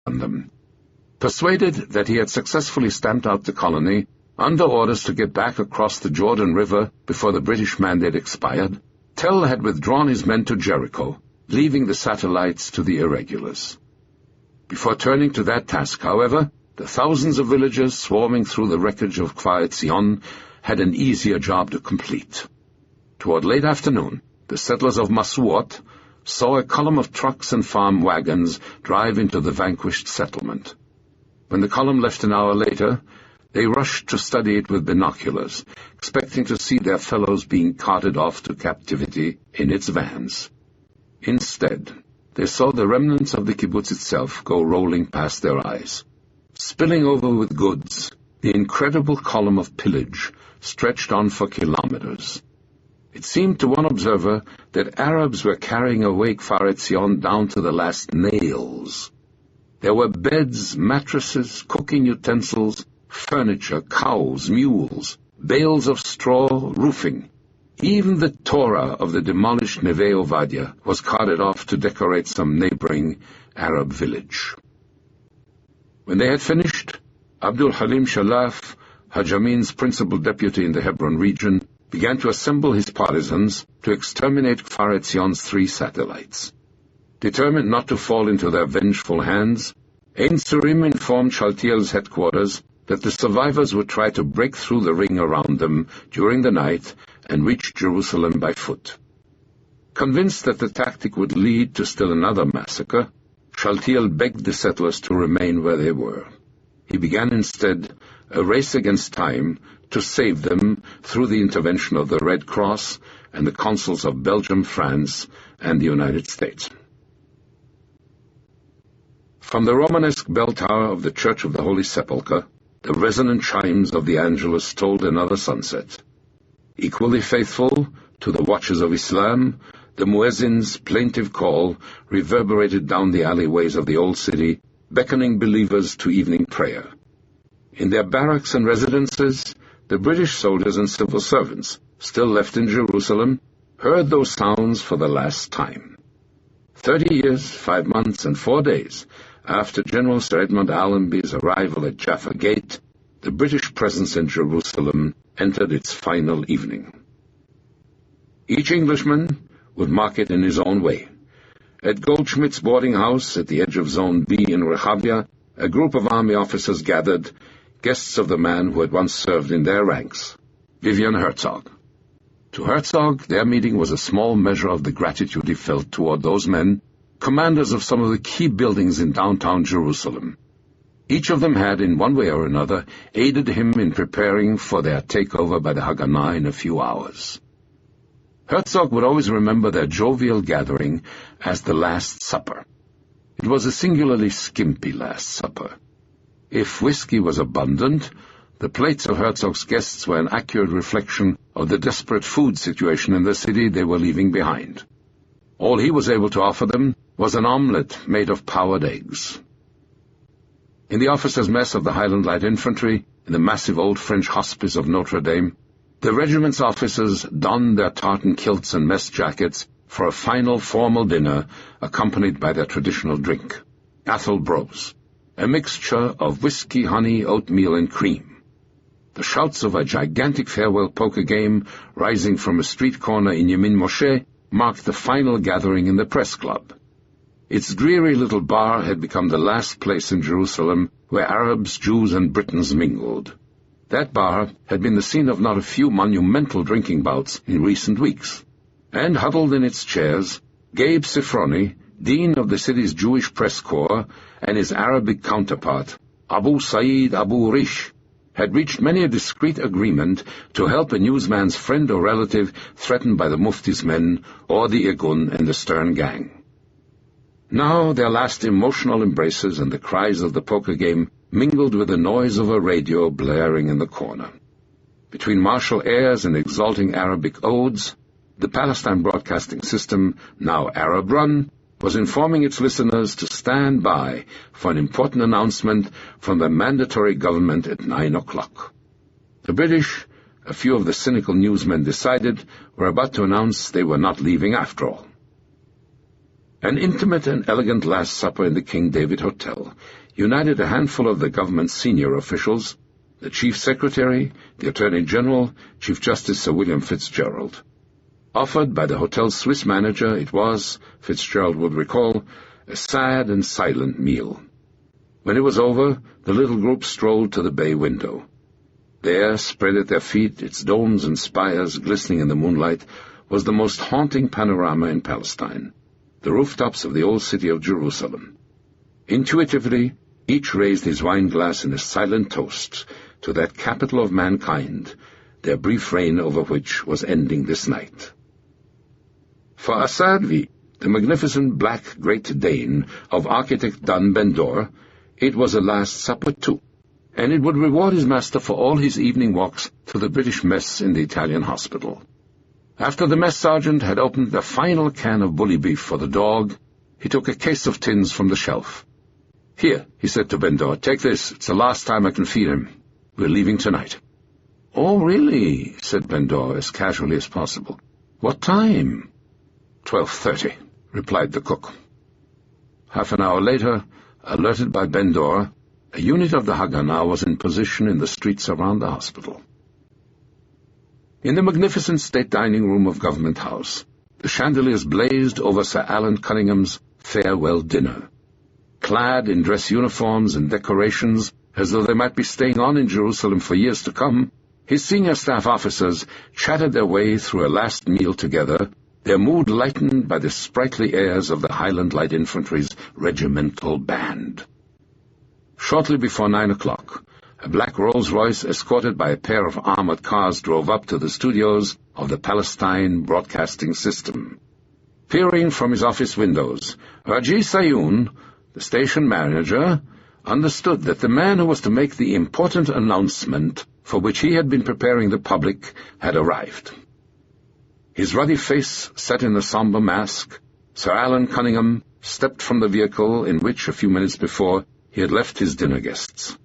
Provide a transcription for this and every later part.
on them. Persuaded that he had successfully stamped out the colony, under orders to get back across the Jordan River before the British mandate expired, Tell had withdrawn his men to Jericho, leaving the satellites to the irregulars. Before turning to that task, however, the thousands of villagers swarming through the wreckage of Kfar Etzion had an easier job to complete. Toward late afternoon, the settlers of Masuot saw a column of trucks and farm wagons drive into the vanquished settlement. When the column left an hour later, they rushed to study it with binoculars, expecting to see their fellows being carted off to captivity in its vans. Instead, they saw the remnants of the kibbutz itself go rolling past their eyes. Spilling over with goods, the incredible column of pillage stretched on for kilometers. It seemed to one observer that Arabs were carrying away Kfar Etzion down to the last nails. There were beds, mattresses, cooking utensils, furniture, cows, mules, bales of straw, roofing. Even the Torah of the demolished Neve Ovadia was carted off to decorate some neighboring Arab village. When they had finished, Abdul Halim Shalaf, Haj Amin's principal deputy in the Hebron region, began to assemble his partisans to exterminate Kfar Etzion's 3 satellites. Determined not to fall into their vengeful hands, Ein Surim informed Shaltiel's headquarters that the survivors would try to break through the ring around them during the night and reach Jerusalem by foot. Convinced that the tactic would lead to still another massacre, Shaltiel begged the settlers to remain where they were. He began instead a race against time to save them through the intervention of the Red Cross and the consuls of Belgium, France, and the United States. From the Romanesque bell tower of the Church of the Holy Sepulchre, the resonant chimes of the Angelus told another sunset. Equally faithful to the watches of Islam, the muezzin's plaintive call reverberated down the alleyways of the old city, beckoning believers to evening prayer. In their barracks and residences, the British soldiers and civil servants, still left in Jerusalem, heard those sounds for the last time. 30 years, 5 months, and 4 days after General Sir Edmund Allenby's arrival at Jaffa Gate, the British presence in Jerusalem entered its final evening. Each Englishman would mark it in his own way. At Goldschmidt's boarding house at the edge of Zone B in Rehavia, a group of army officers gathered, guests of the man who had once served in their ranks, Vivian Herzog. To Herzog, their meeting was a small measure of the gratitude he felt toward those men, commanders of some of the key buildings in downtown Jerusalem. Each of them had, in one way or another, aided him in preparing for their takeover by the Haganah in a few hours. Herzog would always remember their jovial gathering as the Last Supper. It was a singularly skimpy Last Supper. If whiskey was abundant, the plates of Herzog's guests were an accurate reflection of the desperate food situation in the city they were leaving behind. All he was able to offer them was an omelette made of powdered eggs. In the officers' mess of the Highland Light Infantry, in the massive old French hospice of Notre Dame, the regiment's officers donned their tartan kilts and mess jackets for a final formal dinner accompanied by their traditional drink, Athol Bros, a mixture of whiskey, honey, oatmeal, and cream. The shouts of a gigantic farewell poker game rising from a street corner in Yemin Moshe marked the final gathering in the press club. Its dreary little bar had become the last place in Jerusalem where Arabs, Jews, and Britons mingled. That bar had been the scene of not a few monumental drinking bouts in recent weeks. And huddled in its chairs, Gabe Sifroni, dean of the city's Jewish press corps, and his Arabic counterpart, Abu Said Abu Rish, had reached many a discreet agreement to help a newsman's friend or relative threatened by the Mufti's men or the Irgun and the Stern gang. Now their last emotional embraces and the cries of the poker game mingled with the noise of a radio blaring in the corner. Between martial airs and exalting Arabic odes, the Palestine Broadcasting System, now Arab-run, was informing its listeners to stand by for an important announcement from the mandatory government at 9 o'clock. The British, a few of the cynical newsmen decided, were about to announce they were not leaving after all. An intimate and elegant Last Supper in the King David Hotel united a handful of the government's senior officials, the Chief Secretary, the Attorney General, Chief Justice Sir William Fitzgerald. Offered by the hotel's Swiss manager, it was, Fitzgerald would recall, a sad and silent meal. When it was over, the little group strolled to the bay window. There, spread at their feet, its domes and spires glistening in the moonlight, was the most haunting panorama in Palestine, the rooftops of the old city of Jerusalem. Intuitively, each raised his wine glass in a silent toast to that capital of mankind, their brief reign over which was ending this night. For Assadvi, the magnificent black Great Dane of architect Dan Ben-Dor, it was a Last Supper too, and it would reward his master for all his evening walks to the British mess in the Italian hospital. After the mess sergeant had opened the final can of bully beef for the dog, he took a case of tins from the shelf. "Here," he said to Ben-Dor, "take this. It's the last time I can feed him. We're leaving tonight." "Oh, really?" said Ben-Dor as casually as possible. "What time?" 12:30, replied the cook. Half an hour later, alerted by Ben-Dor, a unit of the Haganah was in position in the streets around the hospital. In the magnificent state dining room of Government House, the chandeliers blazed over Sir Alan Cunningham's farewell dinner. Clad in dress uniforms and decorations, as though they might be staying on in Jerusalem for years to come, his senior staff officers chatted their way through a last meal together, their mood lightened by the sprightly airs of the Highland Light Infantry's regimental band. Shortly before 9 o'clock, a black Rolls-Royce escorted by a pair of armored cars drove up to the studios of the Palestine Broadcasting System. Peering from his office windows, Raji Sayoun, the station manager, understood that the man who was to make the important announcement for which he had been preparing the public had arrived. His ruddy face set in a somber mask, Sir Alan Cunningham stepped from the vehicle in which, a few minutes before, he had left his dinner guests.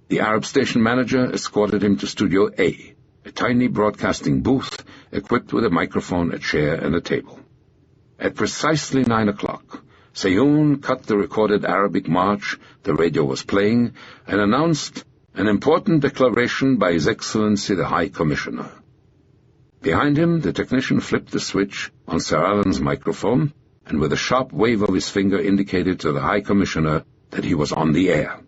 The Arab station manager escorted him to Studio A, a tiny broadcasting booth equipped with a microphone, a chair, and a table. At precisely 9 o'clock, Sayoun cut the recorded Arabic march the radio was playing and announced an important declaration by His Excellency the High Commissioner. Behind him, the technician flipped the switch on Sir Alan's microphone and with a sharp wave of his finger indicated to the High Commissioner that he was on the air.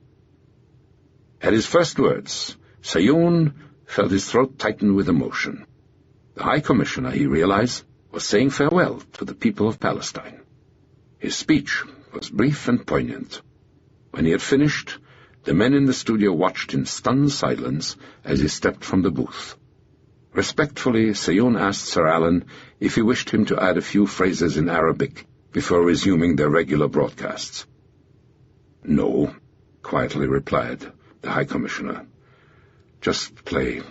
At his first words, Sayoun felt his throat tighten with emotion. The High Commissioner, he realized, was saying farewell to the people of Palestine. His speech was brief and poignant. When he had finished, the men in the studio watched in stunned silence as he stepped from the booth. Respectfully, Sayoun asked Sir Alan if he wished him to add a few phrases in Arabic before resuming their regular broadcasts. "No," quietly replied the High Commissioner. "Just play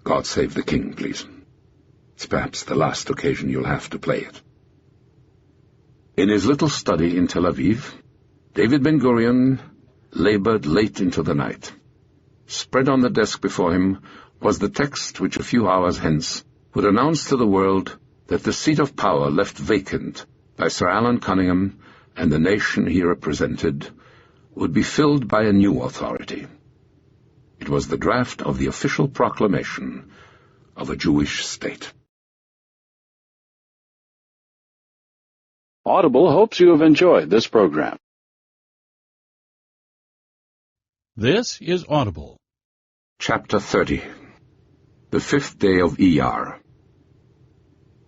'God Save the King,' please. It's perhaps the last occasion you'll have to play it." In his little study in Tel Aviv, David Ben-Gurion labored late into the night. Spread on the desk before him was the text which a few hours hence would announce to the world that the seat of power left vacant by Sir Alan Cunningham and the nation he represented would be filled by a new authority. It was the draft of the official proclamation of a Jewish state. Audible hopes you have enjoyed this program. This is Audible. Chapter 30. The fifth day of Iyar.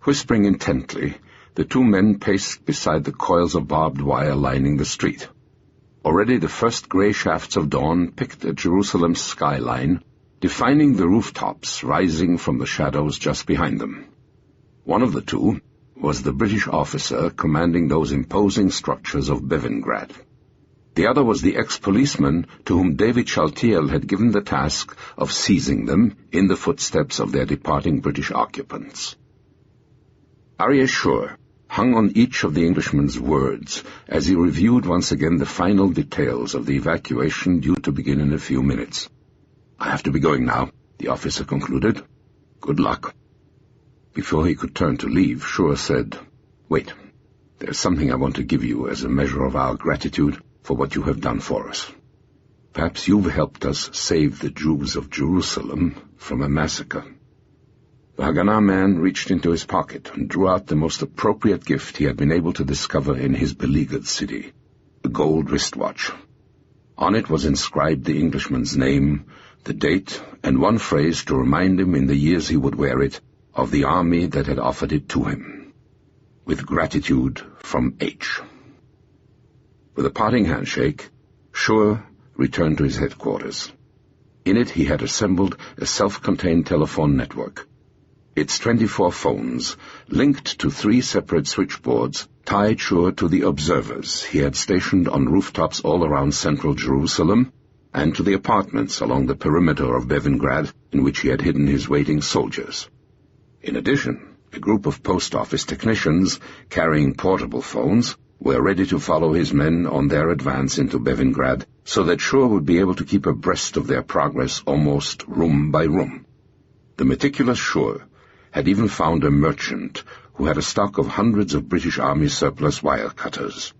Whispering intently, the two men paced beside the coils of barbed wire lining the street. Already the first grey shafts of dawn picked at Jerusalem's skyline, defining the rooftops rising from the shadows just behind them. One of the two was the British officer commanding those imposing structures of Bevengrad. The other was the ex-policeman to whom David Shaltiel had given the task of seizing them in the footsteps of their departing British occupants. Aryeh Shur hung on each of the Englishman's words as he reviewed once again the final details of the evacuation due to begin in a few minutes. "I have to be going now," the officer concluded. "Good luck." Before he could turn to leave, Shur said, "Wait, There's something I want to give you as a measure of our gratitude for what you have done for us. Perhaps you've helped us save the Jews of Jerusalem from a massacre." The Haganah man reached into his pocket and drew out the most appropriate gift he had been able to discover in his beleaguered city, a gold wristwatch. On it was inscribed the Englishman's name, the date, and one phrase to remind him in the years he would wear it of the army that had offered it to him. "With gratitude from H." With a parting handshake, Schur returned to his headquarters. In it he had assembled a self-contained telephone network. Its 24 phones, linked to 3 separate switchboards, tied Schur to the observers he had stationed on rooftops all around central Jerusalem, and to the apartments along the perimeter of Bevingrad in which he had hidden his waiting soldiers. In addition, a group of post office technicians, carrying portable phones, were ready to follow his men on their advance into Bevingrad, so that Schur would be able to keep abreast of their progress almost room by room. The meticulous Schur had even found a merchant who had a stock of hundreds of British Army surplus wire cutters,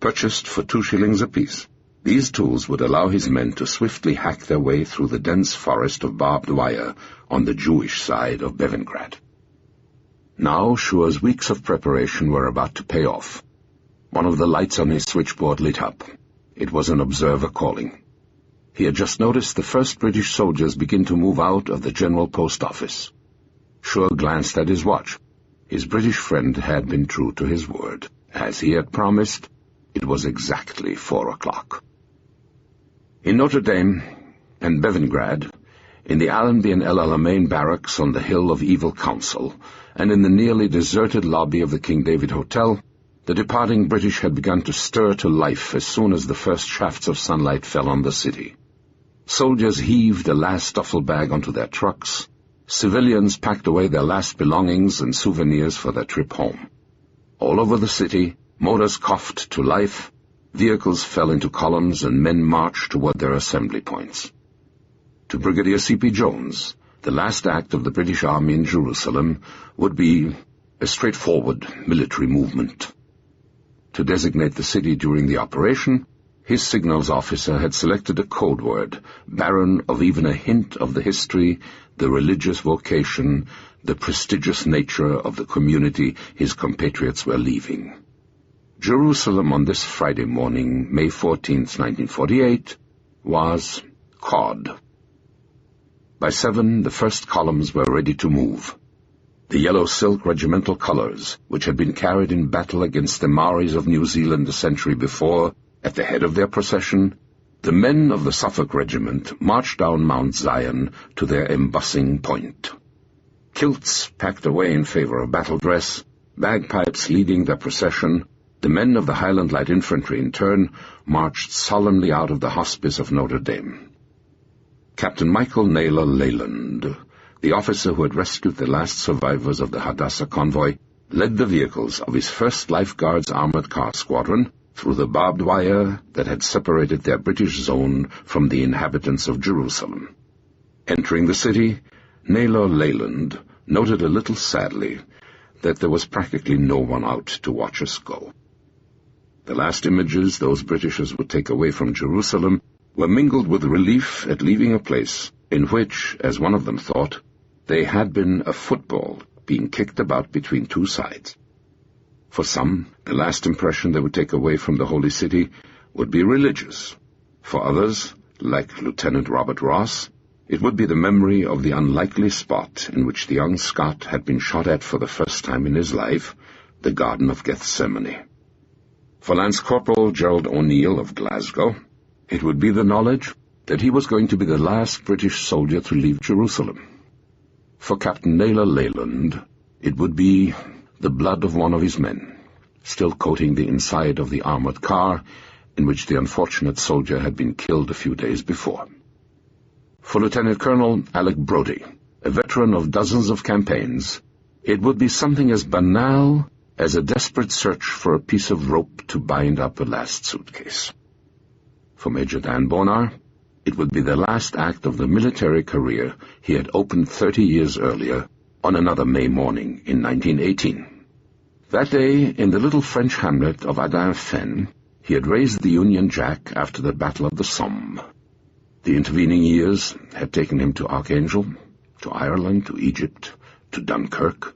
purchased for 2 shillings apiece. These tools would allow his men to swiftly hack their way through the dense forest of barbed wire on the Jewish side of Bevingrad. Now Schur's weeks of preparation were about to pay off. One of the lights on his switchboard lit up. It was an observer calling. He had just noticed the first British soldiers begin to move out of the General Post Office. Schur glanced at his watch. His British friend had been true to his word. As he had promised, it was exactly 4 o'clock. In Notre Dame and Bevingrad, in the Allenby and El Alamein barracks on the Hill of Evil Counsel, and in the nearly deserted lobby of the King David Hotel, the departing British had begun to stir to life as soon as the first shafts of sunlight fell on the city. Soldiers heaved a last duffel bag onto their trucks. Civilians packed away their last belongings and souvenirs for their trip home. All over the city, motors coughed to life, vehicles fell into columns, and men marched toward their assembly points. To Brigadier C.P. Jones, the last act of the British Army in Jerusalem would be a straightforward military movement. To designate the city during the operation, his signals officer had selected a code word, barren of even a hint of the history, the religious vocation, the prestigious nature of the community his compatriots were leaving. Jerusalem on this Friday morning, May 14th, 1948, was cod. By 7, the first columns were ready to move. The yellow silk regimental colors, which had been carried in battle against the Maoris of New Zealand a century before, at the head of their procession, the men of the Suffolk Regiment marched down Mount Zion to their embossing point. Kilts packed away in favor of battle dress, bagpipes leading their procession, the men of the Highland Light Infantry in turn marched solemnly out of the hospice of Notre Dame. Captain Michael Naylor Leyland, the officer who had rescued the last survivors of the Hadassah convoy, led the vehicles of his 1st Lifeguards Armored Car Squadron through the barbed wire that had separated their British zone from the inhabitants of Jerusalem. Entering the city, Naylor Leyland noted a little sadly that there was practically no one out to watch us go. The last images those Britishers would take away from Jerusalem were mingled with relief at leaving a place in which, as one of them thought, they had been a football being kicked about between 2 sides. For some, the last impression they would take away from the Holy City would be religious. For others, like Lieutenant Robert Ross, it would be the memory of the unlikely spot in which the young Scot had been shot at for the first time in his life, the Garden of Gethsemane. For Lance Corporal Gerald O'Neill of Glasgow, it would be the knowledge that he was going to be the last British soldier to leave Jerusalem. For Captain Naylor Leyland, it would be the blood of one of his men, still coating the inside of the armored car in which the unfortunate soldier had been killed a few days before. For Lieutenant Colonel Alec Brodie, a veteran of dozens of campaigns, it would be something as banal as a desperate search for a piece of rope to bind up a last suitcase. For Major Dan Bonar, it would be the last act of the military career he had opened 30 years earlier on another May morning in 1918. That day, in the little French hamlet of Adin-Fen, he had raised the Union Jack after the Battle of the Somme. The intervening years had taken him to Archangel, to Ireland, to Egypt, to Dunkirk,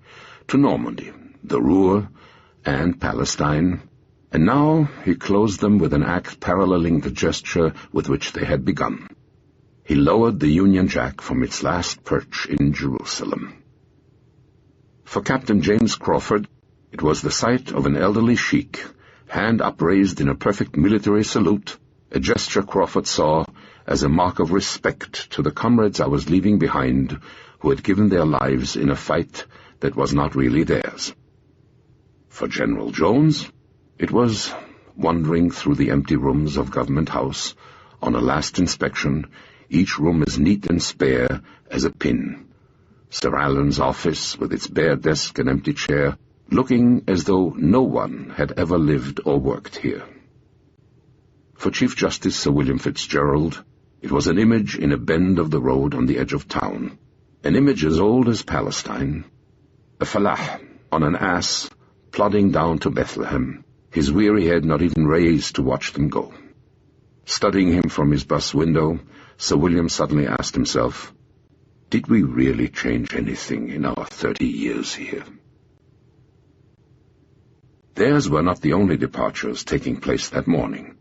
to Normandy, the Ruhr, and Palestine, and now he closed them with an act paralleling the gesture with which they had begun. He lowered the Union Jack from its last perch in Jerusalem. For Captain James Crawford, it was the sight of an elderly sheik, hand upraised in a perfect military salute, a gesture Crawford saw as a mark of respect to the comrades I was leaving behind, who had given their lives in a fight that was not really theirs. For General Jones, it was wandering through the empty rooms of Government House, on a last inspection, each room as neat and spare as a pin. Sir Alan's office, with its bare desk and empty chair, looking as though no one had ever lived or worked here. For Chief Justice Sir William Fitzgerald, it was an image in a bend of the road on the edge of town, an image as old as Palestine, a falah on an ass plodding down to Bethlehem, his weary head not even raised to watch them go. Studying him from his bus window, Sir William suddenly asked himself, did we really change anything in our 30 years here? Theirs were not the only departures taking place that morning.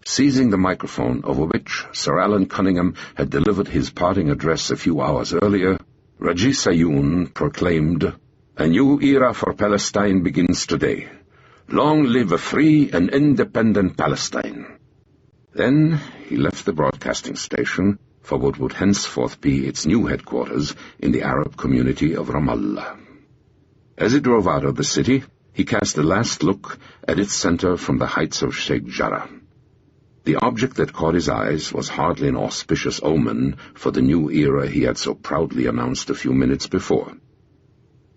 Seizing the microphone over which Sir Alan Cunningham had delivered his parting address a few hours earlier, Raji Sayoun proclaimed, "A new era for Palestine begins today. Long live a free and independent Palestine." Then he left the broadcasting station for what would henceforth be its new headquarters in the Arab community of Ramallah. As he drove out of the city, he cast a last look at its center from the heights of Sheikh Jarrah. The object that caught his eyes was hardly an auspicious omen for the new era he had so proudly announced a few minutes before.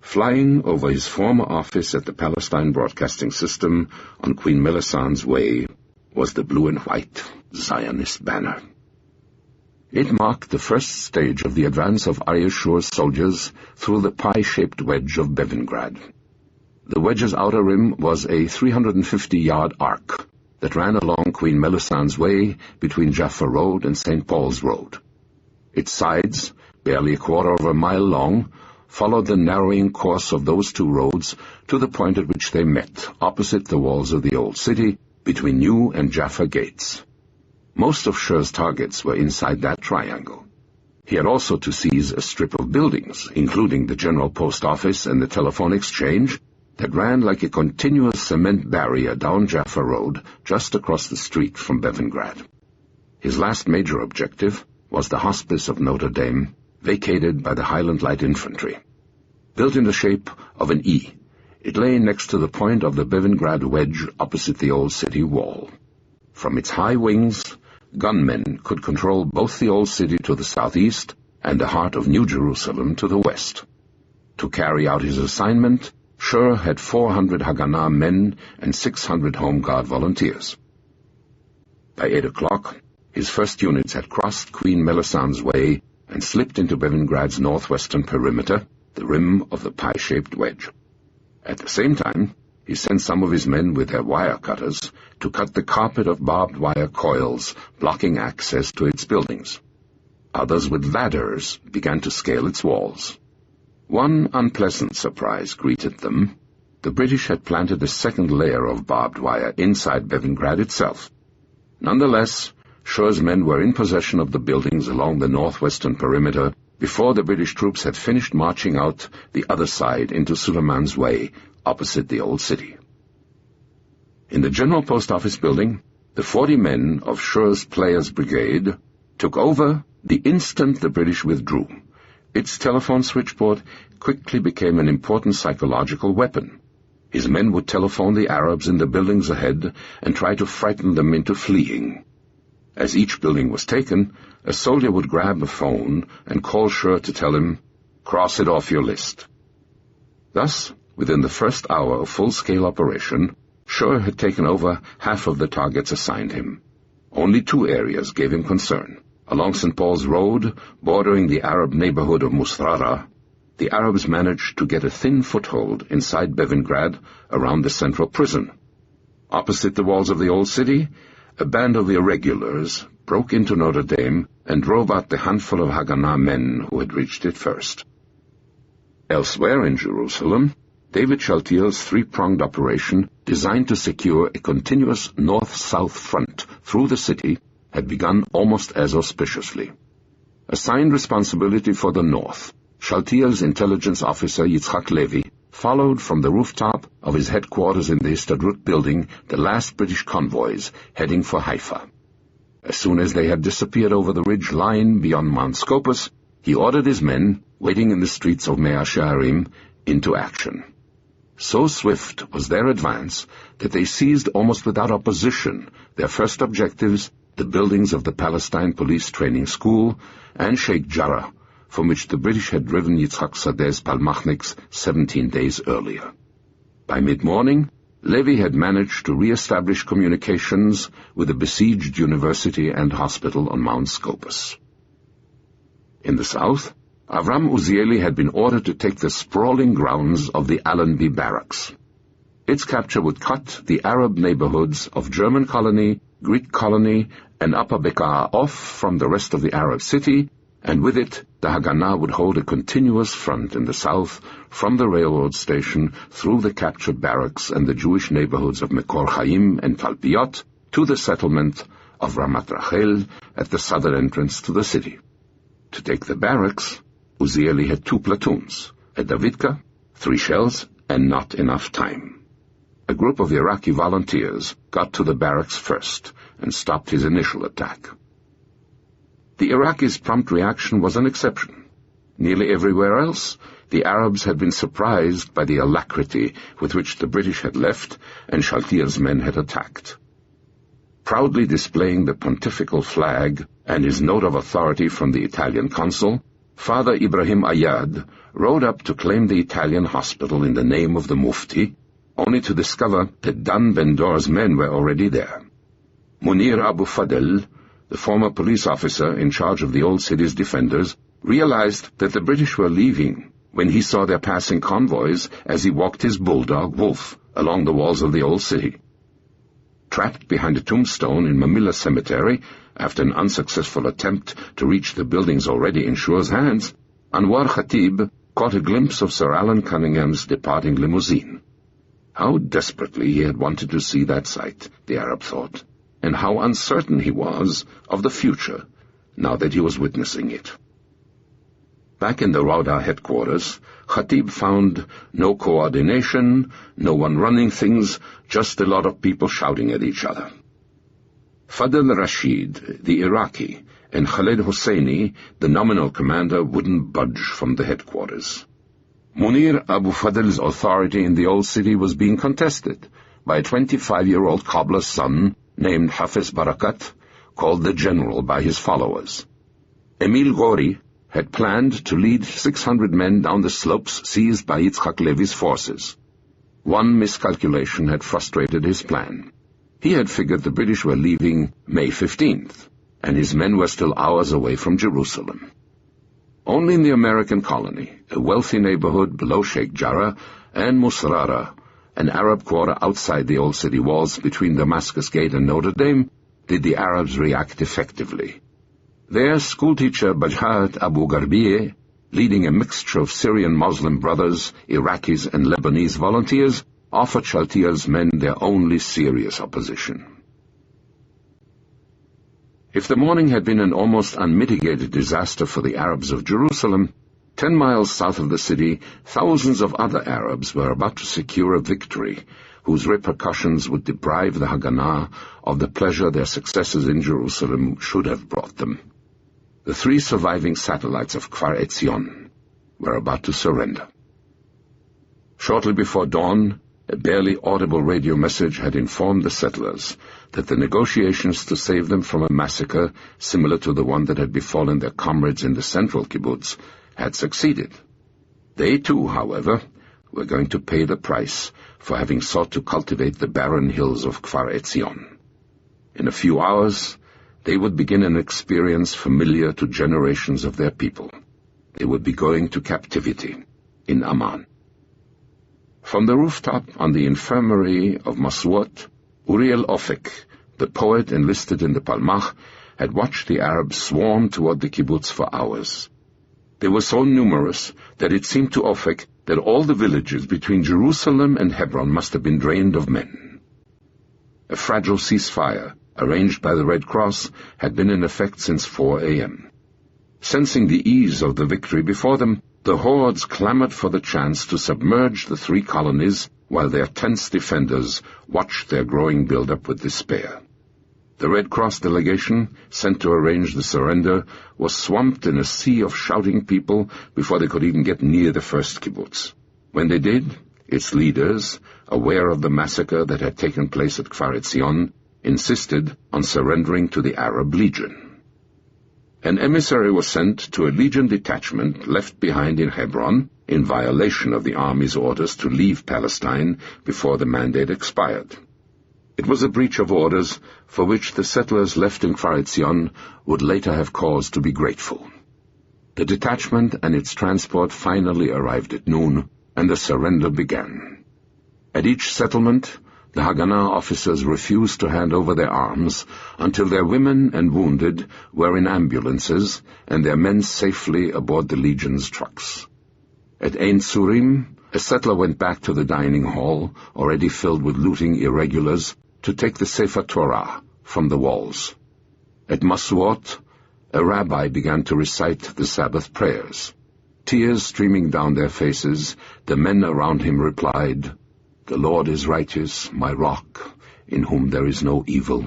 Flying over his former office at the Palestine Broadcasting System on Queen Melisandre's Way was the blue and white Zionist banner. It marked the first stage of the advance of Ariel Shur's soldiers through the pie-shaped wedge of Bevingrad. The wedge's outer rim was a 350-yard arc that ran along Queen Melisandre's Way between Jaffa Road and St. Paul's Road. Its sides, barely a quarter of a mile long, followed the narrowing course of those two roads to the point at which they met, opposite the walls of the old city, between New and Jaffa gates. Most of Shur's targets were inside that triangle. He had also to seize a strip of buildings, including the General Post Office and the Telephone Exchange, that ran like a continuous cement barrier down Jaffa Road just across the street from Bevingrad. His last major objective was the Hospice of Notre Dame, vacated by the Highland Light Infantry. Built in the shape of an E, it lay next to the point of the Bevingrad wedge opposite the old city wall. From its high wings, gunmen could control both the old city to the southeast and the heart of New Jerusalem to the west. To carry out his assignment, Shur had 400 Haganah men and 600 Home Guard volunteers. By 8 o'clock, his first units had crossed Queen Melisandre's Way and slipped into Bevingrad's northwestern perimeter, the rim of the pie-shaped wedge. At the same time, he sent some of his men with their wire cutters to cut the carpet of barbed wire coils blocking access to its buildings. Others with ladders began to scale its walls. One unpleasant surprise greeted them. The British had planted a second layer of barbed wire inside Bevingrad itself. Nonetheless, Shur's men were in possession of the buildings along the northwestern perimeter before the British troops had finished marching out the other side into Suleiman's Way, opposite the old city. In the General Post Office building, the 40 men of Shur's Players Brigade took over the instant the British withdrew. Its telephone switchboard quickly became an important psychological weapon. His men would telephone the Arabs in the buildings ahead and try to frighten them into fleeing. As each building was taken, a soldier would grab a phone and call Shur to tell him, "Cross it off your list." Thus, within the first hour of full-scale operation, Shur had taken over half of the targets assigned him. Only 2 areas gave him concern: along St. Paul's Road, bordering the Arab neighborhood of Musrara, the Arabs managed to get a thin foothold inside Bevingrad around the central prison. Opposite the walls of the old city, a band of the irregulars broke into Notre Dame and drove out the handful of Haganah men who had reached it first. Elsewhere in Jerusalem, David Shaltiel's three-pronged operation, designed to secure a continuous north-south front through the city, had begun almost as auspiciously. Assigned responsibility for the north, Shaltiel's intelligence officer Yitzhak Levy followed from the rooftop of his headquarters in the Histadrut building the last British convoys heading for Haifa. As soon as they had disappeared over the ridge line beyond Mount Scopus, he ordered his men, waiting in the streets of Mea Shearim, into action. So swift was their advance that they seized almost without opposition their first objectives, the buildings of the Palestine Police Training School, and Sheikh Jarrah, from which the British had driven Yitzhak Sadeh's Palmachniks 17 days earlier. By mid-morning, Levy had managed to re-establish communications with the besieged university and hospital on Mount Scopus. In the south, Avram Uzieli had been ordered to take the sprawling grounds of the Allenby Barracks. Its capture would cut the Arab neighborhoods of German Colony, Greek Colony, and Upper Bekaa off from the rest of the Arab city, and with it the Haganah would hold a continuous front in the south from the railroad station through the captured barracks and the Jewish neighborhoods of Mekor Chaim and Talpiot to the settlement of Ramat Rachel at the southern entrance to the city. To take the barracks, Uzieli had 2 platoons, a Davidka, 3 shells, and not enough time. A group of Iraqi volunteers got to the barracks first and stopped his initial attack. The Iraqis' prompt reaction was an exception. Nearly everywhere else, the Arabs had been surprised by the alacrity with which the British had left and Shaltiel's men had attacked. Proudly displaying the pontifical flag and his note of authority from the Italian consul, Father Ibrahim Ayad rode up to claim the Italian hospital in the name of the Mufti, only to discover that Dan Ben-Dor's men were already there. Munir Abu Fadl, the former police officer in charge of the old city's defenders, realized that the British were leaving when he saw their passing convoys as he walked his bulldog, Wolf, along the walls of the old city. Trapped behind a tombstone in Mamilla Cemetery, after an unsuccessful attempt to reach the buildings already in Shur's hands, Anwar Khatib caught a glimpse of Sir Alan Cunningham's departing limousine. How desperately he had wanted to see that sight, the Arab thought, and how uncertain he was of the future, now that he was witnessing it. Back in the Rauda headquarters, Khatib found no coordination, no one running things, just a lot of people shouting at each other. Fadl Rashid, the Iraqi, and Khaled Hosseini, the nominal commander, wouldn't budge from the headquarters. Munir Abu Fadl's authority in the old city was being contested by a 25-year-old cobbler's son named Hafiz Barakat, called the General by his followers. Emil Gori had planned to lead 600 men down the slopes seized by Yitzhak Levy's forces. One miscalculation had frustrated his plan. He had figured the British were leaving May 15th, and his men were still hours away from Jerusalem. Only in the American colony, a wealthy neighborhood below Sheikh Jarrah, and Musrara, an Arab quarter outside the old city walls between Damascus Gate and Notre Dame, did the Arabs react effectively. There, schoolteacher Bajhat Abu Garbieh, leading a mixture of Syrian Muslim brothers, Iraqis, and Lebanese volunteers, offered Shaltiel's men their only serious opposition. If the morning had been an almost unmitigated disaster for the Arabs of Jerusalem, 10 miles south of the city, thousands of other Arabs were about to secure a victory whose repercussions would deprive the Haganah of the pleasure their successes in Jerusalem should have brought them. The 3 surviving satellites of Kfar Etzion were about to surrender. Shortly before dawn, a barely audible radio message had informed the settlers that the negotiations to save them from a massacre similar to the one that had befallen their comrades in the central kibbutz had succeeded. They too, however, were going to pay the price for having sought to cultivate the barren hills of Kfar Etzion. In a few hours, they would begin an experience familiar to generations of their people, they would be going to captivity in Amman. From the rooftop on the infirmary of Maswat, Uriel Ofek, the poet enlisted in the Palmach, had watched the Arabs swarm toward the kibbutz for hours. They were so numerous that it seemed to Ofek that all the villages between Jerusalem and Hebron must have been drained of men. A fragile ceasefire, arranged by the Red Cross, had been in effect since 4 a.m. Sensing the ease of the victory before them, the hordes clamored for the chance to submerge the 3 colonies while their tense defenders watched their growing build-up with despair. The Red Cross delegation, sent to arrange the surrender, was swamped in a sea of shouting people before they could even get near the first kibbutz. When they did, its leaders, aware of the massacre that had taken place at Kfar Etzion, insisted on surrendering to the Arab Legion. An emissary was sent to a Legion detachment left behind in Hebron in violation of the army's orders to leave Palestine before the mandate expired. It was a breach of orders for which the settlers left in Kfar Etzion would later have cause to be grateful. The detachment and its transport finally arrived at noon, and the surrender began. At each settlement, the Haganah officers refused to hand over their arms until their women and wounded were in ambulances and their men safely aboard the Legion's trucks. At Ein Surim, a settler went back to the dining hall, already filled with looting irregulars, to take the Sefer Torah from the walls. At Masuot, a rabbi began to recite the Sabbath prayers. Tears streaming down their faces, the men around him replied, "The Lord is righteous, my rock, in whom there is no evil."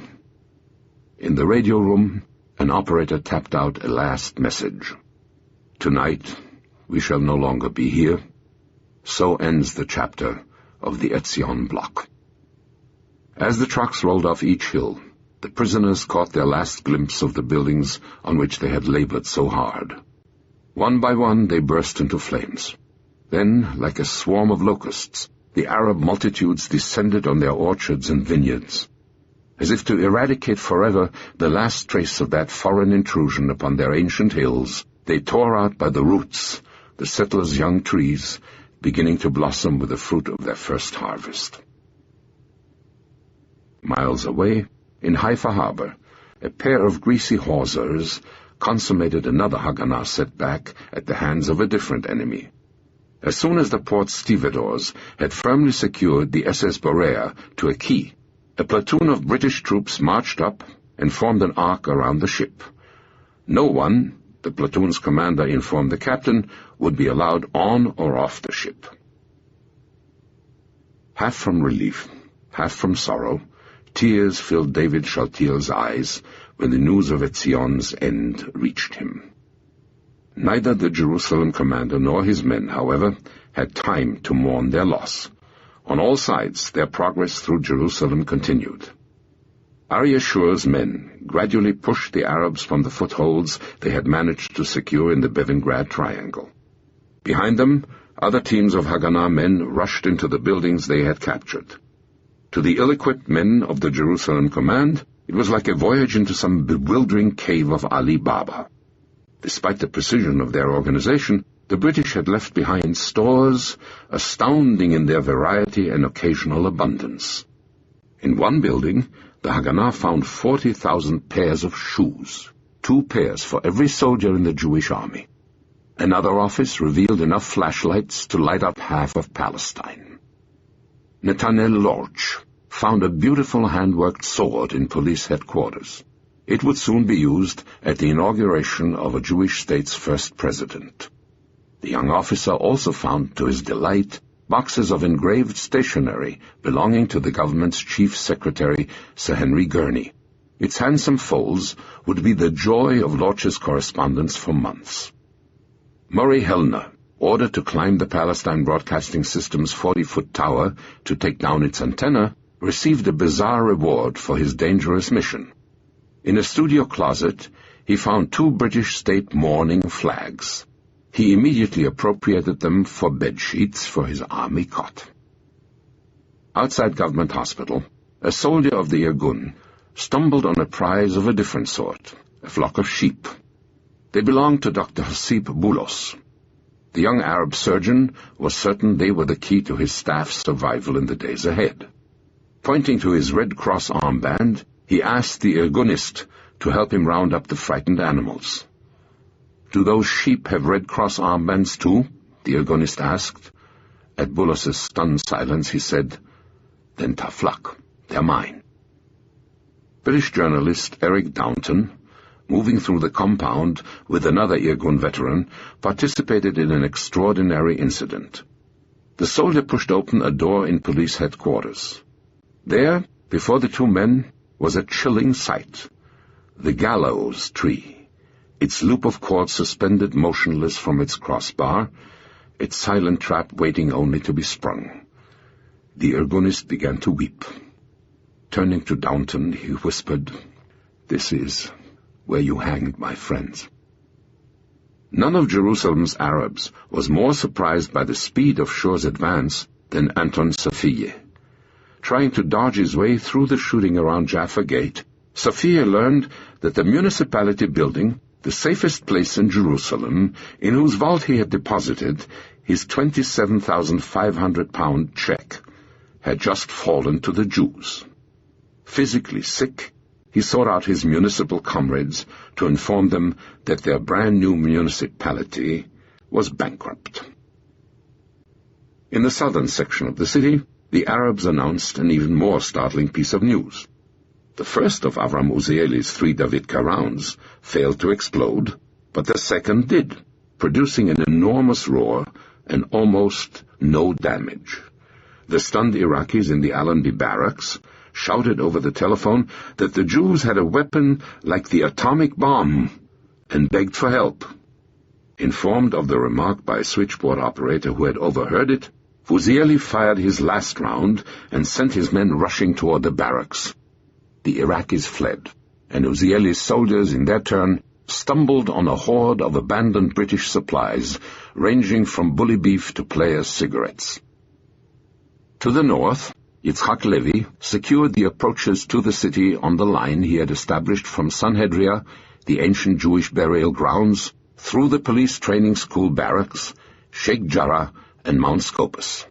In the radio room, an operator tapped out a last message. "Tonight, we shall no longer be here." So ends the chapter of the Etzion block. As the trucks rolled off each hill, the prisoners caught their last glimpse of the buildings on which they had labored so hard. One by one they burst into flames. Then, like a swarm of locusts, the Arab multitudes descended on their orchards and vineyards. As if to eradicate forever the last trace of that foreign intrusion upon their ancient hills, they tore out by the roots the settlers' young trees, beginning to blossom with the fruit of their first harvest. Miles away, in Haifa harbor, a pair of greasy hawsers consummated another Haganah setback at the hands of a different enemy. As soon as the port's stevedores had firmly secured the SS Borea to a quay, a platoon of British troops marched up and formed an arc around the ship. No one, the platoon's commander informed the captain, would be allowed on or off the ship. Half from relief, half from sorrow, tears filled David Shaltiel's eyes when the news of Etzion's end reached him. Neither the Jerusalem commander nor his men, however, had time to mourn their loss. On all sides, their progress through Jerusalem continued. Aryeh Shur's men gradually pushed the Arabs from the footholds they had managed to secure in the Bevingrad Triangle. Behind them, other teams of Haganah men rushed into the buildings they had captured. To the ill-equipped men of the Jerusalem command, it was like a voyage into some bewildering cave of Ali Baba. Despite the precision of their organization, the British had left behind stores astounding in their variety and occasional abundance. In one building, the Haganah found 40,000 pairs of shoes, 2 pairs for every soldier in the Jewish army. Another office revealed enough flashlights to light up half of Palestine. Netanel Lorch found a beautiful hand-worked sword in police headquarters. It would soon be used at the inauguration of a Jewish state's first president. The young officer also found, to his delight, boxes of engraved stationery belonging to the government's chief secretary, Sir Henry Gurney. Its handsome folds would be the joy of Lorch's correspondence for months. Murray Hellner, ordered to climb the Palestine Broadcasting System's 40-foot tower to take down its antenna, received a bizarre reward for his dangerous mission. In a studio closet, he found 2 British state mourning flags. He immediately appropriated them for bedsheets for his army cot. Outside Government Hospital, a soldier of the Irgun stumbled on a prize of a different sort, a flock of sheep. They belonged to Dr. Hasib Boulos, The young Arab surgeon was certain they were the key to his staff's survival in the days ahead. Pointing to his Red Cross armband, he asked the Irgunist to help him round up the frightened animals. "Do those sheep have Red Cross armbands too?" the Irgunist asked. At Bullis's stunned silence, he said, "Then tough luck. They're mine." British journalist Eric Downton, moving through the compound with another Irgun veteran, participated in an extraordinary incident. The soldier pushed open a door in police headquarters. There, before the two men, was a chilling sight. The gallows tree, its loop of cord suspended motionless from its crossbar, its silent trap waiting only to be sprung. The Irgunist began to weep. Turning to Downton, he whispered, "This is where you hanged my friends." None of Jerusalem's Arabs was more surprised by the speed of Shur's advance than Anton Safiye. Trying to dodge his way through the shooting around Jaffa Gate, Safiye learned that the municipality building, the safest place in Jerusalem, in whose vault he had deposited his 27,500-pound check, had just fallen to the Jews. Physically sick, he sought out his municipal comrades to inform them that their brand-new municipality was bankrupt. In the southern section of the city, the Arabs announced an even more startling piece of news. The first of Avram Uzieli's 3 Davidka rounds failed to explode, but the second did, producing an enormous roar and almost no damage. The stunned Iraqis in the Allenby barracks shouted over the telephone that the Jews had a weapon like the atomic bomb and begged for help. Informed of the remark by a switchboard operator who had overheard it, Uzieli fired his last round and sent his men rushing toward the barracks. The Iraqis fled, and Uzieli's soldiers, in their turn, stumbled on a horde of abandoned British supplies, ranging from bully beef to Players cigarettes. To the north, Yitzhak Levy secured the approaches to the city on the line he had established from Sanhedria, the ancient Jewish burial grounds, through the police training school barracks, Sheikh Jarrah, and Mount Scopus.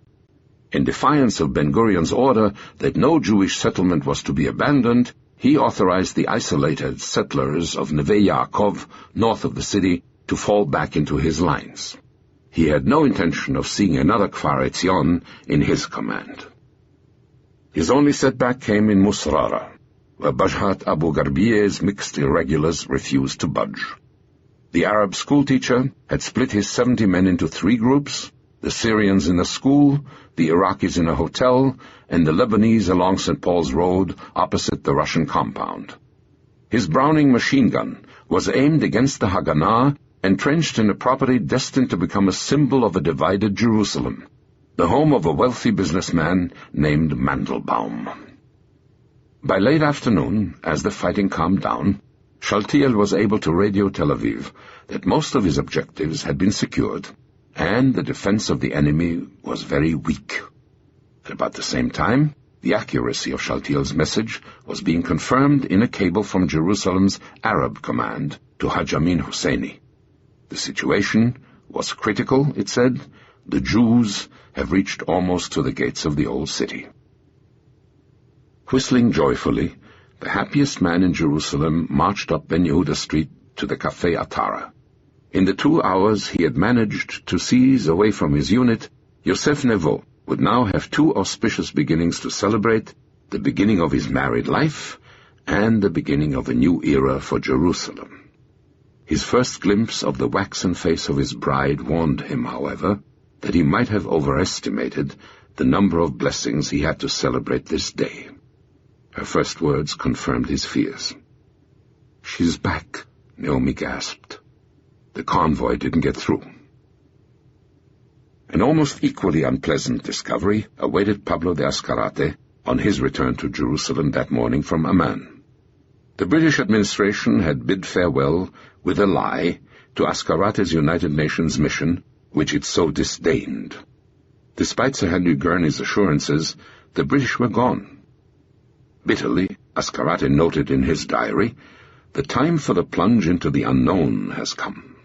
In defiance of Ben-Gurion's order that no Jewish settlement was to be abandoned, he authorized the isolated settlers of Neve Yaakov, north of the city, to fall back into his lines. He had no intention of seeing another Kfar Etzion in his command. His only setback came in Musrara, where Bajhat Abu Garbier's mixed irregulars refused to budge. The Arab schoolteacher had split his 70 men into 3 groups, the Syrians in a school, the Iraqis in a hotel, and the Lebanese along St. Paul's Road opposite the Russian compound. His Browning machine gun was aimed against the Haganah, entrenched in a property destined to become a symbol of a divided Jerusalem, the home of a wealthy businessman named Mandelbaum. By late afternoon, as the fighting calmed down, Shaltiel was able to radio Tel Aviv that most of his objectives had been secured, and the defense of the enemy was very weak. At about the same time, the accuracy of Shaltiel's message was being confirmed in a cable from Jerusalem's Arab command to Haj Amin Husseini. The situation was critical, it said. The Jews have reached almost to the gates of the old city. Whistling joyfully, the happiest man in Jerusalem marched up Ben Yehuda Street to the Café Atara. In the 2 hours he had managed to seize away from his unit, Yosef Nevo would now have 2 auspicious beginnings to celebrate, the beginning of his married life and the beginning of a new era for Jerusalem. His first glimpse of the waxen face of his bride warned him, however, that he might have overestimated the number of blessings he had to celebrate this day. Her first words confirmed his fears. "She's back," Naomi gasped. The convoy didn't get through. An almost equally unpleasant discovery awaited Pablo de Azcárate on his return to Jerusalem that morning from Amman. The British administration had bid farewell with a lie to Azcárate's United Nations mission, which it so disdained. Despite Sir Henry Gurney's assurances, the British were gone. Bitterly, Azcárate noted in his diary, "The time for the plunge into the unknown has come."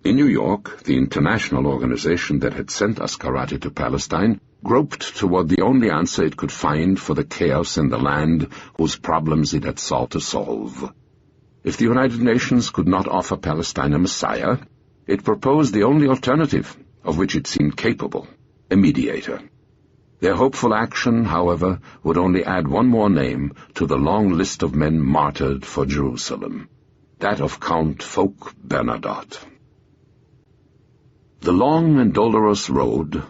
In New York, the international organization that had sent Ascarati to Palestine groped toward the only answer it could find for the chaos in the land whose problems it had sought to solve. If the United Nations could not offer Palestine a Messiah, it proposed the only alternative, of which it seemed capable, a mediator. Their hopeful action, however, would only add one more name to the long list of men martyred for Jerusalem, that of Count Foch Bernadotte. The long and dolorous road,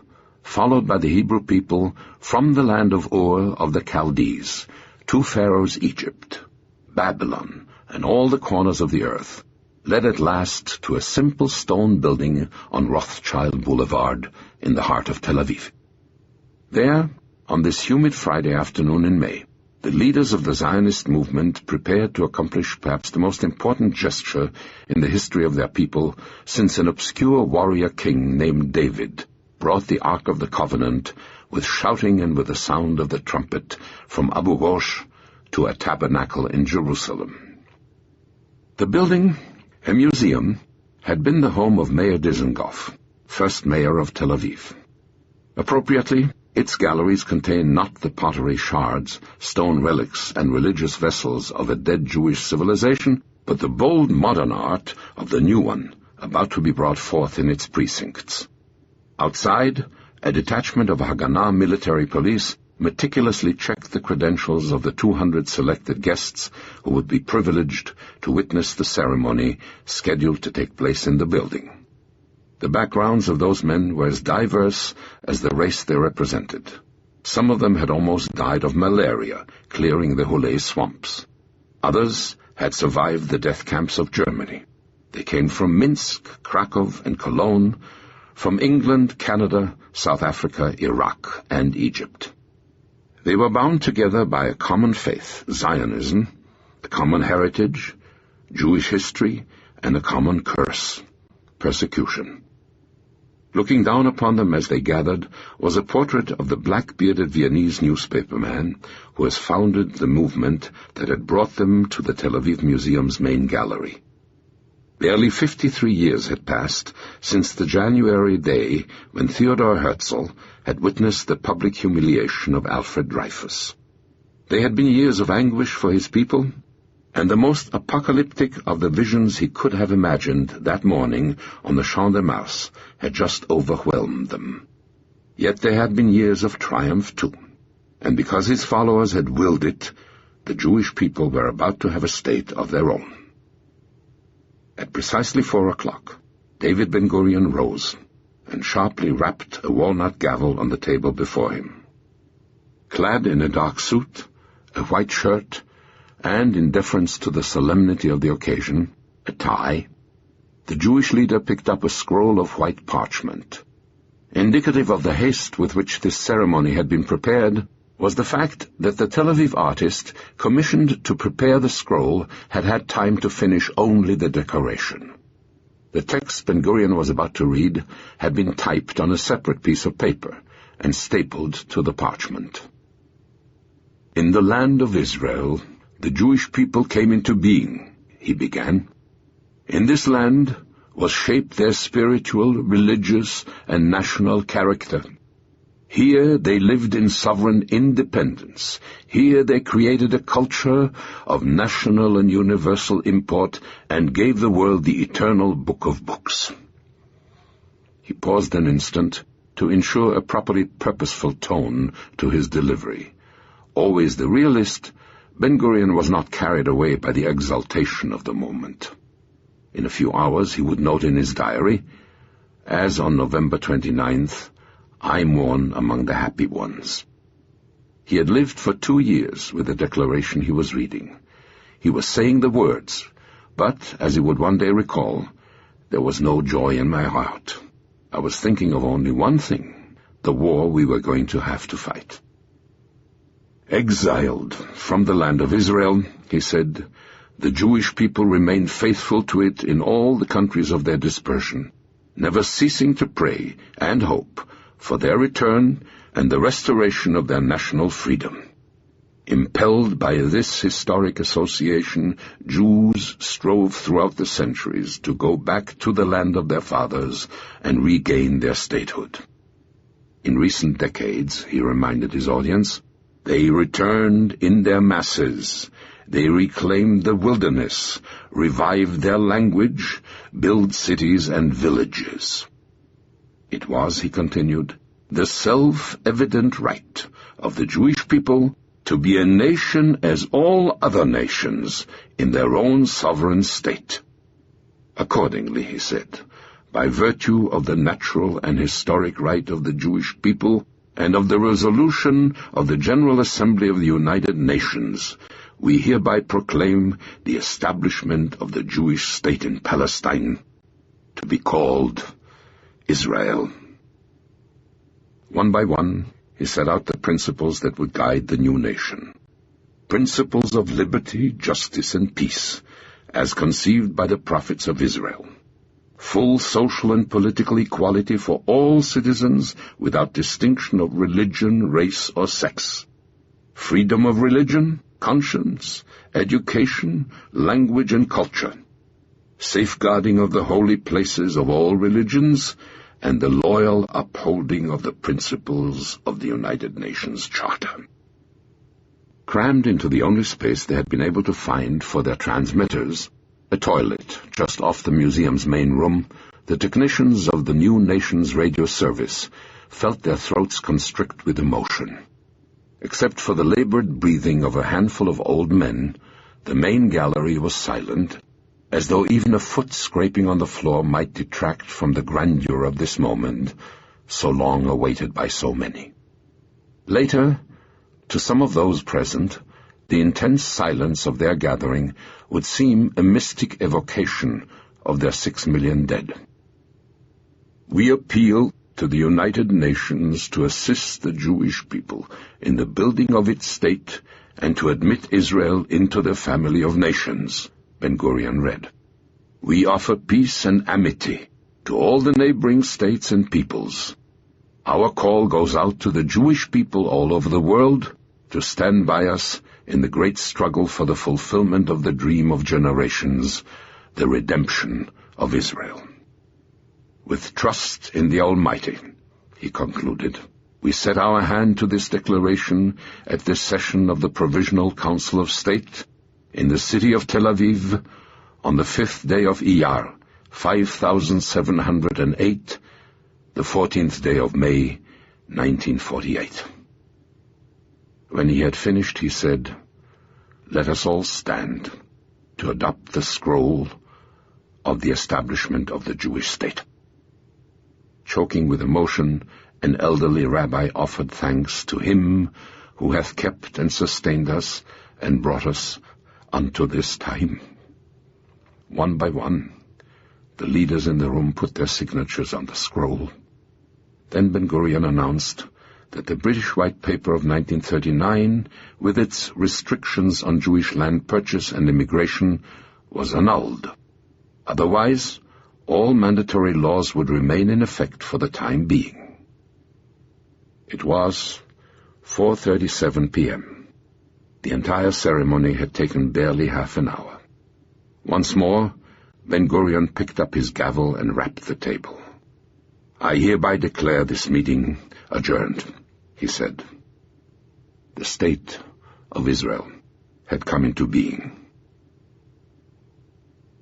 followed by the Hebrew people from the land of Ur of the Chaldees to Pharaoh's Egypt, Babylon, and all the corners of the earth, led at last to a simple stone building on Rothschild Boulevard in the heart of Tel Aviv. There, on this humid Friday afternoon in May, the leaders of the Zionist movement prepared to accomplish perhaps the most important gesture in the history of their people since an obscure warrior king named David brought the Ark of the Covenant with shouting and with the sound of the trumpet from Abu Ghosh to a tabernacle in Jerusalem. The building, a museum, had been the home of Mayor Dizengoff, first mayor of Tel Aviv. Appropriately, its galleries contain not the pottery shards, stone relics, and religious vessels of a dead Jewish civilization, but the bold modern art of the new one, about to be brought forth in its precincts. Outside, a detachment of Haganah military police meticulously checked the credentials of the 200 selected guests who would be privileged to witness the ceremony scheduled to take place in the building. The backgrounds of those men were as diverse as the race they represented. Some of them had almost died of malaria, clearing the Hulay swamps. Others had survived the death camps of Germany. They came from Minsk, Krakow, and Cologne, from England, Canada, South Africa, Iraq, and Egypt. They were bound together by a common faith, Zionism, a common heritage, Jewish history, and a common curse, persecution. Looking down upon them as they gathered was a portrait of the black-bearded Viennese newspaperman who has founded the movement that had brought them to the Tel Aviv Museum's main gallery. Barely 53 years had passed since the January day when Theodor Herzl had witnessed the public humiliation of Alfred Dreyfus. They had been years of anguish for his people, and the most apocalyptic of the visions he could have imagined that morning on the Champ de Mars had just overwhelmed them. Yet there had been years of triumph too, and because his followers had willed it, the Jewish people were about to have a state of their own. At precisely 4 o'clock, David Ben-Gurion rose and sharply rapped a walnut gavel on the table before him. Clad in a dark suit, a white shirt, and, in deference to the solemnity of the occasion, a tie, the Jewish leader picked up a scroll of white parchment. Indicative of the haste with which this ceremony had been prepared was the fact that the Tel Aviv artist commissioned to prepare the scroll had had time to finish only the decoration. The text Ben-Gurion was about to read had been typed on a separate piece of paper and stapled to the parchment. "In the land of Israel, the Jewish people came into being," he began. "In this land was shaped their spiritual, religious, and national character. Here they lived in sovereign independence. Here they created a culture of national and universal import and gave the world the eternal book of books." He paused an instant to ensure a properly purposeful tone to his delivery. Always the realist, Ben-Gurion was not carried away by the exaltation of the moment. In a few hours he would note in his diary, as on November 29th, "I mourn among the happy ones." He had lived for 2 years with the declaration he was reading. He was saying the words, but, as he would one day recall, there was no joy in my heart. I was thinking of only one thing, the war we were going to have to fight. "Exiled from the land of Israel," he said, "the Jewish people remained faithful to it in all the countries of their dispersion, never ceasing to pray and hope for their return and the restoration of their national freedom. Impelled by this historic association, Jews strove throughout the centuries to go back to the land of their fathers and regain their statehood. In recent decades, he reminded his audience, they returned in their masses. They reclaimed the wilderness, revived their language, built cities and villages. It was, he continued, the self-evident right of the Jewish people to be a nation as all other nations in their own sovereign state. Accordingly, he said, by virtue of the natural and historic right of the Jewish people and of the resolution of the General Assembly of the United Nations, we hereby proclaim the establishment of the Jewish state in Palestine, to be called Israel. One by one, he set out the principles that would guide the new nation. Principles of liberty, justice, and peace, as conceived by the prophets of Israel. Full social and political equality for all citizens without distinction of religion, race, or sex. Freedom of religion, conscience, education, language, and culture. Safeguarding of the holy places of all religions, and the loyal upholding of the principles of the United Nations Charter. Crammed into the only space they had been able to find for their transmitters, a toilet just off the museum's main room, the technicians of the new nation's radio service felt their throats constrict with emotion. Except for the labored breathing of a handful of old men, the main gallery was silent, as though even a foot scraping on the floor might detract from the grandeur of this moment, so long awaited by so many. Later, to some of those present, the intense silence of their gathering would seem a mystic evocation of their 6 million dead. We appeal to the United Nations to assist the Jewish people in the building of its state and to admit Israel into the family of nations, Ben-Gurion read. We offer peace and amity to all the neighboring states and peoples. Our call goes out to the Jewish people all over the world to stand by us in the great struggle for the fulfillment of the dream of generations, the redemption of Israel. With trust in the Almighty, he concluded, we set our hand to this declaration at this session of the Provisional Council of State in the city of Tel Aviv on the 5th day of Iyar, 5708, the 14th day of May, 1948. When he had finished, he said, let us all stand to adopt the scroll of the establishment of the Jewish state. Choking with emotion, an elderly rabbi offered thanks to him who hath kept and sustained us and brought us unto this time. One by one, the leaders in the room put their signatures on the scroll. Then Ben-Gurion announced that the British White Paper of 1939, with its restrictions on Jewish land purchase and immigration, was annulled. Otherwise, all mandatory laws would remain in effect for the time being. It was 4:37 p.m. The entire ceremony had taken barely half an hour. Once more, Ben-Gurion picked up his gavel and rapped the table. I hereby declare this meeting adjourned, he said. The state of Israel had come into being.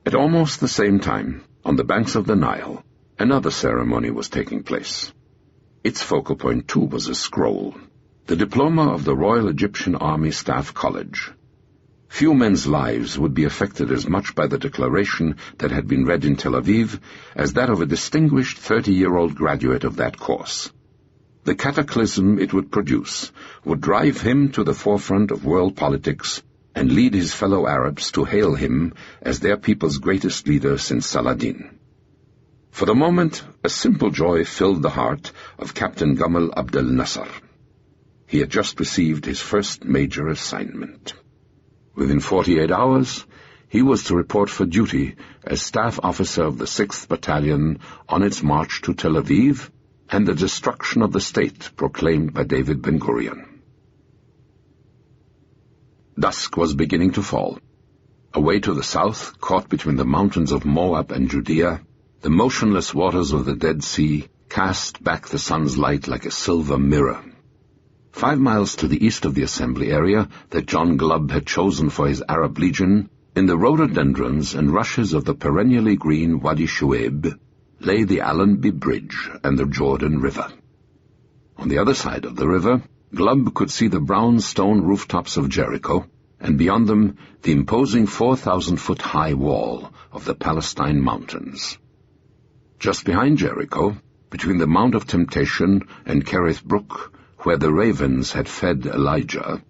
At almost the same time, on the banks of the Nile, another ceremony was taking place. Its focal point, too, was a scroll, the diploma of the Royal Egyptian Army Staff College. Few men's lives would be affected as much by the declaration that had been read in Tel Aviv as that of a distinguished 30-year-old graduate of that course. The cataclysm it would produce would drive him to the forefront of world politics and lead his fellow Arabs to hail him as their people's greatest leader since Saladin. For the moment, a simple joy filled the heart of Captain Gamal Abdel Nasser. He had just received his first major assignment. Within 48 hours, he was to report for duty as staff officer of the 6th Battalion on its march to Tel Aviv and the destruction of the state proclaimed by David Ben-Gurion. Dusk was beginning to fall. Away to the south, caught between the mountains of Moab and Judea, the motionless waters of the Dead Sea cast back the sun's light like a silver mirror. 5 miles to the east of the assembly area that John Glubb had chosen for his Arab legion, in the rhododendrons and rushes of the perennially green Wadi Shuaib, lay the Allenby Bridge and the Jordan River. On the other side of the river, Glubb could see the brown stone rooftops of Jericho, and beyond them the imposing 4,000-foot-high wall of the Palestine mountains. Just behind Jericho, between the Mount of Temptation and Kerith Brook, where the ravens had fed Elijah,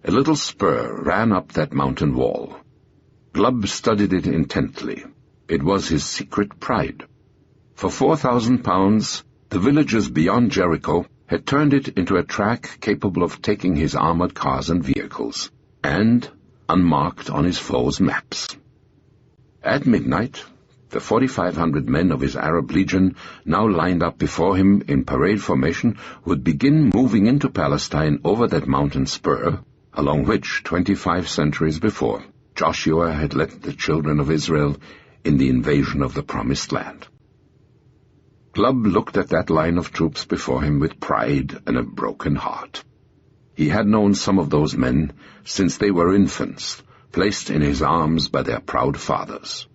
a little spur ran up that mountain wall. Glubb studied it intently. It was his secret pride. For 4,000 pounds, the villagers beyond Jericho had turned it into a track capable of taking his armored cars and vehicles, and unmarked on his foes' maps. At midnight, the 4,500 men of his Arab legion, now lined up before him in parade formation, would begin moving into Palestine over that mountain spur, along which, 25 centuries before, Joshua had led the children of Israel in the invasion of the Promised Land. Glubb looked at that line of troops before him with pride and a broken heart. He had known some of those men since they were infants, placed in his arms by their proud fathers.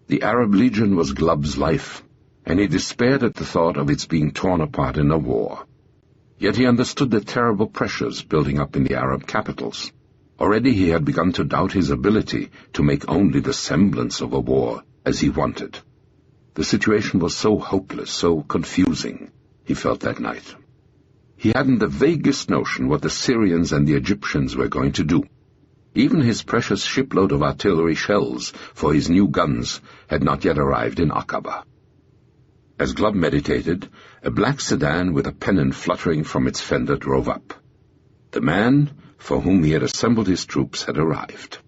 The Arab Legion was Glubb's life, and he despaired at the thought of its being torn apart in a war. Yet he understood the terrible pressures building up in the Arab capitals. Already he had begun to doubt his ability to make only the semblance of a war as he wanted. The situation was so hopeless, so confusing, he felt that night. He hadn't the vaguest notion what the Syrians and the Egyptians were going to do. Even his precious shipload of artillery shells for his new guns had not yet arrived in Aqaba. As Glubb meditated, a black sedan with a pennon fluttering from its fender drove up. The man for whom he had assembled his troops had arrived.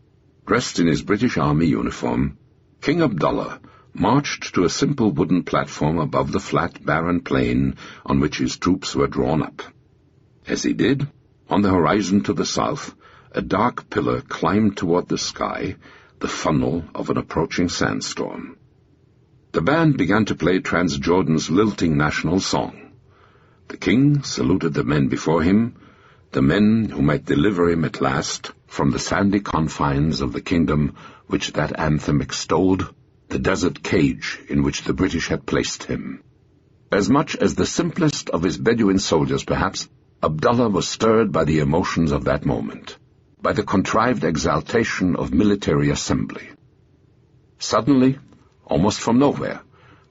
Dressed in his British Army uniform, King Abdullah marched to a simple wooden platform above the flat, barren plain on which his troops were drawn up. As he did, on the horizon to the south, a dark pillar climbed toward the sky, the funnel of an approaching sandstorm. The band began to play Transjordan's lilting national song. The king saluted the men before him, the men who might deliver him at last from the sandy confines of the kingdom which that anthem extolled, the desert cage in which the British had placed him. As much as the simplest of his Bedouin soldiers, perhaps, Abdullah was stirred by the emotions of that moment, by the contrived exaltation of military assembly. Suddenly, almost from nowhere,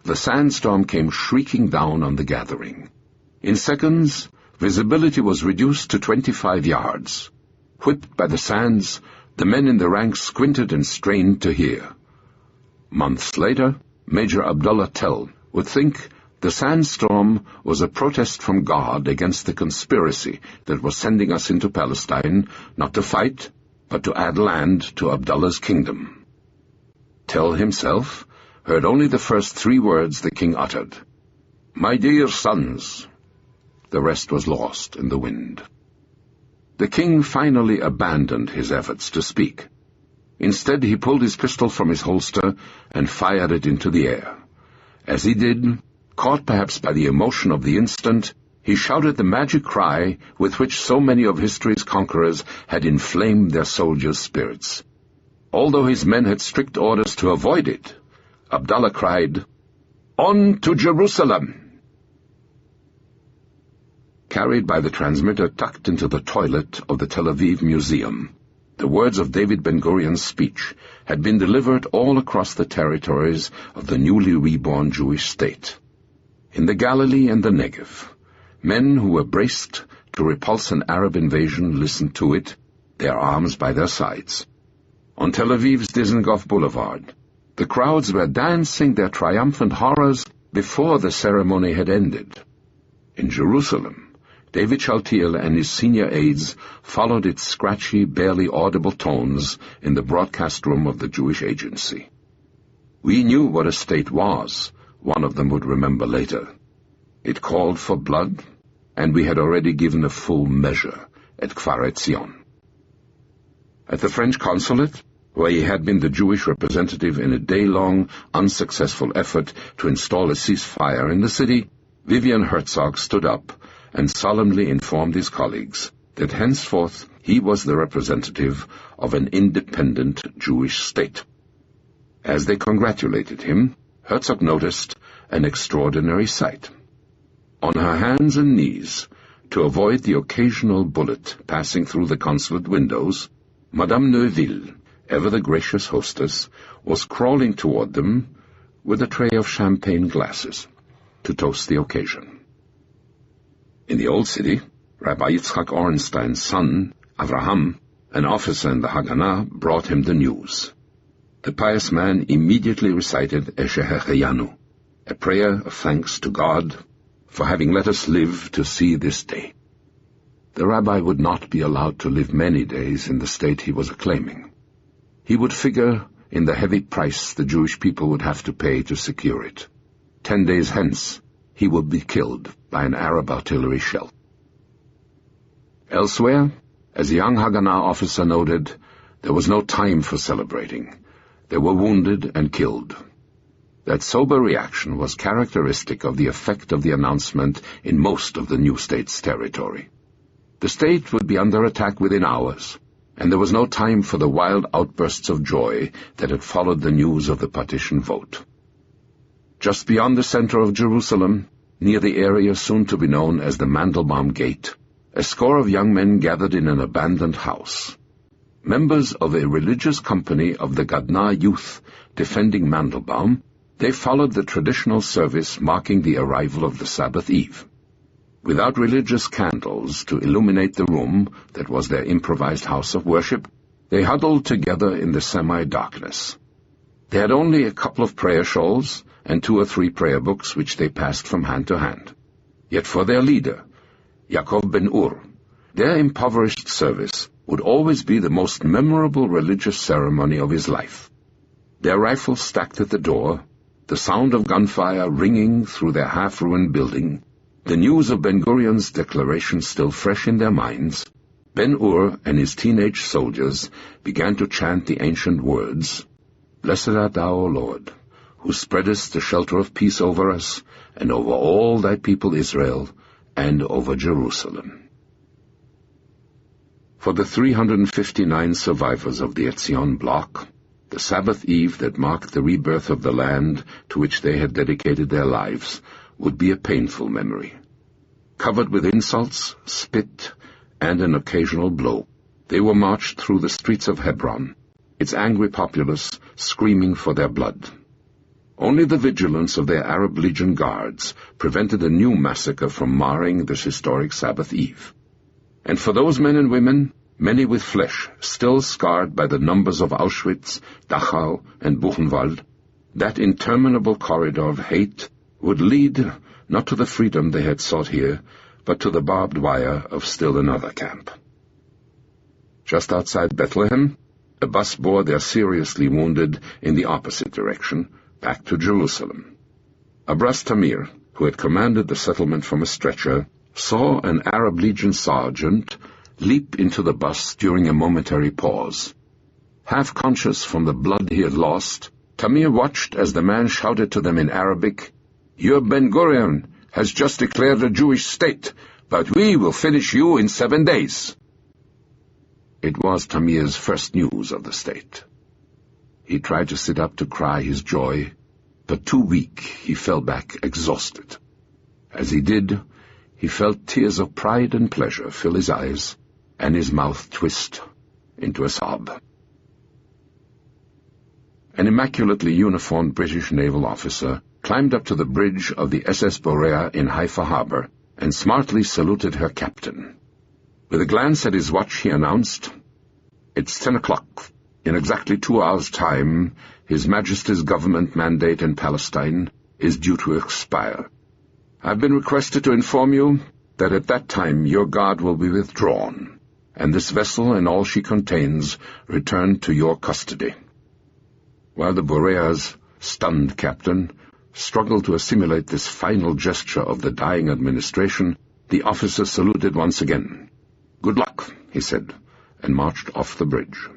the sandstorm came shrieking down on the gathering. In seconds, visibility was reduced to 25 yards. Whipped by the sands, the men in the ranks squinted and strained to hear. Months later, Major Abdullah Tell would think the sandstorm was a protest from God against the conspiracy that was sending us into Palestine, not to fight, but to add land to Abdullah's kingdom. Tell himself heard only the first 3 words the king uttered. "My dear sons." The rest was lost in the wind. The king finally abandoned his efforts to speak. Instead, he pulled his pistol from his holster and fired it into the air. As he did, caught perhaps by the emotion of the instant, he shouted the magic cry with which so many of history's conquerors had inflamed their soldiers' spirits. Although his men had strict orders to avoid it, Abdullah cried, "On to Jerusalem!" Carried by the transmitter tucked into the toilet of the Tel Aviv Museum, the words of David Ben-Gurion's speech had been delivered all across the territories of the newly reborn Jewish state. In the Galilee and the Negev, men who were braced to repulse an Arab invasion listened to it, their arms by their sides. On Tel Aviv's Dizengoff Boulevard, the crowds were dancing their triumphant horrors before the ceremony had ended. In Jerusalem, David Shaltiel and his senior aides followed its scratchy, barely audible tones in the broadcast room of the Jewish Agency. "We knew what a state was," one of them would remember later. "It called for blood, and we had already given a full measure at Kfar Etzion." At the French consulate, where he had been the Jewish representative in a day-long, unsuccessful effort to install a ceasefire in the city, Vivian Herzog stood up and solemnly informed his colleagues that henceforth he was the representative of an independent Jewish state. As they congratulated him, Herzog noticed an extraordinary sight. On her hands and knees, to avoid the occasional bullet passing through the consulate windows, Madame Neuville, ever the gracious hostess, was crawling toward them with a tray of champagne glasses to toast the occasion. In the old city, Rabbi Yitzchak Orenstein's son, Avraham, an officer in the Haganah, brought him the news. The pious man immediately recited Eshehecheyanu, a prayer of thanks to God for having let us live to see this day. The rabbi would not be allowed to live many days in the state he was acclaiming. He would figure in the heavy price the Jewish people would have to pay to secure it. 10 days hence, he would be killed by an Arab artillery shell. Elsewhere, as a young Haganah officer noted, there was no time for celebrating. They were wounded and killed. That sober reaction was characteristic of the effect of the announcement in most of the new state's territory. The state would be under attack within hours, and there was no time for the wild outbursts of joy that had followed the news of the partition vote. Just beyond the center of Jerusalem, near the area soon to be known as the Mandelbaum Gate, a score of young men gathered in an abandoned house. Members of a religious company of the Gadna youth defending Mandelbaum, they followed the traditional service marking the arrival of the Sabbath Eve. Without religious candles to illuminate the room that was their improvised house of worship, they huddled together in the semi-darkness. They had only a couple of prayer shawls and 2 or 3 prayer books which they passed from hand to hand. Yet for their leader, Yaakov ben-Ur, their impoverished service would always be the most memorable religious ceremony of his life. Their rifles stacked at the door, the sound of gunfire ringing through their half-ruined building, the news of Ben-Gurion's declaration still fresh in their minds, Ben-Ur and his teenage soldiers began to chant the ancient words, "Blessed art thou, O Lord, who spreadest the shelter of peace over us, and over all thy people Israel, and over Jerusalem." For the 359 survivors of the Etzion block, the Sabbath Eve that marked the rebirth of the land to which they had dedicated their lives would be a painful memory. Covered with insults, spit, and an occasional blow, they were marched through the streets of Hebron, its angry populace screaming for their blood. Only the vigilance of their Arab Legion guards prevented a new massacre from marring this historic Sabbath Eve. And for those men and women, many with flesh still scarred by the numbers of Auschwitz, Dachau, and Buchenwald, that interminable corridor of hate would lead not to the freedom they had sought here, but to the barbed wire of still another camp. Just outside Bethlehem, a bus bore their seriously wounded in the opposite direction, back to Jerusalem. Abras Tamir, who had commanded the settlement from a stretcher, saw an Arab Legion sergeant leap into the bus during a momentary pause. Half conscious from the blood he had lost, Tamir watched as the man shouted to them in Arabic, "Your Ben-Gurion has just declared a Jewish state, but we will finish you in 7 days." It was Tamir's first news of the state. He tried to sit up to cry his joy, but too weak he fell back exhausted. As he did, he felt tears of pride and pleasure fill his eyes, and his mouth twist into a sob. An immaculately uniformed British naval officer climbed up to the bridge of the SS Borea in Haifa harbor and smartly saluted her captain. With a glance at his watch, he announced, "It's 10 o'clock. In exactly 2 hours' time, His Majesty's government mandate in Palestine is due to expire. I've been requested to inform you that at that time your guard will be withdrawn, and this vessel and all she contains returned to your custody." While the Borea's stunned captain struggled to assimilate this final gesture of the dying administration, the officer saluted once again. "Good luck," he said, and marched off the bridge.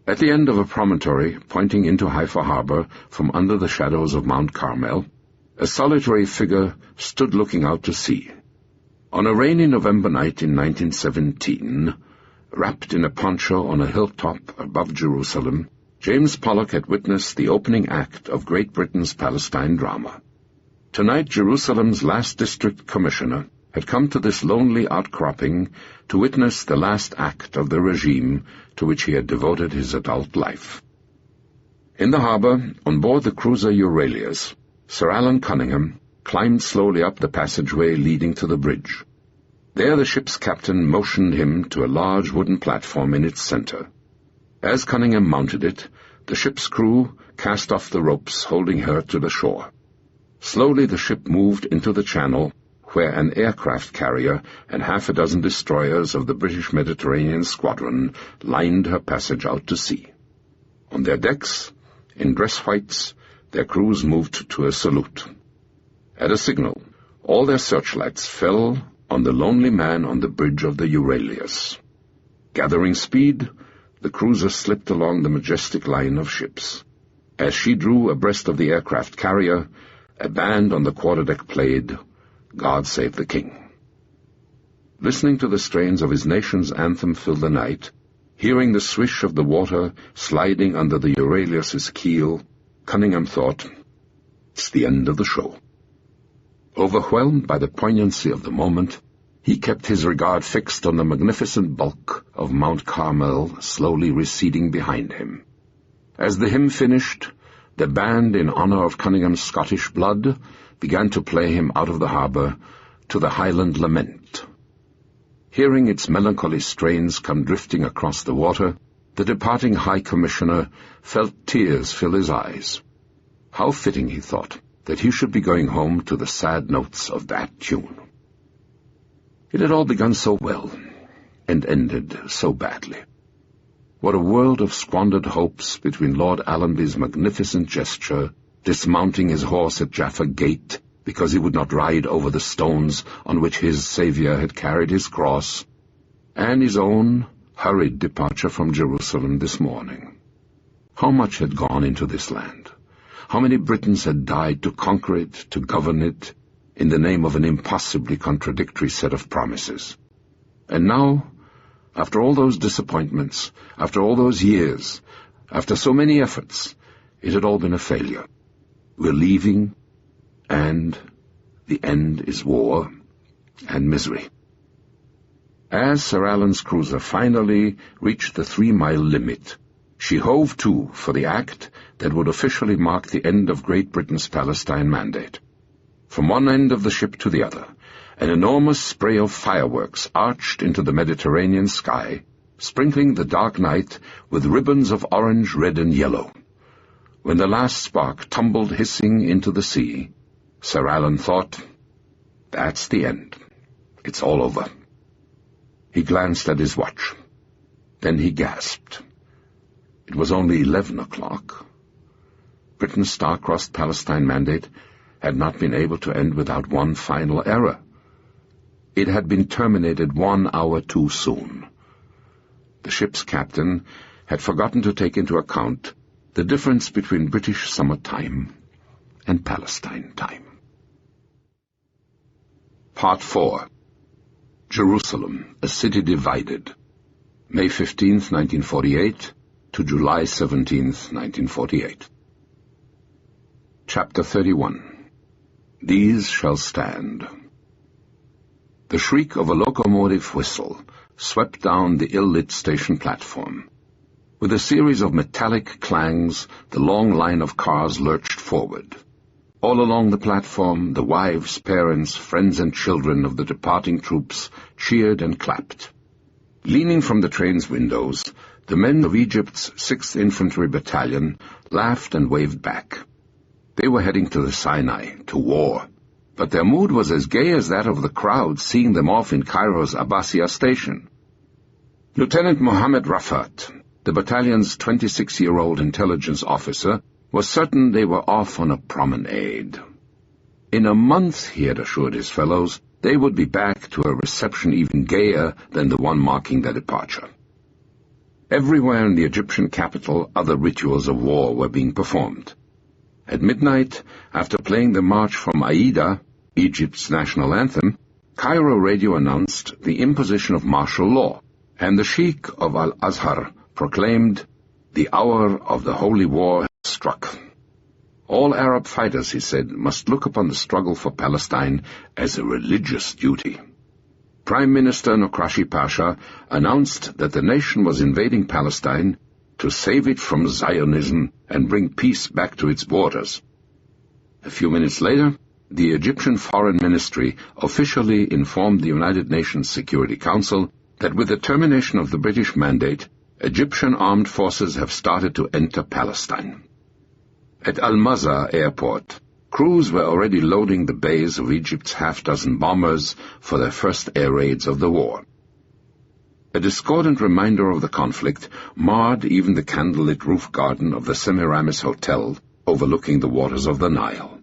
At the end of a promontory pointing into Haifa harbor from under the shadows of Mount Carmel, a solitary figure stood looking out to sea. On a rainy November night in 1917, wrapped in a poncho on a hilltop above Jerusalem, James Pollock had witnessed the opening act of Great Britain's Palestine drama. Tonight, Jerusalem's last district commissioner had come to this lonely outcropping to witness the last act of the regime to which he had devoted his adult life. In the harbor, on board the cruiser Euralias, Sir Alan Cunningham climbed slowly up the passageway leading to the bridge. There the ship's captain motioned him to a large wooden platform in its center. As Cunningham mounted it, the ship's crew cast off the ropes holding her to the shore. Slowly the ship moved into the channel, where an aircraft carrier and half a dozen destroyers of the British Mediterranean Squadron lined her passage out to sea. On their decks, in dress whites, their crews moved to a salute. At a signal, all their searchlights fell on the lonely man on the bridge of the Euralias. Gathering speed, the cruiser slipped along the majestic line of ships. As she drew abreast of the aircraft carrier, a band on the quarterdeck played God Save the King. Listening to the strains of his nation's anthem filled the night, hearing the swish of the water sliding under the Euralias's keel, Cunningham thought, "It's the end of the show." Overwhelmed by the poignancy of the moment, he kept his regard fixed on the magnificent bulk of Mount Carmel slowly receding behind him. As the hymn finished, the band, in honor of Cunningham's Scottish blood, began to play him out of the harbor to the Highland Lament. Hearing its melancholy strains come drifting across the water, the departing High Commissioner felt tears fill his eyes. How fitting, he thought, that he should be going home to the sad notes of that tune. It had all begun so well, and ended so badly. What a world of squandered hopes between Lord Allenby's magnificent gesture, dismounting his horse at Jaffa Gate because he would not ride over the stones on which his Saviour had carried his cross, and his own hurried departure from Jerusalem this morning. How much had gone into this land? How many Britons had died to conquer it, to govern it, in the name of an impossibly contradictory set of promises? And now, after all those disappointments, after all those years, after so many efforts, it had all been a failure. We're leaving, and the end is war and misery. As Sir Alan's cruiser finally reached the 3-mile limit, she hove to for the act that would officially mark the end of Great Britain's Palestine mandate. From one end of the ship to the other, an enormous spray of fireworks arched into the Mediterranean sky, sprinkling the dark night with ribbons of orange, red, and yellow. When the last spark tumbled hissing into the sea, Sir Alan thought, "That's the end. It's all over." He glanced at his watch. Then he gasped. It was only 11 o'clock. Britain's star-crossed Palestine mandate had not been able to end without one final error. It had been terminated 1 hour too soon. The ship's captain had forgotten to take into account the difference between British summer time and Palestine time. Part 4. Jerusalem, a City Divided. May 15th, 1948 to July 17th, 1948. Chapter 31. These Shall Stand. The shriek of a locomotive whistle swept down the ill-lit station platform. With a series of metallic clangs, the long line of cars lurched forward. All along the platform, the wives, parents, friends, and children of the departing troops cheered and clapped. Leaning from the train's windows, the men of Egypt's 6th Infantry Battalion laughed and waved back. They were heading to the Sinai, to war, but their mood was as gay as that of the crowd seeing them off in Cairo's Abbasiyah station. Lieutenant Mohammed Rafat, the battalion's 26-year-old intelligence officer, was certain they were off on a promenade. In a month, he had assured his fellows, they would be back to a reception even gayer than the one marking their departure. Everywhere in the Egyptian capital, other rituals of war were being performed. At midnight, after playing the march from Aida, Egypt's national anthem, Cairo radio announced the imposition of martial law, and the Sheikh of Al-Azhar proclaimed, "The hour of the holy war has struck." All Arab fighters, he said, must look upon the struggle for Palestine as a religious duty. Prime Minister Nokrashi Pasha announced that the nation was invading Palestine to save it from Zionism and bring peace back to its borders. A few minutes later, the Egyptian Foreign Ministry officially informed the United Nations Security Council that with the termination of the British mandate, Egyptian armed forces have started to enter Palestine. At Al-Mazar airport, crews were already loading the bays of Egypt's half-dozen bombers for their first air raids of the war. A discordant reminder of the conflict marred even the candlelit roof garden of the Semiramis Hotel overlooking the waters of the Nile.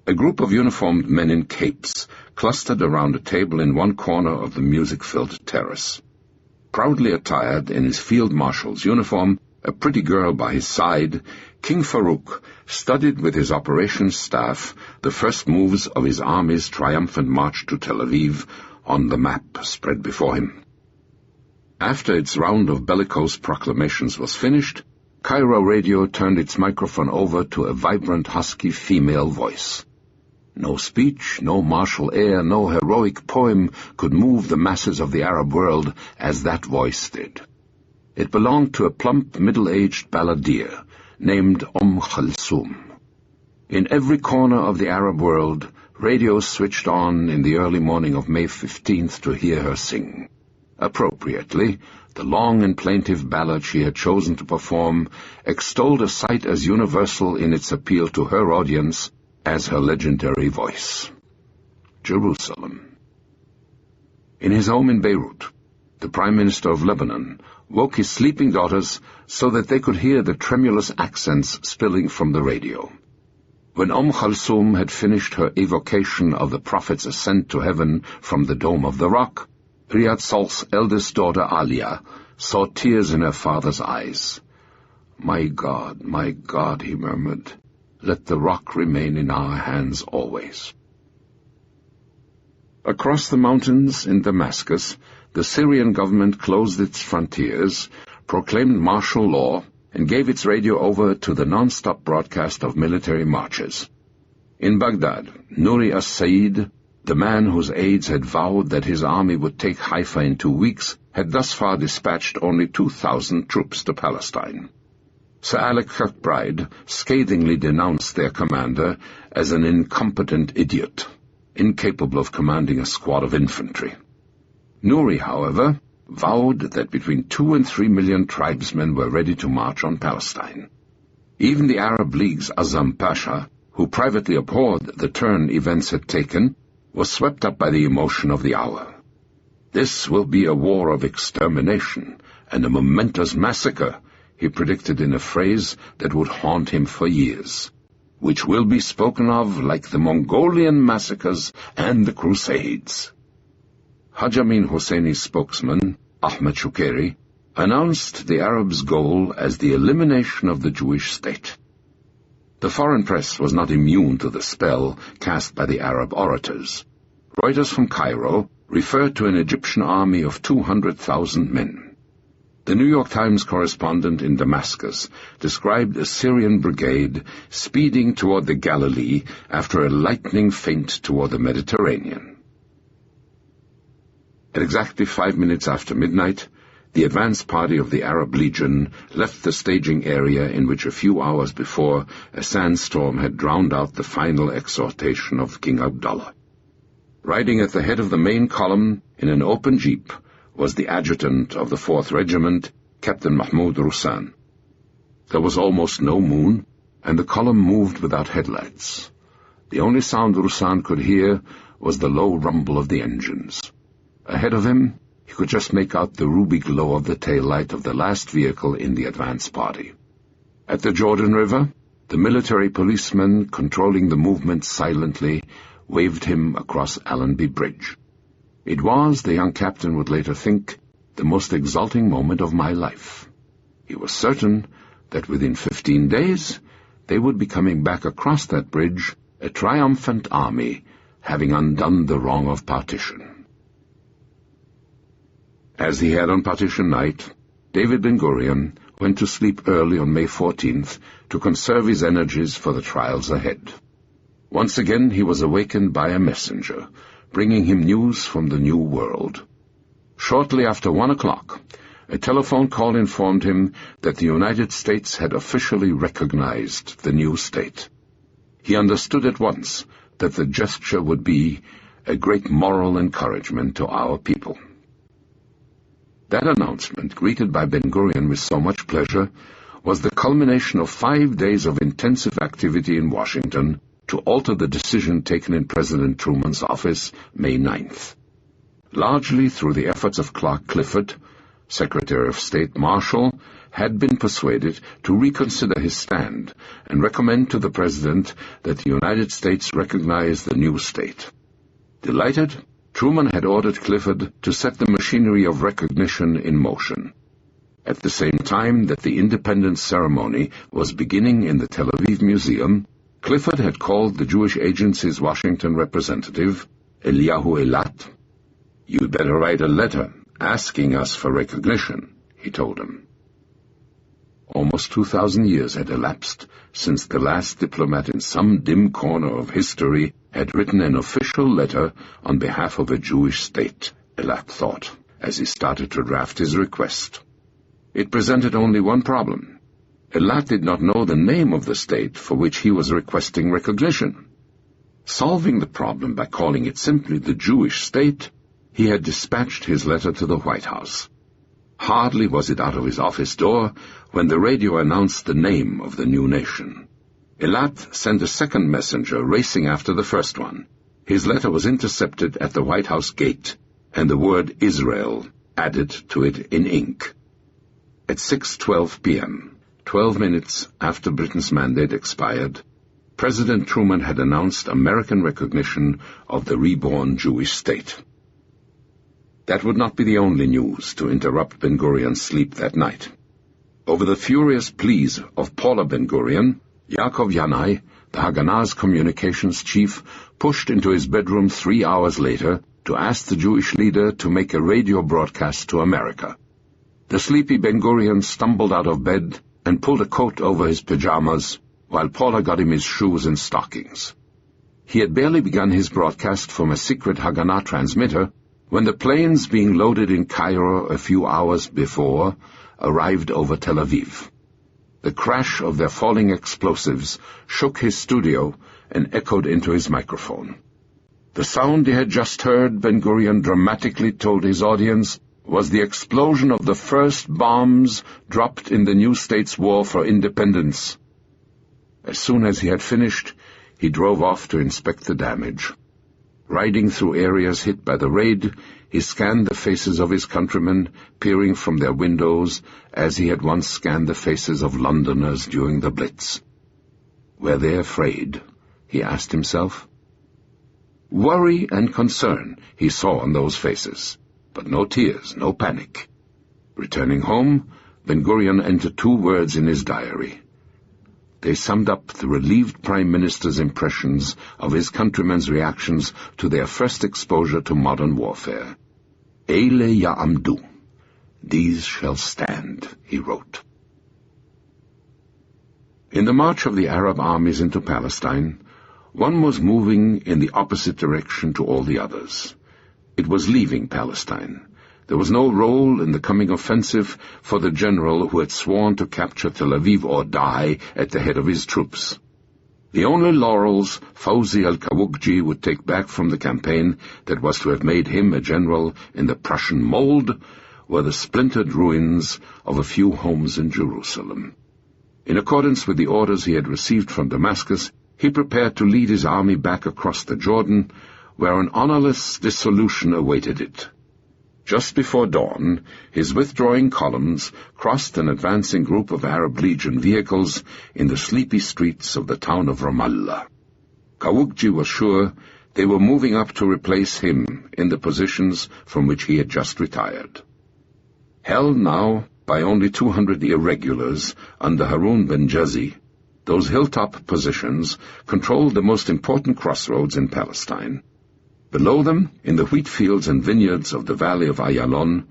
A group of uniformed men in capes clustered around a table in one corner of the music-filled terrace. Proudly attired in his field marshal's uniform, a pretty girl by his side, King Farouk studied with his operations staff the first moves of his army's triumphant march to Tel Aviv on the map spread before him. After its round of bellicose proclamations was finished, Cairo radio turned its microphone over to a vibrant, husky female voice. No speech, no martial air, no heroic poem could move the masses of the Arab world as that voice did. It belonged to a plump, middle-aged balladeer named Khalsoom. In every corner of the Arab world, radio switched on in the early morning of May 15th to hear her sing. Appropriately, the long and plaintive ballad she had chosen to perform extolled a sight as universal in its appeal to her audience as her legendary voice. Jerusalem. In his home in Beirut, the Prime Minister of Lebanon woke his sleeping daughters so that they could hear the tremulous accents spilling from the radio. When Khalsoom had finished her evocation of the Prophet's ascent to heaven from the Dome of the Rock, Riyad Sal's eldest daughter Alia saw tears in her father's eyes. My God, he murmured, let the rock remain in our hands always." Across the mountains in Damascus, the Syrian government closed its frontiers, proclaimed martial law, and gave its radio over to the non-stop broadcast of military marches. In Baghdad, Nouri as-Said, the man whose aides had vowed that his army would take Haifa in 2 weeks, had thus far dispatched only 2,000 troops to Palestine. Sir Alec Kirkbride scathingly denounced their commander as an incompetent idiot, incapable of commanding a squad of infantry. Nouri, however, vowed that between 2 and 3 million tribesmen were ready to march on Palestine. Even the Arab League's Azam Pasha, who privately abhorred the turn events had taken, was swept up by the emotion of the hour. "This will be a war of extermination and a momentous massacre," he predicted in a phrase that would haunt him for years, "which will be spoken of like the Mongolian massacres and the Crusades." Haj Amin Hosseini's spokesman, Ahmed Shukeri, announced the Arabs' goal as the elimination of the Jewish state. The foreign press was not immune to the spell cast by the Arab orators. Reuters from Cairo referred to an Egyptian army of 200,000 men. The New York Times correspondent in Damascus described a Syrian brigade speeding toward the Galilee after a lightning feint toward the Mediterranean. At exactly 5 minutes after midnight, the advance party of the Arab Legion left the staging area in which a few hours before a sandstorm had drowned out the final exhortation of King Abdullah. Riding at the head of the main column in an open jeep was the adjutant of the 4th Regiment, Captain Mahmoud Roussan. There was almost no moon, and the column moved without headlights. The only sound Roussan could hear was the low rumble of the engines. Ahead of him, he could just make out the ruby glow of the tail light of the last vehicle in the advance party. At the Jordan River, the military policeman controlling the movement silently waved him across Allenby Bridge. It was, the young captain would later think, the most exalting moment of my life. He was certain that within 15 days they would be coming back across that bridge, a triumphant army, having undone the wrong of partition. As he had on partition night, David Ben-Gurion went to sleep early on May 14th to conserve his energies for the trials ahead. Once again he was awakened by a messenger, bringing him news from the New World. Shortly after 1 o'clock, a telephone call informed him that the United States had officially recognized the new state. He understood at once that the gesture would be a great moral encouragement to our people. That announcement, greeted by Ben-Gurion with so much pleasure, was the culmination of 5 days of intensive activity in Washington to alter the decision taken in President Truman's office May 9th. Largely through the efforts of Clark Clifford, Secretary of State Marshall had been persuaded to reconsider his stand and recommend to the President that the United States recognize the new state. Delighted, Truman had ordered Clifford to set the machinery of recognition in motion. At the same time that the independence ceremony was beginning in the Tel Aviv Museum, Clifford had called the Jewish Agency's Washington representative, Eliyahu Eilat. "You'd better write a letter asking us for recognition," he told him. Almost 2,000 years had elapsed since the last diplomat in some dim corner of history had written an official letter on behalf of a Jewish state, Eilat thought, as he started to draft his request. It presented only one problem. Eilat did not know the name of the state for which he was requesting recognition. Solving the problem by calling it simply the Jewish state, he had dispatched his letter to the White House. Hardly was it out of his office door when the radio announced the name of the new nation. Eilat sent a second messenger racing after the first one. His letter was intercepted at the White House gate, and the word Israel added to it in ink. At 6:12 p.m., 12 minutes after Britain's mandate expired, President Truman had announced American recognition of the reborn Jewish state. That would not be the only news to interrupt Ben-Gurion's sleep that night. Over the furious pleas of Paula Ben-Gurion, Yaakov Yanai, the Haganah's communications chief, pushed into his bedroom 3 hours later to ask the Jewish leader to make a radio broadcast to America. The sleepy Ben-Gurion stumbled out of bed and pulled a coat over his pajamas, while Paula got him his shoes and stockings. He had barely begun his broadcast from a secret Haganah transmitter when the planes being loaded in Cairo a few hours before arrived over Tel Aviv. The crash of their falling explosives shook his studio and echoed into his microphone. The sound he had just heard, Ben-Gurion dramatically told his audience, was the explosion of the first bombs dropped in the new state's war for independence. As soon as he had finished, he drove off to inspect the damage. Riding through areas hit by the raid, he scanned the faces of his countrymen, peering from their windows, as he had once scanned the faces of Londoners during the Blitz. Were they afraid? He asked himself. Worry and concern he saw on those faces, but no tears, no panic. Returning home, Ben-Gurion entered 2 words in his diary. They summed up the relieved Prime Minister's impressions of his countrymen's reactions to their first exposure to modern warfare. Eile ya'amdu. These shall stand, he wrote. In the march of the Arab armies into Palestine, one was moving in the opposite direction to all the others. It was leaving Palestine. There was no role in the coming offensive for the general who had sworn to capture Tel Aviv or die at the head of his troops. The only laurels Fawzi al-Kawukji would take back from the campaign that was to have made him a general in the Prussian mold were the splintered ruins of a few homes in Jerusalem. In accordance with the orders he had received from Damascus, he prepared to lead his army back across the Jordan, where an honorless dissolution awaited it. Just before dawn, his withdrawing columns crossed an advancing group of Arab Legion vehicles in the sleepy streets of the town of Ramallah. Kawukji was sure they were moving up to replace him in the positions from which he had just retired. Held now by only 200 irregulars under Harun ben Jazi, those hilltop positions controlled the most important crossroads in Palestine. Below them, in the wheat fields and vineyards of the valley of Ayalon,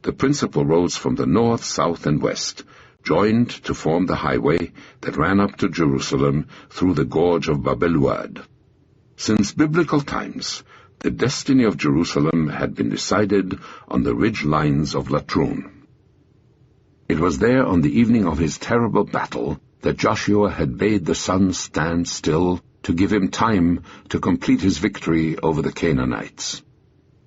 the principal roads from the north, south, and west joined to form the highway that ran up to Jerusalem through the gorge of Bab el-Wad. Since biblical times, the destiny of Jerusalem had been decided on the ridge lines of Latrun. It was there on the evening of his terrible battle that Joshua had bade the sun stand still to give him time to complete his victory over the Canaanites.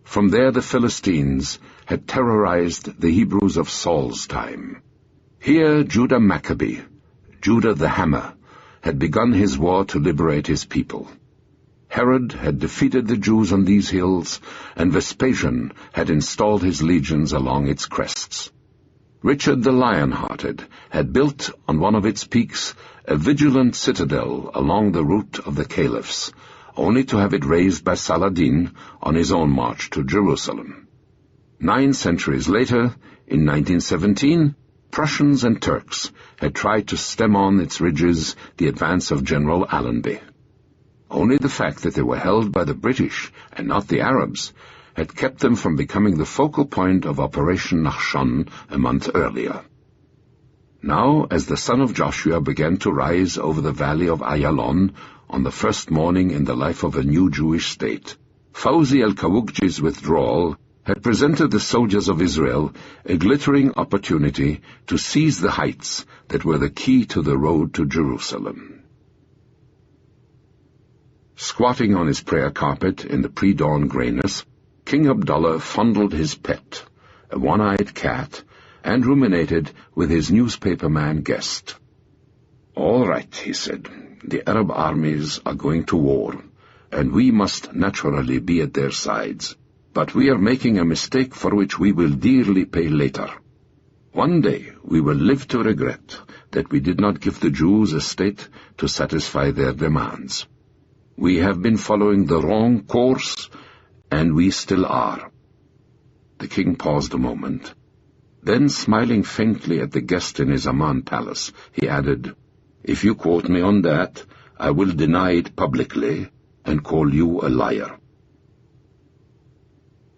From there the Philistines had terrorized the Hebrews of Saul's time. Here Judah Maccabee, Judah the Hammer, had begun his war to liberate his people. Herod had defeated the Jews on these hills, and Vespasian had installed his legions along its crests. Richard the Lion-Hearted had built on one of its peaks a vigilant citadel along the route of the caliphs, only to have it razed by Saladin on his own march to Jerusalem. 9 centuries later, in 1917, Prussians and Turks had tried to stem on its ridges the advance of General Allenby. Only the fact that they were held by the British and not the Arabs had kept them from becoming the focal point of Operation Nachshon a month earlier. Now, as the son of Joshua began to rise over the valley of Ayalon on the first morning in the life of a new Jewish state, Fawzi al-Kawukji's withdrawal had presented the soldiers of Israel a glittering opportunity to seize the heights that were the key to the road to Jerusalem. Squatting on his prayer carpet in the pre-dawn grayness, King Abdullah fondled his pet, a one-eyed cat, and ruminated with his newspaperman guest. "All right," he said, "the Arab armies are going to war, and we must naturally be at their sides. But we are making a mistake for which we will dearly pay later. One day we will live to regret that we did not give the Jews a state to satisfy their demands. We have been following the wrong course, and we still are." The king paused a moment. Then, smiling faintly at the guest in his Amman palace, he added, "If you quote me on that, I will deny it publicly and call you a liar."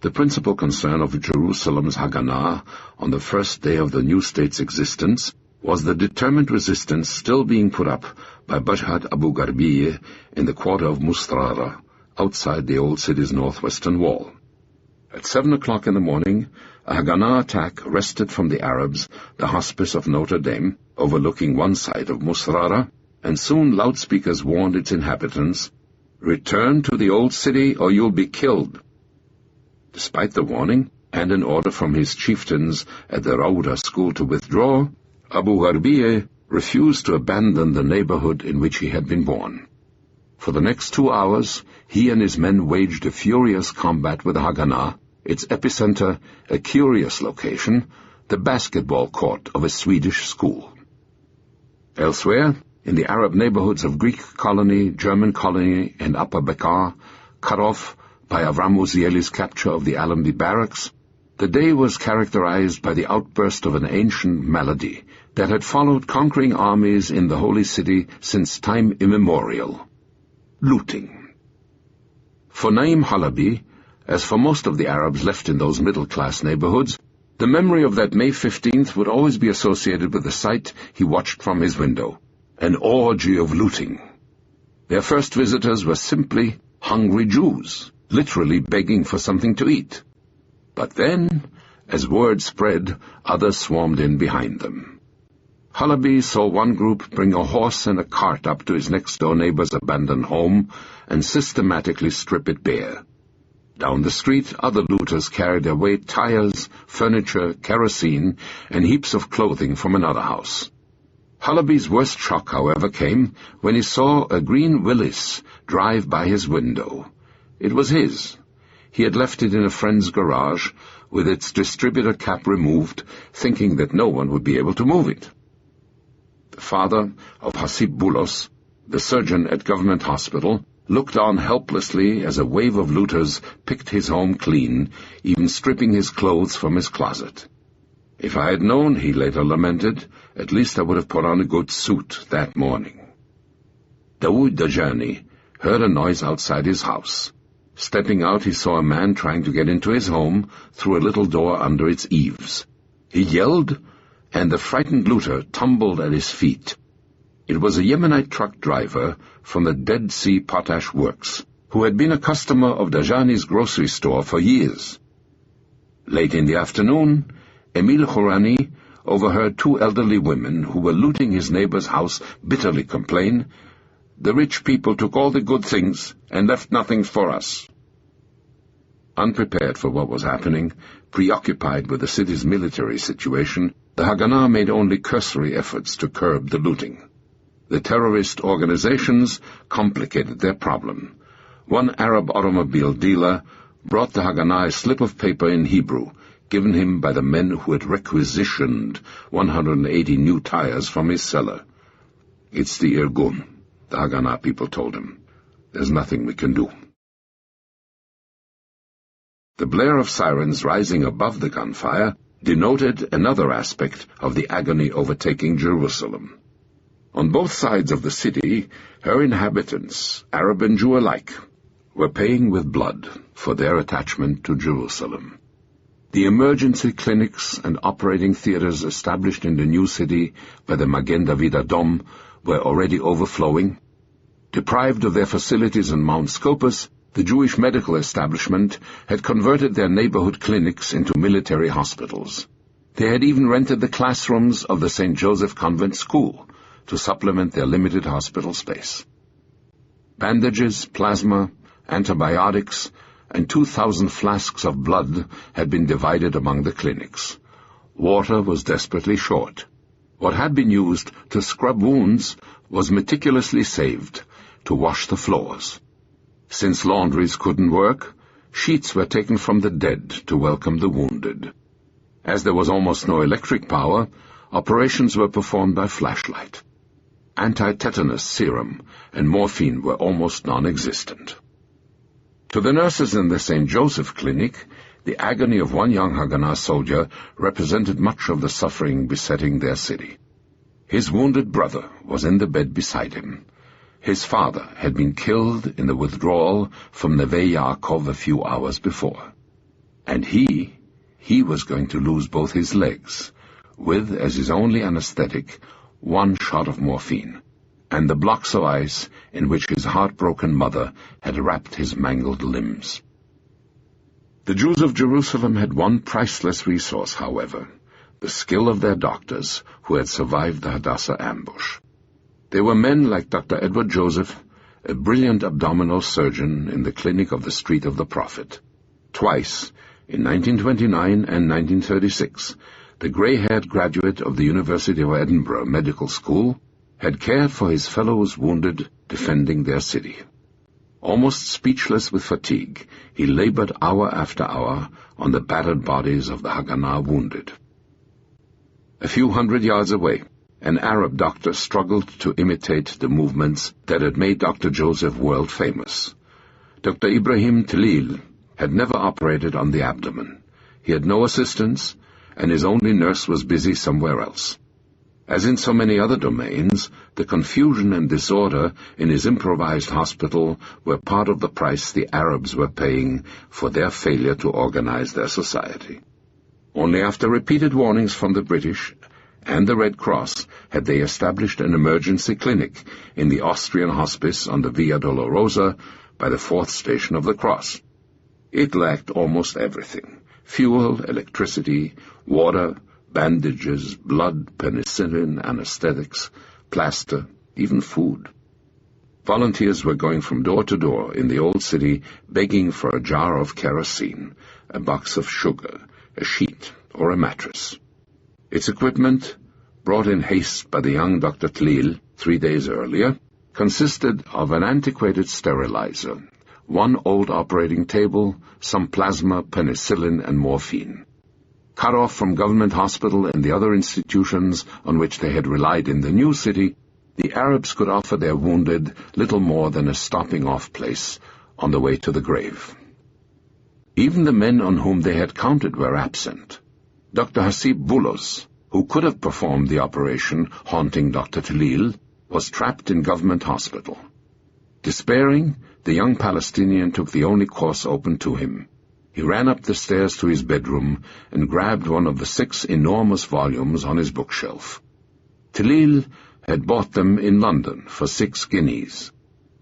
The principal concern of Jerusalem's Haganah on the first day of the new state's existence was the determined resistance still being put up by Bajhat Abu Garbiye in the quarter of Mustarara, outside the old city's northwestern wall. At 7 o'clock in the morning, a Haganah attack wrested from the Arabs the hospice of Notre Dame, overlooking one side of Mustarara, and soon loudspeakers warned its inhabitants, "Return to the old city or you'll be killed." Despite the warning, and an order from his chieftains at the Rauda school to withdraw, Abu Garbiye refused to abandon the neighborhood in which he had been born. For the next 2 hours, he and his men waged a furious combat with Haganah, its epicenter a curious location, the basketball court of a Swedish school. Elsewhere, in the Arab neighborhoods of Greek colony, German colony, and Upper Bekaa, cut off by Avram Uzieli's capture of the Allenby barracks, the day was characterized by the outburst of an ancient malady that had followed conquering armies in the Holy City since time immemorial: looting. For Naim Halabi, as for most of the Arabs left in those middle-class neighborhoods, the memory of that May 15th would always be associated with the sight he watched from his window: an orgy of looting. Their first visitors were simply hungry Jews, literally begging for something to eat. But then, as word spread, others swarmed in behind them. Halabi saw one group bring a horse and a cart up to his next-door neighbor's abandoned home and systematically strip it bare. Down the street, other looters carried away tires, furniture, kerosene, and heaps of clothing from another house. Halabi's worst shock, however, came when he saw a green Willys drive by his window. It was his. He had left it in a friend's garage, with its distributor cap removed, thinking that no one would be able to move it. The father of Hasib Boulos, the surgeon at Government Hospital, looked on helplessly as a wave of looters picked his home clean, even stripping his clothes from his closet. If I had known, he later lamented, at least I would have put on a good suit that morning. Daoud Dajani heard a noise outside his house. Stepping out, he saw a man trying to get into his home through a little door under its eaves. He yelled, and the frightened looter tumbled at his feet. It was a Yemenite truck driver from the Dead Sea Potash Works, who had been a customer of Dajani's grocery store for years. Late in the afternoon, Emile Khourani overheard two elderly women who were looting his neighbor's house bitterly complain, "The rich people took all the good things and left nothing for us." Unprepared for what was happening, preoccupied with the city's military situation, the Haganah made only cursory efforts to curb the looting. The terrorist organizations complicated their problem. One Arab automobile dealer brought the Haganah a slip of paper in Hebrew, given him by the men who had requisitioned 180 new tires from his cellar. "It's the Irgun," the Haganah people told him. "There's nothing we can do." The blare of sirens rising above the gunfire denoted another aspect of the agony overtaking Jerusalem. On both sides of the city, her inhabitants, Arab and Jew alike, were paying with blood for their attachment to Jerusalem. The emergency clinics and operating theaters established in the new city by the Magen David Adom were already overflowing. Deprived of their facilities in Mount Scopus, the Jewish medical establishment had converted their neighborhood clinics into military hospitals. They had even rented the classrooms of the St. Joseph Convent School to supplement their limited hospital space. Bandages, plasma, antibiotics, and 2,000 flasks of blood had been divided among the clinics. Water was desperately short. What had been used to scrub wounds was meticulously saved to wash the floors. Since laundries couldn't work, sheets were taken from the dead to welcome the wounded. As there was almost no electric power, operations were performed by flashlight. Anti-tetanus serum and morphine were almost non-existent. To the nurses in the St. Joseph Clinic, the agony of one young Haganah soldier represented much of the suffering besetting their city. His wounded brother was in the bed beside him. His father had been killed in the withdrawal from Neve Yaakov a few hours before. And he was going to lose both his legs, with, as his only anesthetic, one shot of morphine, and the blocks of ice in which his heartbroken mother had wrapped his mangled limbs. The Jews of Jerusalem had one priceless resource, however, the skill of their doctors who had survived the Hadassah ambush. They were men like Dr. Edward Joseph, a brilliant abdominal surgeon in the clinic of the Street of the Prophet. Twice, in 1929 and 1936, the grey-haired graduate of the University of Edinburgh Medical School had cared for his fellows wounded defending their city. Almost speechless with fatigue, he labored hour after hour on the battered bodies of the Haganah wounded. A few hundred yards away, an Arab doctor struggled to imitate the movements that had made Dr. Joseph world-famous. Dr. Ibrahim Talil had never operated on the abdomen. He had no assistants, and his only nurse was busy somewhere else. As in so many other domains, the confusion and disorder in his improvised hospital were part of the price the Arabs were paying for their failure to organize their society. Only after repeated warnings from the British and the Red Cross had they established an emergency clinic in the Austrian hospice on the Via Dolorosa by the 4th station of the cross. It lacked almost everything: fuel, electricity, water, bandages, blood, penicillin, anesthetics, plaster, even food. Volunteers were going from door to door in the old city begging for a jar of kerosene, a box of sugar, a sheet, or a mattress. Its equipment, brought in haste by the young Dr. Tlil 3 days earlier, consisted of an antiquated sterilizer, one old operating table, some plasma, penicillin, and morphine. Cut off from government hospital and the other institutions on which they had relied in the new city, the Arabs could offer their wounded little more than a stopping-off place on the way to the grave. Even the men on whom they had counted were absent. Dr. Hasib Boulos, who could have performed the operation haunting Dr. Talil, was trapped in government hospital. Despairing, the young Palestinian took the only course open to him. He ran up the stairs to his bedroom and grabbed one of the 6 enormous volumes on his bookshelf. Talil had bought them in London for 6 guineas.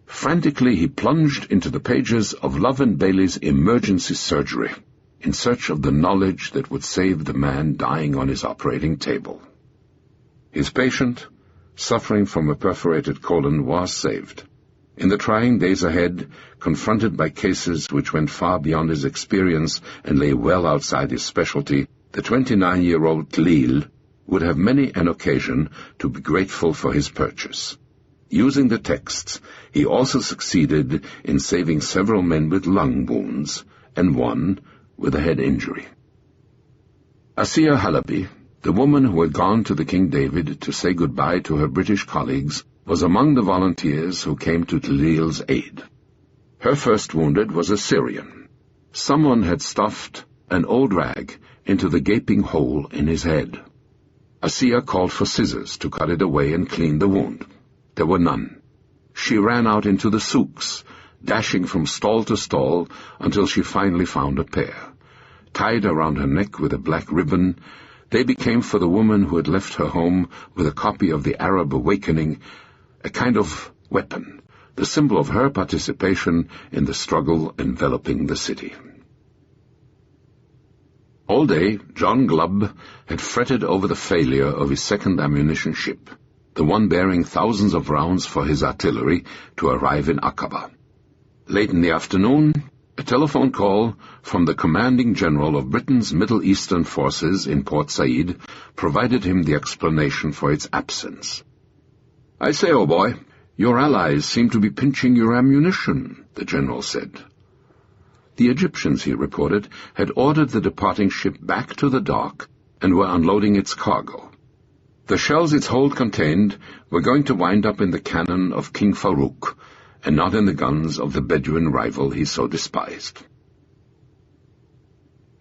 Frantically he plunged into the pages of Love and Bailey's Emergency Surgery, in search of the knowledge that would save the man dying on his operating table. His patient, suffering from a perforated colon, was saved. In the trying days ahead, confronted by cases which went far beyond his experience and lay well outside his specialty, the 29-year-old Talil would have many an occasion to be grateful for his purchase. Using the texts, he also succeeded in saving several men with lung wounds, and one with a head injury. Asiya Halaby, the woman who had gone to the King David to say goodbye to her British colleagues, was among the volunteers who came to Talil's aid. Her first wounded was a Syrian. Someone had stuffed an old rag into the gaping hole in his head. Asiya called for scissors to cut it away and clean the wound. There were none. She ran out into the souks, dashing from stall to stall until she finally found a pair. Tied around her neck with a black ribbon, they became for the woman who had left her home with a copy of the Arab Awakening a kind of weapon, the symbol of her participation in the struggle enveloping the city. All day, John Glubb had fretted over the failure of his second ammunition ship, the one bearing thousands of rounds for his artillery, to arrive in Aqaba. Late in the afternoon, a telephone call from the commanding general of Britain's Middle Eastern forces in Port Said provided him the explanation for its absence. "I say, old boy, your allies seem to be pinching your ammunition," the general said. The Egyptians, he reported, had ordered the departing ship back to the dock and were unloading its cargo. The shells its hold contained were going to wind up in the cannon of King Farouk, and not in the guns of the Bedouin rival he so despised.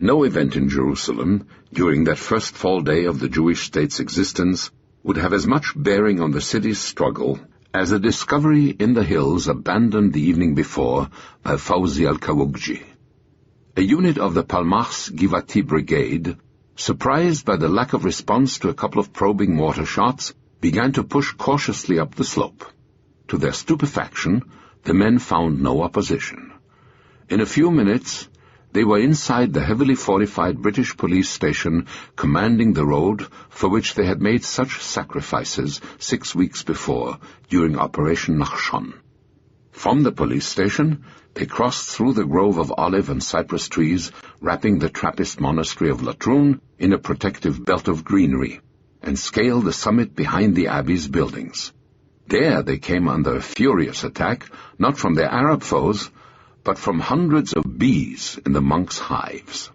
No event in Jerusalem, during that first fall day of the Jewish state's existence, would have as much bearing on the city's struggle as a discovery in the hills abandoned the evening before by Fawzi al-Kawugji. A unit of the Palmach's Givati Brigade, surprised by the lack of response to a couple of probing mortar shots, began to push cautiously up the slope. To their stupefaction, the men found no opposition. In a few minutes, they were inside the heavily fortified British police station commanding the road for which they had made such sacrifices 6 weeks before during Operation Nachshon. From the police station, they crossed through the grove of olive and cypress trees, wrapping the Trappist monastery of Latrun in a protective belt of greenery, and scaled the summit behind the abbey's buildings. There they came under a furious attack, not from their Arab foes, but from hundreds of bees in the monks' hives.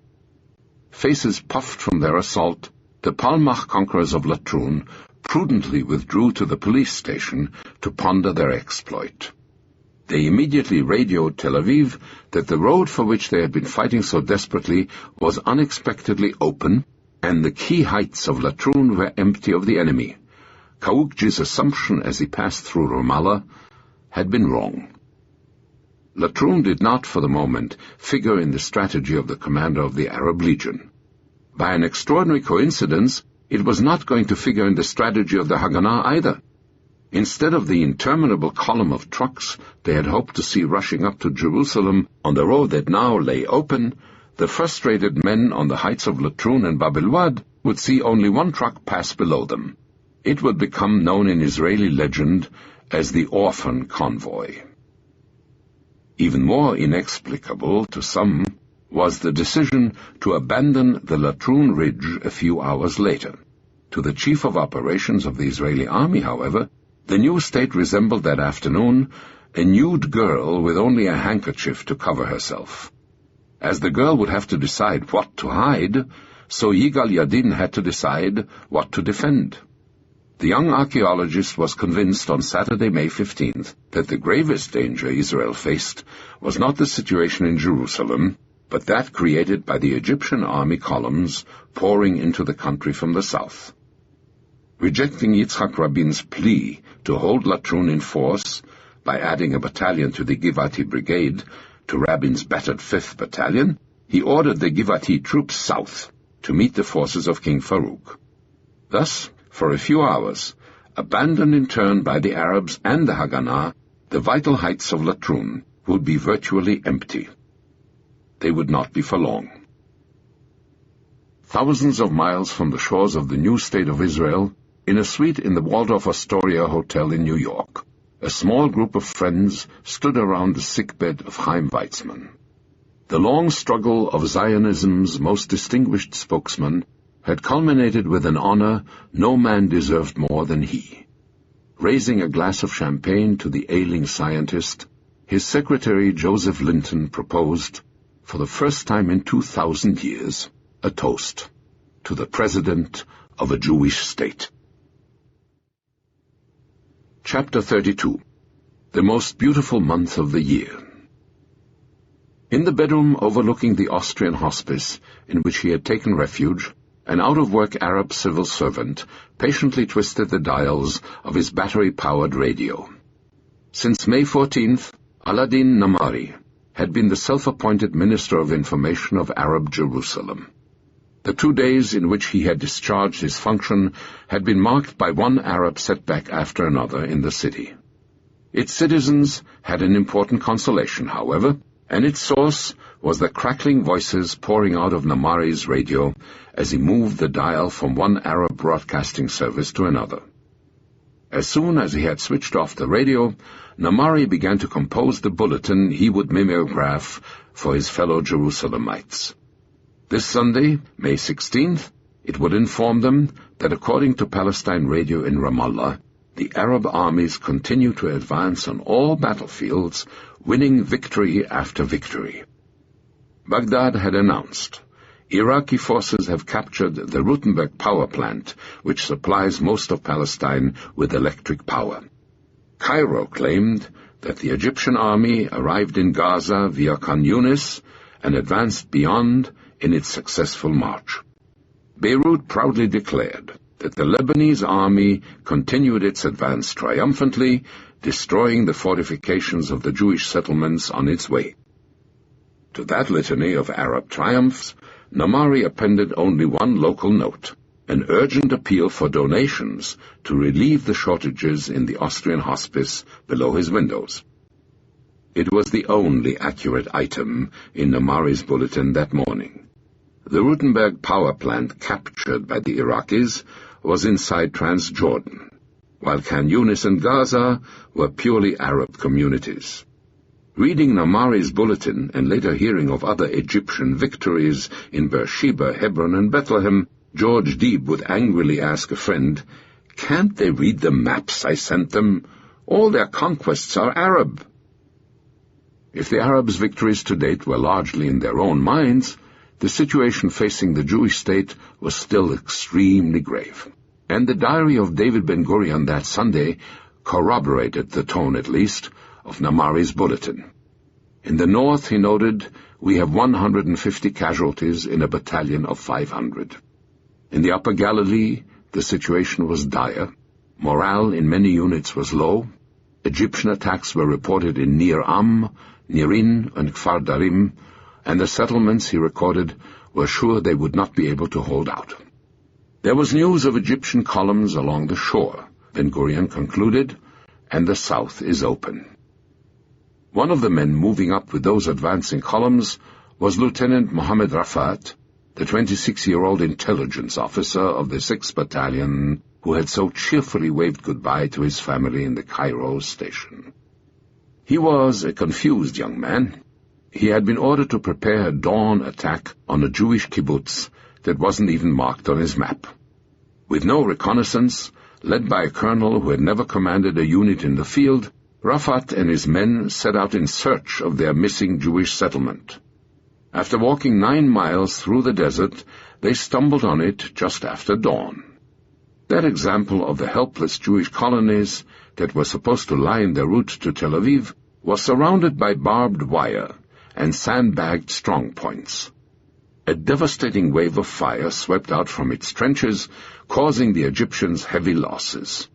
Faces puffed from their assault, the Palmach conquerors of Latrun prudently withdrew to the police station to ponder their exploit. They immediately radioed Tel Aviv that the road for which they had been fighting so desperately was unexpectedly open, and the key heights of Latrun were empty of the enemy. Kawugji's assumption as he passed through Ramallah had been wrong. Latrun did not, for the moment, figure in the strategy of the commander of the Arab Legion. By an extraordinary coincidence, it was not going to figure in the strategy of the Haganah either. Instead of the interminable column of trucks they had hoped to see rushing up to Jerusalem on the road that now lay open, the frustrated men on the heights of Latrun and Bab el-Wad would see only one truck pass below them. It would become known in Israeli legend as the Orphan Convoy. Even more inexplicable to some was the decision to abandon the Latrun Ridge a few hours later. To the chief of operations of the Israeli army, however, the new state resembled that afternoon a nude girl with only a handkerchief to cover herself. As the girl would have to decide what to hide, so Yigal Yadin had to decide what to defend. The young archaeologist was convinced on Saturday, May 15th, that the gravest danger Israel faced was not the situation in Jerusalem, but that created by the Egyptian army columns pouring into the country from the south. Rejecting Yitzhak Rabin's plea to hold Latrun in force by adding a battalion to the Givati Brigade to Rabin's battered 5th Battalion, he ordered the Givati troops south to meet the forces of King Farouk. Thus, for a few hours, abandoned in turn by the Arabs and the Haganah, the vital heights of Latrun would be virtually empty. They would not be for long. Thousands of miles from the shores of the new state of Israel, in a suite in the Waldorf Astoria Hotel in New York, a small group of friends stood around the sickbed of Chaim Weizmann. The long struggle of Zionism's most distinguished spokesman had culminated with an honor no man deserved more than he. Raising a glass of champagne to the ailing scientist, his secretary Joseph Linton proposed, for the first time in 2,000 years, a toast to the President of a Jewish state. Chapter 32. The most beautiful month of the year. In the bedroom overlooking the Austrian hospice in which he had taken refuge, an out-of-work Arab civil servant patiently twisted the dials of his battery-powered radio. Since May 14th, Aladdin Namari had been the self-appointed Minister of Information of Arab Jerusalem. The 2 days in which he had discharged his function had been marked by one Arab setback after another in the city. Its citizens had an important consolation, however, and its source was the crackling voices pouring out of Namari's radio as he moved the dial from one Arab broadcasting service to another. As soon as he had switched off the radio, Namari began to compose the bulletin he would mimeograph for his fellow Jerusalemites. This Sunday, May 16th, it would inform them that according to Palestine Radio in Ramallah, the Arab armies continue to advance on all battlefields, winning victory after victory. Baghdad had announced, Iraqi forces have captured the Rutenberg power plant, which supplies most of Palestine with electric power. Cairo claimed that the Egyptian army arrived in Gaza via Khan Yunis and advanced beyond in its successful march. Beirut proudly declared that the Lebanese army continued its advance triumphantly, destroying the fortifications of the Jewish settlements on its way. To that litany of Arab triumphs, Namari appended only one local note, an urgent appeal for donations to relieve the shortages in the Austrian hospice below his windows. It was the only accurate item in Namari's bulletin that morning. The Rutenberg power plant captured by the Iraqis was inside Transjordan, while Khan Yunis and Gaza were purely Arab communities. Reading Namari's bulletin and later hearing of other Egyptian victories in Beersheba, Hebron, and Bethlehem, George Deeb would angrily ask a friend, "Can't they read the maps I sent them? All their conquests are Arab." If the Arabs' victories to date were largely in their own minds, the situation facing the Jewish state was still extremely grave, and the diary of David Ben-Gurion that Sunday corroborated the tone, at least, of Namari's bulletin. In the north, he noted, we have 150 casualties in a battalion of 500. In the Upper Galilee, the situation was dire. Morale in many units was low. Egyptian attacks were reported in Nir Am, Nirin, and Kfar Darim, and the settlements, he recorded, were sure they would not be able to hold out. There was news of Egyptian columns along the shore, Ben-Gurion concluded, and the south is open. One of the men moving up with those advancing columns was Lieutenant Mohammed Rafat, the 26-year-old intelligence officer of the 6th Battalion, who had so cheerfully waved goodbye to his family in the Cairo station. He was a confused young man. He had been ordered to prepare a dawn attack on a Jewish kibbutz that wasn't even marked on his map. With no reconnaissance, led by a colonel who had never commanded a unit in the field, Rafat and his men set out in search of their missing Jewish settlement. After walking 9 miles through the desert, they stumbled on it just after dawn. That example of the helpless Jewish colonies that were supposed to line their route to Tel Aviv was surrounded by barbed wire, and sandbagged strong points. A devastating wave of fire swept out from its trenches, causing the Egyptians heavy losses.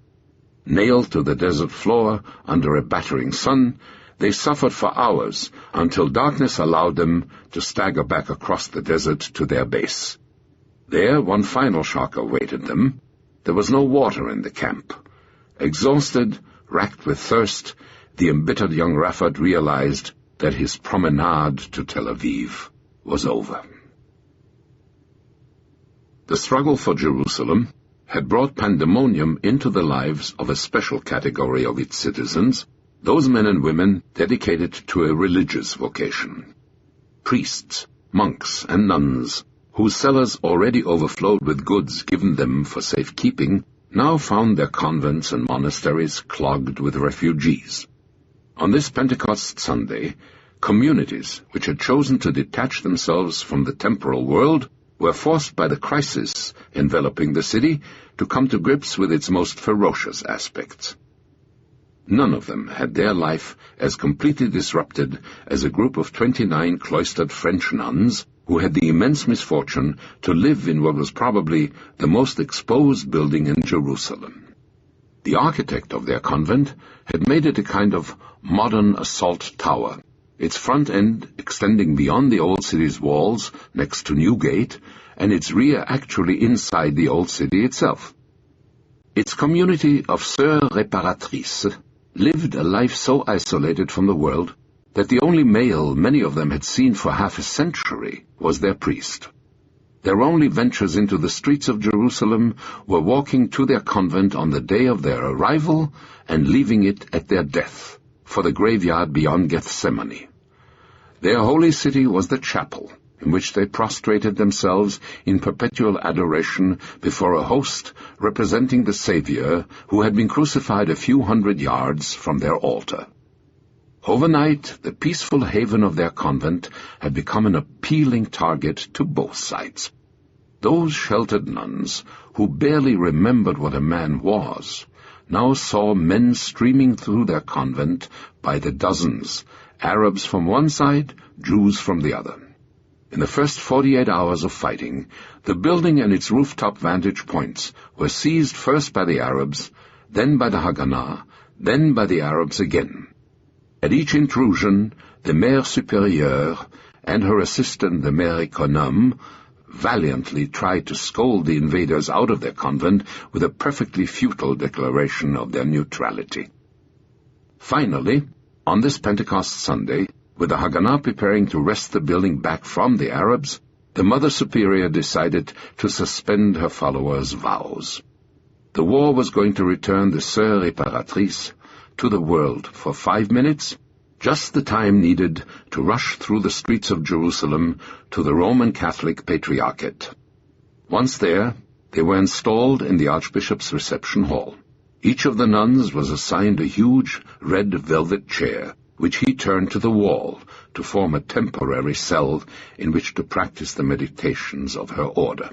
Nailed to the desert floor under a battering sun, they suffered for hours until darkness allowed them to stagger back across the desert to their base. There, one final shock awaited them. There was no water in the camp. Exhausted, racked with thirst, the embittered young Raphad realized that his promenade to Tel Aviv was over. The struggle for Jerusalem had brought pandemonium into the lives of a special category of its citizens, those men and women dedicated to a religious vocation. Priests, monks, and nuns, whose cellars already overflowed with goods given them for safekeeping, now found their convents and monasteries clogged with refugees. On this Pentecost Sunday, communities which had chosen to detach themselves from the temporal world were forced by the crisis enveloping the city to come to grips with its most ferocious aspects. None of them had their life as completely disrupted as a group of 29 cloistered French nuns who had the immense misfortune to live in what was probably the most exposed building in Jerusalem. The architect of their convent had made it a kind of modern assault tower, its front end extending beyond the old city's walls next to Newgate, and its rear actually inside the old city itself. Its community of sœurs réparatrices lived a life so isolated from the world that the only male many of them had seen for half a century was their priest. Their only ventures into the streets of Jerusalem were walking to their convent on the day of their arrival and leaving it at their death, for the graveyard beyond Gethsemane. Their holy city was the chapel, in which they prostrated themselves in perpetual adoration before a host representing the Savior who had been crucified a few hundred yards from their altar. Overnight, the peaceful haven of their convent had become an appealing target to both sides. Those sheltered nuns, who barely remembered what a man was, now saw men streaming through their convent by the dozens, Arabs from one side, Jews from the other. In the first 48 hours of fighting, the building and its rooftop vantage points were seized first by the Arabs, then by the Haganah, then by the Arabs again. At each intrusion, the Mère Supérieure and her assistant, the Mère Économe, valiantly tried to scold the invaders out of their convent with a perfectly futile declaration of their neutrality. Finally, on this Pentecost Sunday, with the Haganah preparing to wrest the building back from the Arabs, the Mother Superior decided to suspend her followers' vows. The war was going to return the Sœurs Réparatrices to the world for 5 minutes, just the time needed to rush through the streets of Jerusalem to the Roman Catholic Patriarchate. Once there, they were installed in the Archbishop's reception hall. Each of the nuns was assigned a huge red velvet chair, which he turned to the wall to form a temporary cell in which to practice the meditations of her order.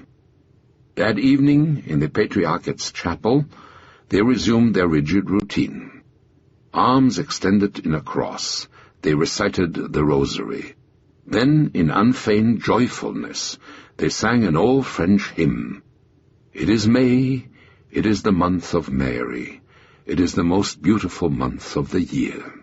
That evening, in the Patriarchate's chapel, they resumed their rigid routine. Arms extended in a cross, they recited the Rosary. Then, in unfeigned joyfulness, they sang an old French hymn. It is May, it is the month of Mary, it is the most beautiful month of the year.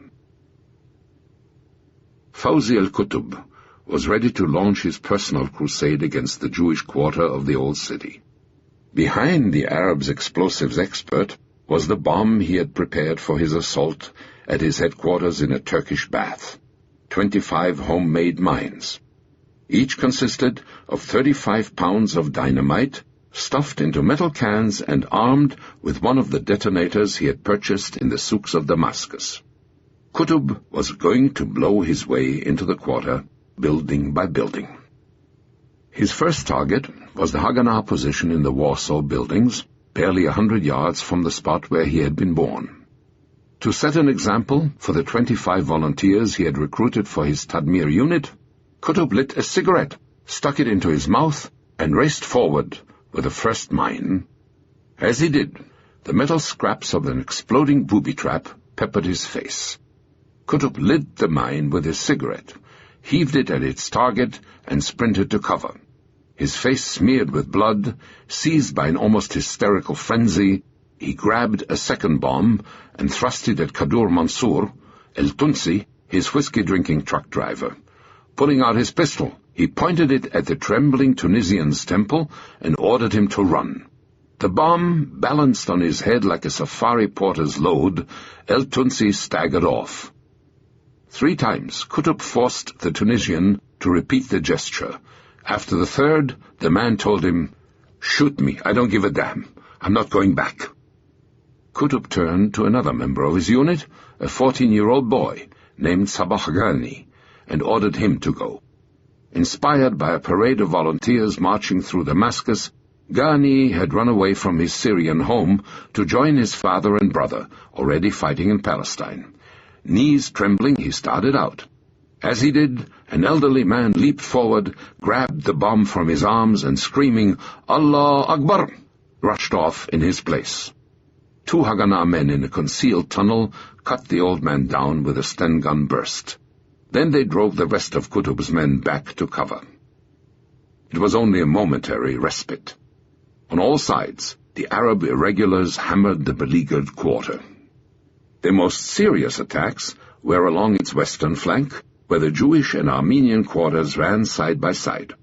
Fawzi al-Qutb was ready to launch his personal crusade against the Jewish quarter of the old city. Behind the Arabs' explosives expert was the bomb he had prepared for his assault at his headquarters in a Turkish bath, 25 homemade mines. Each consisted of 35 pounds of dynamite, stuffed into metal cans and armed with one of the detonators he had purchased in the souks of Damascus. Qutb was going to blow his way into the quarter, building by building. His first target was the Haganah position in the Warsaw buildings, barely 100 yards from the spot where he had been born. To set an example for the 25 volunteers he had recruited for his Tadmir unit, Qutb lit a cigarette, stuck it into his mouth, and raced forward with the first mine. As he did, the metal scraps of an exploding booby trap peppered his face. Qutb lit the mine with his cigarette. heaved it at its target, and sprinted to cover. His face smeared with blood, seized by an almost hysterical frenzy, he grabbed a second bomb and thrust it at Kadur Mansour, El Tunsi, his whiskey-drinking truck driver. Pulling out his pistol, he pointed it at the trembling Tunisian's temple and ordered him to run. The bomb balanced on his head like a safari porter's load. El Tunsi staggered off. 3 times, Qutb forced the Tunisian to repeat the gesture. After the third, the man told him, "Shoot me, I don't give a damn. I'm not going back." Qutb turned to another member of his unit, a 14-year-old boy named Sabah Ghani, and ordered him to go. Inspired by a parade of volunteers marching through Damascus, Ghani had run away from his Syrian home to join his father and brother, already fighting in Palestine. Knees trembling, he started out. As he did, an elderly man leaped forward, grabbed the bomb from his arms, and screaming, "Allah Akbar!" rushed off in his place. 2 Haganah men in a concealed tunnel cut the old man down with a Sten gun burst. Then they drove the rest of Qutb's men back to cover. It was only a momentary respite. On all sides, the Arab irregulars hammered the beleaguered quarter. Their most serious attacks were along its western flank, where the Jewish and Armenian quarters ran side by side.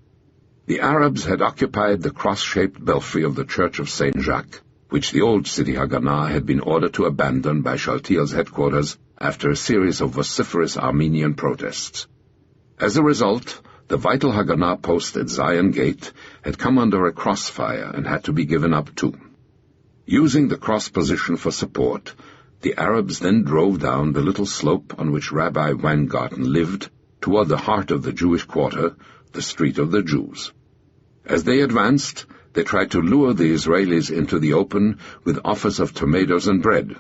The Arabs had occupied the cross-shaped belfry of the Church of St. Jacques, which the old city Haganah had been ordered to abandon by Shaltiel's headquarters after a series of vociferous Armenian protests. As a result, the vital Haganah post at Zion Gate had come under a crossfire and had to be given up too. Using the cross position for support, the Arabs then drove down the little slope on which Rabbi Weingarten lived toward the heart of the Jewish quarter, the Street of the Jews. As they advanced, they tried to lure the Israelis into the open with offers of tomatoes and bread.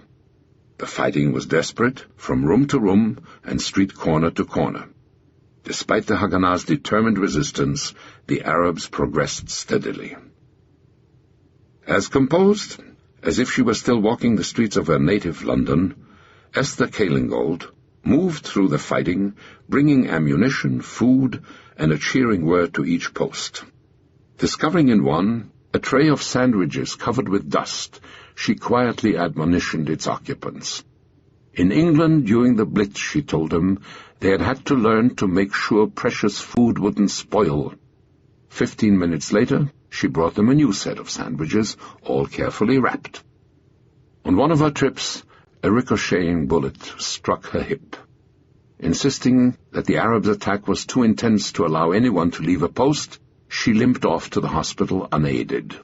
The fighting was desperate, from room to room and street corner to corner. Despite the Haganah's determined resistance, the Arabs progressed steadily. As composed as if she was still walking the streets of her native London, Esther Kalingold moved through the fighting, bringing ammunition, food, and a cheering word to each post. Discovering in one a tray of sandwiches covered with dust, she quietly admonitioned its occupants. In England, during the Blitz, she told them, they had to learn to make sure precious food wouldn't spoil. 15 minutes later, she brought them a new set of sandwiches, all carefully wrapped. On one of her trips, a ricocheting bullet struck her hip. Insisting that the Arabs' attack was too intense to allow anyone to leave a post, she limped off to the hospital unaided.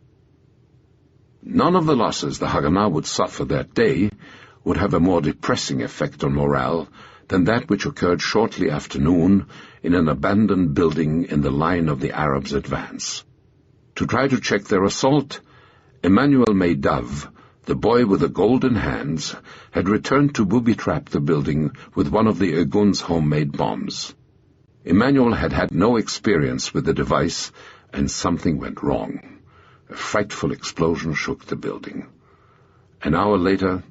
None of the losses the Haganah would suffer that day would have a more depressing effect on morale than that which occurred shortly after noon in an abandoned building in the line of the Arabs' advance. To try to check their assault, Emmanuel Meidav, the boy with the golden hands, had returned to booby-trap the building with one of the Irgun's homemade bombs. Emmanuel had had no experience with the device, and something went wrong. A frightful explosion shook the building. An hour later,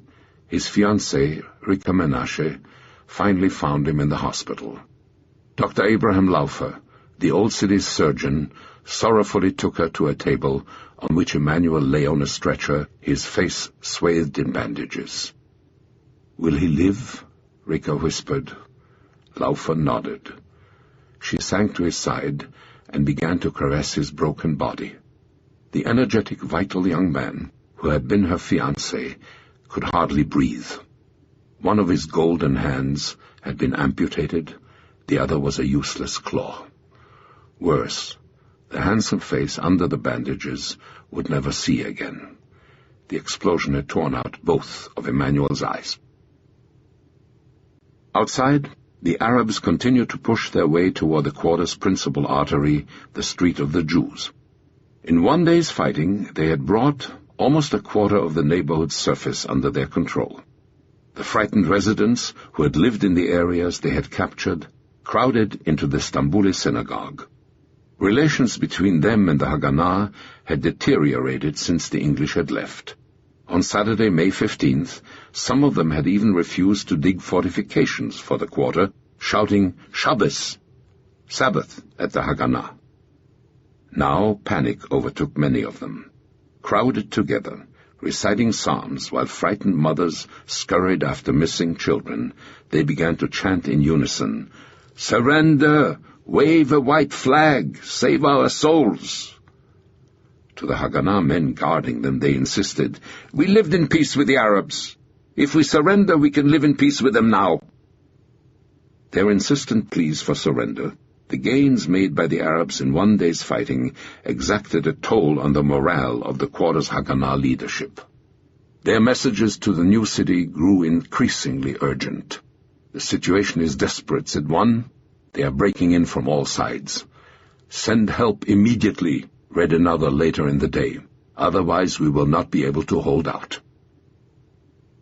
his fiancée, Rika Menashe, finally found him in the hospital. Dr. Abraham Laufer, the old city's surgeon, sorrowfully took her to a table on which Emmanuel lay on a stretcher, his face swathed in bandages. "Will he live?" Rika whispered. Laufer nodded. She sank to his side and began to caress his broken body. The energetic, vital young man, who had been her fiancé, could hardly breathe. One of his golden hands had been amputated, the other was a useless claw. Worse, the handsome face under the bandages would never see again. The explosion had torn out both of Emmanuel's eyes. Outside, the Arabs continued to push their way toward the quarter's principal artery, the Street of the Jews. In one day's fighting, they had brought almost a quarter of the neighborhood's surface under their control. The frightened residents who had lived in the areas they had captured crowded into the Stambuli synagogue. Relations between them and the Haganah had deteriorated since the English had left. On Saturday, May 15th, some of them had even refused to dig fortifications for the quarter, shouting, "Shabbos!" Sabbath at the Haganah. Now panic overtook many of them. Crowded together, reciting psalms while frightened mothers scurried after missing children, they began to chant in unison, "Surrender! Wave a white flag! Save our souls!" To the Haganah men guarding them, they insisted, "We lived in peace with the Arabs. If we surrender, we can live in peace with them now." Their insistent pleas for surrender, the gains made by the Arabs in one day's fighting, exacted a toll on the morale of the quarter's Haganah leadership. Their messages to the new city grew increasingly urgent. "The situation is desperate," said one. "They are breaking in from all sides." "Send help immediately," read another later in the day. "Otherwise we will not be able to hold out."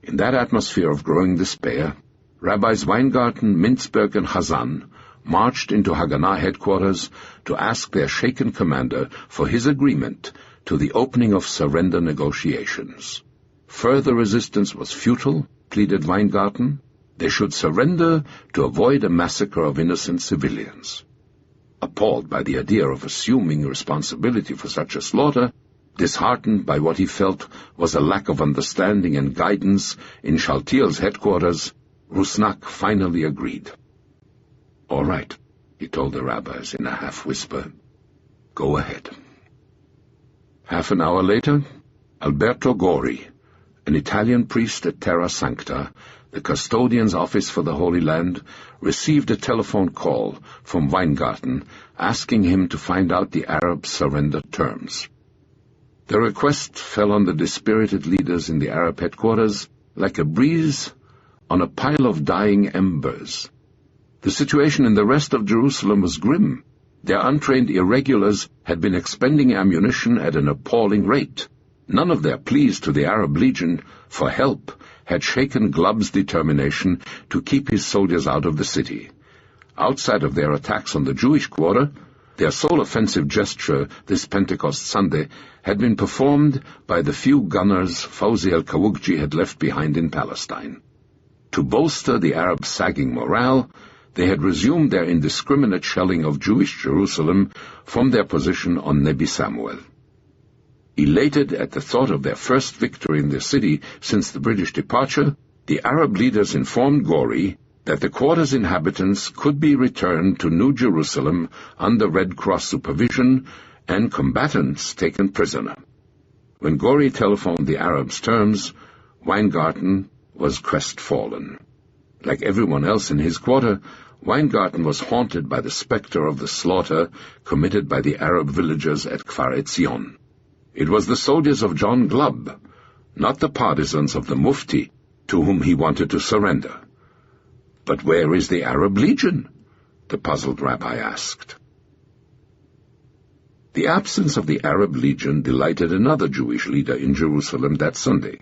In that atmosphere of growing despair, Rabbis Weingarten, Mintzberg, and Hazan marched into Haganah headquarters to ask their shaken commander for his agreement to the opening of surrender negotiations. Further resistance was futile, pleaded Weingarten. They should surrender to avoid a massacre of innocent civilians. Appalled by the idea of assuming responsibility for such a slaughter, disheartened by what he felt was a lack of understanding and guidance in Shaltiel's headquarters, Rusnak finally agreed. "All right," he told the rabbis in a half-whisper. "Go ahead." Half an hour later, Alberto Gori, an Italian priest at Terra Sancta, the custodian's office for the Holy Land, received a telephone call from Weingarten asking him to find out the Arab surrender terms. The request fell on the dispirited leaders in the Arab headquarters like a breeze on a pile of dying embers. The situation in the rest of Jerusalem was grim. Their untrained irregulars had been expending ammunition at an appalling rate. None of their pleas to the Arab Legion for help had shaken Glub's determination to keep his soldiers out of the city. Outside of their attacks on the Jewish quarter, their sole offensive gesture this Pentecost Sunday had been performed by the few gunners Fawzi al-Kawukji had left behind in Palestine. To bolster the Arab sagging morale, they had resumed their indiscriminate shelling of Jewish Jerusalem from their position on Nebi Samuel. Elated at the thought of their first victory in the city since the British departure, the Arab leaders informed Gori that the quarter's inhabitants could be returned to New Jerusalem under Red Cross supervision and combatants taken prisoner. When Gori telephoned the Arabs' terms, Weingarten was crestfallen. Like everyone else in his quarter, Weingarten was haunted by the specter of the slaughter committed by the Arab villagers at Kfar Etzion. It was the soldiers of John Glubb, not the partisans of the Mufti, to whom he wanted to surrender. "But where is the Arab Legion?" the puzzled rabbi asked. The absence of the Arab Legion delighted another Jewish leader in Jerusalem that Sunday.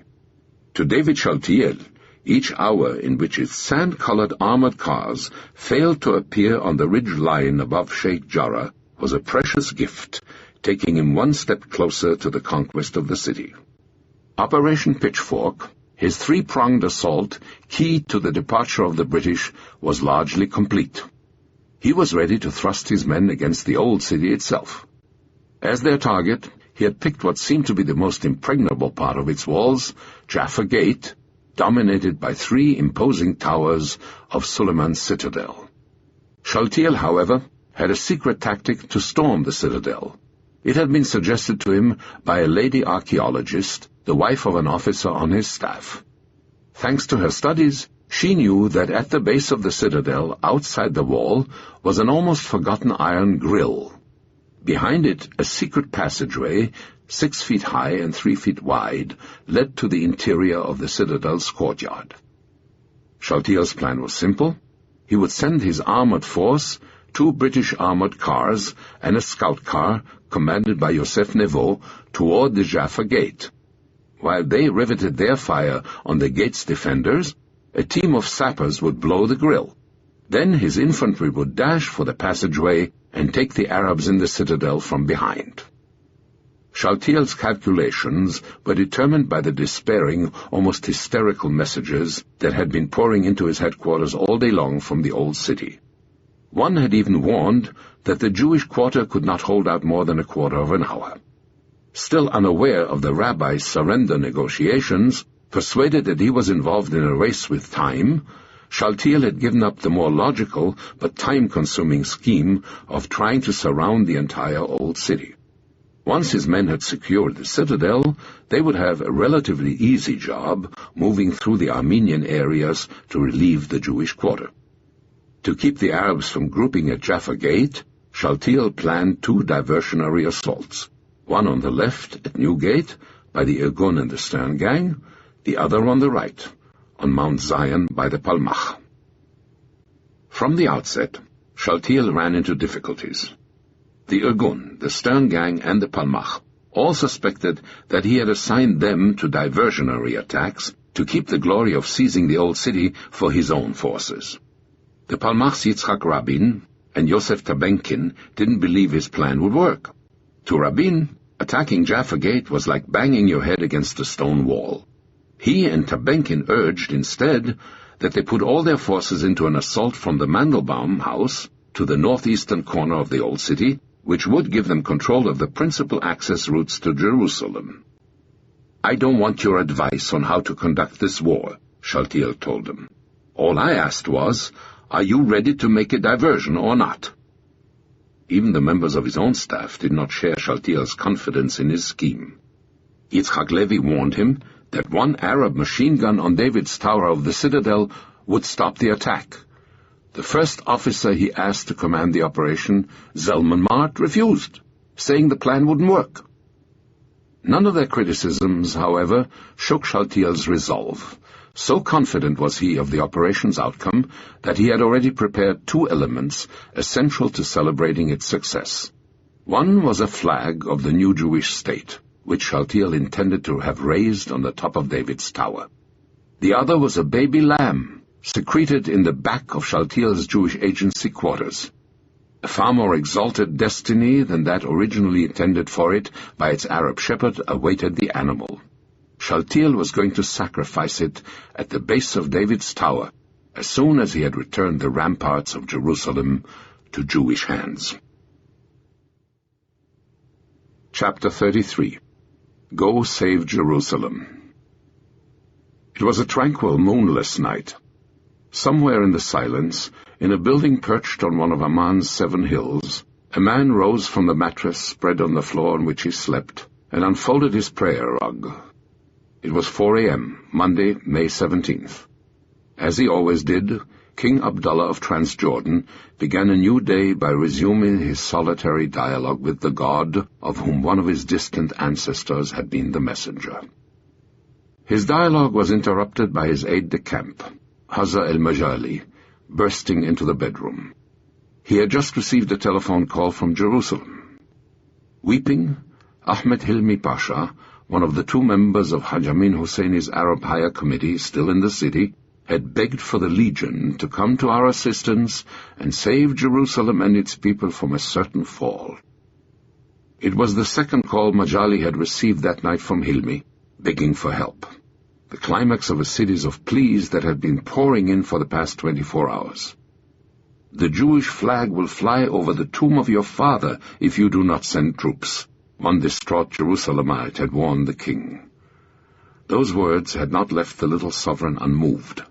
To David Shaltiel, each hour in which its sand-colored armored cars failed to appear on the ridge line above Sheikh Jarrah was a precious gift, taking him one step closer to the conquest of the city. Operation Pitchfork, his three-pronged assault, key to the departure of the British, was largely complete. He was ready to thrust his men against the old city itself. As their target, he had picked what seemed to be the most impregnable part of its walls, Jaffa Gate, dominated by three imposing towers of Suleiman's citadel. Shaltiel, however, had a secret tactic to storm the citadel. It had been suggested to him by a lady archaeologist, the wife of an officer on his staff. Thanks to her studies, she knew that at the base of the citadel, outside the wall, was an almost forgotten iron grill. Behind it, a secret passageway, 6 feet high and 3 feet wide, led to the interior of the citadel's courtyard. Shaltiel's plan was simple. He would send his armored force, 2 British armored cars, and a scout car, commanded by Yosef Nevo, toward the Jaffa Gate. While they riveted their fire on the gate's defenders, a team of sappers would blow the grill. Then his infantry would dash for the passageway and take the Arabs in the citadel from behind. Shaltiel's calculations were determined by the despairing, almost hysterical messages that had been pouring into his headquarters all day long from the old city. One had even warned that the Jewish quarter could not hold out more than a quarter of an hour. Still unaware of the rabbi's surrender negotiations, persuaded that he was involved in a race with time, Shaltiel had given up the more logical but time-consuming scheme of trying to surround the entire old city. Once his men had secured the citadel, they would have a relatively easy job moving through the Armenian areas to relieve the Jewish quarter. To keep the Arabs from grouping at Jaffa Gate, Shaltiel planned 2 diversionary assaults, one on the left at Newgate by the Irgun and the Stern Gang, the other on the right, on Mount Zion by the Palmach. From the outset, Shaltiel ran into difficulties. The Irgun, the Stern Gang, and the Palmach all suspected that he had assigned them to diversionary attacks to keep the glory of seizing the old city for his own forces. The Palmach's Yitzhak Rabin and Yosef Tabenkin didn't believe his plan would work. To Rabin, attacking Jaffa Gate was like banging your head against a stone wall. He and Tabenkin urged instead that they put all their forces into an assault from the Mandelbaum house to the northeastern corner of the old city, which would give them control of the principal access routes to Jerusalem. "I don't want your advice on how to conduct this war," Shaltiel told them. "All I asked was, are you ready to make a diversion or not?" Even the members of his own staff did not share Shaltiel's confidence in his scheme. Yitzhak Levi warned him that one Arab machine gun on David's tower of the citadel would stop the attack. The first officer he asked to command the operation, Zalman Mart, refused, saying the plan wouldn't work. None of their criticisms, however, shook Shaltiel's resolve. So confident was he of the operation's outcome that he had already prepared 2 elements essential to celebrating its success. One was a flag of the new Jewish state, which Shaltiel intended to have raised on the top of David's tower. The other was a baby lamb, secreted in the back of Shaltiel's Jewish agency quarters. A far more exalted destiny than that originally intended for it by its Arab shepherd awaited the animal. Shaltiel was going to sacrifice it at the base of David's tower as soon as he had returned the ramparts of Jerusalem to Jewish hands. Chapter 33. Go Save Jerusalem. It was a tranquil, moonless night. Somewhere in the silence, in a building perched on one of Amman's 7 hills, a man rose from the mattress spread on the floor on which he slept and unfolded his prayer rug. It was 4 a.m., Monday, May 17th. As he always did, King Abdullah of Transjordan began a new day by resuming his solitary dialogue with the God of whom one of his distant ancestors had been the messenger. His dialogue was interrupted by his aide-de-camp, Hazza el-Majali, bursting into the bedroom. He had just received a telephone call from Jerusalem. Weeping, Ahmed Hilmi Pasha, one of the 2 members of Haj Amin Husseini's Arab Higher Committee still in the city, had begged for the Legion to come to our assistance and save Jerusalem and its people from a certain fall. It was the second call Majali had received that night from Hilmi, begging for help. The climax of a series of pleas that had been pouring in for the past 24 hours. "The Jewish flag will fly over the tomb of your father if you do not send troops," one distraught Jerusalemite had warned the king. Those words had not left the little sovereign unmoved.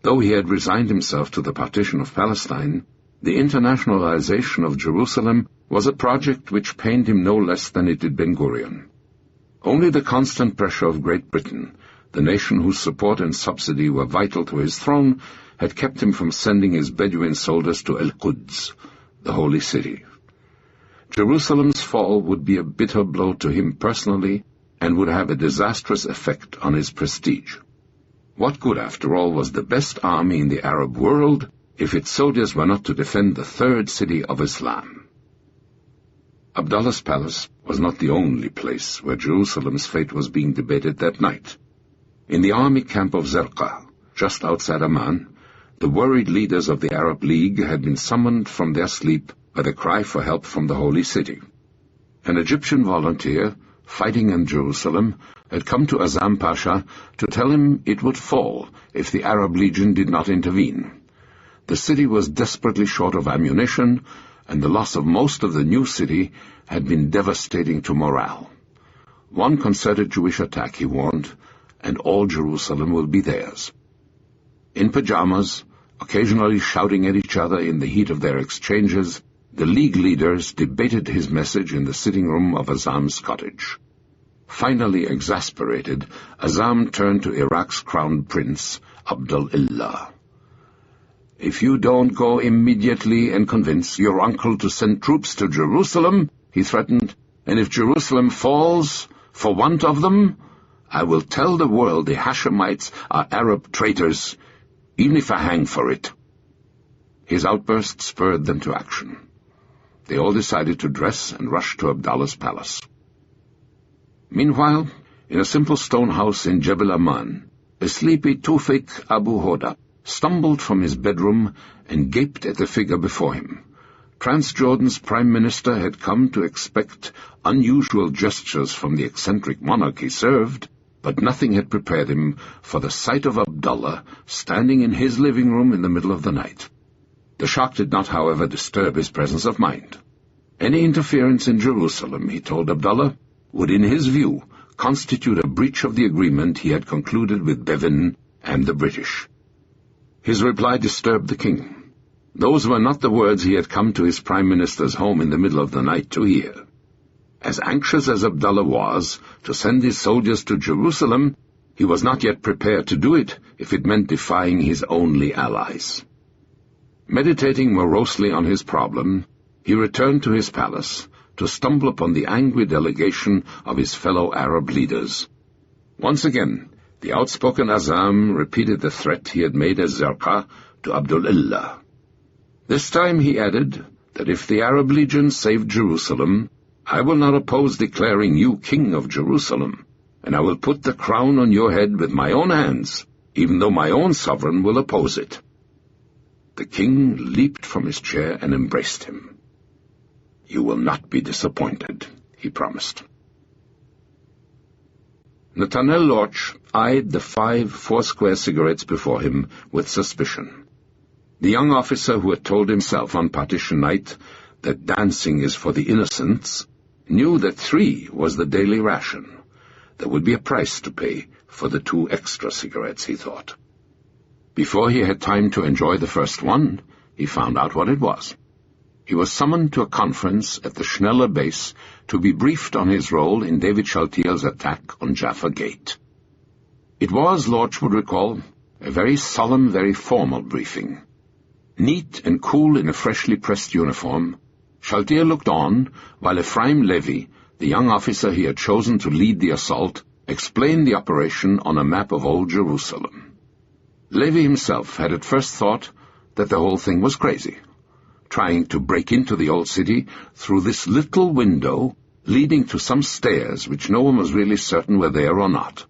Though he had resigned himself to the partition of Palestine, the internationalization of Jerusalem was a project which pained him no less than it did Ben-Gurion. Only the constant pressure of Great Britain, the nation whose support and subsidy were vital to his throne, had kept him from sending his Bedouin soldiers to El-Quds, the holy city. Jerusalem's fall would be a bitter blow to him personally and would have a disastrous effect on his prestige. What good, after all, was the best army in the Arab world if its soldiers were not to defend the 3rd city of Islam? Abdullah's palace was not the only place where Jerusalem's fate was being debated that night. In the army camp of Zerqa, just outside Amman, the worried leaders of the Arab League had been summoned from their sleep by the cry for help from the holy city. An Egyptian volunteer, fighting in Jerusalem, had come to Azam Pasha to tell him it would fall if the Arab Legion did not intervene. the city was desperately short of ammunition, and the loss of most of the new city had been devastating to morale. One concerted Jewish attack, he warned, and all Jerusalem will be theirs. In pajamas, occasionally shouting at each other in the heat of their exchanges, the League leaders debated his message in the sitting room of Azam's cottage. Finally exasperated, Azam turned to Iraq's crown prince, Abdullah. "If you don't go immediately and convince your uncle to send troops to Jerusalem," he threatened, "and if Jerusalem falls for want of them, I will tell the world the Hashemites are Arab traitors, even if I hang for it." His outburst spurred them to action. They all decided to dress and rush to Abdallah's palace. Meanwhile, in a simple stone house in Jebel Aman, a sleepy Tufik Abu Hoda stumbled from his bedroom and gaped at the figure before him. Transjordan's prime minister had come to expect unusual gestures from the eccentric monarch he served, but nothing had prepared him for the sight of Abdullah standing in his living room in the middle of the night. The shock did not, however, disturb his presence of mind. Any interference in Jerusalem, he told Abdullah, would, in his view, constitute a breach of the agreement he had concluded with Bevin and the British. His reply disturbed the king. Those were not the words he had come to his prime minister's home in the middle of the night to hear. As anxious as Abdullah was to send his soldiers to Jerusalem, he was not yet prepared to do it if it meant defying his only allies. Meditating morosely on his problem, he returned to his palace to stumble upon the angry delegation of his fellow Arab leaders. Once again, the outspoken Azam repeated the threat he had made as Zerqa to Abdullah. This time he added that if the Arab legion saved Jerusalem, I will not oppose declaring you king of Jerusalem, and I will put the crown on your head with my own hands, even though my own sovereign will oppose it. The king leaped from his chair and embraced him. "You will not be disappointed," he promised. Nathanael Lorch eyed the 5 four-square cigarettes before him with suspicion. The young officer who had told himself on partition night that dancing is for the innocents knew that 3 was the daily ration. There would be a price to pay for the 2 extra cigarettes, he thought. Before he had time to enjoy the first one, he found out what it was. He was summoned to a conference at the Schneller base to be briefed on his role in David Shaltiel's attack on Jaffa Gate. It was, Lorch would recall, a very solemn, very formal briefing. Neat and cool in a freshly pressed uniform, Shaltiel looked on while Ephraim Levy, the young officer he had chosen to lead the assault, explained the operation on a map of old Jerusalem. Levy himself had at first thought that the whole thing was crazy, trying to break into the old city through this little window leading to some stairs which no one was really certain were there or not.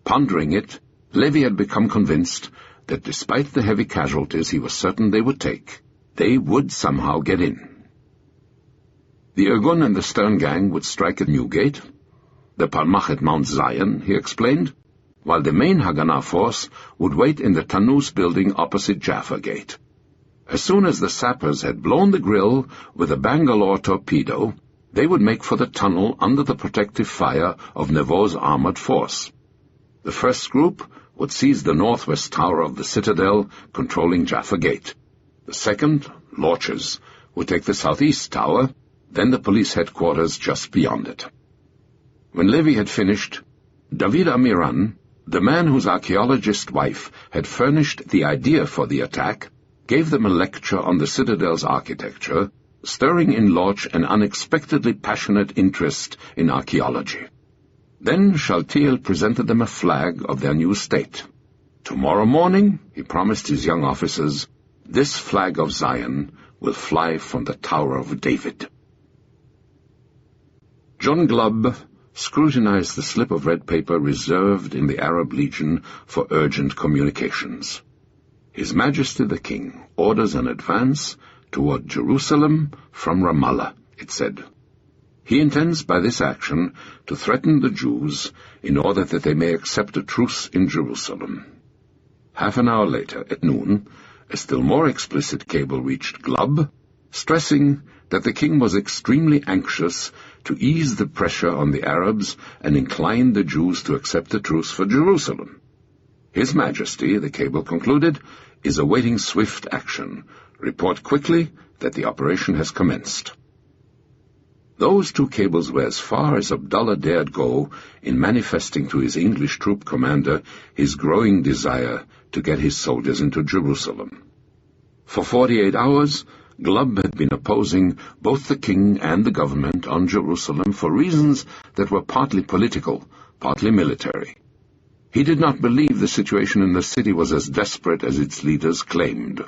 Pondering it, Levy had become convinced that despite the heavy casualties he was certain they would take, they would somehow get in. The Irgun and the Stern gang would strike at Newgate, the Palmach at Mount Zion, he explained, while the main Haganah force would wait in the Tanus building opposite Jaffa Gate. As soon as the sappers had blown the grill with a Bangalore torpedo, they would make for the tunnel under the protective fire of Nevo's armored force. The first group would seize the northwest tower of the citadel, controlling Jaffa Gate. The second, Lorch's, would take the southeast tower, then the police headquarters just beyond it. When Levy had finished, David Amiran, the man whose archaeologist wife had furnished the idea for the attack, gave them a lecture on the citadel's architecture, stirring in Lorch an unexpectedly passionate interest in archaeology. Then Shaltiel presented them a flag of their new state. Tomorrow morning, he promised his young officers, this flag of Zion will fly from the Tower of David. John Glubb scrutinized the slip of red paper reserved in the Arab Legion for urgent communications. His Majesty the King orders an advance toward Jerusalem from Ramallah, it said. He intends by this action to threaten the Jews in order that they may accept a truce in Jerusalem. Half an hour later, at noon, A still more explicit cable reached Glub, stressing that the king was extremely anxious to ease the pressure on the Arabs and incline the Jews to accept a truce for Jerusalem. His Majesty, the cable concluded, is awaiting swift action. Report quickly that the operation has commenced. Those two cables were as far as Abdallah dared go in manifesting to his English troop commander his growing desire to get his soldiers into Jerusalem. For 48 hours, Glub had been opposing both the king and the government on Jerusalem for reasons that were partly political, partly military. He did not believe the situation in the city was as desperate as its leaders claimed.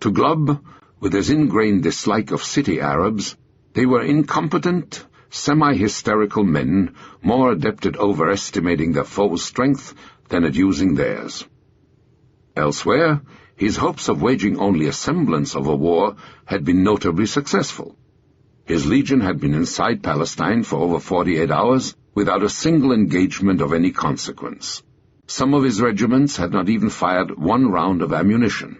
To Glub, with his ingrained dislike of city Arabs, they were incompetent, semi-hysterical men, more adept at overestimating their foe's strength than at using theirs. Elsewhere, his hopes of waging only a semblance of a war had been notably successful. His legion had been inside Palestine for over 48 hours without a single engagement of any consequence. Some of his regiments had not even fired one round of ammunition.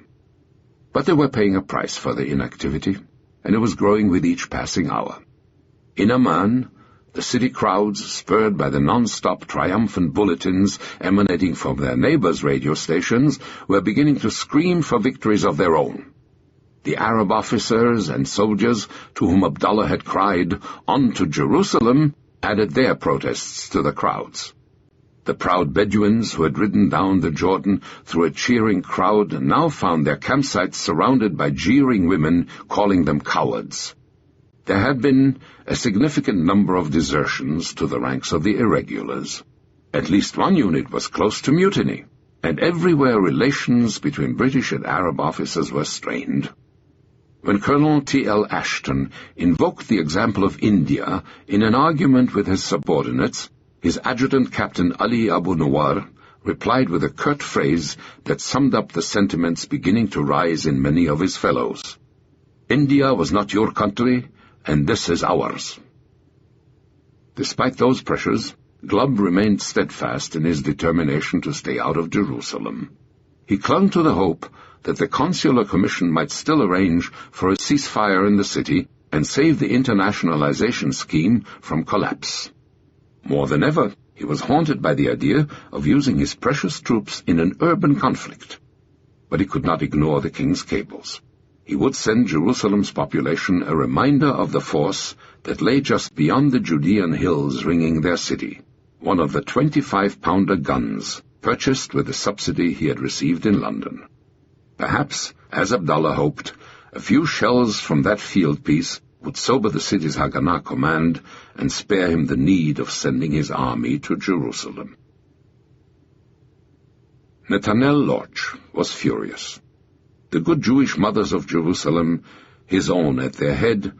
But they were paying a price for their inactivity, and it was growing with each passing hour. In Amman, the city crowds, spurred by the non-stop triumphant bulletins emanating from their neighbors' radio stations, were beginning to scream for victories of their own. The Arab officers and soldiers to whom Abdallah had cried, "On to Jerusalem," added their protests to the crowds. The proud Bedouins who had ridden down the Jordan through a cheering crowd now found their campsites surrounded by jeering women calling them cowards. There had been a significant number of desertions to the ranks of the irregulars. At least one unit was close to mutiny, and everywhere relations between British and Arab officers were strained. When Colonel T.L. Ashton invoked the example of India in an argument with his subordinates, his adjutant Captain Ali Abu Nawar replied with a curt phrase that summed up the sentiments beginning to rise in many of his fellows. "India was not your country, and this is ours." Despite those pressures, Glub remained steadfast in his determination to stay out of Jerusalem. He clung to the hope that the consular commission might still arrange for a ceasefire in the city and save the internationalization scheme from collapse. More than ever, he was haunted by the idea of using his precious troops in an urban conflict. But he could not ignore the king's cables. He would send Jerusalem's population a reminder of the force that lay just beyond the Judean hills ringing their city, one of the 25-pounder guns purchased with the subsidy he had received in London. Perhaps, as Abdallah hoped, a few shells from that field piece would sober the city's Haganah command and spare him the need of sending his army to Jerusalem. Nathanael Lorch was furious. The good Jewish mothers of Jerusalem, his own at their head,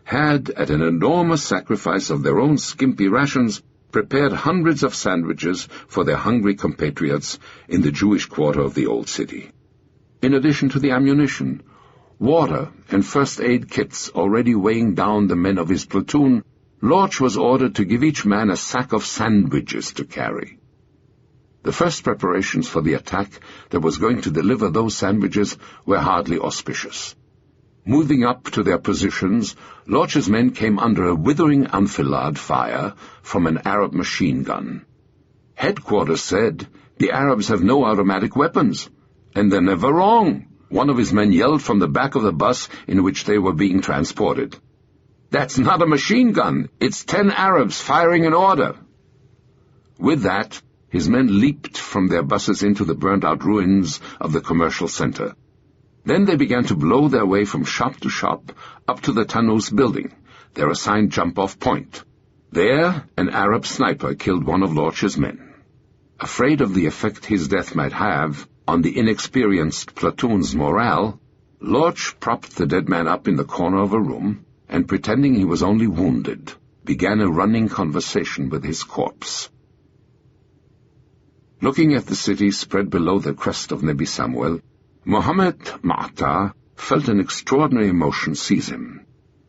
had, at an enormous sacrifice of their own skimpy rations, prepared hundreds of sandwiches for their hungry compatriots in the Jewish quarter of the old city. In addition to the ammunition, water and first-aid kits already weighing down the men of his platoon, Lorch was ordered to give each man a sack of sandwiches to carry. The first preparations for the attack that was going to deliver those sandwiches were hardly auspicious. Moving up to their positions, Lorch's men came under a withering enfilade fire from an Arab machine gun. Headquarters said, "The Arabs have no automatic weapons," and they're never wrong. One of his men yelled from the back of the bus in which they were being transported. "That's not a machine gun, it's 10 Arabs firing in order." With that, his men leaped from their buses into the burnt-out ruins of the commercial center. Then they began to blow their way from shop to shop up to the Tanus building, their assigned jump-off point. There, an Arab sniper killed one of Lorch's men. Afraid of the effect his death might have on the inexperienced platoon's morale, Lorch propped the dead man up in the corner of a room, and pretending he was only wounded, began a running conversation with his corpse. Looking at the city spread below the crest of Nebi Samuel, Mohammed Ma'ata felt an extraordinary emotion seize him.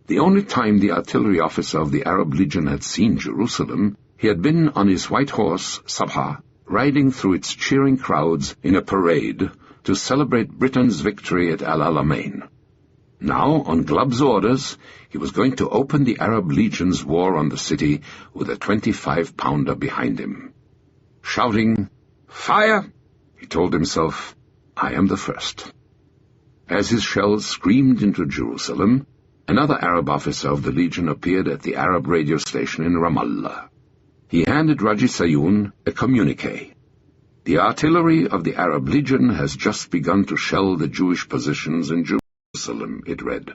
The only time the artillery officer of the Arab Legion had seen Jerusalem, he had been on his white horse, Sabha, riding through its cheering crowds in a parade to celebrate Britain's victory at El Alamein. Now, on Glubb's orders, he was going to open the Arab Legion's war on the city with a 25-pounder behind him. Shouting, "Fire!" he told himself, "I am the first." As his shells screamed into Jerusalem, another Arab officer of the Legion appeared at the Arab radio station in Ramallah. He handed Raji Sayoun a communique. "The artillery of the Arab Legion has just begun to shell the Jewish positions in Jerusalem," it read.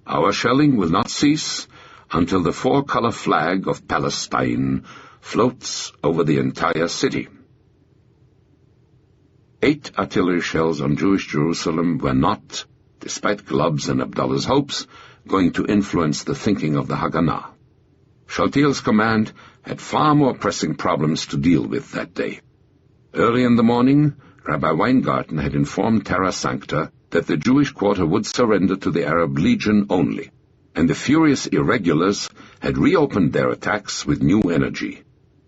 "Our shelling will not cease until the four-color flag of Palestine floats over the entire city." 8 artillery shells on Jewish Jerusalem were not, despite Glubb's and Abdullah's hopes, going to influence the thinking of the Haganah. Shaltiel's command had far more pressing problems to deal with that day. Early in the morning, Rabbi Weingarten had informed Terra Sancta that the Jewish quarter would surrender to the Arab Legion only, and the furious irregulars had reopened their attacks with new energy.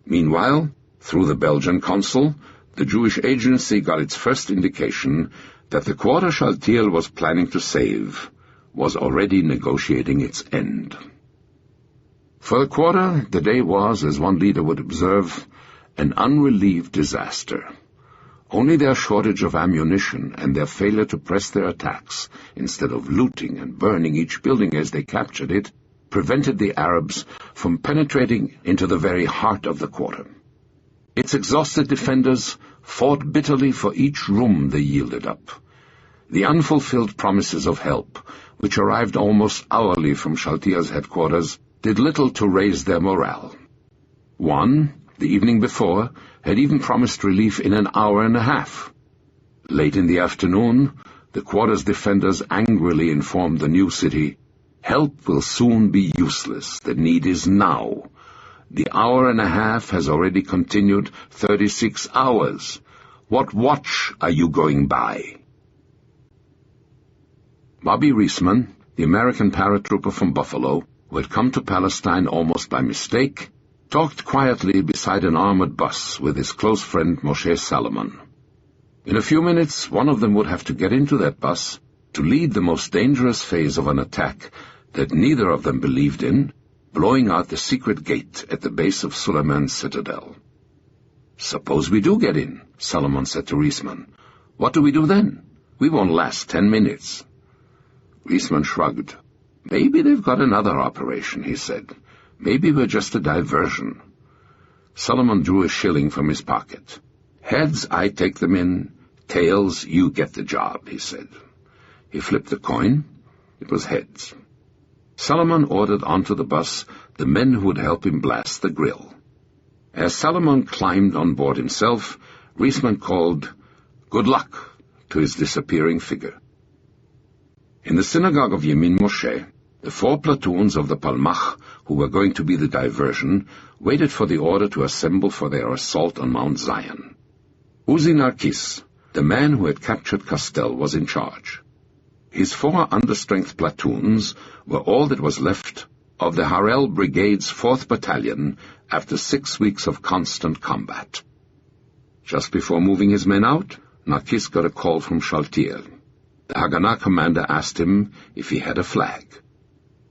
Meanwhile, through the Belgian consul, the Jewish agency got its first indication that the quarter Shaltiel was planning to save was already negotiating its end. For the quarter, the day was, as one leader would observe, an unrelieved disaster. Only their shortage of ammunition and their failure to press their attacks, instead of looting and burning each building as they captured it, prevented the Arabs from penetrating into the very heart of the quarter. Its exhausted defenders fought bitterly for each room they yielded up. The unfulfilled promises of help, which arrived almost hourly from Shaltiel's headquarters, did little to raise their morale. One, the evening before, had even promised relief in an hour and a half. Late in the afternoon, the quarter's defenders angrily informed the new city, "Help will soon be useless. The need is now. The hour and a half has already continued 36 hours. What watch are you going by?" Bobby Reisman, the American paratrooper from Buffalo, who had come to Palestine almost by mistake, talked quietly beside an armored bus with his close friend Moshe Salomon. In a few minutes, one of them would have to get into that bus to lead the most dangerous phase of an attack that neither of them believed in, blowing out the secret gate at the base of Suleiman's citadel. "Suppose we do get in," Salomon said to Reisman. "What do we do then? We won't last 10 minutes. Reisman shrugged. "Maybe they've got another operation," he said. "Maybe we're just a diversion." Salomon drew a shilling from his pocket. "Heads, I take them in. Tails, you get the job," he said. He flipped the coin. It was heads. Salomon ordered onto the bus the men who would help him blast the grill. As Salomon climbed on board himself, Reisman called, "Good luck," to his disappearing figure. In the synagogue of Yemin Moshe, the 4 platoons of the Palmach, who were going to be the diversion, waited for the order to assemble for their assault on Mount Zion. Uzi Narkis, the man who had captured Castel, was in charge. His 4 understrength platoons were all that was left of the Harel Brigade's 4th Battalion after 6 weeks of constant combat. Just before moving his men out, Narkis got a call from Shaltiel. The Haganah commander asked him if he had a flag.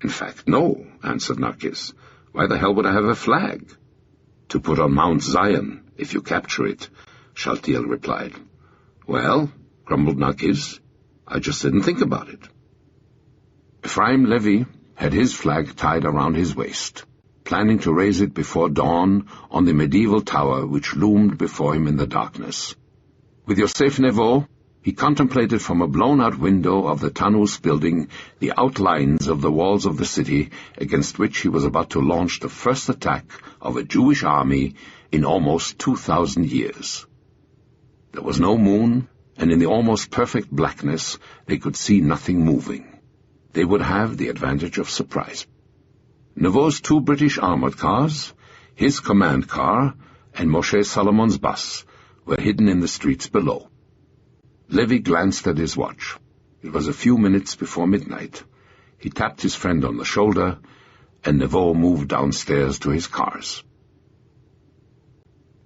"In fact, no," answered Narkis. "Why the hell would I have a flag?" "To put on Mount Zion, if you capture it," Shaltiel replied. "Well," grumbled Narkis, "I just didn't think about it." Ephraim Levy had his flag tied around his waist, planning to raise it before dawn on the medieval tower which loomed before him in the darkness. With Yosef Nevo, he contemplated from a blown-out window of the Tanus building the outlines of the walls of the city against which he was about to launch the first attack of a Jewish army in almost 2,000 years. There was no moon, and in the almost perfect blackness they could see nothing moving. They would have the advantage of surprise. Nevo's 2 British armored cars, his command car, and Moshe Salomon's bus were hidden in the streets below. Levy glanced at his watch. It was a few minutes before midnight. He tapped his friend on the shoulder, and Nevo moved downstairs to his cars.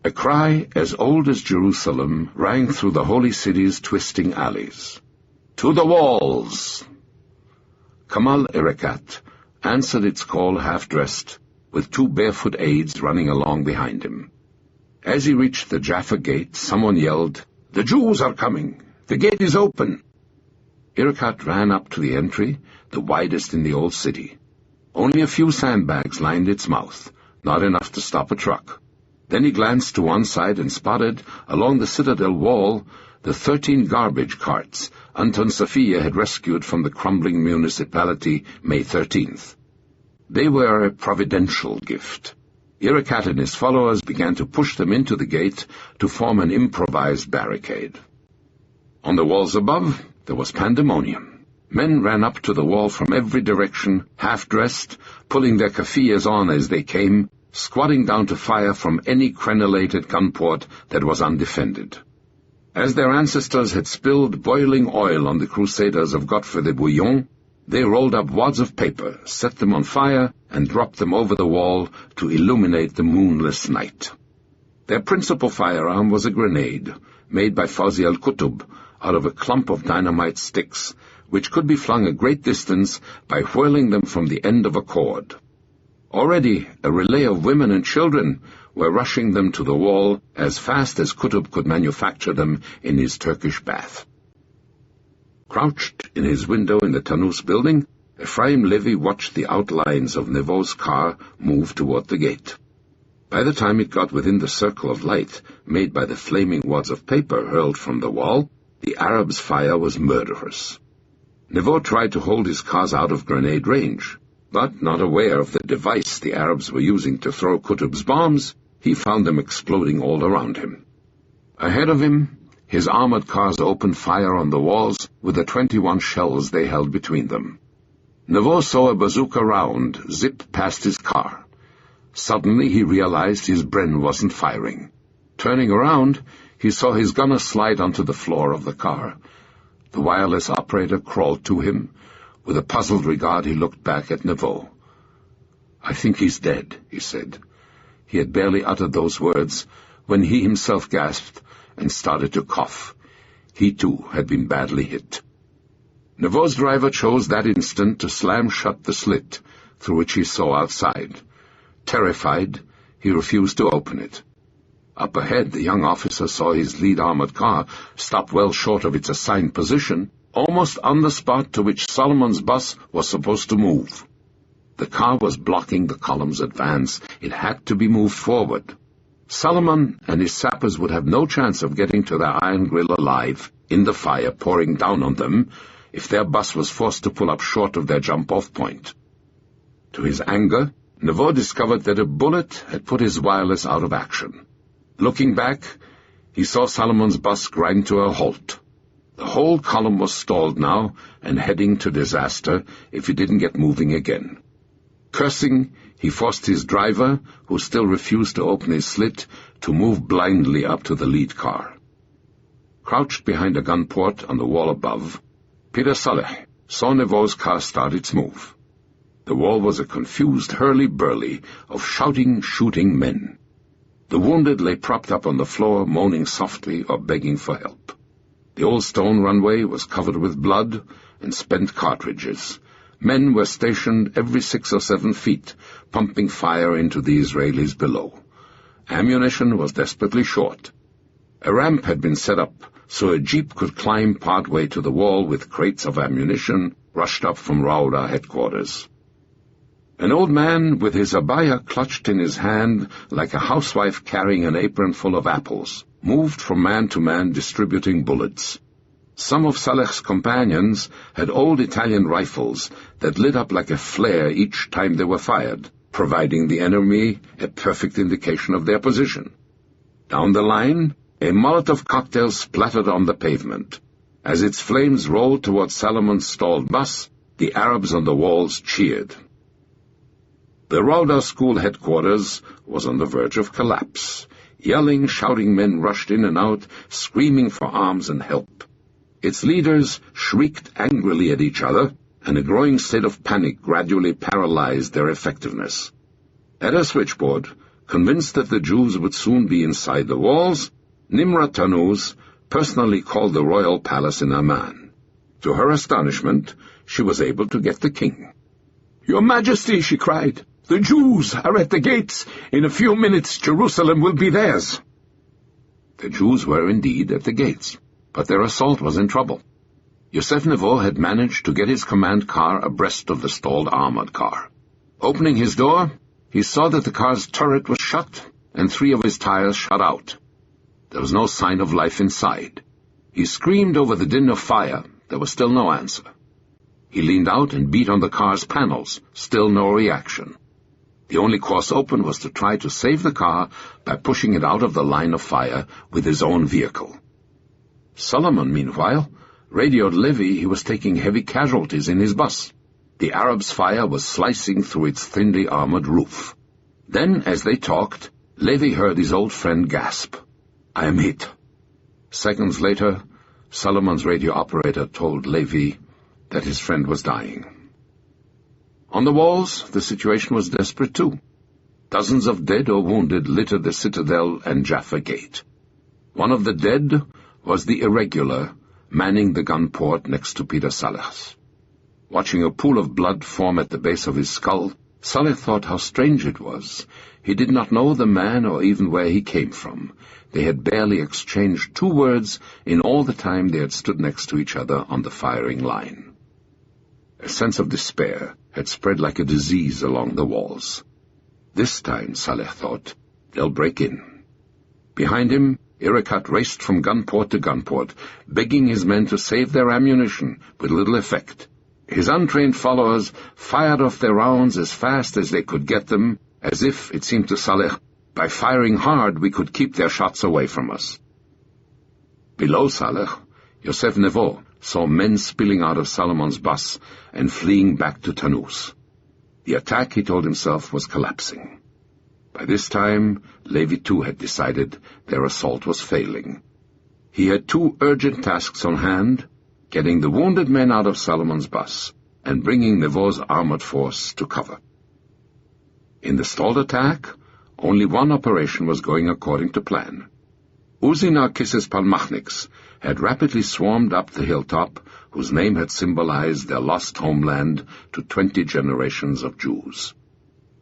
A cry as old as Jerusalem rang through the holy city's twisting alleys. "To the walls!" Kamal Erekat answered its call half-dressed, with 2 barefoot aides running along behind him. As he reached the Jaffa gate, someone yelled, "The Jews are coming! The gate is open!" Erekat ran up to the entry, the widest in the old city. Only a few sandbags lined its mouth, not enough to stop a truck. Then he glanced to one side and spotted, along the citadel wall, the 13 garbage carts Anton Safiya had rescued from the crumbling municipality May 13th. They were a providential gift. Erekat and his followers began to push them into the gate to form an improvised barricade. On the walls above, there was pandemonium. Men ran up to the wall from every direction, half-dressed, pulling their keffiyehs on as they came, squatting down to fire from any crenellated gunport that was undefended. As their ancestors had spilled boiling oil on the crusaders of Godfrey de Bouillon, they rolled up wads of paper, set them on fire, and dropped them over the wall to illuminate the moonless night. Their principal firearm was a grenade, made by Fawzi al-Qutb out of a clump of dynamite sticks, which could be flung a great distance by whirling them from the end of a cord. Already a relay of women and children were rushing them to the wall as fast as Qutb could manufacture them in his Turkish bath. Crouched in his window in the Tanus building, Ephraim Levy watched the outlines of Neveu's car move toward the gate. By the time it got within the circle of light made by the flaming wads of paper hurled from the wall, the Arabs' fire was murderous. Neveu tried to hold his cars out of grenade range, but not aware of the device the Arabs were using to throw Qutb's bombs, he found them exploding all around him. Ahead of him, his armored cars opened fire on the walls with the 21 shells they held between them. Neveu saw a bazooka round zip past his car. Suddenly he realized his Bren wasn't firing. Turning around, he saw his gunner slide onto the floor of the car. The wireless operator crawled to him. With a puzzled regard he looked back at Neveu. "I think he's dead," he said. He had barely uttered those words when he himself gasped and started to cough. He too had been badly hit. Neveu's driver chose that instant to slam shut the slit through which he saw outside. Terrified, he refused to open it. Up ahead, the young officer saw his lead armored car stop well short of its assigned position, almost on the spot to which Solomon's bus was supposed to move. The car was blocking the column's advance. It had to be moved forward. Solomon and his sappers would have no chance of getting to their iron grill alive, in the fire pouring down on them, if their bus was forced to pull up short of their jump-off point. To his anger, Neveu discovered that a bullet had put his wireless out of action. Looking back, he saw Solomon's bus grind to a halt. The whole column was stalled now and heading to disaster if it didn't get moving again. Cursing, he forced his driver, who still refused to open his slit, to move blindly up to the lead car. Crouched behind a gun port on the wall above, Peter Saleh saw Neveu's car start its move. The wall was a confused hurly-burly of shouting, shooting men. The wounded lay propped up on the floor, moaning softly or begging for help. The old stone runway was covered with blood and spent cartridges. Men were stationed every 6 or 7 feet, pumping fire into the Israelis below. Ammunition was desperately short. A ramp had been set up so a jeep could climb part way to the wall with crates of ammunition rushed up from Rauda headquarters. An old man with his abaya clutched in his hand like a housewife carrying an apron full of apples moved from man to man distributing bullets. Some of Saleh's companions had old Italian rifles that lit up like a flare each time they were fired, providing the enemy a perfect indication of their position. Down the line, a Molotov cocktail splattered on the pavement. As its flames rolled toward Solomon's stalled bus, the Arabs on the walls cheered. The Rauda school headquarters was on the verge of collapse. Yelling, shouting men rushed in and out, screaming for arms and help. Its leaders shrieked angrily at each other, and a growing state of panic gradually paralyzed their effectiveness. At a switchboard, Convinced that the Jews would soon be inside the walls, Nimrat Tammuz personally called the royal palace in Amman. To her astonishment, she was able to get the king. "Your Majesty," she cried, "the Jews are at the gates. In a few minutes Jerusalem will be theirs." The Jews were indeed at the gates, but their assault was in trouble. Yosef Nevo had managed to get his command car abreast of the stalled armored car. Opening his door, he saw that the car's turret was shut and 3 of his tires shot out. There was no sign of life inside. He screamed over the din of fire. There was still no answer. He leaned out and beat on the car's panels. Still no reaction. The only course open was to try to save the car by pushing it out of the line of fire with his own vehicle. Solomon, meanwhile, radioed Levi he was taking heavy casualties in his bus. The Arabs' fire was slicing through its thinly armored roof. Then, as they talked, Levi heard his old friend gasp. "I am hit." Seconds later, Solomon's radio operator told Levi that his friend was dying. On the walls, the situation was desperate too. Dozens of dead or wounded littered the citadel and Jaffa Gate. One of the dead was the irregular, manning the gun port next to Peter Saleh's. Watching a pool of blood form at the base of his skull, Saleh thought how strange it was. He did not know the man or even where he came from. They had barely exchanged 2 words in all the time they had stood next to each other on the firing line. A sense of despair had spread like a disease along the walls. This time, Saleh thought, they'll break in. Behind him, Irakat raced from gunport to gunport, begging his men to save their ammunition, with little effect. His untrained followers fired off their rounds as fast as they could get them, as if, it seemed to Saleh, by firing hard we could keep their shots away from us. Below Saleh, Yosef Nevo saw men spilling out of Solomon's bus and fleeing back to Tammuz. The attack, he told himself, was collapsing. By this time, Levi too had decided their assault was failing. He had 2 urgent tasks on hand: getting the wounded men out of Solomon's bus, and bringing Nevo's armored force to cover. In the stalled attack, only one operation was going according to plan. Uzi Narcissus Palmachniks had rapidly swarmed up the hilltop, whose name had symbolized their lost homeland to 20 generations of Jews.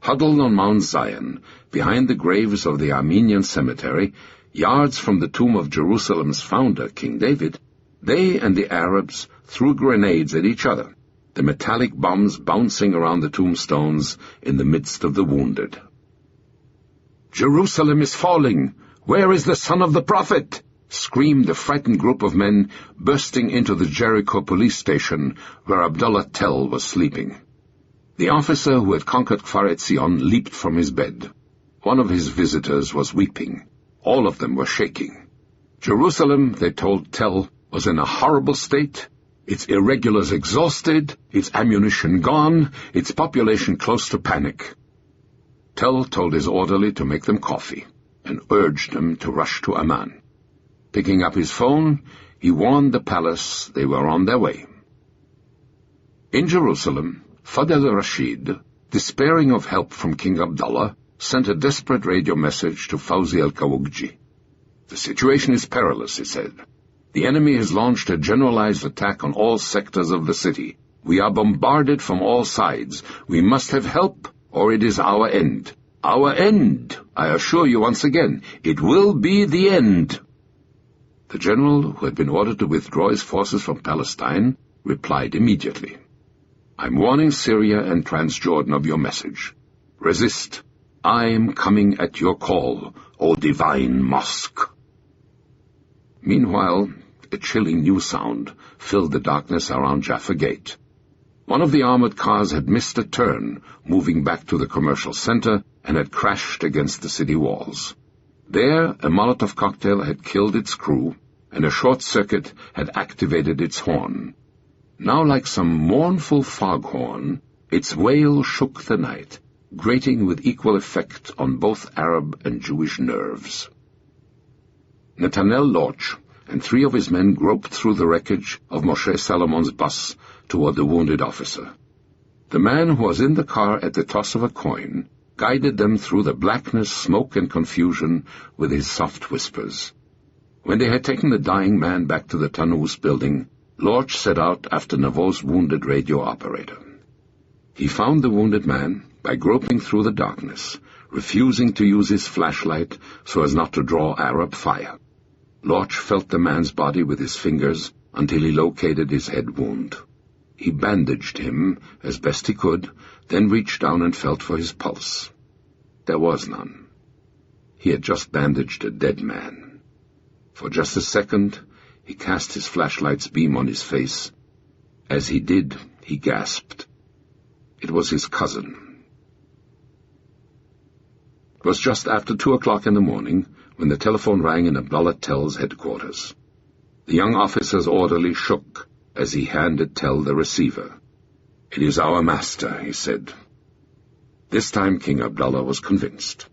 Huddled on Mount Zion, behind the graves of the Armenian cemetery, yards from the tomb of Jerusalem's founder, King David, they and the Arabs threw grenades at each other, the metallic bombs bouncing around the tombstones in the midst of the wounded. "Jerusalem is falling! Where is the son of the prophet?" screamed the frightened group of men bursting into the Jericho police station where Abdullah Tell was sleeping. The officer who had conquered Kfar Etzion leaped from his bed. One of his visitors was weeping. All of them were shaking. Jerusalem, they told Tell, was in a horrible state, its irregulars exhausted, its ammunition gone, its population close to panic. Tell told his orderly to make them coffee, and urged them to rush to Amman. Picking up his phone, he warned the palace they were on their way. In Jerusalem, Fadel Rashid, despairing of help from King Abdullah, sent a desperate radio message to Fawzi al-Kawugji. "The situation is perilous," he said. "The enemy has launched a generalized attack on all sectors of the city. We are bombarded from all sides. We must have help, or it is our end. Our end, I assure you once again. It will be the end." The general, who had been ordered to withdraw his forces from Palestine, replied immediately. "I'm warning Syria and Transjordan of your message. Resist. I am coming at your call, O divine mosque." Meanwhile, a chilling new sound filled the darkness around Jaffa Gate. One of the armored cars had missed a turn, moving back to the commercial center, and had crashed against the city walls. There, a Molotov cocktail had killed its crew, and a short circuit had activated its horn. Now, like some mournful foghorn, its wail shook the night, grating with equal effect on both Arab and Jewish nerves. Netanel Lorch and 3 of his men groped through the wreckage of Moshe Salomon's bus toward the wounded officer. The man who was in the car at the toss of a coin guided them through the blackness, smoke, and confusion with his soft whispers. When they had taken the dying man back to the Tanus building, Lorch set out after Navot's wounded radio operator. He found the wounded man by groping through the darkness, refusing to use his flashlight so as not to draw Arab fire. Lorch felt the man's body with his fingers until he located his head wound. He bandaged him as best he could, then reached down and felt for his pulse. There was none. He had just bandaged a dead man. For just a second, he cast his flashlight's beam on his face. As he did, he gasped. It was his cousin. It was just after 2 o'clock in the morning when the telephone rang in Abdullah Tell's headquarters. The young officer's orderly shook as he handed Tell the receiver. "It is our master," he said. This time King Abdullah was convinced.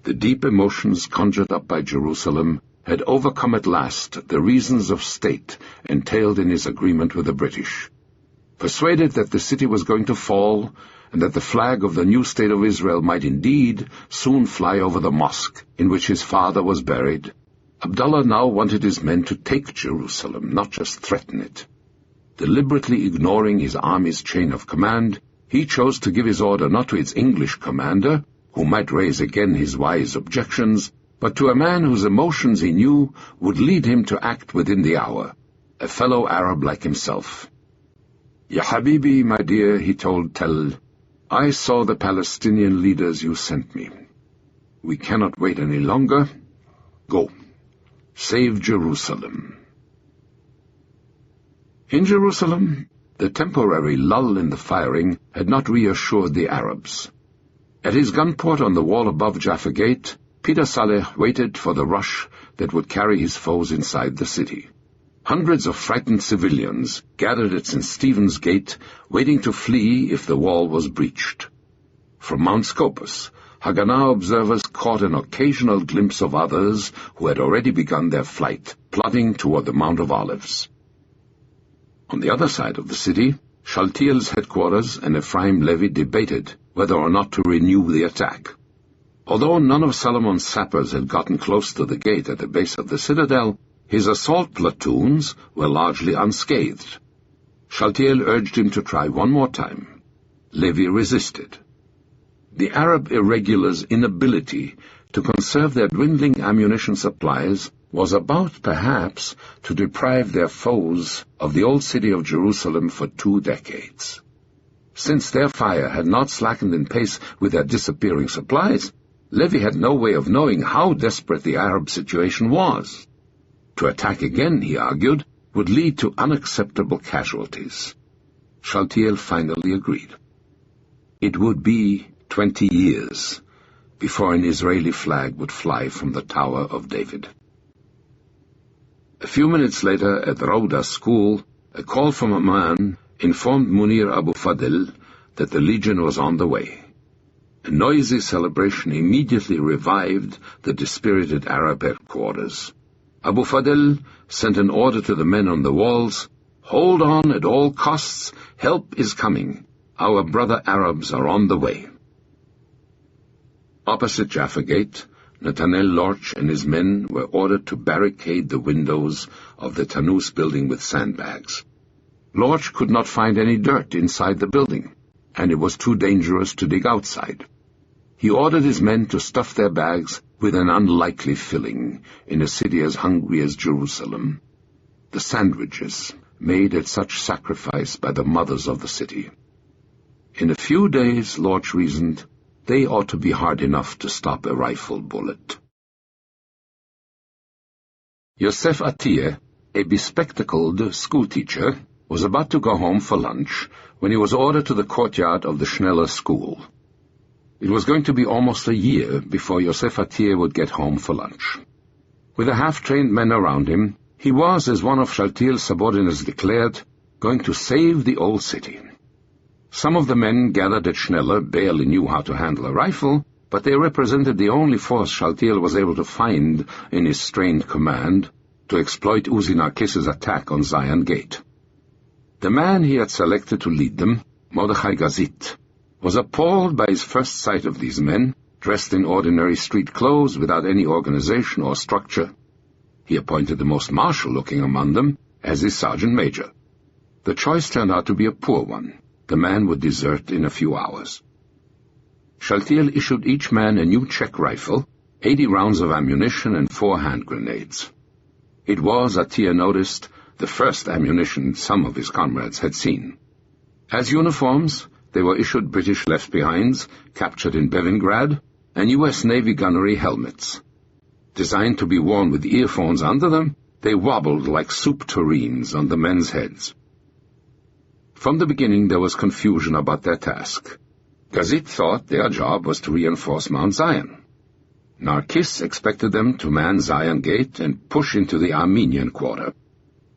The deep emotions conjured up by Jerusalem had overcome at last the reasons of state entailed in his agreement with the British. Persuaded that the city was going to fall, and that the flag of the new state of Israel might indeed soon fly over the mosque in which his father was buried, Abdullah now wanted his men to take Jerusalem, not just threaten it. Deliberately ignoring his army's chain of command, he chose to give his order not to its English commander, who might raise again his wise objections, but to a man whose emotions he knew would lead him to act within the hour, a fellow Arab like himself. "Ya Habibi, my dear," he told Tell, "I saw the Palestinian leaders you sent me. We cannot wait any longer. Go. Save Jerusalem." In Jerusalem, the temporary lull in the firing had not reassured the Arabs. At his gunport on the wall above Jaffa Gate, Peter Saleh waited for the rush that would carry his foes inside the city. Hundreds of frightened civilians gathered at St. Stephen's Gate, waiting to flee if the wall was breached. From Mount Scopus, Haganah observers caught an occasional glimpse of others who had already begun their flight, plodding toward the Mount of Olives. On the other side of the city, Shaltiel's headquarters and Ephraim Levi debated whether or not to renew the attack. Although none of Solomon's sappers had gotten close to the gate at the base of the citadel, his assault platoons were largely unscathed. Shaltiel urged him to try one more time. Levi resisted. The Arab irregulars' inability to conserve their dwindling ammunition supplies was about, perhaps, to deprive their foes of the old city of Jerusalem for 2 decades. Since their fire had not slackened in pace with their disappearing supplies, Levi had no way of knowing how desperate the Arab situation was. To attack again, he argued, would lead to unacceptable casualties. Shaltiel finally agreed. It would be 20 years before an Israeli flag would fly from the Tower of David. A few minutes later, at Rauda school, a call from a man informed Munir Abu Fadl that the Legion was on the way. A noisy celebration immediately revived the dispirited Arab headquarters. Abu Fadl sent an order to the men on the walls, "Hold on at all costs, help is coming. Our brother Arabs are on the way." Opposite Jaffa Gate, Nathanael Lorch and his men were ordered to barricade the windows of the Tanus building with sandbags. Lorch could not find any dirt inside the building, and it was too dangerous to dig outside. He ordered his men to stuff their bags with an unlikely filling in a city as hungry as Jerusalem: the sandwiches made at such sacrifice by the mothers of the city. In a few days, Lorch reasoned, they ought to be hard enough to stop a rifle bullet. Yosef Atiyeh, a bespectacled schoolteacher, was about to go home for lunch when he was ordered to the courtyard of the Schneller school. It was going to be almost a year before Yosef Atiyeh would get home for lunch. With the half-trained men around him, he was, as one of Shaltiel's subordinates declared, going to save the old city. Some of the men gathered at Schneller barely knew how to handle a rifle, but they represented the only force Shaltiel was able to find in his strained command to exploit Uzi Narkis's attack on Zion Gate. The man he had selected to lead them, Mordechai Gazit, was appalled by his first sight of these men, dressed in ordinary street clothes without any organization or structure. He appointed the most martial-looking among them as his sergeant major. The choice turned out to be a poor one. The man would desert in a few hours. Chaltiel issued each man a new Czech rifle, 80 rounds of ammunition, and 4 hand grenades. It was, Attia noticed, the first ammunition some of his comrades had seen. As uniforms, they were issued British left-behinds, captured in Bevingrad, and U.S. Navy gunnery helmets. Designed to be worn with earphones under them, they wobbled like soup tureens on the men's heads. From the beginning there was confusion about their task. Gazit thought their job was to reinforce Mount Zion. Narkiss expected them to man Zion Gate and push into the Armenian quarter.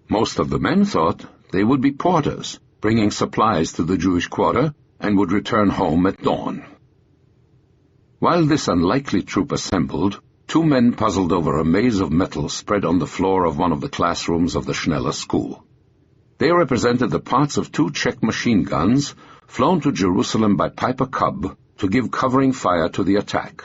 Most of the men thought they would be porters, bringing supplies to the Jewish quarter, and would return home at dawn. While this unlikely troop assembled, 2 men puzzled over a maze of metal spread on the floor of one of the classrooms of the Schneller school. They represented the parts of 2 Czech machine guns flown to Jerusalem by Piper Cub to give covering fire to the attack.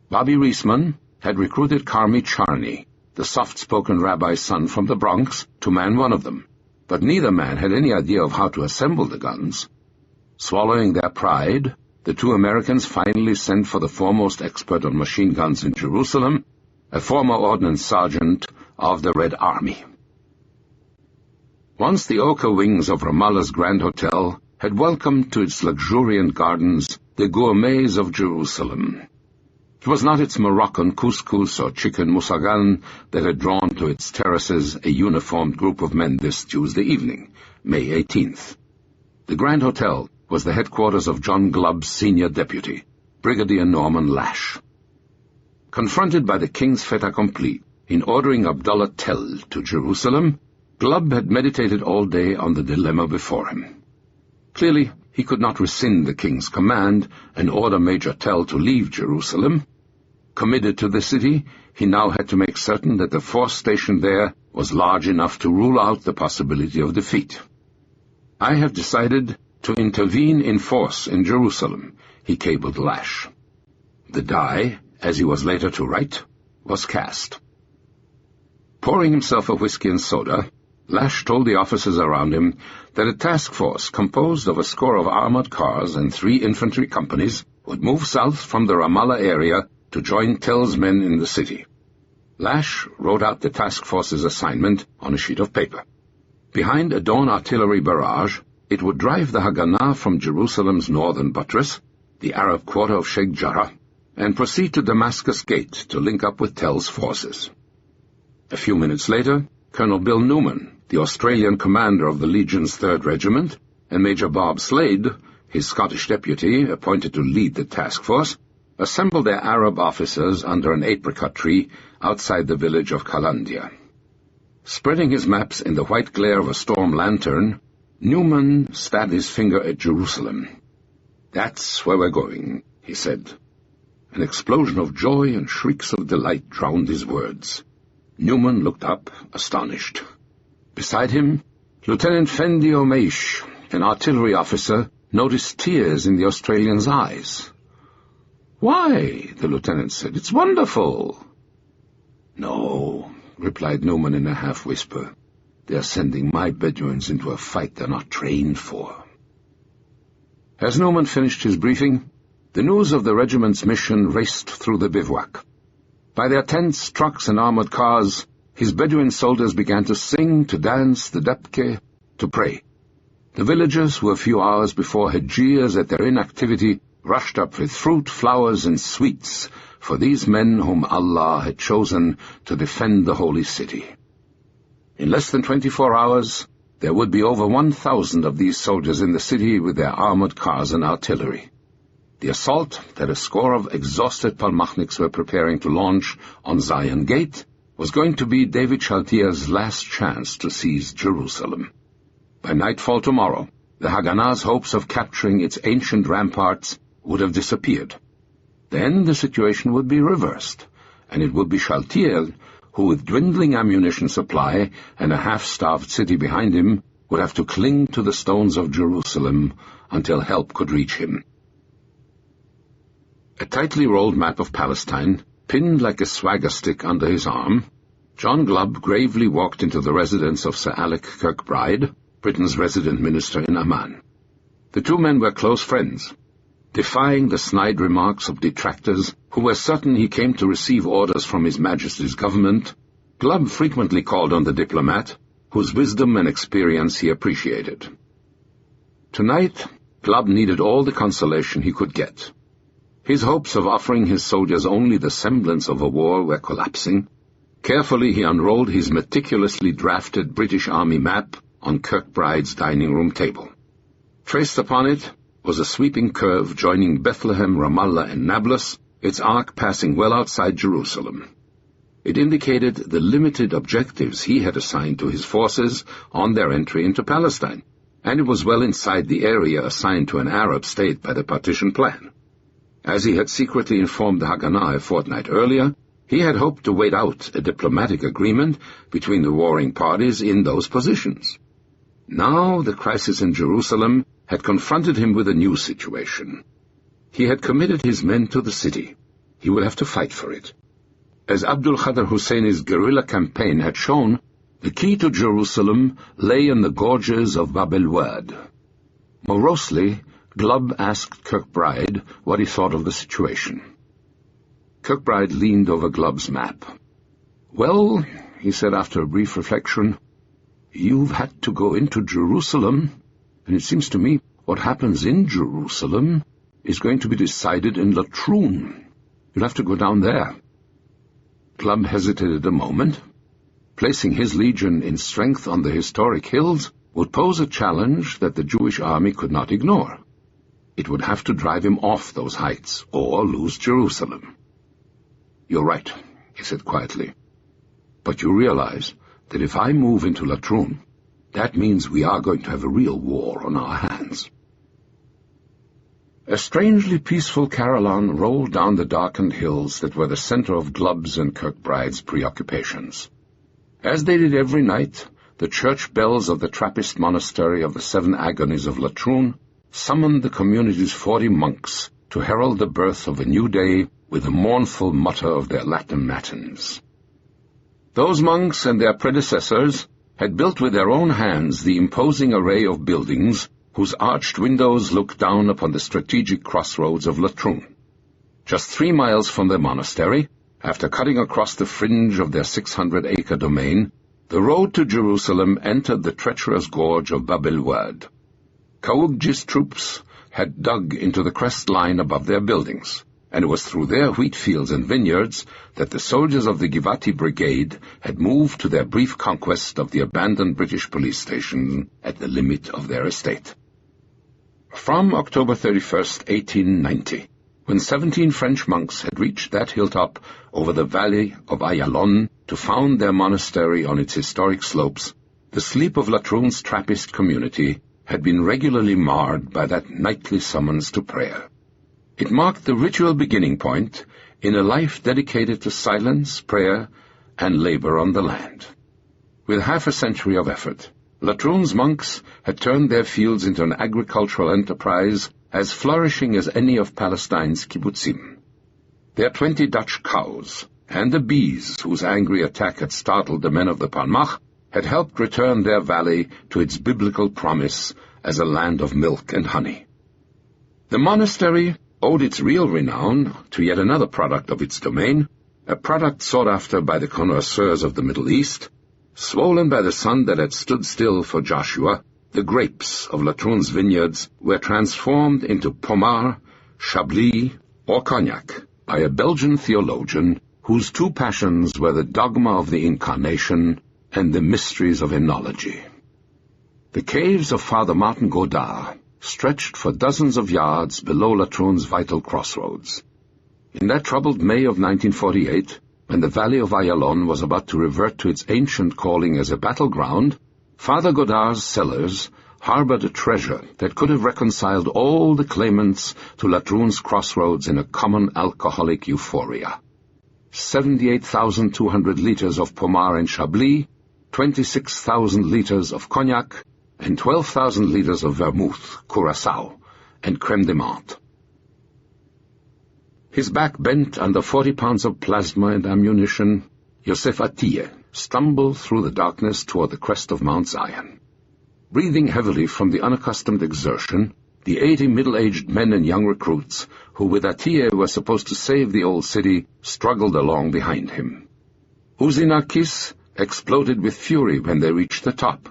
Bobby Reisman had recruited Carmi Charney, the soft-spoken rabbi's son from the Bronx, to man one of them, but neither man had any idea of how to assemble the guns. Swallowing their pride, the 2 Americans finally sent for the foremost expert on machine guns in Jerusalem, a former ordnance sergeant of the Red Army. Once the ochre wings of Ramallah's Grand Hotel had welcomed to its luxuriant gardens the gourmets of Jerusalem. It was not its Moroccan couscous or chicken musagan that had drawn to its terraces a uniformed group of men this Tuesday evening, May 18th. The Grand Hotel was the headquarters of John Glubb's senior deputy, Brigadier Norman Lash. Confronted by the king's fait accompli in ordering Abdullah Tell to Jerusalem, Glubb had meditated all day on the dilemma before him. Clearly, he could not rescind the king's command and order Major Tell to leave Jerusalem. Committed to the city, he now had to make certain that the force stationed there was large enough to rule out the possibility of defeat. "I have decided to intervene in force in Jerusalem," he cabled Lash. The die, as he was later to write, was cast. Pouring himself a whiskey and soda, Lash told the officers around him that a task force composed of a score of armored cars and 3 infantry companies would move south from the Ramallah area to join Tell's men in the city. Lash wrote out the task force's assignment on a sheet of paper. Behind a Dawn artillery barrage, it would drive the Haganah from Jerusalem's northern buttress, the Arab quarter of Sheikh Jarrah, and proceed to Damascus Gate to link up with Tell's forces. A few minutes later, Colonel Bill Newman, the Australian commander of the Legion's 3rd Regiment, and Major Bob Slade, his Scottish deputy appointed to lead the task force, assembled their Arab officers under an apricot tree outside the village of Kalandia. Spreading his maps in the white glare of a storm lantern, Newman stabbed his finger at Jerusalem. "That's where we're going," he said. An explosion of joy and shrieks of delight drowned his words. Newman looked up, astonished. Beside him, Lieutenant Fendi Omeish, an artillery officer, noticed tears in the Australian's eyes. "Why?" the lieutenant said. "It's wonderful." "No," replied Newman in a half-whisper. "They are sending my Bedouins into a fight they're not trained for." As Newman finished his briefing, the news of the regiment's mission raced through the bivouac. By their tents, trucks, and armored cars, his Bedouin soldiers began to sing, to dance, the debke, to pray. The villagers, who a few hours before had jeers at their inactivity, rushed up with fruit, flowers, and sweets for these men whom Allah had chosen to defend the holy city. In less than 24 hours, there would be over 1,000 of these soldiers in the city with their armored cars and artillery. The assault that a score of exhausted Palmachniks were preparing to launch on Zion Gate was going to be David Chaltier's last chance to seize Jerusalem. By nightfall tomorrow, the Haganah's hopes of capturing its ancient ramparts would have disappeared. Then the situation would be reversed, and it would be Chaltier who, with dwindling ammunition supply and a half-starved city behind him, would have to cling to the stones of Jerusalem until help could reach him. A tightly rolled map of Palestine, pinned like a swagger stick under his arm, John Glubb gravely walked into the residence of Sir Alec Kirkbride, Britain's resident minister in Amman. The two men were close friends. Defying the snide remarks of detractors who were certain he came to receive orders from His Majesty's government, Glubb frequently called on the diplomat, whose wisdom and experience he appreciated. Tonight, Glubb needed all the consolation he could get. His hopes of offering his soldiers only the semblance of a war were collapsing. Carefully he unrolled his meticulously drafted British Army map on Kirkbride's dining-room table. Traced upon it was a sweeping curve joining Bethlehem, Ramallah, and Nablus, its arc passing well outside Jerusalem. It indicated the limited objectives he had assigned to his forces on their entry into Palestine, and it was well inside the area assigned to an Arab state by the partition plan. As he had secretly informed the Haganah a fortnight earlier, he had hoped to wait out a diplomatic agreement between the warring parties in those positions. Now the crisis in Jerusalem had confronted him with a new situation. He had committed his men to the city. He would have to fight for it. As Abdul Khader Husseini's guerrilla campaign had shown, the key to Jerusalem lay in the gorges of Bab el-Wad. Morosely, Glubb asked Kirkbride what he thought of the situation. Kirkbride leaned over Glubb's map. "Well," he said after a brief reflection, "you've had to go into Jerusalem, and it seems to me what happens in Jerusalem is going to be decided in Latrun. You'll have to go down there." Glubb hesitated a moment. Placing his legion in strength on the historic hills would pose a challenge that the Jewish army could not ignore. It would have to drive him off those heights, or lose Jerusalem. "You're right," he said quietly. "But you realize that if I move into Latrun, that means we are going to have a real war on our hands." A strangely peaceful carillon rolled down the darkened hills that were the center of Glubb's and Kirkbride's preoccupations. As they did every night, the church bells of the Trappist monastery of the Seven Agonies of Latrun summoned the community's 40 monks to herald the birth of a new day with the mournful mutter of their Latin matins. Those monks and their predecessors had built with their own hands the imposing array of buildings whose arched windows looked down upon the strategic crossroads of Latrun. Just 3 miles from their monastery, after cutting across the fringe of their 600-acre domain, the road to Jerusalem entered the treacherous gorge of Bab el-Wad. Kaugji's troops had dug into the crest line above their buildings, and it was through their wheat fields and vineyards that the soldiers of the Givati Brigade had moved to their brief conquest of the abandoned British police station at the limit of their estate. From October 31st, 1890, when 17 French monks had reached that hilltop over the valley of Ayalon to found their monastery on its historic slopes, the sleep of Latrun's Trappist community had been regularly marred by that nightly summons to prayer. It marked the ritual beginning point in a life dedicated to silence, prayer, and labor on the land. With half a century of effort, Latrun's monks had turned their fields into an agricultural enterprise as flourishing as any of Palestine's kibbutzim. Their 20 Dutch cows, and the bees whose angry attack had startled the men of the Palmach, had helped return their valley to its biblical promise as a land of milk and honey. The monastery owed its real renown to yet another product of its domain, a product sought after by the connoisseurs of the Middle East. Swollen by the sun that had stood still for Joshua, the grapes of Latrun's vineyards were transformed into Pommard, Chablis, or Cognac by a Belgian theologian whose 2 passions were the dogma of the Incarnation and the mysteries of enology. The caves of Father Martin Godard stretched for dozens of yards below Latrun's vital crossroads. In that troubled May of 1948, when the valley of Ayalon was about to revert to its ancient calling as a battleground, Father Godard's cellars harbored a treasure that could have reconciled all the claimants to Latrun's crossroads in a common alcoholic euphoria. 78,200 liters of Pommard and Chablis, 26,000 liters of Cognac, and 12,000 liters of vermouth, Curaçao, and crème de menthe. His back bent under 40 pounds of plasma and ammunition, Yosef Atiyeh stumbled through the darkness toward the crest of Mount Zion. Breathing heavily from the unaccustomed exertion, the 80 middle-aged men and young recruits, who with Atiyeh were supposed to save the old city, struggled along behind him. Uzi Narkis exploded with fury when they reached the top.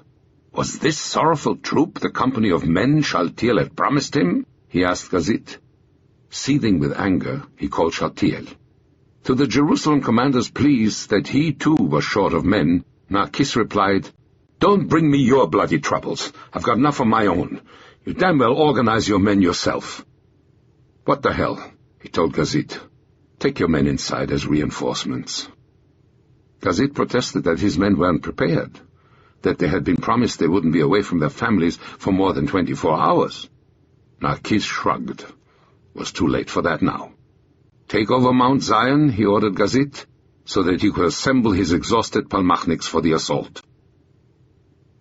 Was this sorrowful troop the company of men Shaltiel had promised him? He asked Gazit. Seething with anger, he called Shaltiel. To the Jerusalem commander's pleas that he too was short of men, Narkis replied, "Don't bring me your bloody troubles. I've got enough of my own. You damn well organize your men yourself." "What the hell?" he told Gazit. "Take your men inside as reinforcements." Gazit protested that his men weren't prepared, that they had been promised they wouldn't be away from their families for more than 24 hours. Narkis shrugged. It was too late for that now. "Take over Mount Zion," he ordered Gazit, so that he could assemble his exhausted Palmachniks for the assault.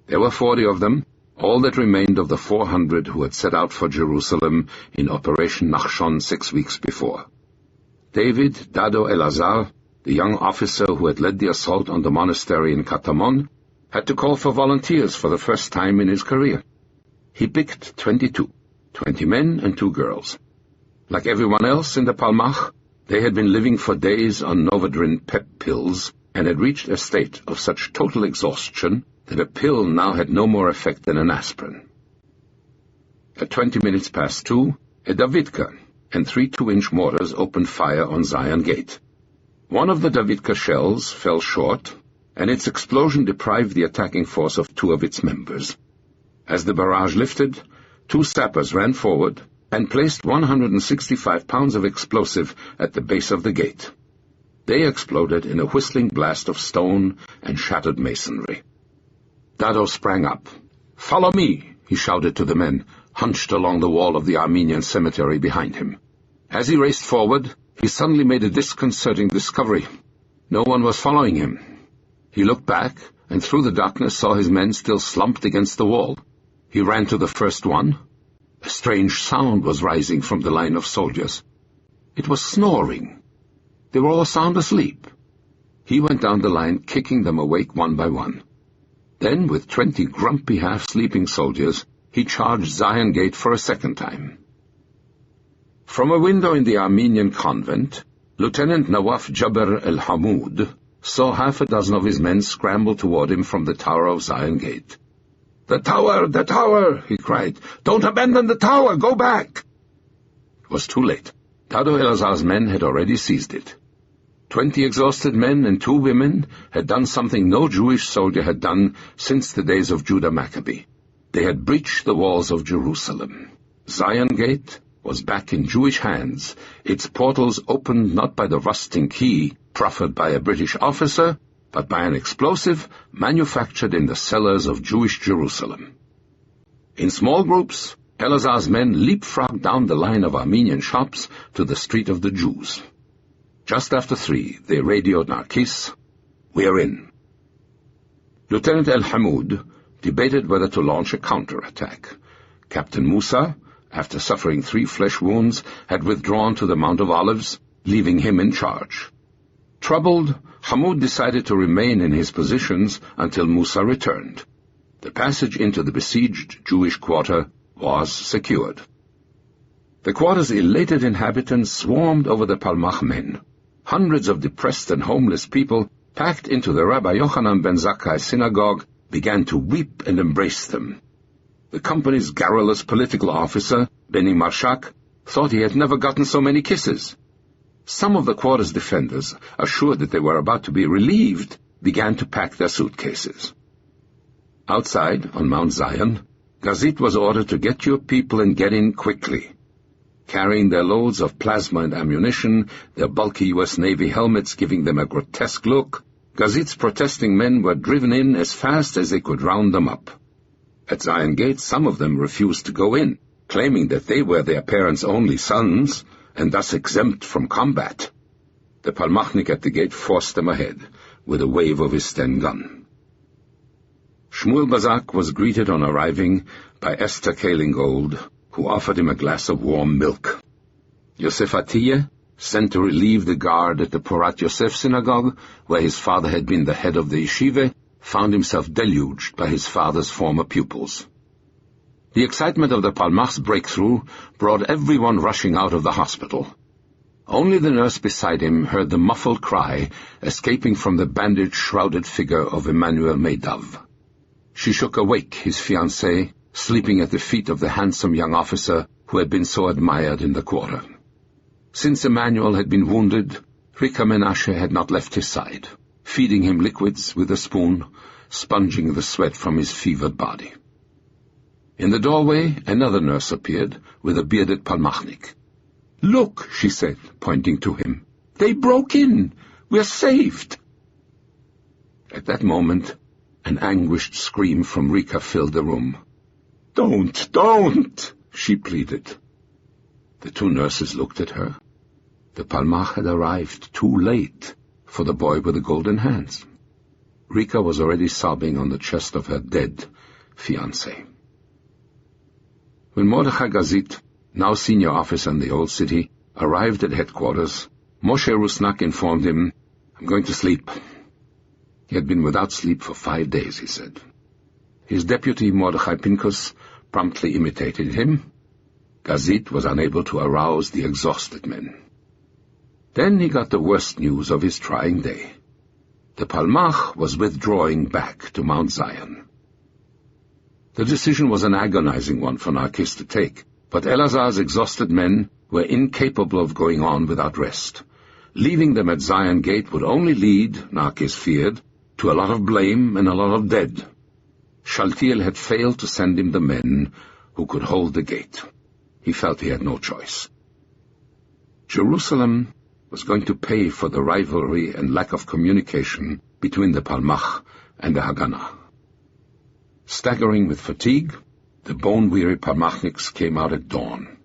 There were 40 of them, all that remained of the 400 who had set out for Jerusalem in Operation Nachshon 6 weeks before. David Dado Elazar, the young officer who had led the assault on the monastery in Katamon, had to call for volunteers for the first time in his career. He picked 22, 20 men and 2 girls. Like everyone else in the Palmach, they had been living for days on Novodrin pep pills and had reached a state of such total exhaustion that a pill now had no more effect than an aspirin. At 20 minutes past 2, a Davidka and 3 2-inch mortars opened fire on Zion Gate. One of the Davidka shells fell short, and its explosion deprived the attacking force of 2 of its members. As the barrage lifted, 2 sappers ran forward and placed 165 pounds of explosive at the base of the gate. They exploded in a whistling blast of stone and shattered masonry. Dado sprang up. "Follow me," he shouted to the men, hunched along the wall of the Armenian cemetery behind him. As he raced forward, he suddenly made a disconcerting discovery. No one was following him. He looked back, and through the darkness saw his men still slumped against the wall. He ran to the first one. A strange sound was rising from the line of soldiers. It was snoring. They were all sound asleep. He went down the line, kicking them awake one by one. Then, with 20 grumpy half-sleeping soldiers, he charged Zion Gate for a second time. From a window in the Armenian convent, Lieutenant Nawaf Jabr el-Hamoud saw half a dozen of his men scramble toward him from the tower of Zion Gate. "The tower! The tower!" he cried. "Don't abandon the tower! Go back!" It was too late. Dado Elazar's men had already seized it. 20 exhausted men and 2 women had done something no Jewish soldier had done since the days of Judah Maccabee. They had breached the walls of Jerusalem. Zion Gate was back in Jewish hands, its portals opened not by the rusting key proffered by a British officer, but by an explosive manufactured in the cellars of Jewish Jerusalem. In small groups, Elazar's men leapfrogged down the line of Armenian shops to the Street of the Jews. Just after 3, they radioed Narkis, "We're in." Lieutenant El-Hamoud debated whether to launch a counterattack. Captain Musa, after suffering 3 flesh wounds, had withdrawn to the Mount of Olives, leaving him in charge. Troubled, Hamoud decided to remain in his positions until Musa returned. The passage into the besieged Jewish quarter was secured. The quarter's elated inhabitants swarmed over the Palmach men. Hundreds of depressed and homeless people, packed into the Rabbi Yochanan ben Zakkai synagogue, began to weep and embrace them. The company's garrulous political officer, Benny Marshak, thought he had never gotten so many kisses. Some of the quarter's defenders, assured that they were about to be relieved, began to pack their suitcases. Outside, on Mount Zion, Gazit was ordered to get your people and get in quickly. Carrying their loads of plasma and ammunition, their bulky U.S. Navy helmets giving them a grotesque look, Gazit's protesting men were driven in as fast as they could round them up. At Zion Gate, some of them refused to go in, claiming that they were their parents' only sons, and thus exempt from combat. The Palmachnik at the gate forced them ahead, with a wave of his Sten gun. Shmuel Bazak was greeted on arriving by Esther Kalingold, who offered him a glass of warm milk. Yosef Atiyeh, sent to relieve the guard at the Porat Yosef synagogue, where his father had been the head of the yeshiva, found himself deluged by his father's former pupils. The excitement of the Palmach's breakthrough brought everyone rushing out of the hospital. Only the nurse beside him heard the muffled cry escaping from the bandage-shrouded figure of Emmanuel Meidav. She shook awake his fiancée, sleeping at the feet of the handsome young officer who had been so admired in the quarter. Since Emmanuel had been wounded, Rika Menashe had not left his side, feeding him liquids with a spoon, sponging the sweat from his fevered body. In the doorway, another nurse appeared, with a bearded Palmachnik. "Look," she said, pointing to him. "They broke in! We're saved!" At that moment, an anguished scream from Rika filled the room. Don't!" she pleaded. The two nurses looked at her. The Palmach had arrived too late for the boy with the golden hands. Rika was already sobbing on the chest of her dead fiancé. When Mordechai Gazit, now senior officer in the old city, arrived at headquarters, Moshe Rusnak informed him, "I'm going to sleep." He had been without sleep for 5 days, he said. His deputy, Mordechai Pinkus, promptly imitated him. Gazit was unable to arouse the exhausted men. Then he got the worst news of his trying day. The Palmach was withdrawing back to Mount Zion. The decision was an agonizing one for Narkis to take, but Elazar's exhausted men were incapable of going on without rest. Leaving them at Zion Gate would only lead, Narkis feared, to a lot of blame and a lot of dead. Shaltiel had failed to send him the men who could hold the gate. He felt he had no choice. Jerusalem was going to pay for the rivalry and lack of communication between the Palmach and the Haganah. Staggering with fatigue, the bone-weary Palmachniks came out at dawn.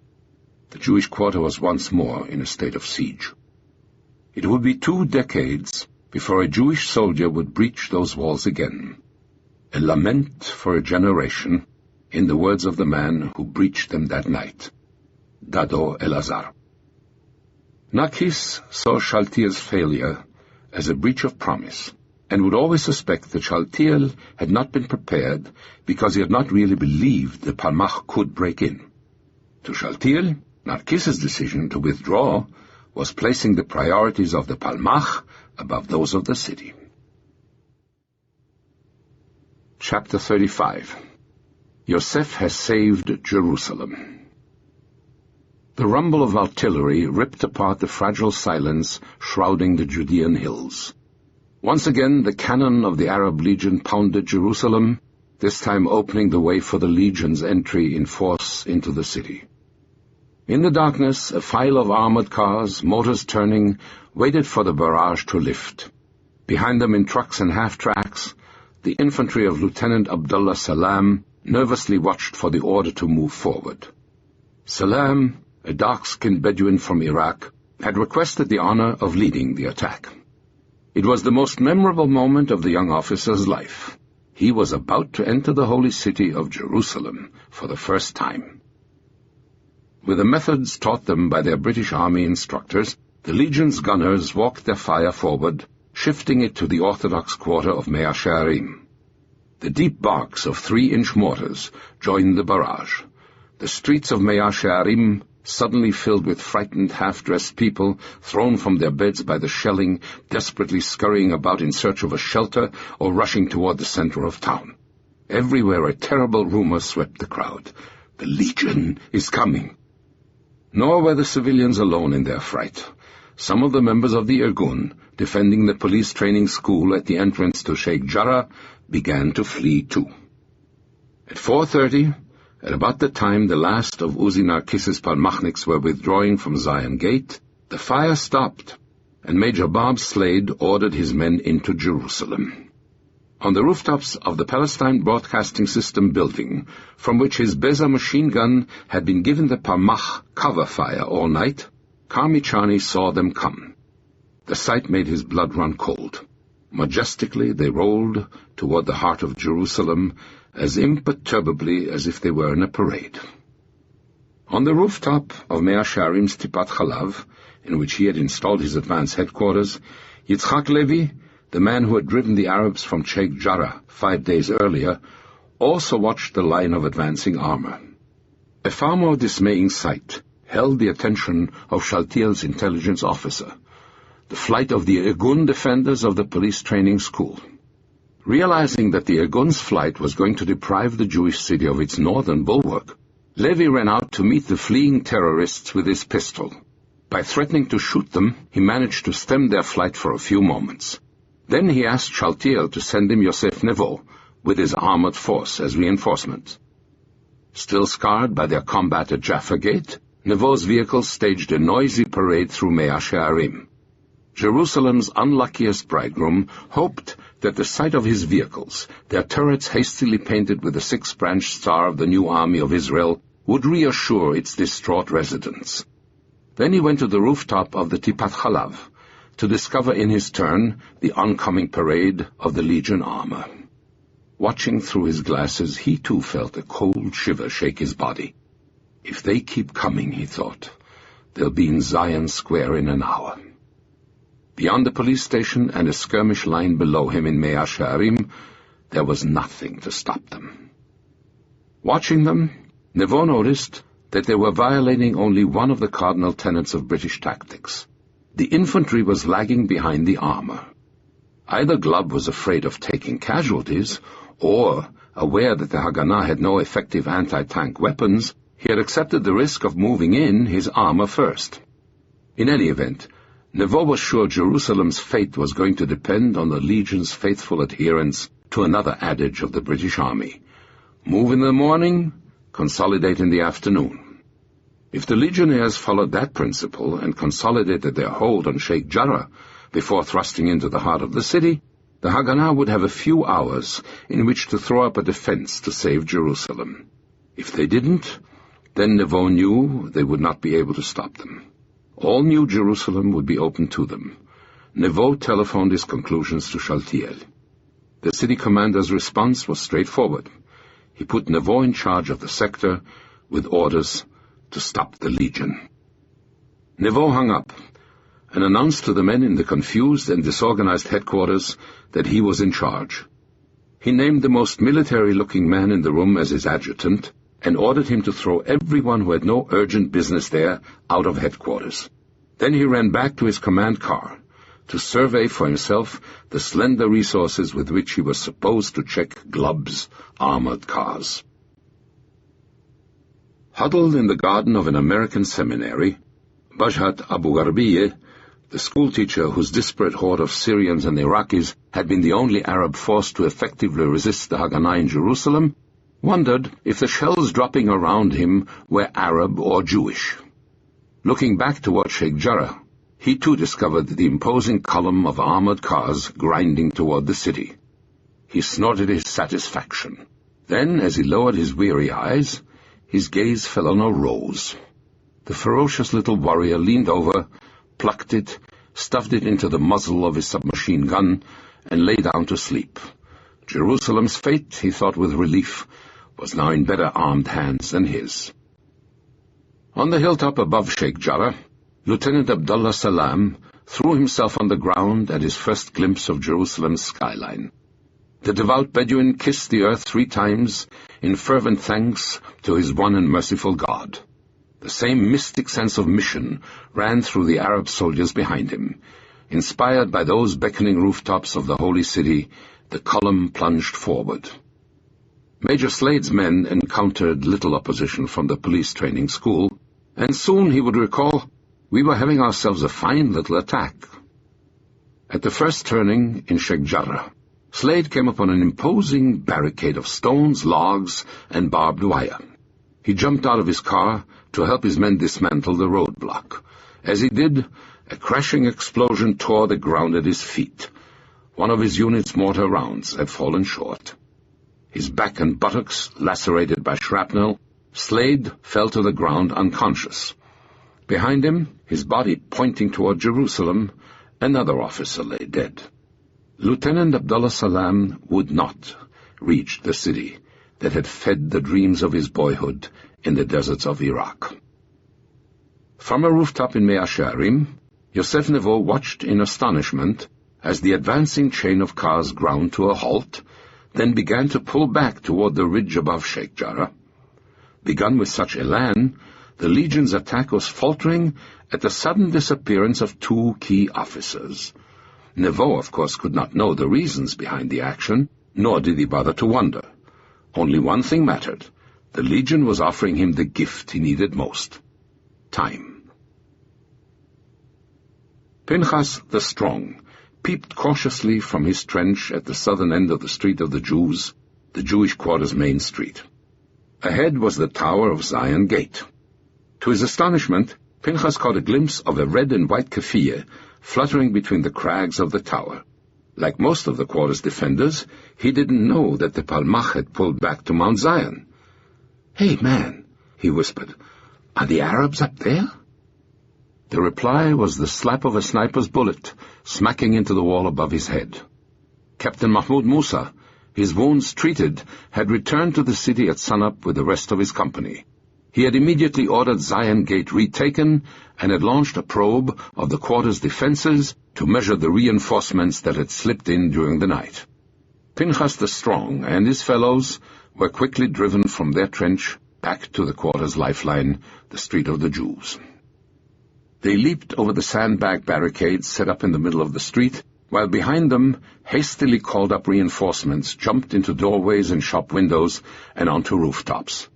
The Jewish quarter was once more in a state of siege. It would be 2 decades before a Jewish soldier would breach those walls again. A lament for a generation, in the words of the man who breached them that night, Dado Elazar. Narkis saw Shaltiel's failure as a breach of promise, and would always suspect that Shaltiel had not been prepared because he had not really believed the Palmach could break in. To Shaltiel, Narkis's decision to withdraw was placing the priorities of the Palmach above those of the city. Chapter 35. Yosef has saved Jerusalem. The rumble of artillery ripped apart the fragile silence shrouding the Judean hills. Once again the cannon of the Arab Legion pounded Jerusalem, this time opening the way for the Legion's entry in force into the city. In the darkness, a file of armored cars, motors turning, waited for the barrage to lift. Behind them in trucks and half-tracks, the infantry of Lieutenant Abdullah Salam nervously watched for the order to move forward. Salam, a dark-skinned Bedouin from Iraq, had requested the honor of leading the attack. It was the most memorable moment of the young officer's life. He was about to enter the holy city of Jerusalem for the first time. With the methods taught them by their British Army instructors, the Legion's gunners walked their fire forward, shifting it to the Orthodox quarter of Mea Shearim. The deep barks of 3-inch mortars joined the barrage. The streets of Mea Shearim suddenly filled with frightened, half-dressed people, thrown from their beds by the shelling, desperately scurrying about in search of a shelter or rushing toward the center of town. Everywhere a terrible rumor swept the crowd. The Legion is coming. Nor were the civilians alone in their fright. Some of the members of the Irgun, defending the police training school at the entrance to Sheikh Jarrah, began to flee too. At 4:30, at about the time the last of Uzi Narkis's Palmachniks were withdrawing from Zion Gate, the fire stopped, and Major Bob Slade ordered his men into Jerusalem. On the rooftops of the Palestine Broadcasting System building, from which his Beza machine gun had been given the Palmach cover fire all night, Karmichani saw them come. The sight made his blood run cold. Majestically they rolled toward the heart of Jerusalem, as imperturbably as if they were in a parade. On the rooftop of Mea Shearim's Tipat Chalav, in which he had installed his advance headquarters, Yitzchak Levi, the man who had driven the Arabs from Sheikh Jarrah 5 days earlier, also watched the line of advancing armor. A far more dismaying sight held the attention of Shaltiel's intelligence officer, the flight of the Irgun defenders of the police training school. Realizing that the Irgun's flight was going to deprive the Jewish city of its northern bulwark, Levi ran out to meet the fleeing terrorists with his pistol. By threatening to shoot them, he managed to stem their flight for a few moments. Then he asked Shaltiel to send him Yosef Nevo with his armored force as reinforcement. Still scarred by their combat at Jaffa Gate, Nevo's vehicle staged a noisy parade through Mea Shearim. Jerusalem's unluckiest bridegroom hoped that the sight of his vehicles, their turrets hastily painted with the 6-branched star of the new army of Israel, would reassure its distraught residents. Then he went to the rooftop of the Tipat Chalav to discover in his turn the oncoming parade of the Legion armor. Watching through his glasses, he too felt a cold shiver shake his body. If they keep coming, he thought, they'll be in Zion Square in an hour. Beyond the police station and a skirmish line below him in Mea Shearim, there was nothing to stop them. Watching them, Nevo noticed that they were violating only one of the cardinal tenets of British tactics. The infantry was lagging behind the armor. Either Glubb was afraid of taking casualties, or, aware that the Haganah had no effective anti-tank weapons, he had accepted the risk of moving in his armor first. In any event, Nevo was sure Jerusalem's fate was going to depend on the Legion's faithful adherence to another adage of the British Army: move in the morning, consolidate in the afternoon. If the Legionnaires followed that principle and consolidated their hold on Sheikh Jarrah before thrusting into the heart of the city, the Haganah would have a few hours in which to throw up a defense to save Jerusalem. If they didn't, then Nevo knew they would not be able to stop them. All New Jerusalem would be open to them. Nevo telephoned his conclusions to Shaltiel. The city commander's response was straightforward. He put Nevo in charge of the sector with orders to stop the Legion. Nevo hung up and announced to the men in the confused and disorganized headquarters that he was in charge. He named the most military-looking man in the room as his adjutant and ordered him to throw everyone who had no urgent business there out of headquarters. Then he ran back to his command car to survey for himself the slender resources with which he was supposed to check Glubb's armored cars. Huddled in the garden of an American seminary, Bajhat Abu Gharbiye, the schoolteacher whose disparate horde of Syrians and Iraqis had been the only Arab force to effectively resist the Haganah in Jerusalem, wondered if the shells dropping around him were Arab or Jewish. Looking back toward Sheikh Jarrah, he too discovered the imposing column of armored cars grinding toward the city. He snorted his satisfaction. Then, as he lowered his weary eyes, his gaze fell on a rose. The ferocious little warrior leaned over, plucked it, stuffed it into the muzzle of his submachine gun, and lay down to sleep. Jerusalem's fate, he thought with relief, was now in better armed hands than his. On the hilltop above Sheikh Jarrah, Lieutenant Abdullah Salam threw himself on the ground at his first glimpse of Jerusalem's skyline. The devout Bedouin kissed the earth 3 times in fervent thanks to his one and merciful God. The same mystic sense of mission ran through the Arab soldiers behind him. Inspired by those beckoning rooftops of the holy city, the column plunged forward. Major Slade's men encountered little opposition from the police training school, and soon he would recall, we were having ourselves a fine little attack. At the first turning in Sheikh Jarrah, Slade came upon an imposing barricade of stones, logs, and barbed wire. He jumped out of his car to help his men dismantle the roadblock. As he did, a crashing explosion tore the ground at his feet. One of his unit's mortar rounds had fallen short. His back and buttocks lacerated by shrapnel, Slade fell to the ground unconscious. Behind him, his body pointing toward Jerusalem, another officer lay dead. Lieutenant Abdullah Salam would not reach the city that had fed the dreams of his boyhood in the deserts of Iraq. From a rooftop in Mea Shearim, Yosef Nevo watched in astonishment as the advancing chain of cars ground to a halt, then began to pull back toward the ridge above Sheikh Jarrah. Begun with such elan, the Legion's attack was faltering at the sudden disappearance of 2 key officers. Nevo, of course, could not know the reasons behind the action, nor did he bother to wonder. Only one thing mattered. The Legion was offering him the gift he needed most: time. Pinchas the Strong peeped cautiously from his trench at the southern end of the Street of the Jews, the Jewish quarter's main street. Ahead was the tower of Zion Gate. To his astonishment, Pinchas caught a glimpse of a red and white keffiyeh fluttering between the crags of the tower. Like most of the quarter's defenders, he didn't know that the Palmach had pulled back to Mount Zion. "Hey, man," he whispered, "are the Arabs up there?" The reply was the slap of a sniper's bullet smacking into the wall above his head. Captain Mahmoud Musa, his wounds treated, had returned to the city at sunup with the rest of his company. He had immediately ordered Zion Gate retaken and had launched a probe of the quarter's defenses to measure the reinforcements that had slipped in during the night. Pinchas the Strong and his fellows were quickly driven from their trench back to the quarter's lifeline, the Street of the Jews. They leaped over the sandbag barricades set up in the middle of the street, while behind them, hastily called-up reinforcements jumped into doorways and shop windows and onto rooftops.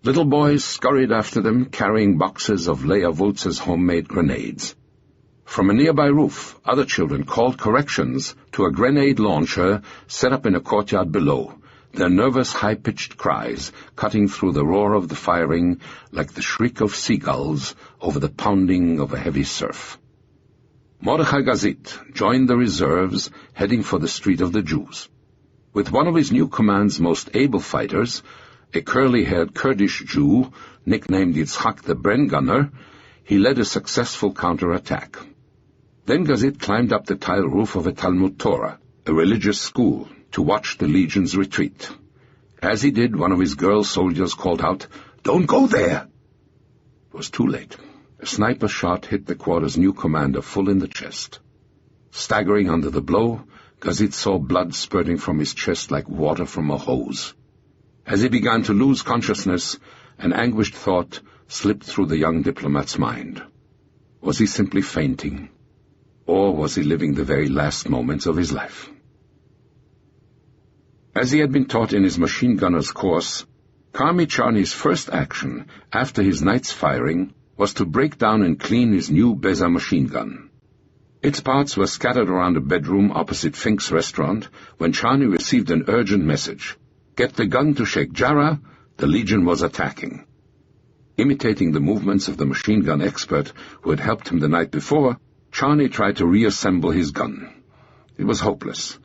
Little boys scurried after them, carrying boxes of Leah Wultz's homemade grenades. From a nearby roof, other children called corrections to a grenade launcher set up in a courtyard below, their nervous, high-pitched cries cutting through the roar of the firing like the shriek of seagulls over the pounding of a heavy surf. Mordechai Gazit joined the reserves, heading for the Street of the Jews. With one of his new command's most able fighters, a curly-haired Kurdish Jew, nicknamed Yitzhak the Bren Gunner, he led a successful counterattack. Then Gazit climbed up the tile roof of a Talmud Torah, a religious school, to watch the Legion's retreat. As he did, one of his girl soldiers called out, "Don't go there!" It was too late. A sniper shot hit the quarter's new commander full in the chest. Staggering under the blow, Gazit saw blood spurting from his chest like water from a hose. As he began to lose consciousness, an anguished thought slipped through the young diplomat's mind. Was he simply fainting? Or was he living the very last moments of his life? As he had been taught in his machine gunner's course, Karmi Charny's first action after his night's firing was to break down and clean his new Beza machine gun. Its parts were scattered around a bedroom opposite Fink's restaurant when Charny received an urgent message. Get the gun to Sheikh Jarrah, the Legion was attacking. Imitating the movements of the machine gun expert who had helped him the night before, Charny tried to reassemble his gun. It was hopeless.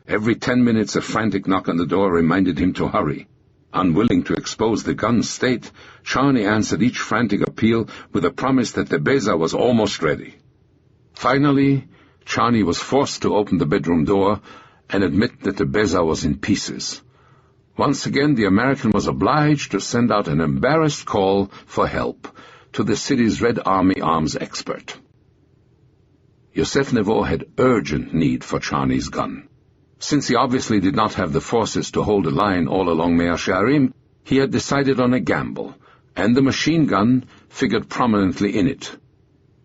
Every 10 minutes a frantic knock on the door reminded him to hurry. Unwilling to expose the gun's state, Charny answered each frantic appeal with a promise that the Beza was almost ready. Finally, Charny was forced to open the bedroom door and admit that the Beza was in pieces. Once again, the American was obliged to send out an embarrassed call for help to the city's Red Army arms expert. Yosef Nevo had urgent need for Charny's gun. Since he obviously did not have the forces to hold a line all along Mea Shearim, he had decided on a gamble, and the machine gun figured prominently in it.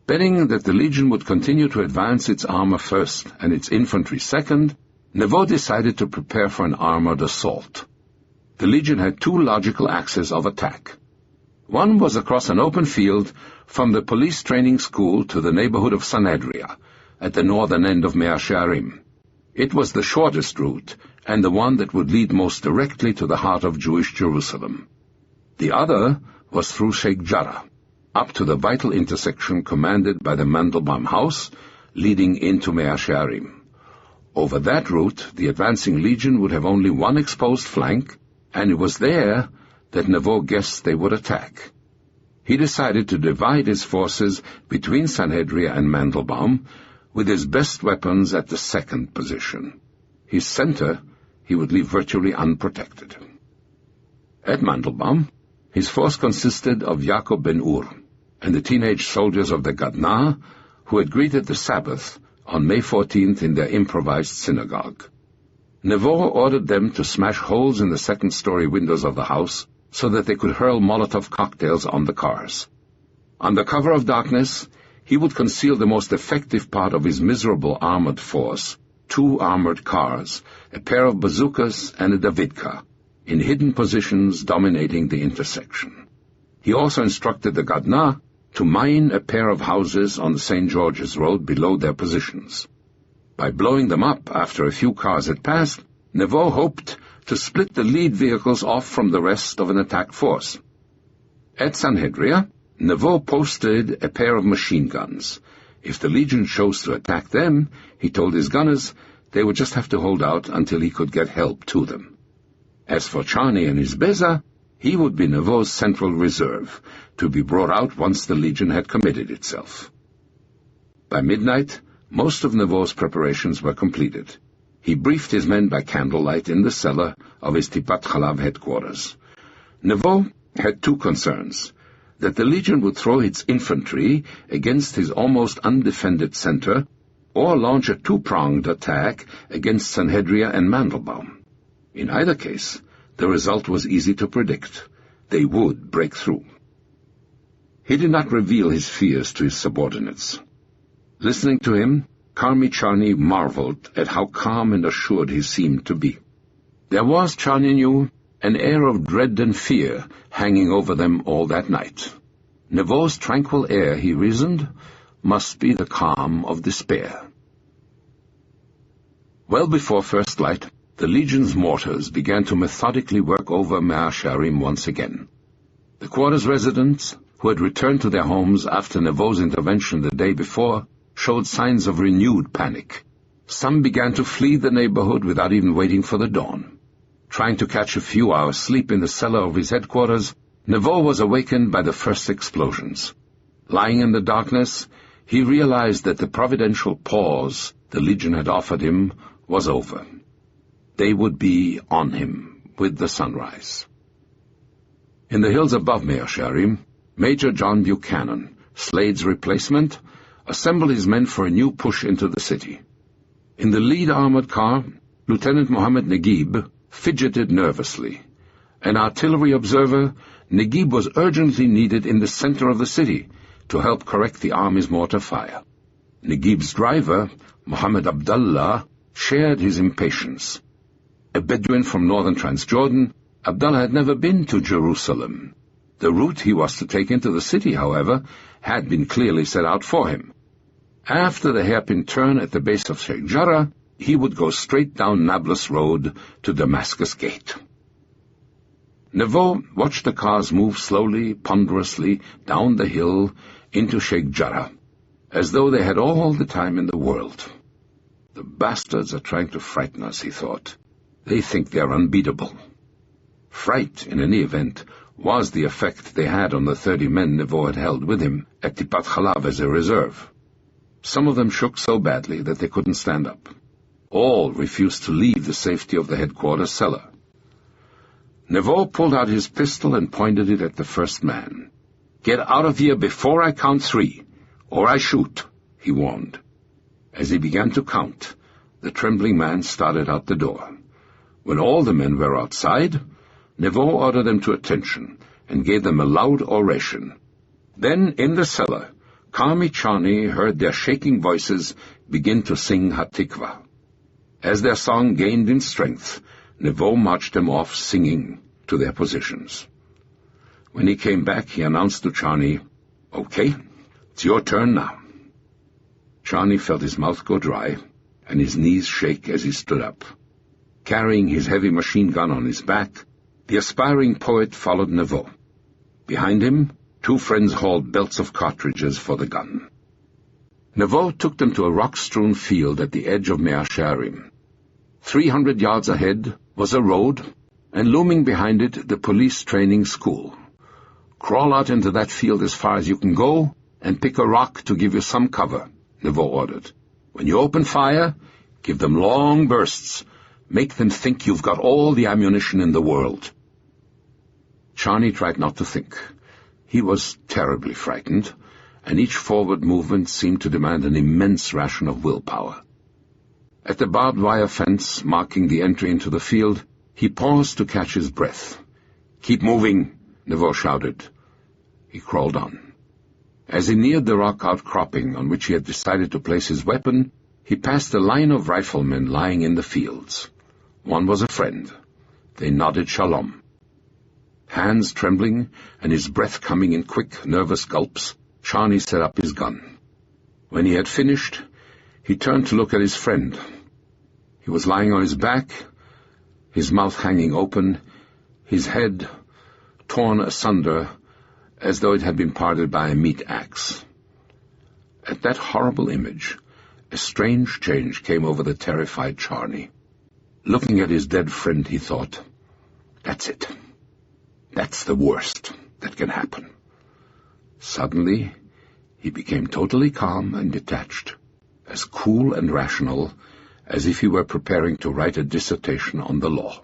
Betting that the Legion would continue to advance its armor first and its infantry second, Nevo decided to prepare for an armored assault. The Legion had 2 logical axes of attack. One was across an open field from the police training school to the neighborhood of Sanhedria, at the northern end of Mea Shearim. It was the shortest route, and the one that would lead most directly to the heart of Jewish Jerusalem. The other was through Sheikh Jarrah, up to the vital intersection commanded by the Mandelbaum house, leading into Mea Shearim. Over that route, the advancing Legion would have only one exposed flank, and it was there that Nevo guessed they would attack. He decided to divide his forces between Sanhedria and Mandelbaum, with his best weapons at the second position. His center he would leave virtually unprotected. At Mandelbaum, His force consisted of Yaakov ben Ur and the teenage soldiers of the Gadna, who had greeted the Sabbath on May 14th in their improvised synagogue. Nevo ordered them to smash holes in the second-story windows of the house so that they could hurl Molotov cocktails on the cars. Under cover of darkness, he would conceal the most effective part of his miserable armored force, 2 armored cars, a pair of bazookas, and a Davidka, in hidden positions dominating the intersection. He also instructed the Gadna to mine a pair of houses on the St. George's Road below their positions. By blowing them up after a few cars had passed, Nevo hoped to split the lead vehicles off from the rest of an attack force. At Sanhedria, Nevo posted a pair of machine guns. If the Legion chose to attack them, he told his gunners, they would just have to hold out until he could get help to them. As for Charney and his Beza, he would be Nevo's central reserve, to be brought out once the Legion had committed itself. By midnight, most of Nevo's preparations were completed. He briefed his men by candlelight in the cellar of his Tipat Chalav headquarters. Nevo had 2 concerns: that the Legion would throw its infantry against his almost undefended center, or launch a 2-pronged attack against Sanhedria and Mandelbaum. In either case, the result was easy to predict. They would break through. He did not reveal his fears to his subordinates. Listening to him, Karmi Charni marveled at how calm and assured he seemed to be. There was, Charni knew, an air of dread and fear hanging over them all that night. Nevo's tranquil air, he reasoned, must be the calm of despair. Well before first light, the Legion's mortars began to methodically work over Mea Shearim once again. The quarters residents, who had returned to their homes after Nevo's intervention the day before, showed signs of renewed panic. Some began to flee the neighborhood without even waiting for the dawn. Trying to catch a few hours' sleep in the cellar of his headquarters, Nevo was awakened by the first explosions. Lying in the darkness, he realized that the providential pause the Legion had offered him was over. They would be on him with the sunrise. In the hills above Mea Shearim, Major John Buchanan, Slade's replacement, assembled his men for a new push into the city. In the lead armored car, Lieutenant Mohammed Naguib fidgeted nervously. An artillery observer, Naguib was urgently needed in the center of the city to help correct the army's mortar fire. Naguib's driver, Mohammed Abdullah, shared his impatience. A Bedouin from northern Transjordan, Abdullah had never been to Jerusalem. The route he was to take into the city, however, had been clearly set out for him. After the hairpin turn at the base of Sheikh Jarrah, he would go straight down Nablus Road to Damascus Gate. Nevo watched the cars move slowly, ponderously, down the hill into Sheikh Jarrah, as though they had all the time in the world. The bastards are trying to frighten us, he thought. They think they're unbeatable. Fright, in any event, was the effect they had on the 30 men Nevo had held with him at Tipat Chalav as a reserve. Some of them shook so badly that they couldn't stand up. All refused to leave the safety of the headquarters cellar. Nevo pulled out his pistol and pointed it at the first man. "Get out of here before I count 3, or I shoot," he warned. As he began to count, the trembling man started out the door. When all the men were outside, Nevo ordered them to attention and gave them a loud oration. Then, in the cellar, Karmi Charni heard their shaking voices begin to sing Hatikva. As their song gained in strength, Nevo marched them off singing to their positions. When he came back, he announced to Charni, "Okay, it's your turn now." Charni felt his mouth go dry and his knees shake as he stood up. Carrying his heavy machine gun on his back, the aspiring poet followed Nevo. Behind him, 2 friends hauled belts of cartridges for the gun. Nevo took them to a rock-strewn field at the edge of Mea Shearim. 300 yards ahead was a road, and looming behind it the police training school. "Crawl out into that field as far as you can go, and pick a rock to give you some cover," Nevo ordered. "When you open fire, give them long bursts. Make them think you've got all the ammunition in the world." Charney tried not to think. He was terribly frightened, and each forward movement seemed to demand an immense ration of willpower. At the barbed wire fence marking the entry into the field, he paused to catch his breath. "Keep moving," Neveu shouted. He crawled on. As he neared the rock outcropping on which he had decided to place his weapon, he passed a line of riflemen lying in the fields. One was a friend. They nodded shalom. Hands trembling and his breath coming in quick, nervous gulps, Charney set up his gun. When he had finished, he turned to look at his friend. He was lying on his back, his mouth hanging open, his head torn asunder as though it had been parted by a meat axe. At that horrible image, a strange change came over the terrified Charney. Looking at his dead friend, he thought, "That's it. That's the worst that can happen." Suddenly, he became totally calm and detached, as cool and rational as if he were preparing to write a dissertation on the law.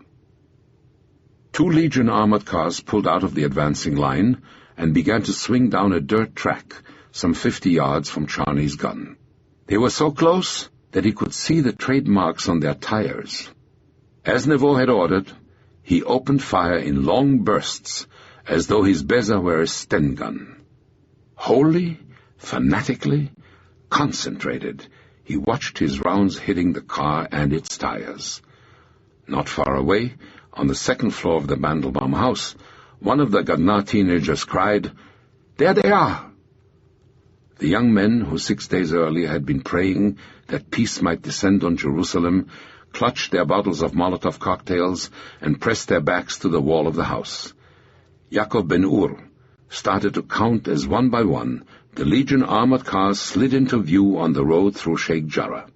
2 Legion armored cars pulled out of the advancing line and began to swing down a dirt track some 50 yards from Charney's gun. They were so close that he could see the trademarks on their tires. As Neveu had ordered, he opened fire in long bursts, as though his Beza were a Sten gun. Wholly, fanatically, concentrated, he watched his rounds hitting the car and its tires. Not far away, on the second floor of the Mandelbaum house, one of the Gadna teenagers cried, "There they are!" The young men, who 6 days earlier had been praying that peace might descend on Jerusalem, clutched their bottles of Molotov cocktails and pressed their backs to the wall of the house. Yaakov Ben-Ur started to count as one by one the Legion armored cars slid into view on the road through Sheikh Jarrah.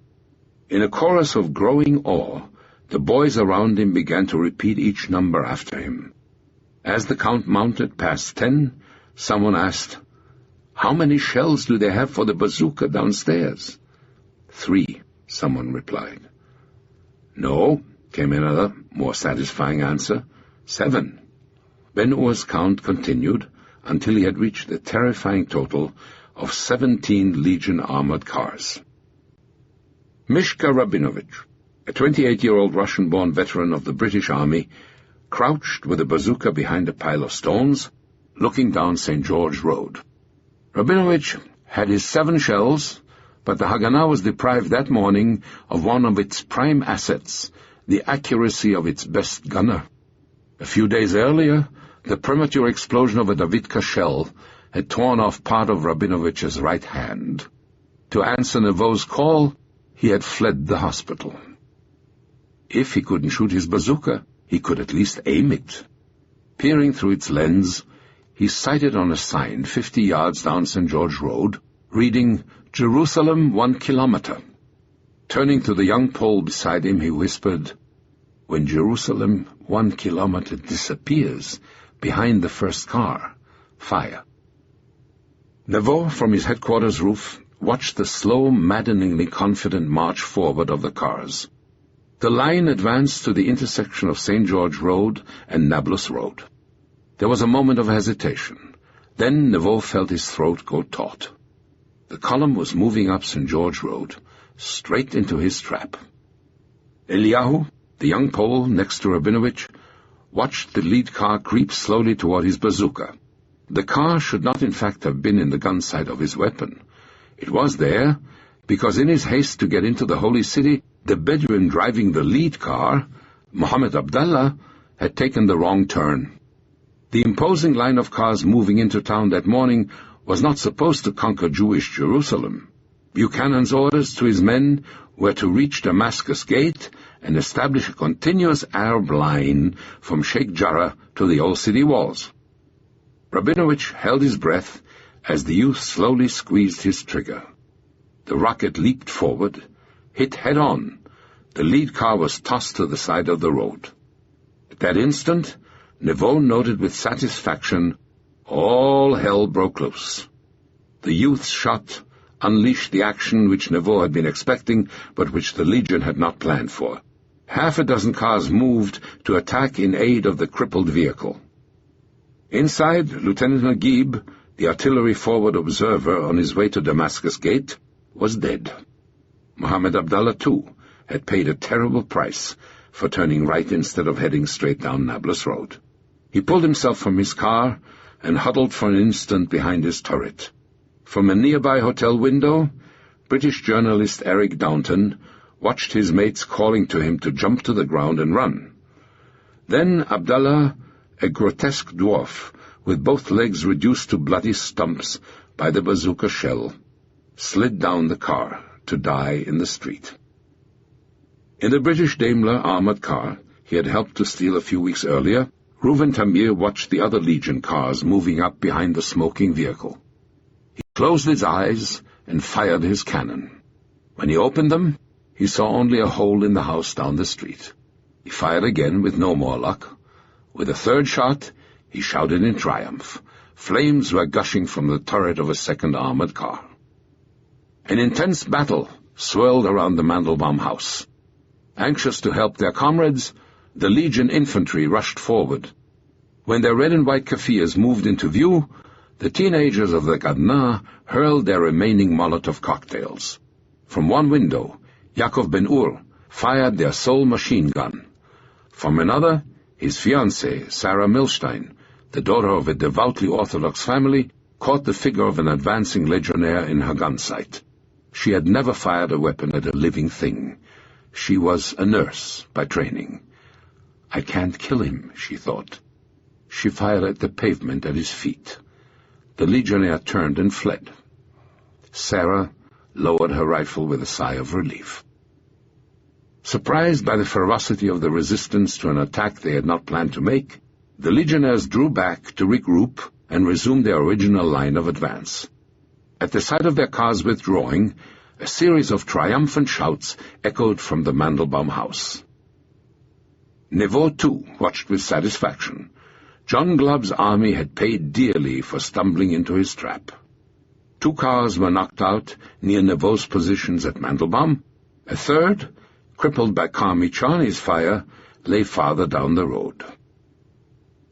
In a chorus of growing awe, the boys around him began to repeat each number after him. As the count mounted past 10, someone asked, "How many shells do they have for the bazooka downstairs?" 3, someone replied. "No," came another, more satisfying answer. 7. Ben-Ur's count continued until he had reached the terrifying total of 17 Legion armored cars. Mishka Rabinovich, a 28-year-old Russian-born veteran of the British Army, crouched with a bazooka behind a pile of stones, looking down St. George Road. Rabinovich had his 7 shells, but the Haganah was deprived that morning of one of its prime assets, the accuracy of its best gunner. A few days earlier, the premature explosion of a Davidka shell had torn off part of Rabinovich's right hand. To answer Neveu's call, he had fled the hospital. If he couldn't shoot his bazooka, he could at least aim it. Peering through its lens, he sighted on a sign 50 yards down St. George Road, reading, "Jerusalem 1 kilometer. Turning to the young Pole beside him, he whispered, "When Jerusalem 1 kilometer disappears behind the first car, fire." Neveu, from his headquarters roof, watched the slow, maddeningly confident march forward of the cars. The line advanced to the intersection of St. George Road and Nablus Road. There was a moment of hesitation. Then Neveu felt his throat go taut. The column was moving up St. George Road, straight into his trap. Eliyahu, the young Pole next to Rabinovich, watched the lead car creep slowly toward his bazooka. The car should not in fact have been in the gun sight of his weapon. It was there because in his haste to get into the Holy City, the Bedouin driving the lead car, Mohammed Abdallah, had taken the wrong turn. The imposing line of cars moving into town that morning was not supposed to conquer Jewish Jerusalem. Buchanan's orders to his men were to reach Damascus Gate and establish a continuous Arab line from Sheikh Jarrah to the old city walls. Rabinovich held his breath as the youth slowly squeezed his trigger. The rocket leaped forward, hit head-on. The lead car was tossed to the side of the road. At that instant, Neveu noted with satisfaction, all hell broke loose. The youth's shot unleashed the action which Neveu had been expecting, but which the Legion had not planned for. Half a dozen cars moved to attack in aid of the crippled vehicle. Inside, Lieutenant Naguib, the artillery forward observer on his way to Damascus Gate, was dead. Mohammed Abdallah, too, had paid a terrible price for turning right instead of heading straight down Nablus Road. He pulled himself from his car and huddled for an instant behind his turret. From a nearby hotel window, British journalist Eric Downton watched his mates calling to him to jump to the ground and run. Then Abdallah, a grotesque dwarf, with both legs reduced to bloody stumps by the bazooka shell, slid down the car to die in the street. In the British Daimler armored car he had helped to steal a few weeks earlier, Reuven Tamir watched the other Legion cars moving up behind the smoking vehicle. He closed his eyes and fired his cannon. When he opened them, he saw only a hole in the house down the street. He fired again with no more luck. With a third shot, he shouted in triumph. Flames were gushing from the turret of a second armored car. An intense battle swirled around the Mandelbaum house. Anxious to help their comrades, the Legion infantry rushed forward. When their red and white Kafirs moved into view, the teenagers of the Gadna hurled their remaining Molotov cocktails. From one window, Yaakov Ben-Ur fired their sole machine gun. From another, his fiancée, Sarah Milstein, the daughter of a devoutly Orthodox family, caught the figure of an advancing legionnaire in her gun sight. She had never fired a weapon at a living thing. She was a nurse by training. "I can't kill him," she thought. She fired at the pavement at his feet. The legionnaire turned and fled. Sarah lowered her rifle with a sigh of relief. Surprised by the ferocity of the resistance to an attack they had not planned to make, the legionnaires drew back to regroup and resume their original line of advance. At the sight of their cars withdrawing, a series of triumphant shouts echoed from the Mandelbaum house. Neveu, too, watched with satisfaction. John Glubb's army had paid dearly for stumbling into his trap. 2 cars were knocked out near Neveu's positions at Mandelbaum. A third, crippled by Karmi Charney's fire, lay farther down the road.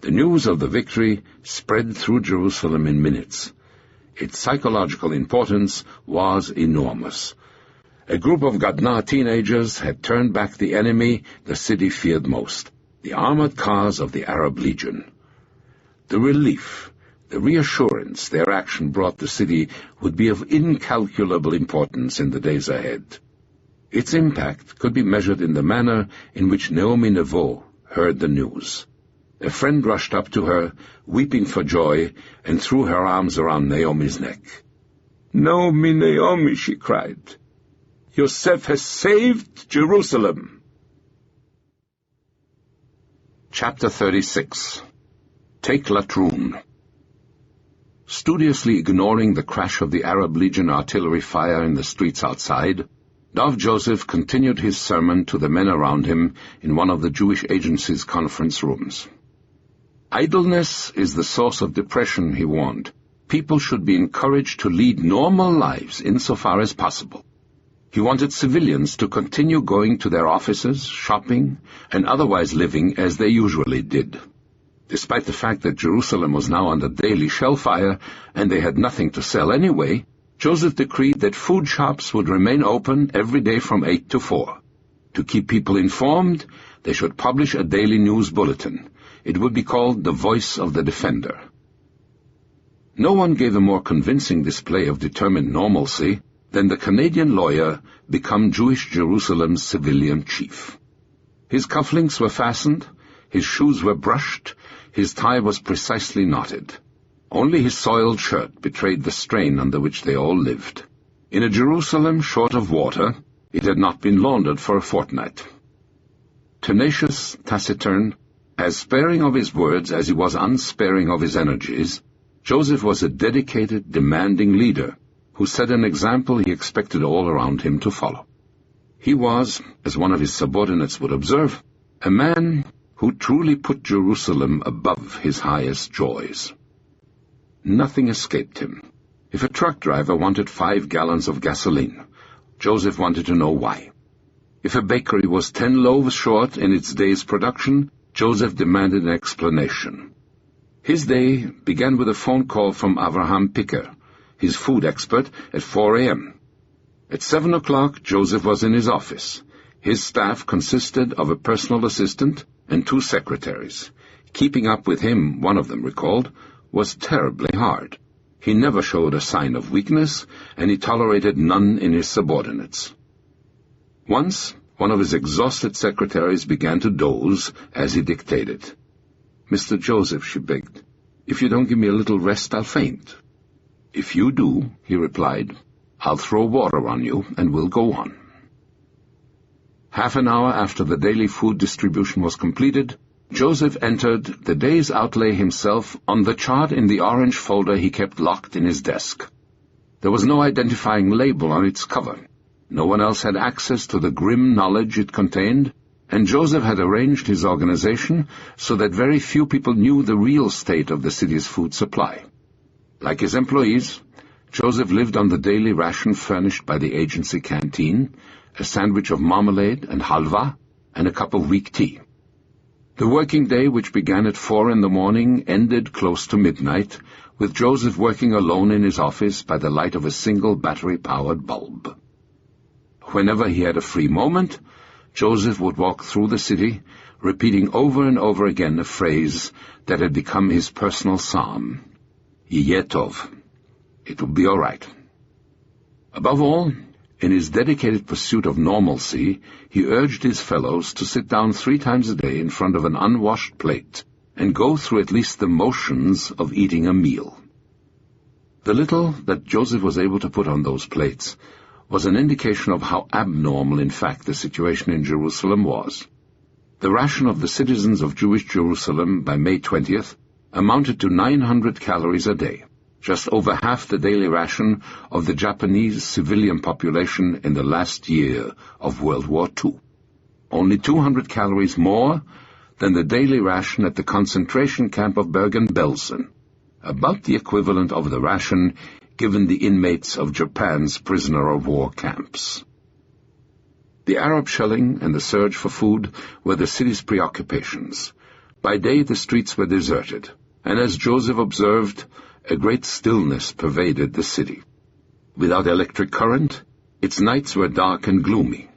The news of the victory spread through Jerusalem in minutes. Its psychological importance was enormous. A group of Gadna teenagers had turned back the enemy the city feared most, the armored cars of the Arab Legion. The relief, the reassurance their action brought the city would be of incalculable importance in the days ahead. Its impact could be measured in the manner in which Naomi Neveu heard the news. A friend rushed up to her, weeping for joy, and threw her arms around Naomi's neck. "Naomi, Naomi," she cried, "Yosef has saved Jerusalem." Chapter 36. Take Latrun. Studiously ignoring the crash of the Arab Legion artillery fire in the streets outside, Dov Joseph continued his sermon to the men around him in one of the Jewish Agency's conference rooms. Idleness is the source of depression, he warned. People should be encouraged to lead normal lives insofar as possible. He wanted civilians to continue going to their offices, shopping, and otherwise living as they usually did. Despite the fact that Jerusalem was now under daily shell fire and they had nothing to sell anyway, Joseph decreed that food shops would remain open every day from 8 to 4. To keep people informed, they should publish a daily news bulletin. It would be called the Voice of the Defender. No one gave a more convincing display of determined normalcy than the Canadian lawyer become Jewish Jerusalem's civilian chief. His cufflinks were fastened, his shoes were brushed, his tie was precisely knotted. Only his soiled shirt betrayed the strain under which they all lived. In a Jerusalem short of water, it had not been laundered for a fortnight. Tenacious, taciturn, as sparing of his words as he was unsparing of his energies, Joseph was a dedicated, demanding leader who set an example he expected all around him to follow. He was, as one of his subordinates would observe, a man who truly put Jerusalem above his highest joys. Nothing escaped him. If a truck driver wanted 5 gallons of gasoline, Joseph wanted to know why. If a bakery was 10 loaves short in its day's production, Joseph demanded an explanation. His day began with a phone call from Avraham Picker, his food expert, at 4 a.m. At 7 o'clock, Joseph was in his office. His staff consisted of a personal assistant and 2 secretaries. Keeping up with him, one of them recalled, was terribly hard. He never showed a sign of weakness, and he tolerated none in his subordinates. Once, one of his exhausted secretaries began to doze as he dictated. "Mr. Joseph," she begged, "if you don't give me a little rest, I'll faint." "If you do," he replied, "I'll throw water on you, and we'll go on." Half an hour after the daily food distribution was completed, Joseph entered the day's outlay himself on the chart in the orange folder he kept locked in his desk. There was no identifying label on its cover. No one else had access to the grim knowledge it contained, and Joseph had arranged his organization so that very few people knew the real state of the city's food supply. Like his employees, Joseph lived on the daily ration furnished by the agency canteen, a sandwich of marmalade and halva, and a cup of weak tea. The working day, which began at 4 in the morning, ended close to midnight, with Joseph working alone in his office by the light of a single battery-powered bulb. Whenever he had a free moment, Joseph would walk through the city, repeating over and over again a phrase that had become his personal psalm: "Yeh tov." It will be all right. Above all, in his dedicated pursuit of normalcy, he urged his fellows to sit down 3 times a day in front of an unwashed plate and go through at least the motions of eating a meal. The little that Joseph was able to put on those plates was an indication of how abnormal, in fact, the situation in Jerusalem was. The ration of the citizens of Jewish Jerusalem by May 20th amounted to 900 calories a day, just over half the daily ration of the Japanese civilian population in the last year of World War II. Only 200 calories more than the daily ration at the concentration camp of Bergen-Belsen, about the equivalent of the ration given the inmates of Japan's prisoner-of-war camps. The Arab shelling and the surge for food were the city's preoccupations. By day the streets were deserted, and as Joseph observed, a great stillness pervaded the city. Without electric current, its nights were dark and gloomy.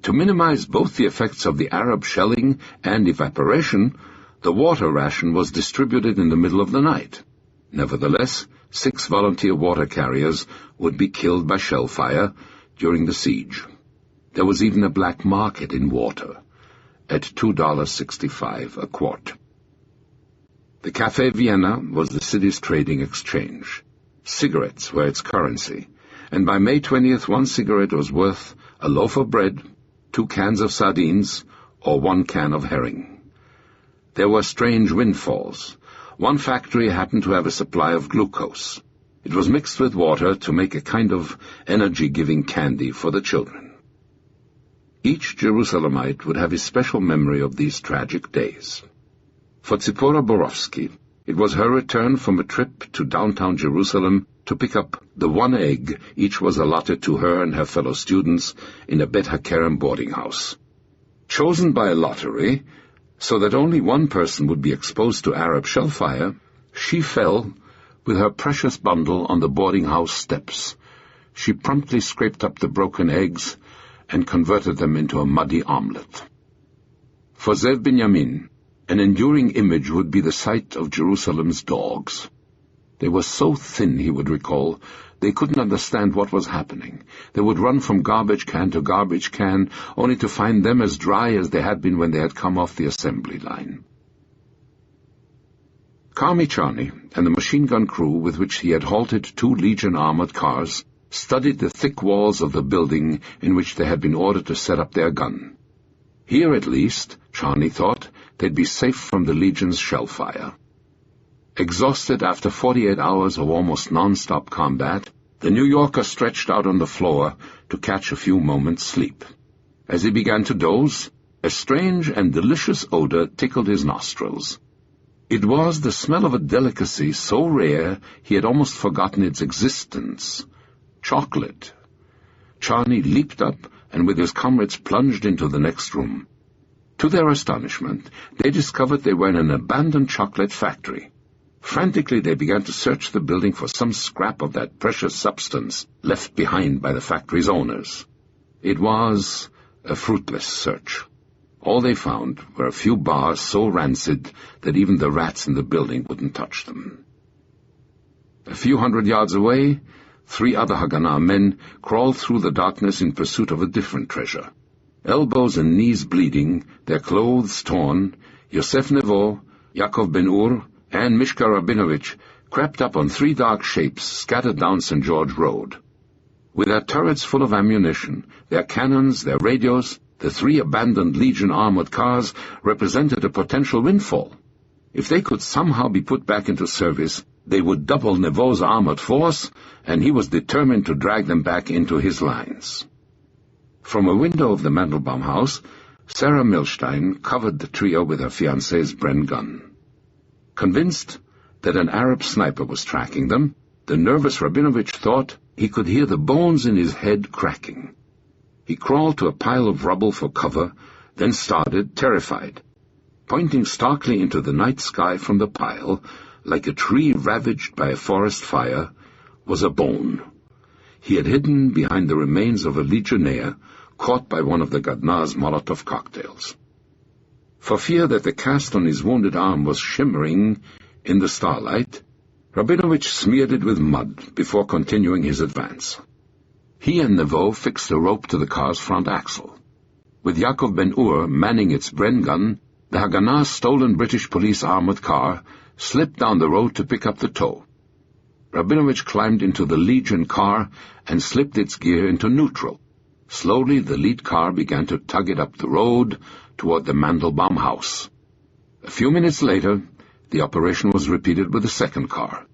To minimize both the effects of the Arab shelling and evaporation, the water ration was distributed in the middle of the night. Nevertheless, 6 volunteer water carriers would be killed by shell fire during the siege. There was even a black market in water, at $2.65 a quart. The Café Vienna was the city's trading exchange. Cigarettes were its currency, and by May 20th 1 cigarette was worth a loaf of bread, 2 cans of sardines, or 1 can of herring. There were strange windfalls. One factory happened to have a supply of glucose. It was mixed with water to make a kind of energy-giving candy for the children. Each Jerusalemite would have his special memory of these tragic days. For Tzipora Borowski, it was her return from a trip to downtown Jerusalem to pick up the 1 egg each was allotted to her and her fellow students in a Bet HaKerem boarding house. Chosen by a lottery, so that only 1 person would be exposed to Arab shellfire, she fell with her precious bundle on the boarding house steps. She promptly scraped up the broken eggs and converted them into a muddy omelet. For Zev Binyamin, an enduring image would be the sight of Jerusalem's dogs. They were so thin, he would recall, they couldn't understand what was happening. They would run from garbage can to garbage can, only to find them as dry as they had been when they had come off the assembly line. Karmi Charney and the machine gun crew with which he had halted 2 Legion armored cars studied the thick walls of the building in which they had been ordered to set up their gun. Here, at least, Charney thought, they'd be safe from the Legion's shellfire. Exhausted after 48 hours of almost non-stop combat, the New Yorker stretched out on the floor to catch a few moments' sleep. As he began to doze, a strange and delicious odor tickled his nostrils. It was the smell of a delicacy so rare he had almost forgotten its existence. Chocolate. Charney leaped up and with his comrades plunged into the next room. To their astonishment, they discovered they were in an abandoned chocolate factory. Frantically they began to search the building for some scrap of that precious substance left behind by the factory's owners. It was a fruitless search. All they found were a few bars so rancid that even the rats in the building wouldn't touch them. A few hundred yards away, 3 other Haganah men crawled through the darkness in pursuit of a different treasure. Elbows and knees bleeding, their clothes torn, Yosef Nevo, Yaakov Ben-Ur, and Mishka Rabinovich crept up on 3 dark shapes scattered down St. George Road. With their turrets full of ammunition, their cannons, their radios, the 3 abandoned Legion armored cars represented a potential windfall. If they could somehow be put back into service, they would double Nevo's armored force, and he was determined to drag them back into his lines. From a window of the Mandelbaum house, Sarah Milstein covered the trio with her fiancé's Bren gun. Convinced that an Arab sniper was tracking them, the nervous Rabinovich thought he could hear the bones in his head cracking. He crawled to a pile of rubble for cover, then started, terrified. Pointing starkly into the night sky from the pile, like a tree ravaged by a forest fire, was a bone. He had hidden behind the remains of a legionnaire caught by one of the Gadna's Molotov cocktails. For fear that the cast on his wounded arm was shimmering in the starlight, Rabinovich smeared it with mud before continuing his advance. He and Nevo fixed a rope to the car's front axle. With Yaakov Ben-Ur manning its Bren gun, the Haganah's stolen British police armored car slipped down the road to pick up the tow. Rabinovich climbed into the Legion car and slipped its gear into neutral. Slowly the lead car began to tug it up the road toward the Mandelbaum house. A few minutes later, the operation was repeated with the second car.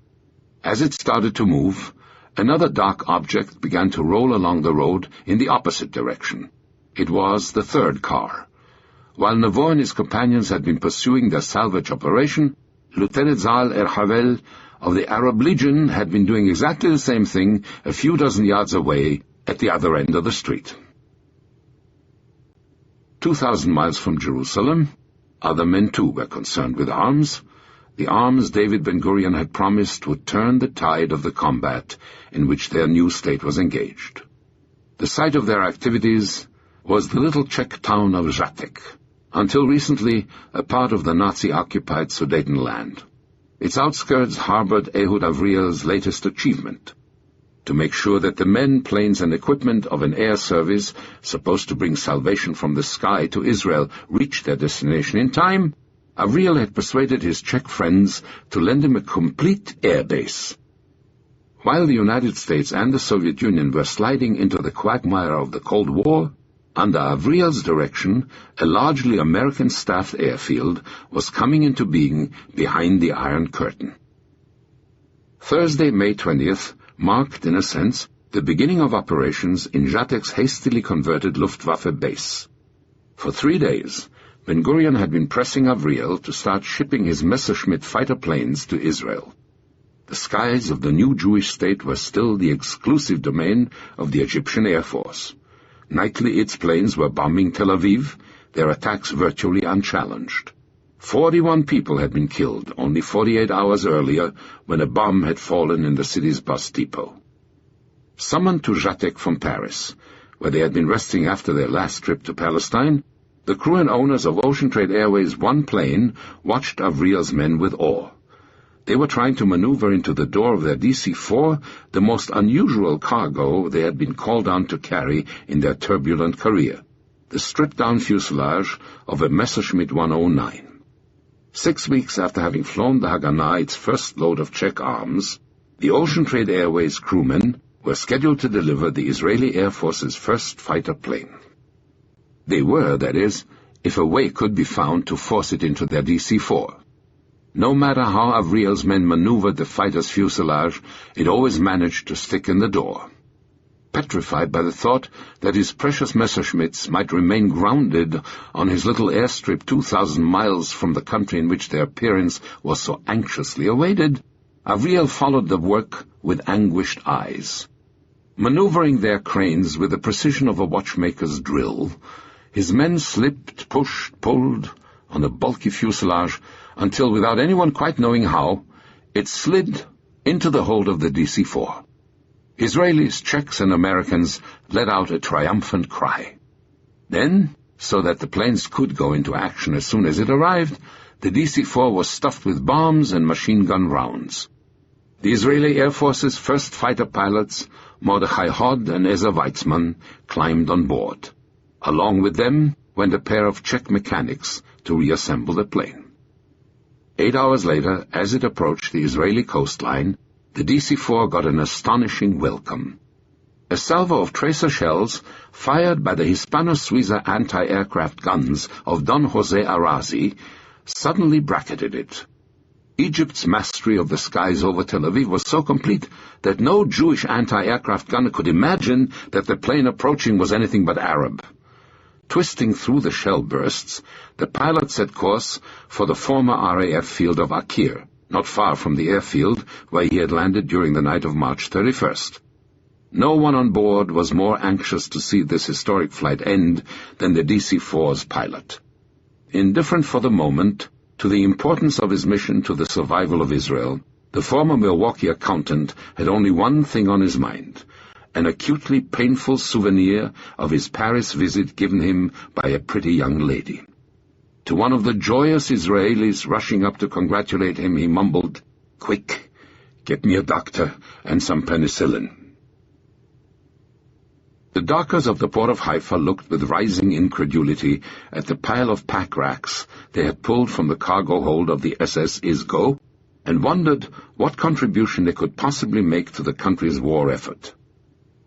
As it started to move, another dark object began to roll along the road in the opposite direction. It was the third car. While Nevo and his companions had been pursuing their salvage operation, Lieutenant Zal Erhavel of the Arab Legion had been doing exactly the same thing a few dozen yards away at the other end of the street. 2,000 miles from Jerusalem, other men too were concerned with arms. The arms David Ben-Gurion had promised would turn the tide of the combat in which their new state was engaged. The site of their activities was the little Czech town of Žatec, until recently a part of the Nazi-occupied Sudetenland. Its outskirts harbored Ehud Avriel's latest achievement, to make sure that the men, planes, and equipment of an air service supposed to bring salvation from the sky to Israel reached their destination in time. Avriel had persuaded his Czech friends to lend him a complete air base. While the United States and the Soviet Union were sliding into the quagmire of the Cold War, under Avriel's direction, a largely American-staffed airfield was coming into being behind the Iron Curtain. Thursday, May 20th, marked, in a sense, the beginning of operations in Žatec's hastily converted Luftwaffe base. For 3 days, Ben-Gurion had been pressing Avriel to start shipping his Messerschmitt fighter planes to Israel. The skies of the new Jewish state were still the exclusive domain of the Egyptian Air Force. Nightly its planes were bombing Tel Aviv, their attacks virtually unchallenged. 41 people had been killed only 48 hours earlier when a bomb had fallen in the city's bus depot. Summoned to Žatec from Paris, where they had been resting after their last trip to Palestine, the crew and owners of Ocean Trade Airways' one plane watched Avriel's men with awe. They were trying to maneuver into the door of their DC-4 the most unusual cargo they had been called on to carry in their turbulent career, the stripped-down fuselage of a Messerschmitt 109. 6 weeks after having flown the Haganah its first load of Czech arms, the Ocean Trade Airways crewmen were scheduled to deliver the Israeli Air Force's first fighter plane. They were, that is, if a way could be found to force it into their DC-4. No matter how Avriel's men maneuvered the fighter's fuselage, it always managed to stick in the door. Petrified by the thought that his precious Messerschmitts might remain grounded on his little airstrip 2,000 miles from the country in which their appearance was so anxiously awaited, Avriel followed the work with anguished eyes. Maneuvering their cranes with the precision of a watchmaker's drill, his men slipped, pushed, pulled on the bulky fuselage until, without anyone quite knowing how, It slid into the hold of the DC-4. Israelis, Czechs, and Americans let out a triumphant cry. Then, so that the planes could go into action as soon as it arrived, the DC-4 was stuffed with bombs and machine gun rounds. The Israeli Air Force's first fighter pilots, Mordechai Hod and Ezer Weizmann, climbed on board. Along with them went a pair of Czech mechanics to reassemble the plane. 8 hours later, as it approached the Israeli coastline, the DC-4 got an astonishing welcome. A salvo of tracer shells, fired by the Hispano-Suiza anti-aircraft guns of Don José Arazi, suddenly bracketed it. Egypt's mastery of the skies over Tel Aviv was so complete that no Jewish anti-aircraft gunner could imagine that the plane approaching was anything but Arab. Twisting through the shell bursts, the pilot set course for the former RAF field of Akir, not far from the airfield where he had landed during the night of March 31st. No one on board was more anxious to see this historic flight end than the DC-4's pilot. Indifferent for the moment to the importance of his mission to the survival of Israel, the former Milwaukee accountant had only one thing on his mind: an acutely painful souvenir of his Paris visit given him by a pretty young lady. To one of the joyous Israelis rushing up to congratulate him, he mumbled, "Quick, get me a doctor and some penicillin." The dockers of the port of Haifa looked with rising incredulity at the pile of pack racks they had pulled from the cargo hold of the SS Isgo, and wondered what contribution they could possibly make to the country's war effort.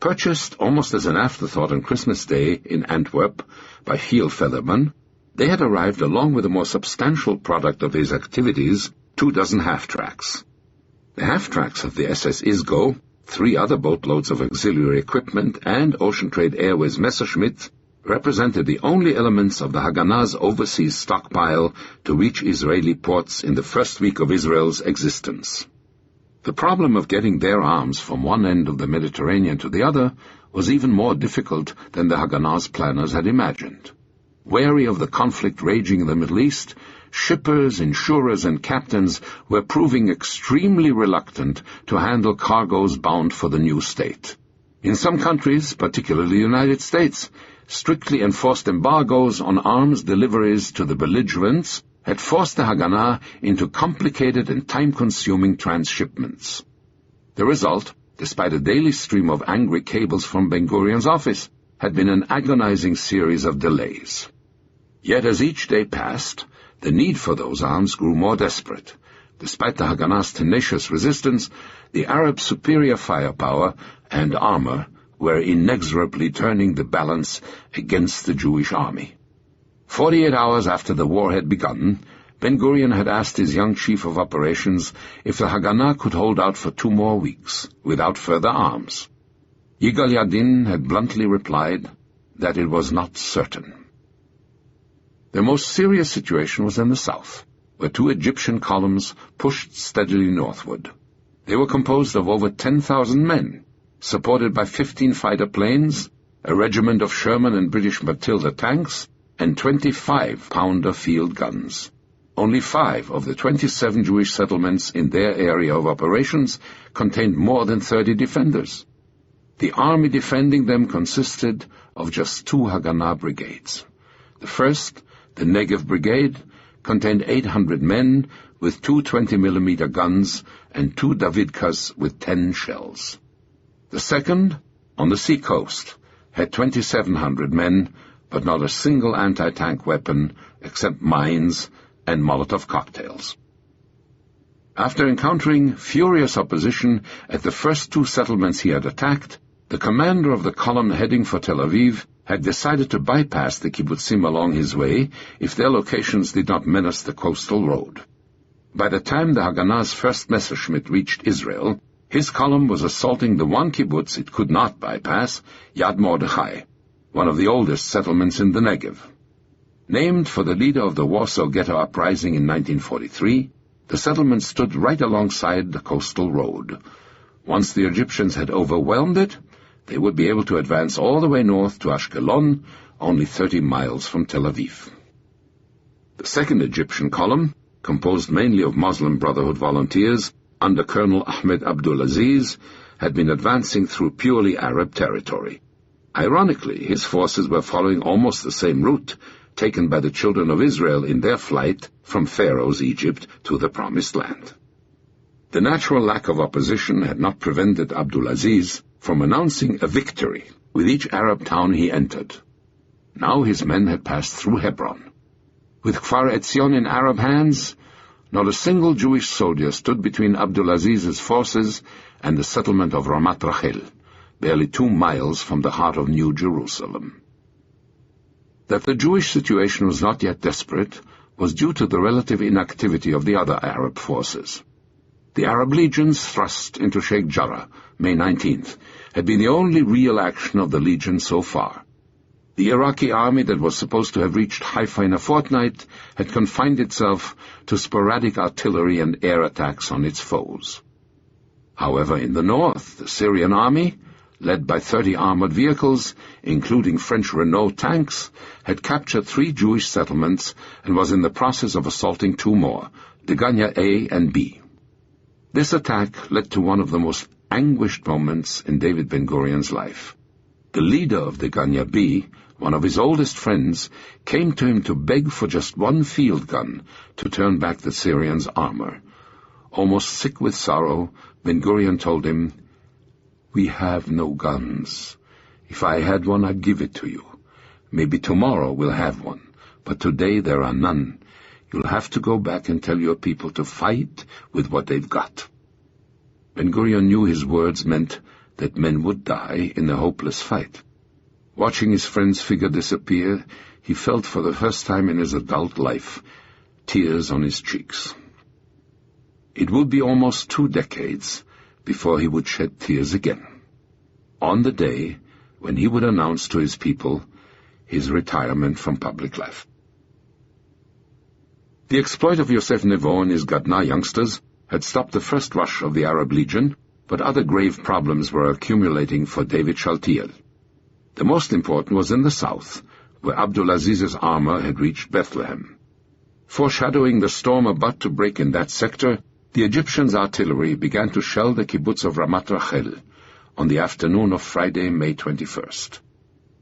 Purchased almost as an afterthought on Christmas Day in Antwerp by Giel Featherman, they had arrived along with a more substantial product of his activities, 24 half-tracks. The half-tracks of the SS Isgo, 3 other boatloads of auxiliary equipment, and Ocean Trade Airways Messerschmitt represented the only elements of the Haganah's overseas stockpile to reach Israeli ports in the first week of Israel's existence. The problem of getting their arms from one end of the Mediterranean to the other was even more difficult than the Haganah's planners had imagined. Wary of the conflict raging in the Middle East, shippers, insurers, and captains were proving extremely reluctant to handle cargoes bound for the new state. In some countries, particularly the United States, strictly enforced embargoes on arms deliveries to the belligerents had forced the Haganah into complicated and time-consuming transshipments. The result, despite a daily stream of angry cables from Ben-Gurion's office, had been an agonizing series of delays. Yet as each day passed, the need for those arms grew more desperate. Despite the Haganah's tenacious resistance, the Arabs' superior firepower and armor were inexorably turning the balance against the Jewish army. 48 hours after the war had begun, Ben-Gurion had asked his young chief of operations if the Haganah could hold out for 2 more weeks, without further arms. Yigal Yadin had bluntly replied that it was not certain. The most serious situation was in the south, where 2 Egyptian columns pushed steadily northward. They were composed of over 10,000 men, supported by 15 fighter planes, a regiment of Sherman and British Matilda tanks, and 25-pounder field guns. Only 5 of the 27 Jewish settlements in their area of operations contained more than 30 defenders. The army defending them consisted of just 2 Haganah brigades. The first, the Negev Brigade, contained 800 men with 2 20mm guns and 2 Davidkas with 10 shells. The second, on the sea coast, had 2,700 men, but not a single anti-tank weapon except mines and Molotov cocktails. After encountering furious opposition at the first 2 settlements he had attacked, the commander of the column heading for Tel Aviv had decided to bypass the kibbutzim along his way if their locations did not menace the coastal road. By the time the Haganah's first Messerschmitt reached Israel, his column was assaulting the one kibbutz it could not bypass, Yad Mordechai, one of the oldest settlements in the Negev. Named for the leader of the Warsaw Ghetto Uprising in 1943, the settlement stood right alongside the coastal road. Once the Egyptians had overwhelmed it, they would be able to advance all the way north to Ashkelon, only 30 miles from Tel Aviv. The second Egyptian column, composed mainly of Muslim Brotherhood volunteers, under Colonel Ahmed Abdulaziz, had been advancing through purely Arab territory. Ironically, his forces were following almost the same route taken by the children of Israel in their flight from Pharaoh's Egypt to the Promised Land. The natural lack of opposition had not prevented Abdulaziz from announcing a victory with each Arab town he entered. Now his men had passed through Hebron. With Kfar Etzion in Arab hands, not a single Jewish soldier stood between Abdulaziz's forces and the settlement of Ramat Rachel, barely 2 miles from the heart of New Jerusalem. That the Jewish situation was not yet desperate was due to the relative inactivity of the other Arab forces. The Arab legions thrust into Sheikh Jarrah, May 19th, had been the only real action of the legion so far. The Iraqi army that was supposed to have reached Haifa in a fortnight had confined itself to sporadic artillery and air attacks on its foes. However, in the north, the Syrian army, led by 30 armored vehicles, including French Renault tanks, had captured 3 Jewish settlements and was in the process of assaulting 2 more, Degania A and B. This attack led to one of the most anguished moments in David Ben-Gurion's life. The leader of Degania B, one of his oldest friends, came to him to beg for just 1 field gun to turn back the Syrians' armor. Almost sick with sorrow, Ben-Gurion told him, "We have no guns. If I had one, I'd give it to you. Maybe tomorrow we'll have one, but today there are none. You'll have to go back and tell your people to fight with what they've got." Ben-Gurion knew his words meant that men would die in a hopeless fight. Watching his friend's figure disappear, he felt for the first time in his adult life tears on his cheeks. It would be almost 2 decades before he would shed tears again, on the day when he would announce to his people his retirement from public life. The exploit of Yosef Nevo and his Gadna youngsters had stopped the first rush of the Arab Legion, but other grave problems were accumulating for David Shaltiel. The most important was in the south, where Abdulaziz's armor had reached Bethlehem. Foreshadowing the storm about to break in that sector, the Egyptians' artillery began to shell the kibbutz of Ramat Rachel on the afternoon of Friday, May 21st.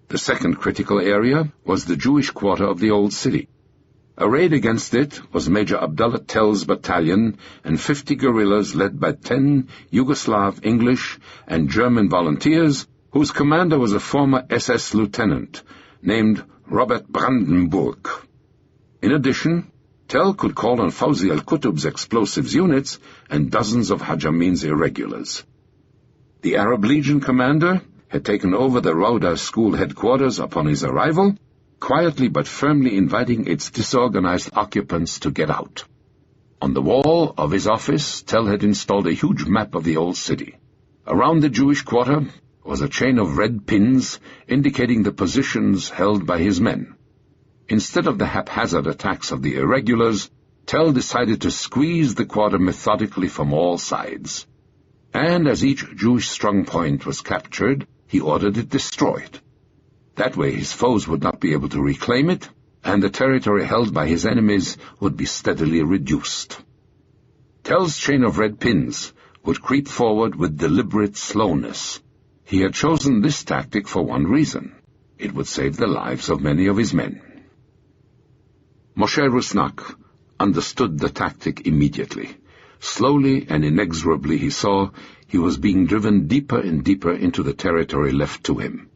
The second critical area was the Jewish quarter of the Old City. Arrayed against it was Major Abdullah Tell's battalion and 50 guerrillas led by 10 Yugoslav, English, and German volunteers, whose commander was a former SS lieutenant named Robert Brandenburg. In addition, Tell could call on Fawzi al-Qutub's explosives units and dozens of Haj Amin's irregulars. The Arab Legion commander had taken over the Rauda school headquarters upon his arrival, quietly but firmly inviting its disorganized occupants to get out. On the wall of his office, Tell had installed a huge map of the old city. Around the Jewish quarter was a chain of red pins indicating the positions held by his men. Instead of the haphazard attacks of the irregulars, Tell decided to squeeze the quarter methodically from all sides. And as each Jewish strongpoint was captured, he ordered it destroyed. That way his foes would not be able to reclaim it, and the territory held by his enemies would be steadily reduced. Tell's chain of red pins would creep forward with deliberate slowness. He had chosen this tactic for one reason. It would save the lives of many of his men. Moshe Rusnak understood the tactic immediately. Slowly and inexorably he saw he was being driven deeper and deeper into the territory left to him.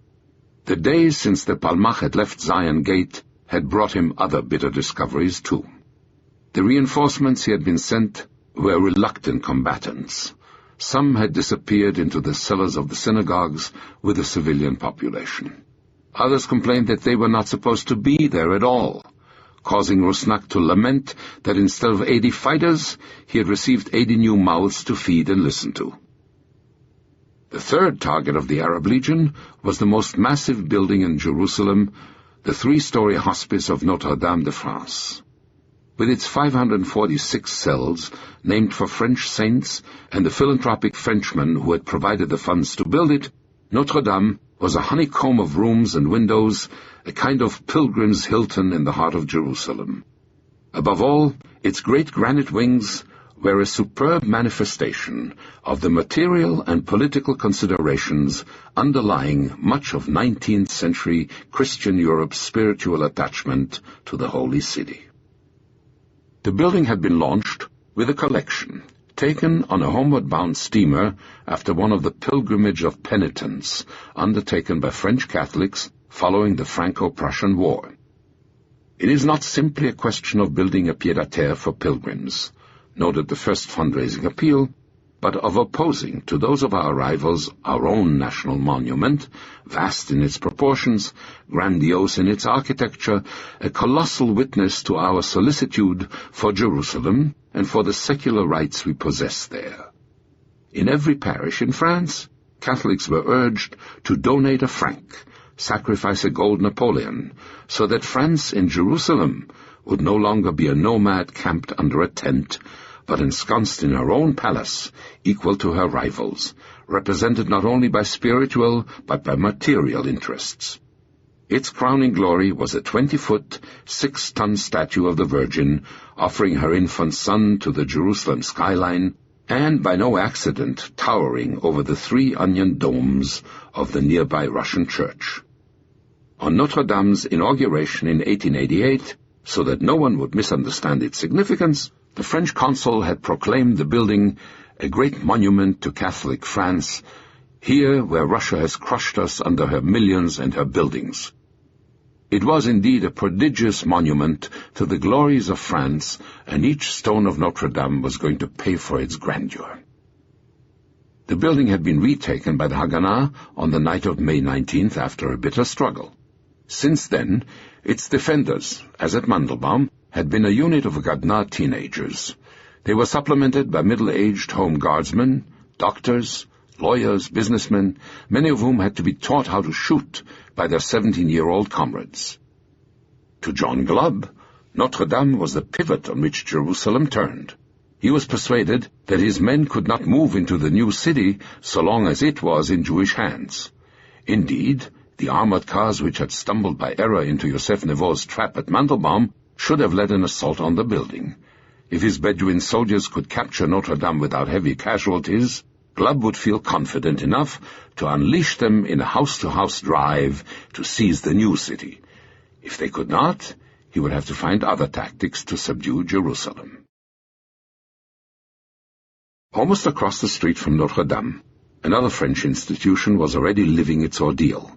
The days since the Palmach had left Zion Gate had brought him other bitter discoveries too. The reinforcements he had been sent were reluctant combatants. Some had disappeared into the cellars of the synagogues with the civilian population. Others complained that they were not supposed to be there at all, causing Rusnak to lament that instead of 80 fighters, he had received 80 new mouths to feed and listen to. The third target of the Arab Legion was the most massive building in Jerusalem, the 3-story hospice of Notre-Dame de France. With its 546 cells, named for French saints and the philanthropic Frenchmen who had provided the funds to build it, Notre-Dame was a honeycomb of rooms and windows, a kind of pilgrim's Hilton in the heart of Jerusalem. Above all, its great granite wings were a superb manifestation of the material and political considerations underlying much of 19th century Christian Europe's spiritual attachment to the Holy City. The building had been launched with a collection taken on a homeward-bound steamer after one of the pilgrimage of penitence undertaken by French Catholics following the Franco-Prussian War. It is not simply a question of building a pied-à-terre for pilgrims, noted the first fundraising appeal, but of opposing to those of our rivals our own national monument, vast in its proportions, grandiose in its architecture, a colossal witness to our solicitude for Jerusalem and for the secular rights we possess there. In every parish in France, Catholics were urged to donate a franc, sacrifice a gold Napoleon, so that France in Jerusalem would no longer be a nomad camped under a tent, but ensconced in her own palace, equal to her rivals, represented not only by spiritual but by material interests. Its crowning glory was a 20-foot, 6-ton statue of the Virgin offering her infant son to the Jerusalem skyline, and by no accident towering over the 3 onion domes of the nearby Russian church. On Notre Dame's inauguration in 1888, so that no one would misunderstand its significance, the French consul had proclaimed the building a great monument to Catholic France, here where Russia has crushed us under her millions and her buildings. It was indeed a prodigious monument to the glories of France, and each stone of Notre Dame was going to pay for its grandeur. The building had been retaken by the Haganah on the night of May 19th after a bitter struggle. Since then, its defenders, as at Mandelbaum, had been a unit of Haganah teenagers. They were supplemented by middle-aged home guardsmen, doctors, lawyers, businessmen, many of whom had to be taught how to shoot by their 17-year-old comrades. To John Glubb, Notre Dame was the pivot on which Jerusalem turned. He was persuaded that his men could not move into the new city so long as it was in Jewish hands. Indeed, the armored cars which had stumbled by error into Yosef Nevo's trap at Mandelbaum should have led an assault on the building. If his Bedouin soldiers could capture Notre Dame without heavy casualties, Glubb would feel confident enough to unleash them in a house-to-house drive to seize the new city. If they could not, he would have to find other tactics to subdue Jerusalem. Almost across the street from Notre Dame, another French institution was already living its ordeal.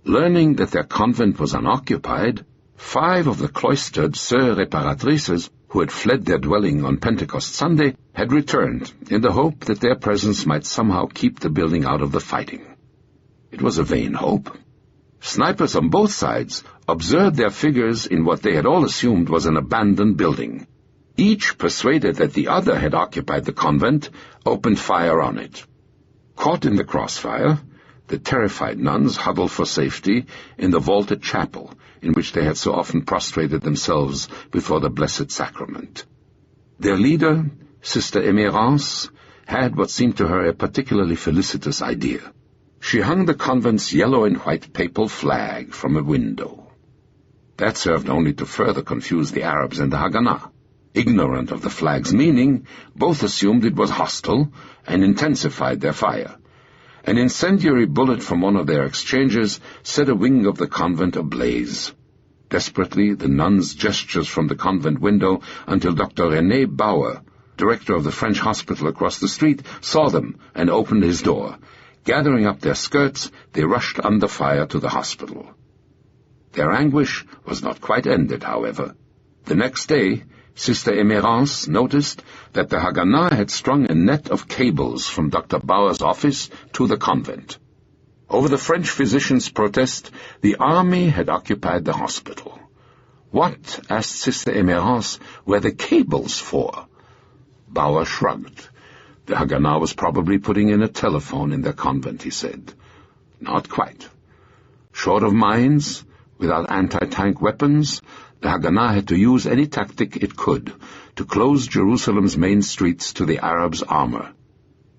Learning that their convent was unoccupied, 5 of the cloistered Sœurs Réparatrices who had fled their dwelling on Pentecost Sunday had returned in the hope that their presence might somehow keep the building out of the fighting. It was a vain hope. Snipers on both sides observed their figures in what they had all assumed was an abandoned building. Each, persuaded that the other had occupied the convent, opened fire on it. Caught in the crossfire, the terrified nuns huddled for safety in the vaulted chapel in which they had so often prostrated themselves before the Blessed Sacrament. Their leader, Sister Emérance, had what seemed to her a particularly felicitous idea. She hung the convent's yellow and white papal flag from a window. That served only to further confuse the Arabs and the Haganah. Ignorant of the flag's meaning, both assumed it was hostile and intensified their fire. An incendiary bullet from one of their exchanges set a wing of the convent ablaze. Desperately, the nuns gestured from the convent window until Dr. René Bauer, director of the French hospital across the street, saw them and opened his door. Gathering up their skirts, they rushed under fire to the hospital. Their anguish was not quite ended, however. The next day, Sister Emérance noticed that the Haganah had strung a net of cables from Dr. Bauer's office to the convent. Over the French physician's protest, the army had occupied the hospital. What, asked Sister Emérance, were the cables for? Bauer shrugged. The Haganah was probably putting in a telephone in their convent, he said. Not quite. Short of mines, without anti-tank weapons, the Haganah had to use any tactic it could to close Jerusalem's main streets to the Arabs' armor.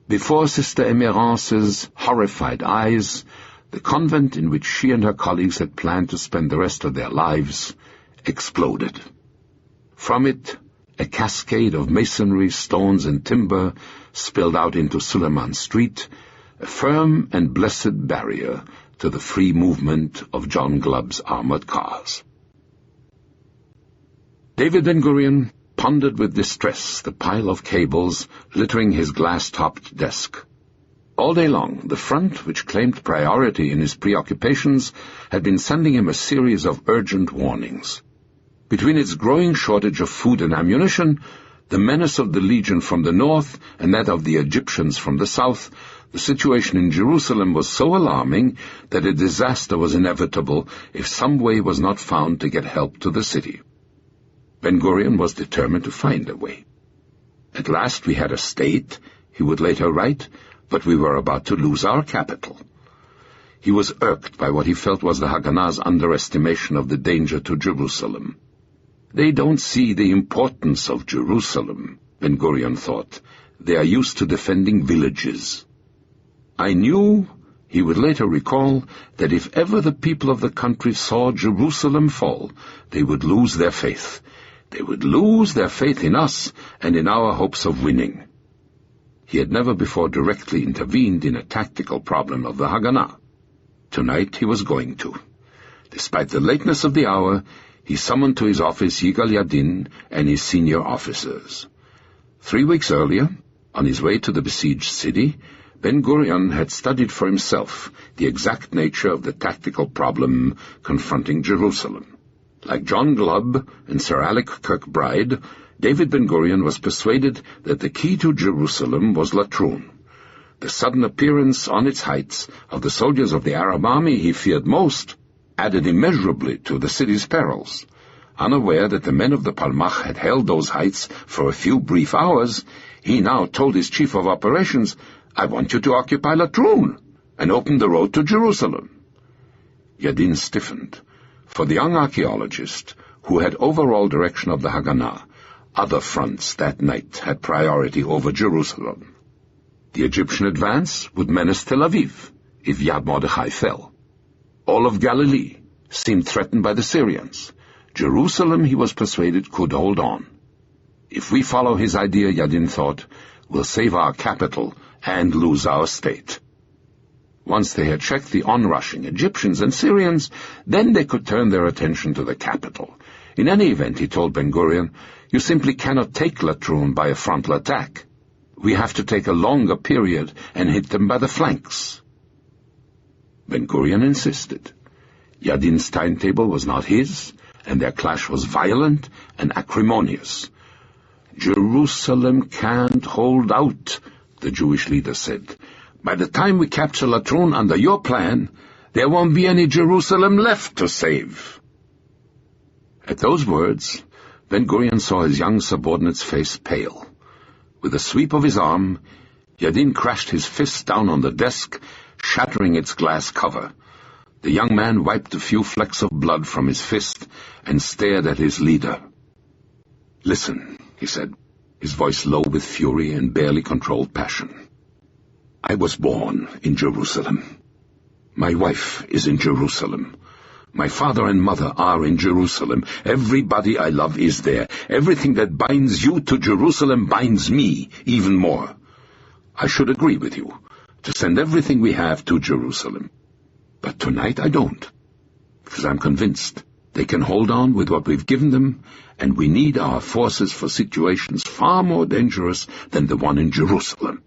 Before Sister Emérance's horrified eyes, the convent in which she and her colleagues had planned to spend the rest of their lives exploded. From it, A cascade of masonry, stones, and timber spilled out into Suleiman Street, a firm and blessed barrier to the free movement of John Glubb's armored cars. David Ben-Gurion pondered with distress the pile of cables littering his glass-topped desk. All day long, the front, which claimed priority in his preoccupations, had been sending him a series of urgent warnings. Between its growing shortage of food and ammunition, the menace of the Legion from the north, and that of the Egyptians from the south, the situation in Jerusalem was so alarming that a disaster was inevitable if some way was not found to get help to the city. Ben-Gurion was determined to find a way. At last we had a state, he would later write, but we were about to lose our capital. He was irked by what he felt was the Haganah's underestimation of the danger to Jerusalem. They don't see the importance of Jerusalem, Ben-Gurion thought. They are used to defending villages. I knew, he would later recall, that if ever the people of the country saw Jerusalem fall, they would lose their faith. They would lose their faith in us and in our hopes of winning. He had never before directly intervened in a tactical problem of the Haganah. Tonight he was going to. Despite the lateness of the hour, he summoned to his office Yigal Yadin and his senior officers. 3 weeks earlier, on his way to the besieged city, Ben-Gurion had studied for himself the exact nature of the tactical problem confronting Jerusalem. Like John Glubb and Sir Alec Kirkbride, David Ben-Gurion was persuaded that the key to Jerusalem was Latrun. The sudden appearance on its heights of the soldiers of the Arab army he feared most added immeasurably to the city's perils. Unaware that the men of the Palmach had held those heights for a few brief hours, he now told his chief of operations, "I want you to occupy Latrun and open the road to Jerusalem." Yadin stiffened. For the young archaeologist, who had overall direction of the Haganah, other fronts that night had priority over Jerusalem. The Egyptian advance would menace Tel Aviv if Yad Mordechai fell. All of Galilee seemed threatened by the Syrians. Jerusalem, he was persuaded, could hold on. If we follow his idea, Yadin thought, we'll save our capital and lose our state. Once they had checked the onrushing Egyptians and Syrians, then they could turn their attention to the capital. In any event, he told Ben-Gurion, you simply cannot take Latrun by a frontal attack. We have to take a longer period and hit them by the flanks. Ben-Gurion insisted. Yadin's timetable was not his, and their clash was violent and acrimonious. Jerusalem can't hold out, the Jewish leader said. By the time we capture Latrun under your plan, there won't be any Jerusalem left to save. At those words, Ben-Gurion saw his young subordinate's face pale. With a sweep of his arm, Yadin crashed his fist down on the desk, shattering its glass cover. The young man wiped a few flecks of blood from his fist and stared at his leader. "Listen," he said, his voice low with fury and barely controlled passion. "I was born in Jerusalem. My wife is in Jerusalem. My father and mother are in Jerusalem. Everybody I love is there. Everything that binds you to Jerusalem binds me even more. I should agree with you to send everything we have to Jerusalem. But tonight I don't, because I'm convinced they can hold on with what we've given them, and we need our forces for situations far more dangerous than the one in Jerusalem."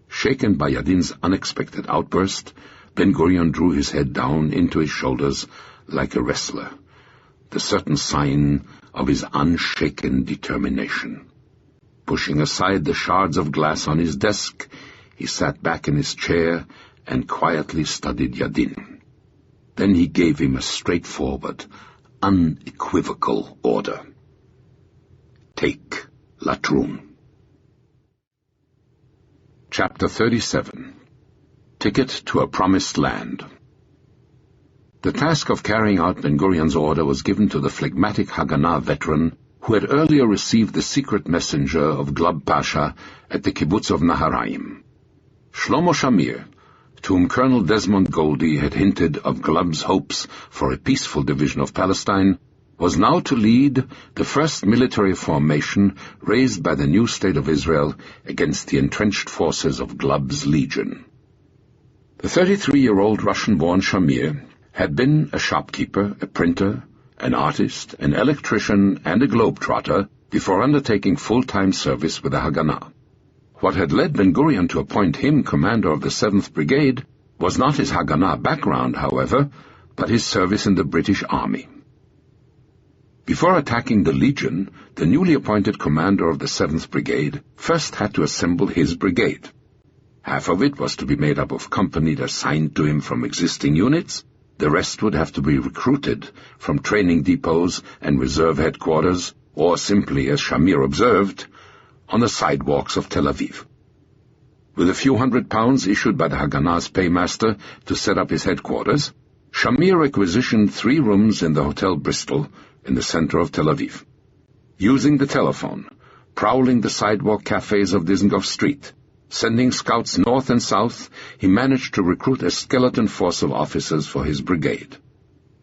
Shaken by Yadin's unexpected outburst, Ben-Gurion drew his head down into his shoulders like a wrestler, the certain sign of his unshaken determination. Pushing aside the shards of glass on his desk, he sat back in his chair and quietly studied Yadin. Then he gave him a straightforward, unequivocal order. Take Latrun. Chapter 37. Ticket to a Promised Land. The task of carrying out Ben-Gurion's order was given to the phlegmatic Haganah veteran who had earlier received the secret messenger of Glubb Pasha at the kibbutz of Naharaim. Shlomo Shamir, to whom Colonel Desmond Goldie had hinted of Glubb's hopes for a peaceful division of Palestine, was now to lead the first military formation raised by the new state of Israel against the entrenched forces of Glub's legion. The 33-year-old Russian-born Shamir had been a shopkeeper, a printer, an artist, an electrician, and a globetrotter before undertaking full-time service with the Haganah. What had led Ben-Gurion to appoint him commander of the 7th Brigade was not his Haganah background, however, but his service in the British Army. Before attacking the Legion, the newly appointed commander of the 7th Brigade first had to assemble his brigade. Half of it was to be made up of companies assigned to him from existing units. The rest would have to be recruited from training depots and reserve headquarters, or simply, as Shamir observed, on the sidewalks of Tel Aviv. With a few £100 issued by the Haganah's paymaster to set up his headquarters, Shamir requisitioned 3 rooms in the Hotel Bristol in the center of Tel Aviv. Using the telephone, prowling the sidewalk cafes of Dizengoff Street, sending scouts north and south, he managed to recruit a skeleton force of officers for his brigade.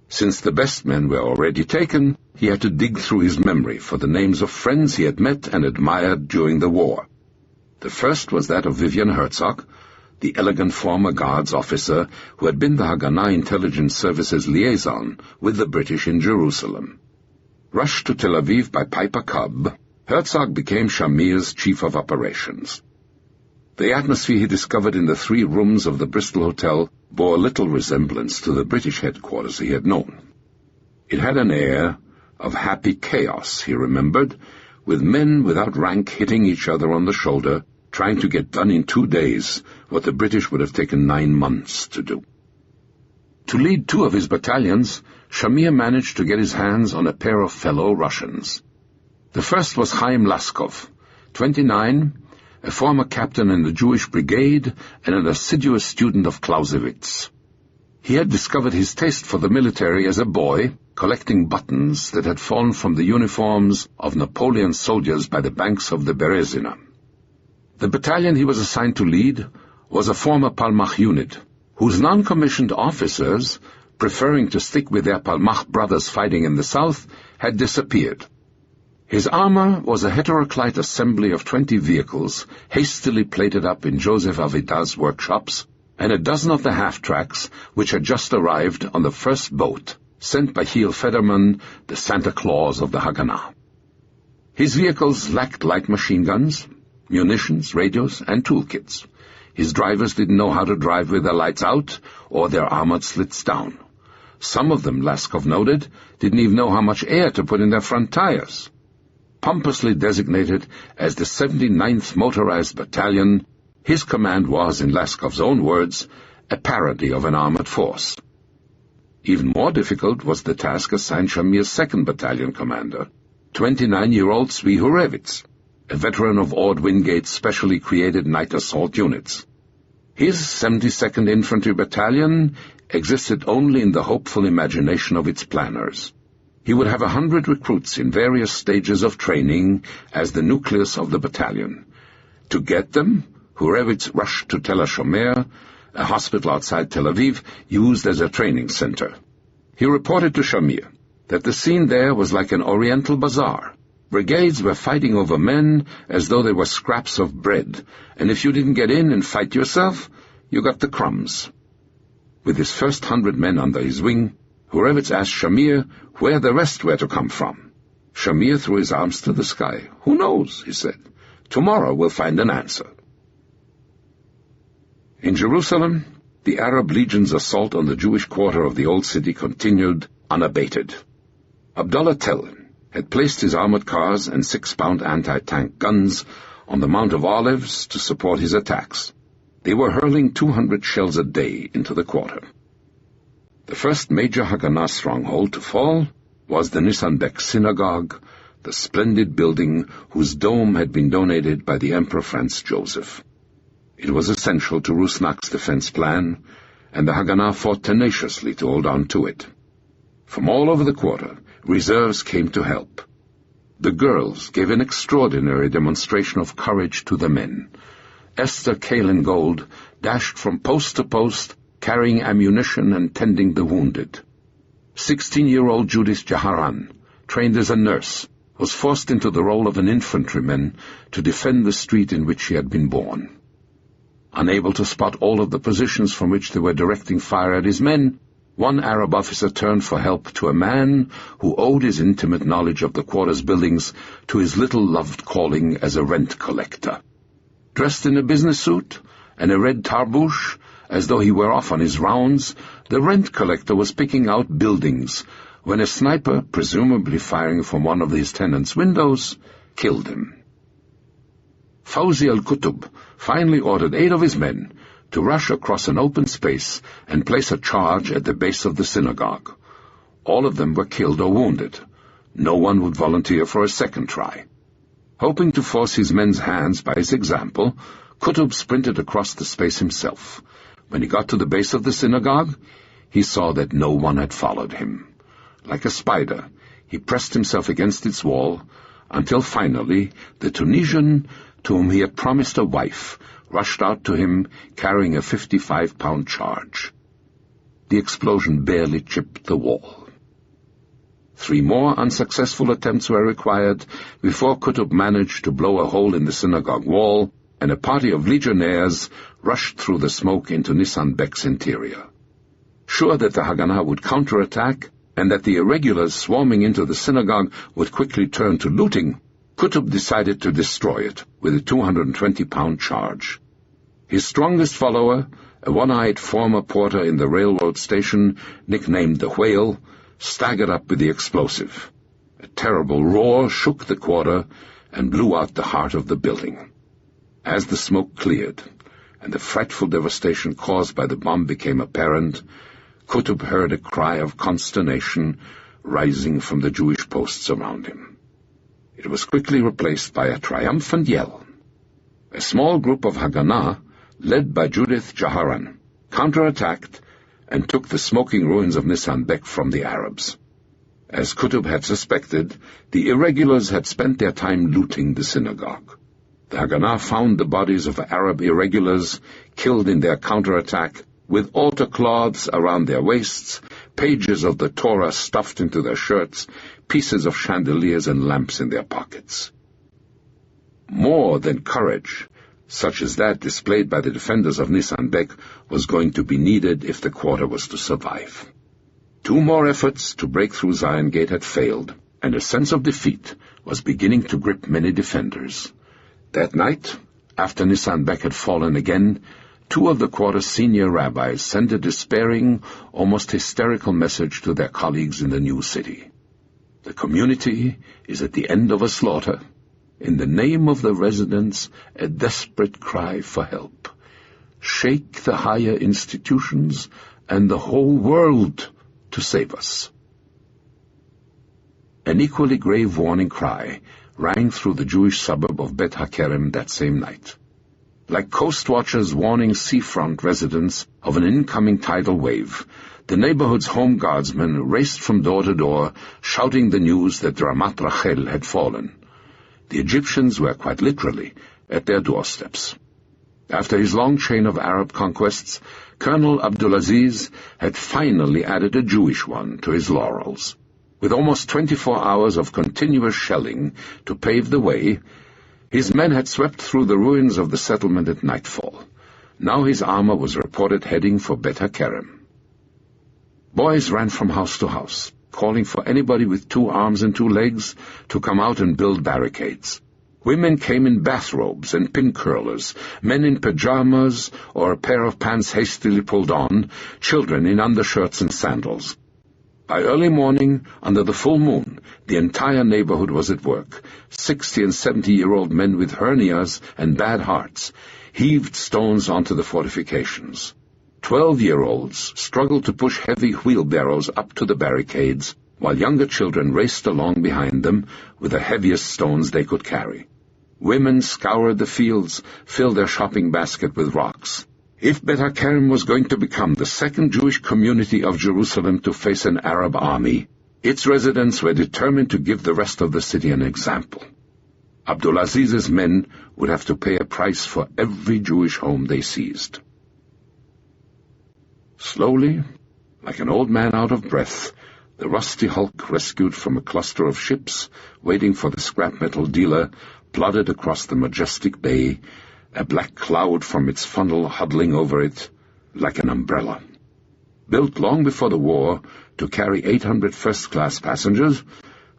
Since the best men were already taken, he had to dig through his memory for the names of friends he had met and admired during the war. The first was that of Vivian Herzog, the elegant former Guards officer who had been the Haganah Intelligence Service's liaison with the British in Jerusalem. Rushed to Tel Aviv by Piper Cub, Herzog became Shamir's chief of operations. The atmosphere he discovered in the 3 rooms of the Bristol Hotel bore little resemblance to the British headquarters he had known. It had an air of happy chaos, he remembered, with men without rank hitting each other on the shoulder, trying to get done in 2 days what the British would have taken 9 months to do. To lead 2 of his battalions, Shamir managed to get his hands on a pair of fellow Russians. The first was Chaim Laskov, 29, a former captain in the Jewish Brigade and an assiduous student of Clausewitz. He had discovered his taste for the military as a boy, collecting buttons that had fallen from the uniforms of Napoleon's soldiers by the banks of the Berezina. The battalion he was assigned to lead was a former Palmach unit, whose non-commissioned officers, preferring to stick with their Palmach brothers fighting in the south, had disappeared. His armor was a heteroclite assembly of 20 vehicles, hastily plated up in Joseph Avida's workshops, and a dozen of the half-tracks which had just arrived on the first boat, sent by Giel Federman, the Santa Claus of the Haganah. His vehicles lacked light machine guns, munitions, radios, and toolkits. His drivers didn't know how to drive with their lights out or their armored slits down. Some of them, Laskov noted, didn't even know how much air to put in their front tires. Pompously designated as the 79th Motorized Battalion, his command was, in Laskov's own words, a parody of an armored force. Even more difficult was the task assigned Shamir's 2nd Battalion commander, 29-year-old Zvi Hurevitz, a veteran of Ord Wingate's specially created night assault units. His 72nd Infantry Battalion existed only in the hopeful imagination of its planners. He would have 100 recruits in various stages of training as the nucleus of the battalion. To get them, Hurevitz rushed to Tel HaShomer, a hospital outside Tel Aviv, used as a training center. He reported to Shamir that the scene there was like an Oriental bazaar. Brigades were fighting over men as though they were scraps of bread, and if you didn't get in and fight yourself, you got the crumbs. With his first 100 men under his wing, Hurevitz asked Shamir where the rest were to come from. Shamir threw his arms to the sky. "Who knows?" he said. "Tomorrow we'll find an answer." In Jerusalem, the Arab Legion's assault on the Jewish quarter of the Old City continued unabated. Abdullah Tell had placed his armored cars and 6-pound anti-tank guns on the Mount of Olives to support his attacks. They were hurling 200 shells a day into the quarter. The first major Haganah stronghold to fall was the Nissanbek Synagogue, the splendid building whose dome had been donated by the Emperor Franz Joseph. It was essential to Rusnak's defense plan, and the Haganah fought tenaciously to hold on to it. From all over the quarter, reserves came to help. The girls gave an extraordinary demonstration of courage to the men. Esther Kalengold dashed from post to post, carrying ammunition and tending the wounded. 16-year-old Judith Jaharan trained as a nurse, was forced into the role of an infantryman to defend the street in which he had been born. Unable to spot all of the positions from which they were directing fire at his men, one Arab officer turned for help to a man who owed his intimate knowledge of the quarter's buildings to his little-loved calling as a rent collector. Dressed in a business suit and a red tarbouche, as though he were off on his rounds, the rent collector was picking out buildings when a sniper, presumably firing from one of his tenants' windows, killed him. Fawzi al-Qutb finally ordered 8 of his men to rush across an open space and place a charge at the base of the synagogue. All of them were killed or wounded. No one would volunteer for a second try. Hoping to force his men's hands by his example, Qutb sprinted across the space himself. When he got to the base of the synagogue, he saw that no one had followed him. Like a spider, he pressed himself against its wall, until finally the Tunisian, to whom he had promised a wife, rushed out to him carrying a 55-pound charge. The explosion barely chipped the wall. 3 more unsuccessful attempts were required before Qutb managed to blow a hole in the synagogue wall, and a party of legionnaires rushed through the smoke into Nissan Bek's interior. Sure that the Haganah would counterattack, and that the irregulars swarming into the synagogue would quickly turn to looting, Qutb decided to destroy it with a 220-pound charge. His strongest follower, a one-eyed former porter in the railroad station, nicknamed the Whale, staggered up with the explosive. A terrible roar shook the quarter and blew out the heart of the building. As the smoke cleared, and the frightful devastation caused by the bomb became apparent, Qutb heard a cry of consternation rising from the Jewish posts around him. It was quickly replaced by a triumphant yell. A small group of Haganah, led by Judith Jaharan, counterattacked and took the smoking ruins of Nissan Bek from the Arabs. As Qutb had suspected, the irregulars had spent their time looting the synagogue. The Haganah found the bodies of Arab irregulars killed in their counterattack, with altar cloths around their waists, pages of the Torah stuffed into their shirts, pieces of chandeliers and lamps in their pockets. More than courage, such as that displayed by the defenders of Nissan Bek, was going to be needed if the quarter was to survive. 2 more efforts to break through Zion Gate had failed, and a sense of defeat was beginning to grip many defenders. That night, after Nissan Bek had fallen again, 2 of the quarter's senior rabbis sent a despairing, almost hysterical message to their colleagues in the new city. The community is at the end of a slaughter. In the name of the residents, a desperate cry for help. Shake the higher institutions and the whole world to save us. An equally grave warning cry rang through the Jewish suburb of Bet HaKerem that same night. Like coast watchers warning seafront residents of an incoming tidal wave, the neighborhood's home guardsmen raced from door to door, shouting the news that Ramat Rachel had fallen. The Egyptians were quite literally at their doorsteps. After his long chain of Arab conquests, Colonel Abdulaziz had finally added a Jewish one to his laurels. With almost 24 hours of continuous shelling to pave the way, his men had swept through the ruins of the settlement at nightfall. Now his armor was reported heading for Bet HaKerem. Boys ran from house to house, calling for anybody with 2 arms and 2 legs to come out and build barricades. Women came in bathrobes and pin curlers, men in pajamas or a pair of pants hastily pulled on, children in undershirts and sandals. By early morning, under the full moon, the entire neighborhood was at work. 60- and 70-year-old men with hernias and bad hearts heaved stones onto the fortifications. 12-year-olds struggled to push heavy wheelbarrows up to the barricades, while younger children raced along behind them with the heaviest stones they could carry. Women scoured the fields, filled their shopping basket with rocks. If Bet HaKerem was going to become the second Jewish community of Jerusalem to face an Arab army, its residents were determined to give the rest of the city an example. Abdulaziz's men would have to pay a price for every Jewish home they seized. Slowly, like an old man out of breath, The rusty hulk, rescued from a cluster of ships waiting for the scrap metal dealer, plodded across the majestic bay, a black cloud from its funnel huddling over it like an umbrella. Built long before the war to carry 800 first-class passengers,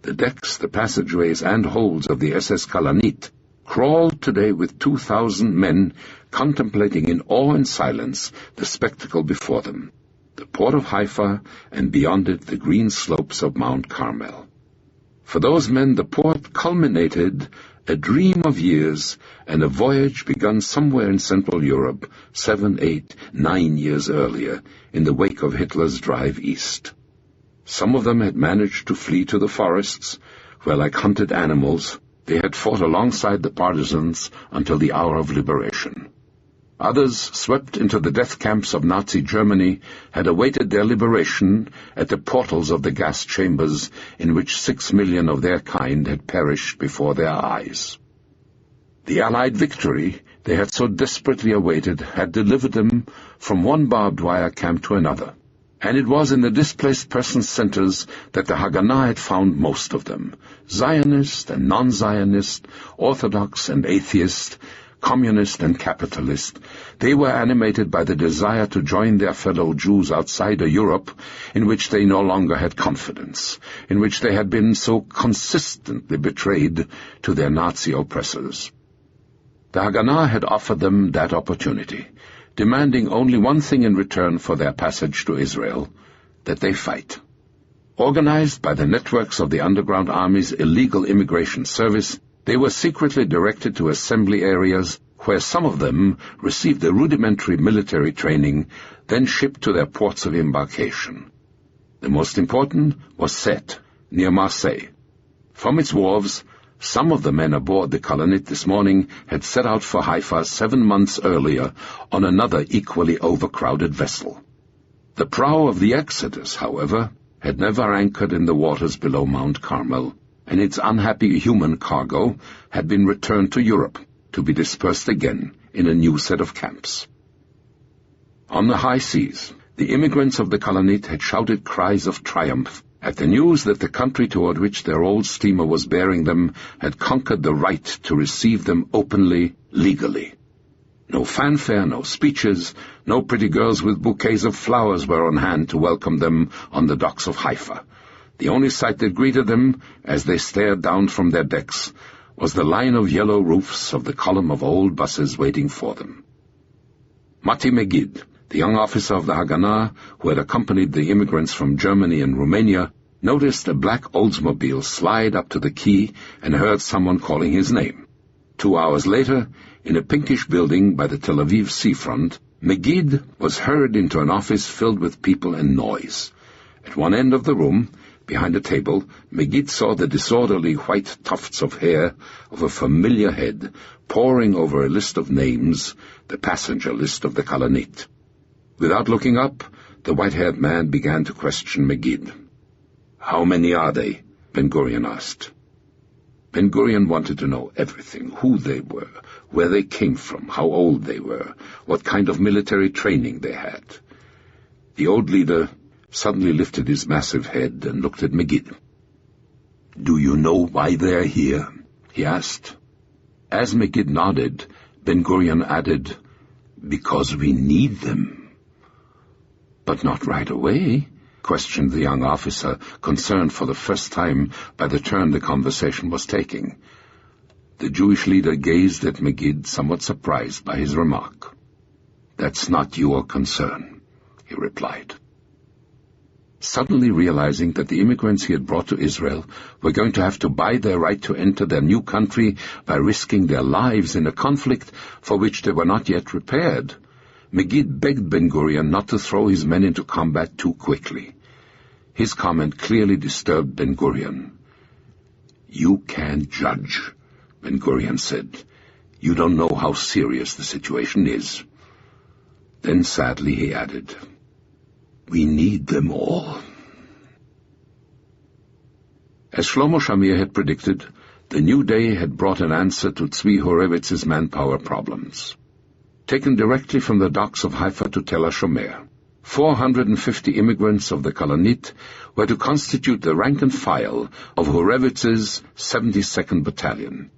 the decks, the passageways, and holds of the SS Kalanit crawled today with 2,000 men contemplating in awe and silence the spectacle before them, the port of Haifa, and beyond it the green slopes of Mount Carmel. For those men the port culminated a dream of years and a voyage begun somewhere in Central Europe 7, 8, 9 years earlier in the wake of Hitler's drive east. Some of them had managed to flee to the forests, where like hunted animals they had fought alongside the partisans until the hour of liberation. Others, swept into the death camps of Nazi Germany, had awaited their liberation at the portals of the gas chambers in which 6 million of their kind had perished before their eyes. The Allied victory they had so desperately awaited had delivered them from one barbed wire camp to another, and it was in the displaced persons' centers that the Haganah had found most of them, Zionist and non-Zionist, Orthodox and atheist, communist and capitalist. They were animated by the desire to join their fellow Jews outside a Europe in which they no longer had confidence, in which they had been so consistently betrayed to their Nazi oppressors. The Haganah had offered them that opportunity, demanding only one thing in return for their passage to Israel, that they fight. Organized by the networks of the underground army's illegal immigration service, they were secretly directed to assembly areas where some of them received a rudimentary military training, then shipped to their ports of embarkation. The most important was Sète, near Marseille. From its wharves, some of the men aboard the Kalanit this morning had set out for Haifa 7 months earlier on another equally overcrowded vessel. The prow of the Exodus, however, had never anchored in the waters below Mount Carmel, and its unhappy human cargo had been returned to Europe to be dispersed again in a new set of camps. On the high seas, the immigrants of the Kalanit had shouted cries of triumph at the news that the country toward which their old steamer was bearing them had conquered the right to receive them openly, legally. No fanfare, no speeches, no pretty girls with bouquets of flowers were on hand to welcome them on the docks of Haifa. The only sight that greeted them, as they stared down from their decks, was the line of yellow roofs of the column of old buses waiting for them. Mati Megid, the young officer of the Haganah, who had accompanied the immigrants from Germany and Romania, noticed a black Oldsmobile slide up to the quay and heard someone calling his name. 2 hours later, in a pinkish building by the Tel Aviv seafront, Megid was hurried into an office filled with people and noise. At one end of the room, behind a table, Megid saw the disorderly white tufts of hair of a familiar head poring over a list of names, the passenger list of the Kalanit. Without looking up, the white-haired man began to question Megid. "How many are they?" Ben-Gurion asked. Ben-Gurion wanted to know everything: who they were, where they came from, how old they were, what kind of military training they had. The old leader suddenly lifted his massive head and looked at Megid. "Do you know why they're here?" he asked. As Megid nodded, Ben-Gurion added, "Because we need them." "But not right away?" questioned the young officer, concerned for the first time by the turn the conversation was taking. The Jewish leader gazed at Megid, somewhat surprised by his remark. "That's not your concern," he replied. Suddenly realizing that the immigrants he had brought to Israel were going to have to buy their right to enter their new country by risking their lives in a conflict for which they were not yet prepared, Megid begged Ben-Gurion not to throw his men into combat too quickly. His comment clearly disturbed Ben-Gurion. "You can't judge," Ben-Gurion said. "You don't know how serious the situation is." Then sadly he added, "We need them all." As Shlomo Shamir had predicted, the new day had brought an answer to Tzvi Horevitz's manpower problems. Taken directly from the docks of Haifa to Tel HaShomer, 450 immigrants of the Kolonit were to constitute the rank and file of Horevitz's 72nd Battalion.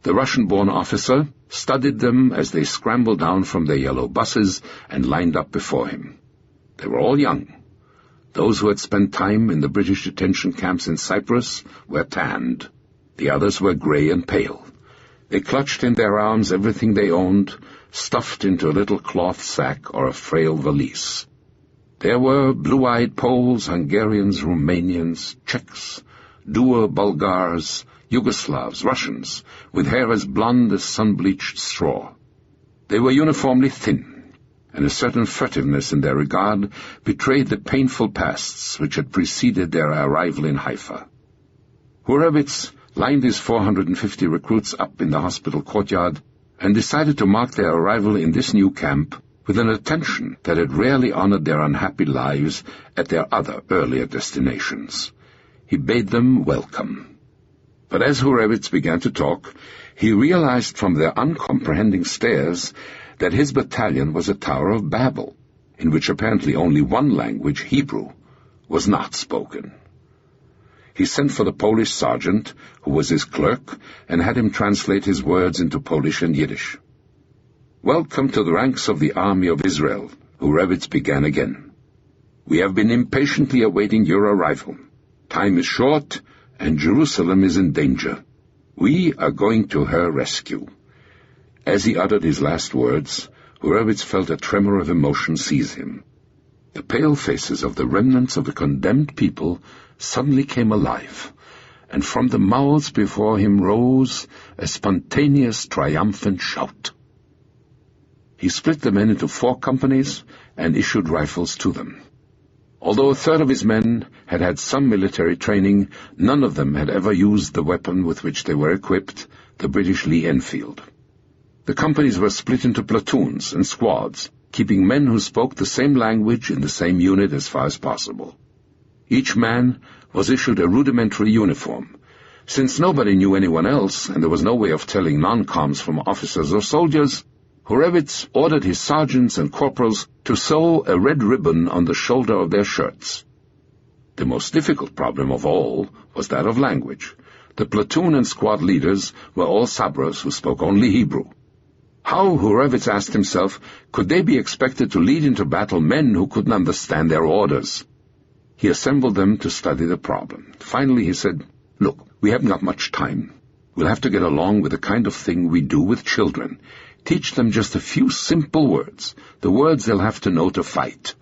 The Russian-born officer studied them as they scrambled down from their yellow buses and lined up before him. They were all young. Those who had spent time in the British detention camps in Cyprus were tanned. The others were grey and pale. They clutched in their arms everything they owned, stuffed into a little cloth sack or a frail valise. There were blue-eyed Poles, Hungarians, Romanians, Czechs, Dur Bulgars, Yugoslavs, Russians, with hair as blonde as sun-bleached straw. They were uniformly thin, and a certain furtiveness in their regard betrayed the painful pasts which had preceded their arrival in Haifa. Horowitz lined his 450 recruits up in the hospital courtyard and decided to mark their arrival in this new camp with an attention that had rarely honored their unhappy lives at their other earlier destinations. He bade them welcome. But as Horowitz began to talk, he realized from their uncomprehending stares that his battalion was a Tower of Babel, in which apparently only one language, Hebrew, was not spoken. He sent for the Polish sergeant, who was his clerk, and had him translate his words into Polish and Yiddish. "Welcome to the ranks of the army of Israel," Horowitz began again. "We have been impatiently awaiting your arrival. Time is short, and Jerusalem is in danger. We are going to her rescue." As he uttered his last words, Horowitz felt a tremor of emotion seize him. The pale faces of the remnants of the condemned people suddenly came alive, and from the mouths before him rose a spontaneous, triumphant shout. He split the men into 4 companies and issued rifles to them. Although a third of his men had had some military training, none of them had ever used the weapon with which they were equipped, the British Lee Enfield. The companies were split into platoons and squads, keeping men who spoke the same language in the same unit as far as possible. Each man was issued a rudimentary uniform. Since nobody knew anyone else, and there was no way of telling non-coms from officers or soldiers, Horowitz ordered his sergeants and corporals to sew a red ribbon on the shoulder of their shirts. The most difficult problem of all was that of language. The platoon and squad leaders were all Sabras who spoke only Hebrew. How, Horowitz asked himself, could they be expected to lead into battle men who couldn't understand their orders? He assembled them to study the problem. Finally he said, "Look, we haven't got much time. We'll have to get along with the kind of thing we do with children. Teach them just a few simple words, the words they'll have to know to fight."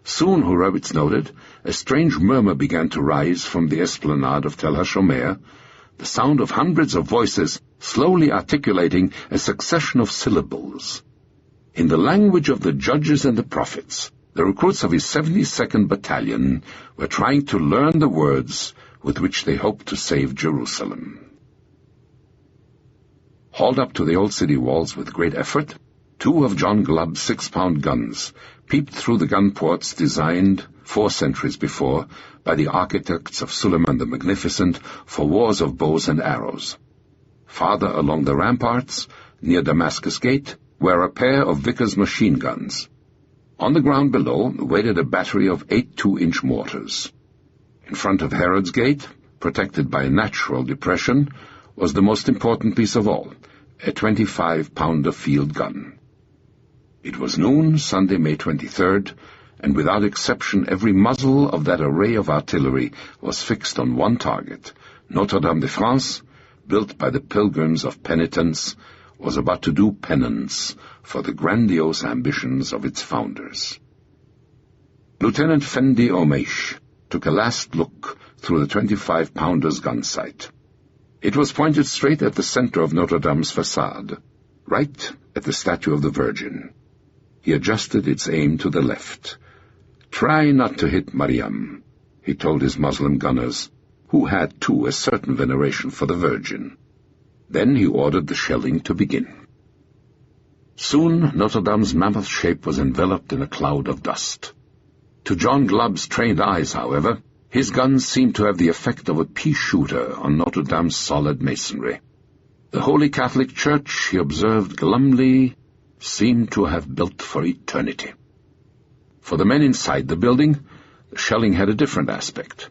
Soon, Horowitz noted, a strange murmur began to rise from the esplanade of Tel HaShomer, the sound of hundreds of voices slowly articulating a succession of syllables. In the language of the judges and the prophets, the recruits of his 72nd Battalion were trying to learn the words with which they hoped to save Jerusalem. Hauled up to the old city walls with great effort, 2 of John Glubb's 6-pound guns peeped through the gun ports designed 4 centuries before by the architects of Suleiman the Magnificent for wars of bows and arrows. Farther along the ramparts, near Damascus Gate, were a pair of Vickers machine guns. On the ground below waited a battery of 8 2-inch mortars. In front of Herod's Gate, protected by a natural depression, was the most important piece of all, a 25-pounder field gun. It was noon, Sunday, May 23rd, and without exception every muzzle of that array of artillery was fixed on one target. Notre-Dame de France, built by the Pilgrims of Penitence, was about to do penance for the grandiose ambitions of its founders. Lieutenant Fendi Omeish took a last look through the 25-pounder's gun sight. It was pointed straight at the center of Notre Dame's facade, right at the statue of the Virgin. He adjusted its aim to the left. "Try not to hit Mariam," he told his Muslim gunners, who had, too, a certain veneration for the Virgin. Then he ordered the shelling to begin. Soon Notre Dame's mammoth shape was enveloped in a cloud of dust. To John Glubb's trained eyes, however, his guns seemed to have the effect of a pea-shooter on Notre Dame's solid masonry. The Holy Catholic Church, he observed glumly, seemed to have built for eternity. For the men inside the building, the shelling had a different aspect.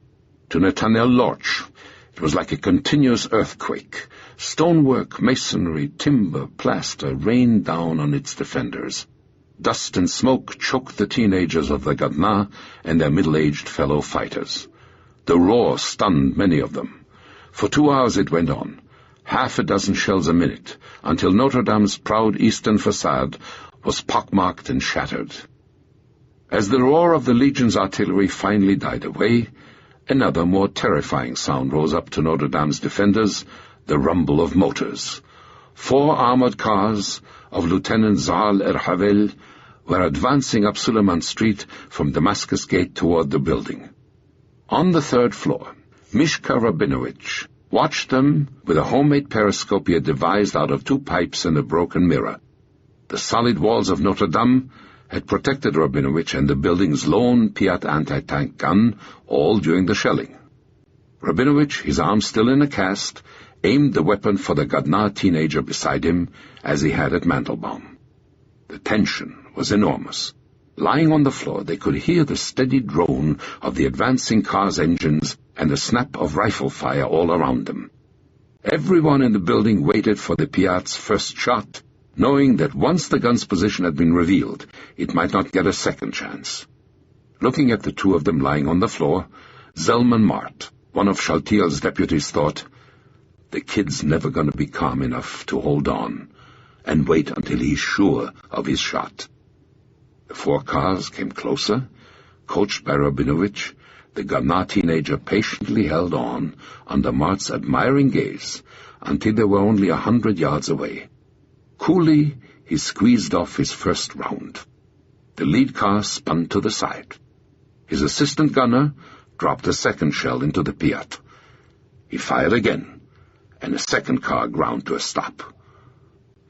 To Nathaniel Lorch, it was like a continuous earthquake. Stonework, masonry, timber, plaster rained down on its defenders. Dust and smoke choked the teenagers of the Gadna and their middle-aged fellow fighters. The roar stunned many of them. For 2 hours it went on, half a dozen shells a minute, until Notre Dame's proud eastern facade was pockmarked and shattered. As the roar of the Legion's artillery finally died away, another more terrifying sound rose up to Notre Dame's defenders, the rumble of motors. 4 armored cars of Lieutenant Zal Erhavel were advancing up Suleiman Street from Damascus Gate toward the building. On the 3rd floor, Mishka Rabinovich watched them with a homemade periscope he had devised out of 2 pipes and a broken mirror. The solid walls of Notre Dame had protected Rabinovich and the building's lone Piat anti-tank gun all during the shelling. Rabinovich, his arm still in a cast, aimed the weapon for the Gadna teenager beside him as he had at Mandelbaum. The tension was enormous. Lying on the floor, they could hear the steady drone of the advancing car's engines and the snap of rifle fire all around them. Everyone in the building waited for the Piat's first shot, knowing that once the gun's position had been revealed, it might not get a second chance. Looking at the 2 of them lying on the floor, Zelman Mart, one of Shaltiel's deputies, thought, "The kid's never going to be calm enough to hold on and wait until he's sure of his shot." The 4 cars came closer. Coached by Rabinovich, the Gadna teenager patiently held on under Mart's admiring gaze until they were only 100 yards away. Coolly, he squeezed off his first round. The lead car spun to the side. His assistant gunner dropped a second shell into the Piat. He fired again, and a second car ground to a stop.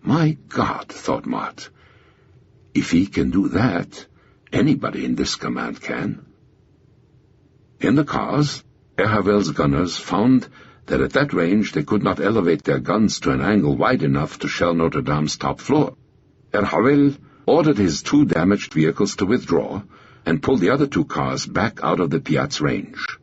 My God, thought Mart, if he can do that, anybody in this command can. In the cars, Erhavel's gunners found that at that range they could not elevate their guns to an angle wide enough to shell Notre Dame's top floor. Erhavel ordered his 2 damaged vehicles to withdraw and pull the other 2 cars back out of the Piat's range.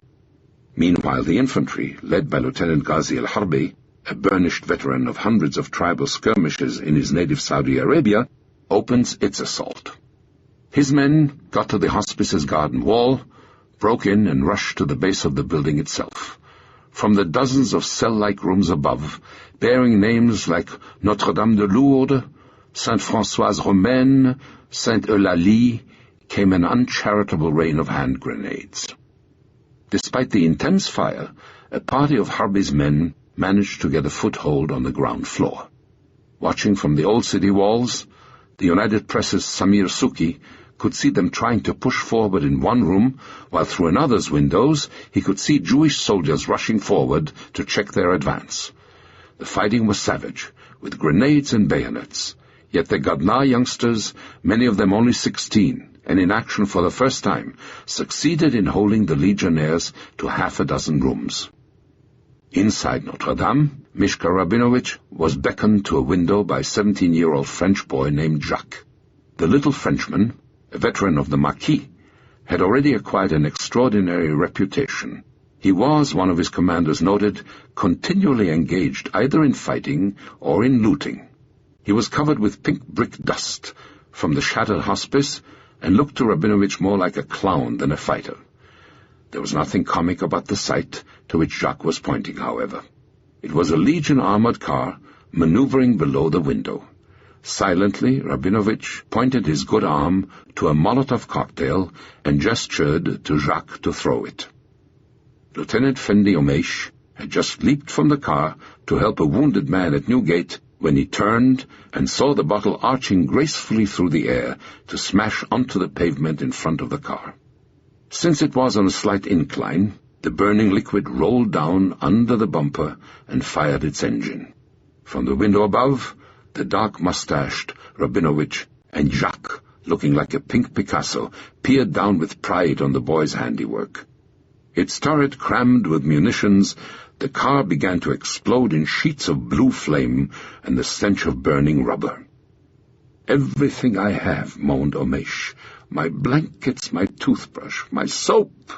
Meanwhile, the infantry, led by Lieutenant Ghazi al-Harbi, a burnished veteran of hundreds of tribal skirmishes in his native Saudi Arabia, opens its assault. His men got to the hospice's garden wall, broke in and rushed to the base of the building itself. From the dozens of cell-like rooms above, bearing names like Notre-Dame de Lourdes, Sainte-Françoise Romaine, Sainte-Eulalie, came an uncharitable rain of hand grenades. Despite the intense fire, a party of Harbi's men managed to get a foothold on the ground floor. Watching from the old city walls, the United Press's Samir Suki could see them trying to push forward in one room, while through another's windows he could see Jewish soldiers rushing forward to check their advance. The fighting was savage, with grenades and bayonets, yet the Gadna youngsters, many of them only 16, and in action for the first time, succeeded in holding the legionnaires to half a dozen rooms. Inside Notre Dame, Mishka Rabinovich was beckoned to a window by a 17-year-old French boy named Jacques. The little Frenchman, a veteran of the Maquis, had already acquired an extraordinary reputation. He was, one of his commanders noted, continually engaged either in fighting or in looting. He was covered with pink brick dust from the shattered hospice and looked to Rabinovich more like a clown than a fighter. There was nothing comic about the sight to which Jacques was pointing, however. It was a Legion armored car maneuvering below the window. Silently, Rabinovich pointed his good arm to a Molotov cocktail and gestured to Jacques to throw it. Lieutenant Fendi Omeish had just leaped from the car to help a wounded man at Newgate when he turned and saw the bottle arching gracefully through the air to smash onto the pavement in front of the car. Since it was on a slight incline, the burning liquid rolled down under the bumper and fired its engine. From the window above, the dark-mustached Rabinovich and Jacques, looking like a pink Picasso, peered down with pride on the boy's handiwork. Its turret crammed with munitions, the car began to explode in sheets of blue flame and the stench of burning rubber. "Everything I have," moaned Omeish, my blankets, my toothbrush, my soap,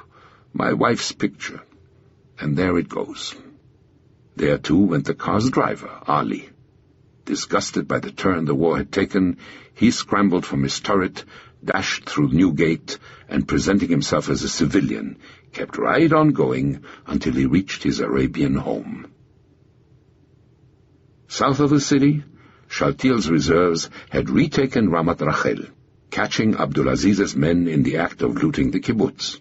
my wife's picture. And there it goes. There, too, went the car's driver, Ali. Disgusted by the turn the war had taken, he scrambled from his turret, dashed through Newgate, and presenting himself as a civilian, kept right on going until he reached his Arabian home. South of the city, Shaltiel's reserves had retaken Ramat Rachel, catching Abdulaziz's men in the act of looting the kibbutz.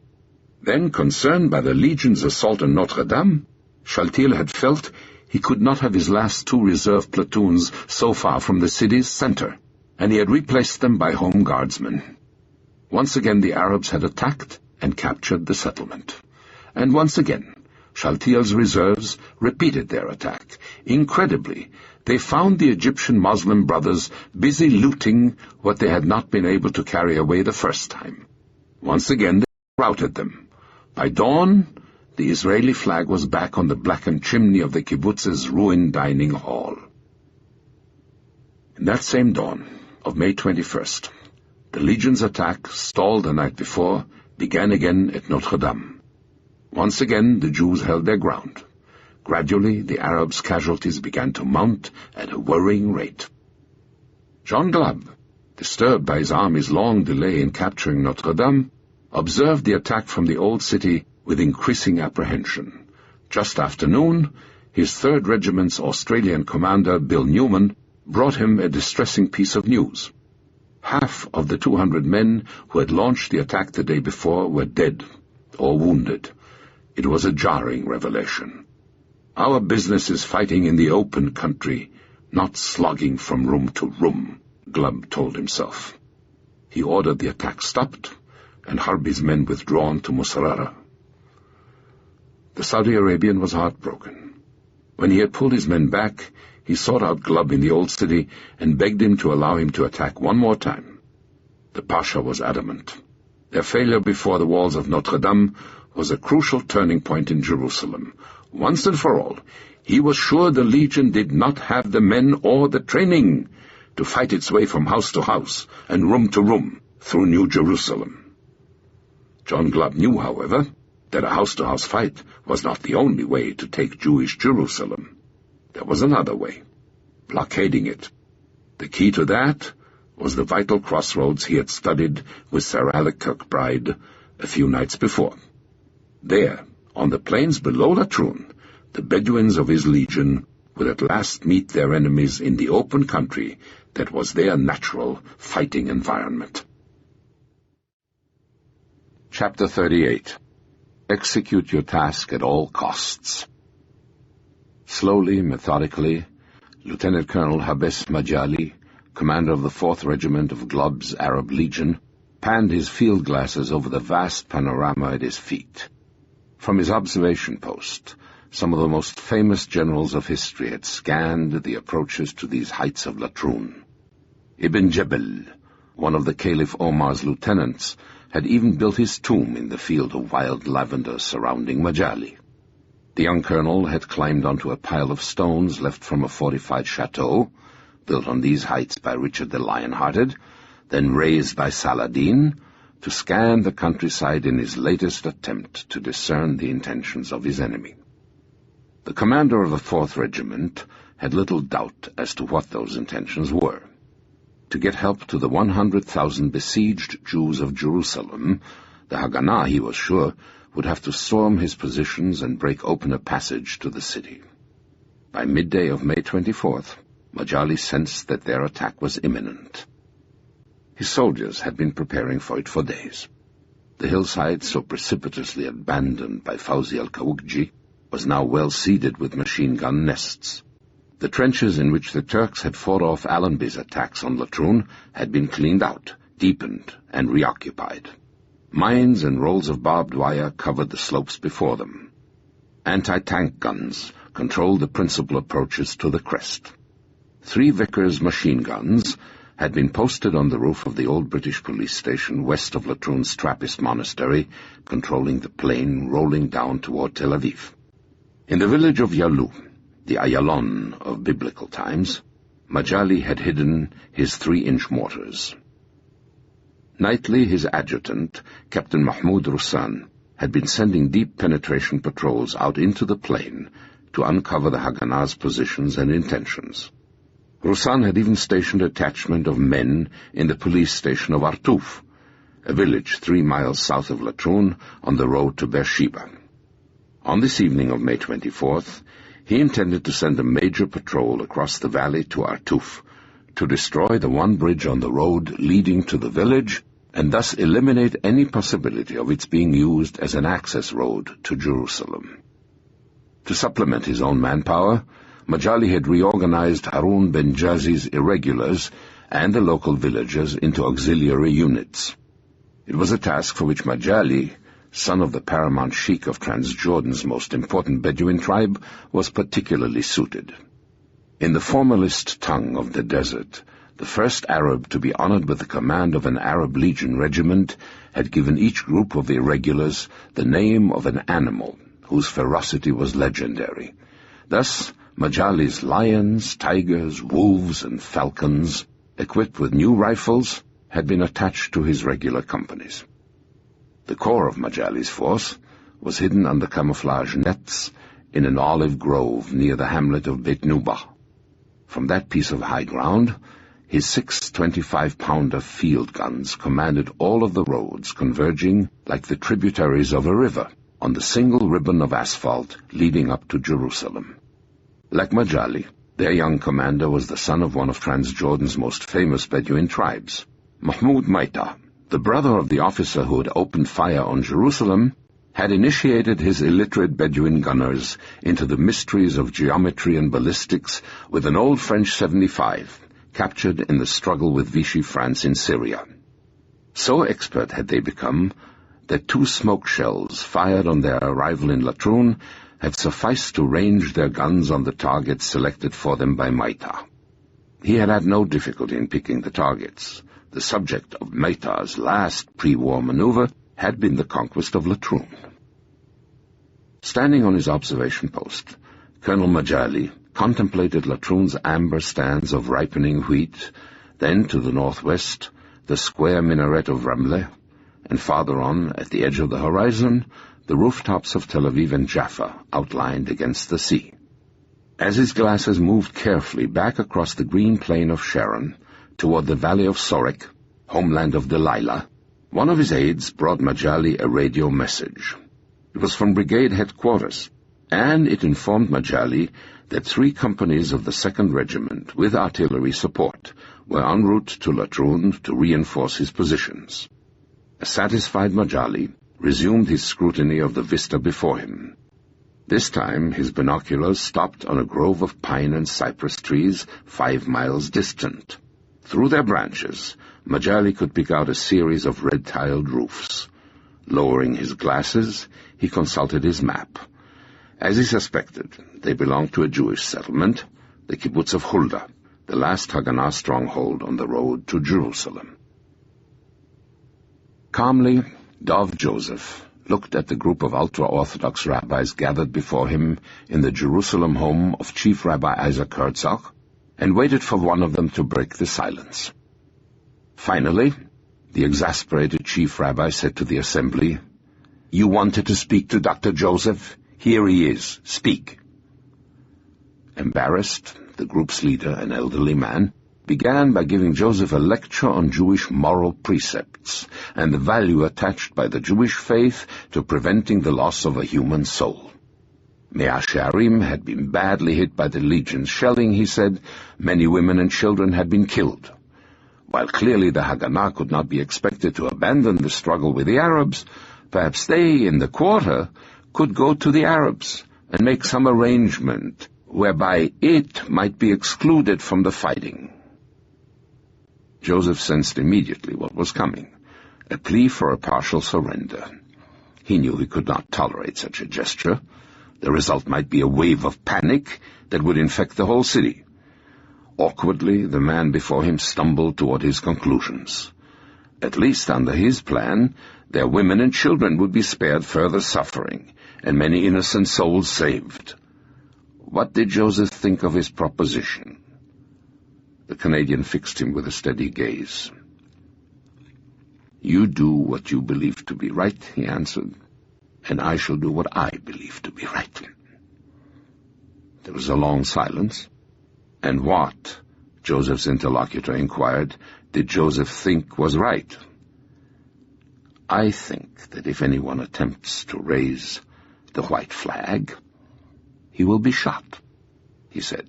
Then, concerned by the legion's assault on Notre Dame, Shaltiel had felt he could not have his last 2 reserve platoons so far from the city's center, and he had replaced them by home guardsmen. Once again the Arabs had attacked and captured the settlement. And once again, Shaltiel's reserves repeated their attack. Incredibly, they found the Egyptian Muslim brothers busy looting what they had not been able to carry away the first time. Once again they routed them. By dawn, the Israeli flag was back on the blackened chimney of the kibbutz's ruined dining hall. In that same dawn of May 21st, the Legion's attack, stalled the night before, began again at Notre Dame. Once again the Jews held their ground. Gradually the Arabs' casualties began to mount at a worrying rate. John Glubb, disturbed by his army's long delay in capturing Notre Dame, observed the attack from the old city with increasing apprehension. Just after noon, his 3rd Regiment's Australian commander, Bill Newman, brought him a distressing piece of news. Half of the 200 men who had launched the attack the day before were dead or wounded. It was a jarring revelation. Our business is fighting in the open country, not slogging from room to room, Glubb told himself. He ordered the attack stopped, and Harbi's men withdrawn to Musarara. The Saudi Arabian was heartbroken. When he had pulled his men back, he sought out Glubb in the old city and begged him to allow him to attack one more time. The Pasha was adamant. Their failure before the walls of Notre Dame was a crucial turning point in Jerusalem. Once and for all, he was sure the Legion did not have the men or the training to fight its way from house to house and room to room through New Jerusalem. John Glubb knew, however, that a house-to-house fight was not the only way to take Jewish Jerusalem. There was another way, blockading it. The key to that was the vital crossroads he had studied with Sir Alec Kirkbride a few nights before. There, on the plains below Latrun, the Bedouins of his legion would at last meet their enemies in the open country that was their natural fighting environment. Chapter 38. Execute your task at all costs. Slowly, methodically, Lieutenant Colonel Habes Majali, commander of the 4th Regiment of Glubb's Arab Legion, panned his field glasses over the vast panorama at his feet. From his observation post, some of the most famous generals of history had scanned the approaches to these heights of Latrun. Ibn Jebel, one of the Caliph Omar's lieutenants, had even built his tomb in the field of wild lavender surrounding Majali. The young colonel had climbed onto a pile of stones left from a fortified chateau, built on these heights by Richard the Lion-Hearted, then razed by Saladin, to scan the countryside in his latest attempt to discern the intentions of his enemy. The commander of the 4th Regiment had little doubt as to what those intentions were. To get help to the 100,000 besieged Jews of Jerusalem, the Haganah, he was sure, would have to storm his positions and break open a passage to the city. By midday of May 24th, Majali sensed that their attack was imminent. His soldiers had been preparing for it for days. The hillside, so precipitously abandoned by Fawzi al-Kawukji, was now well seeded with machine-gun nests. The trenches in which the Turks had fought off Allenby's attacks on Latrun had been cleaned out, deepened, and reoccupied. Mines and rolls of barbed wire covered the slopes before them. Anti-tank guns controlled the principal approaches to the crest. 3 Vickers machine guns had been posted on the roof of the old British police station west of Latrun's Trappist monastery, controlling the plain rolling down toward Tel Aviv. In the village of Yalu, the Ayalon of biblical times, Majali had hidden his 3-inch mortars. Nightly, his adjutant, Captain Mahmoud Russan, had been sending deep penetration patrols out into the plain to uncover the Haganah's positions and intentions. Russan had even stationed a detachment of men in the police station of Artouf, a village 3 miles south of Latrun on the road to Beersheba. On this evening of May 24th, he intended to send a major patrol across the valley to Artouf to destroy the one bridge on the road leading to the village and thus eliminate any possibility of its being used as an access road to Jerusalem. To supplement his own manpower, Majali had reorganized Harun ben Jazi's irregulars and the local villagers into auxiliary units. It was a task for which Majali, son of the paramount sheikh of Transjordan's most important Bedouin tribe, was particularly suited. In the formalist tongue of the desert, the first Arab to be honored with the command of an Arab Legion regiment had given each group of irregulars the name of an animal whose ferocity was legendary. Thus, Majali's lions, tigers, wolves, and falcons, equipped with new rifles, had been attached to his regular companies. The core of Majali's force was hidden under camouflage nets in an olive grove near the hamlet of Beit Nubah. From that piece of high ground, his 6 25-pounder field guns commanded all of the roads converging like the tributaries of a river on the single ribbon of asphalt leading up to Jerusalem. Like Majali, their young commander was the son of one of Transjordan's most famous Bedouin tribes, Mahmoud Maita. The brother of the officer who had opened fire on Jerusalem had initiated his illiterate Bedouin gunners into the mysteries of geometry and ballistics with an old French 75, captured in the struggle with Vichy France in Syria. So expert had they become that 2 smoke shells fired on their arrival in Latrun had sufficed to range their guns on the targets selected for them by Maita. He had had no difficulty in picking the targets. The subject of Maita's last pre-war maneuver had been the conquest of Latrun. Standing on his observation post, Colonel Majali contemplated Latrun's amber stands of ripening wheat, then to the northwest, the square minaret of Ramleh, and farther on, at the edge of the horizon, the rooftops of Tel Aviv and Jaffa outlined against the sea. As his glasses moved carefully back across the green plain of Sharon toward the valley of Sorek, homeland of Delilah, one of his aides brought Majali a radio message. It was from brigade headquarters, and it informed Majali that 3 companies of the 2nd Regiment, with artillery support, were en route to Latrun to reinforce his positions. A satisfied Majali resumed his scrutiny of the vista before him. This time his binoculars stopped on a grove of pine and cypress trees 5 miles distant. Through their branches, Majali could pick out a series of red-tiled roofs. Lowering his glasses, he consulted his map. As he suspected, they belonged to a Jewish settlement, the kibbutz of Hulda, the last Haganah stronghold on the road to Jerusalem. Calmly, Dov Joseph looked at the group of ultra-Orthodox rabbis gathered before him in the Jerusalem home of Chief Rabbi Isaac Herzog, and waited for one of them to break the silence. Finally, the exasperated Chief Rabbi said to the assembly, "You wanted to speak to Dr. Joseph? Here he is. Speak." Embarrassed, the group's leader, an elderly man, began by giving Joseph a lecture on Jewish moral precepts and the value attached by the Jewish faith to preventing the loss of a human soul. Mea Shearim had been badly hit by the Legion's shelling, he said. Many women and children had been killed. While clearly the Haganah could not be expected to abandon the struggle with the Arabs, perhaps they, in the quarter, could go to the Arabs and make some arrangement whereby it might be excluded from the fighting. Joseph sensed immediately what was coming, a plea for a partial surrender. He knew he could not tolerate such a gesture. The result might be a wave of panic that would infect the whole city. Awkwardly, the man before him stumbled toward his conclusions. At least under his plan, their women and children would be spared further suffering, and many innocent souls saved. What did Joseph think of his proposition? The Canadian fixed him with a steady gaze. "You do what you believe to be right," he answered, "and I shall do what I believe to be right." There was a long silence. "And what," Joseph's interlocutor inquired, "did Joseph think was right?" "I think that if anyone attempts to raise the white flag, he will be shot," he said.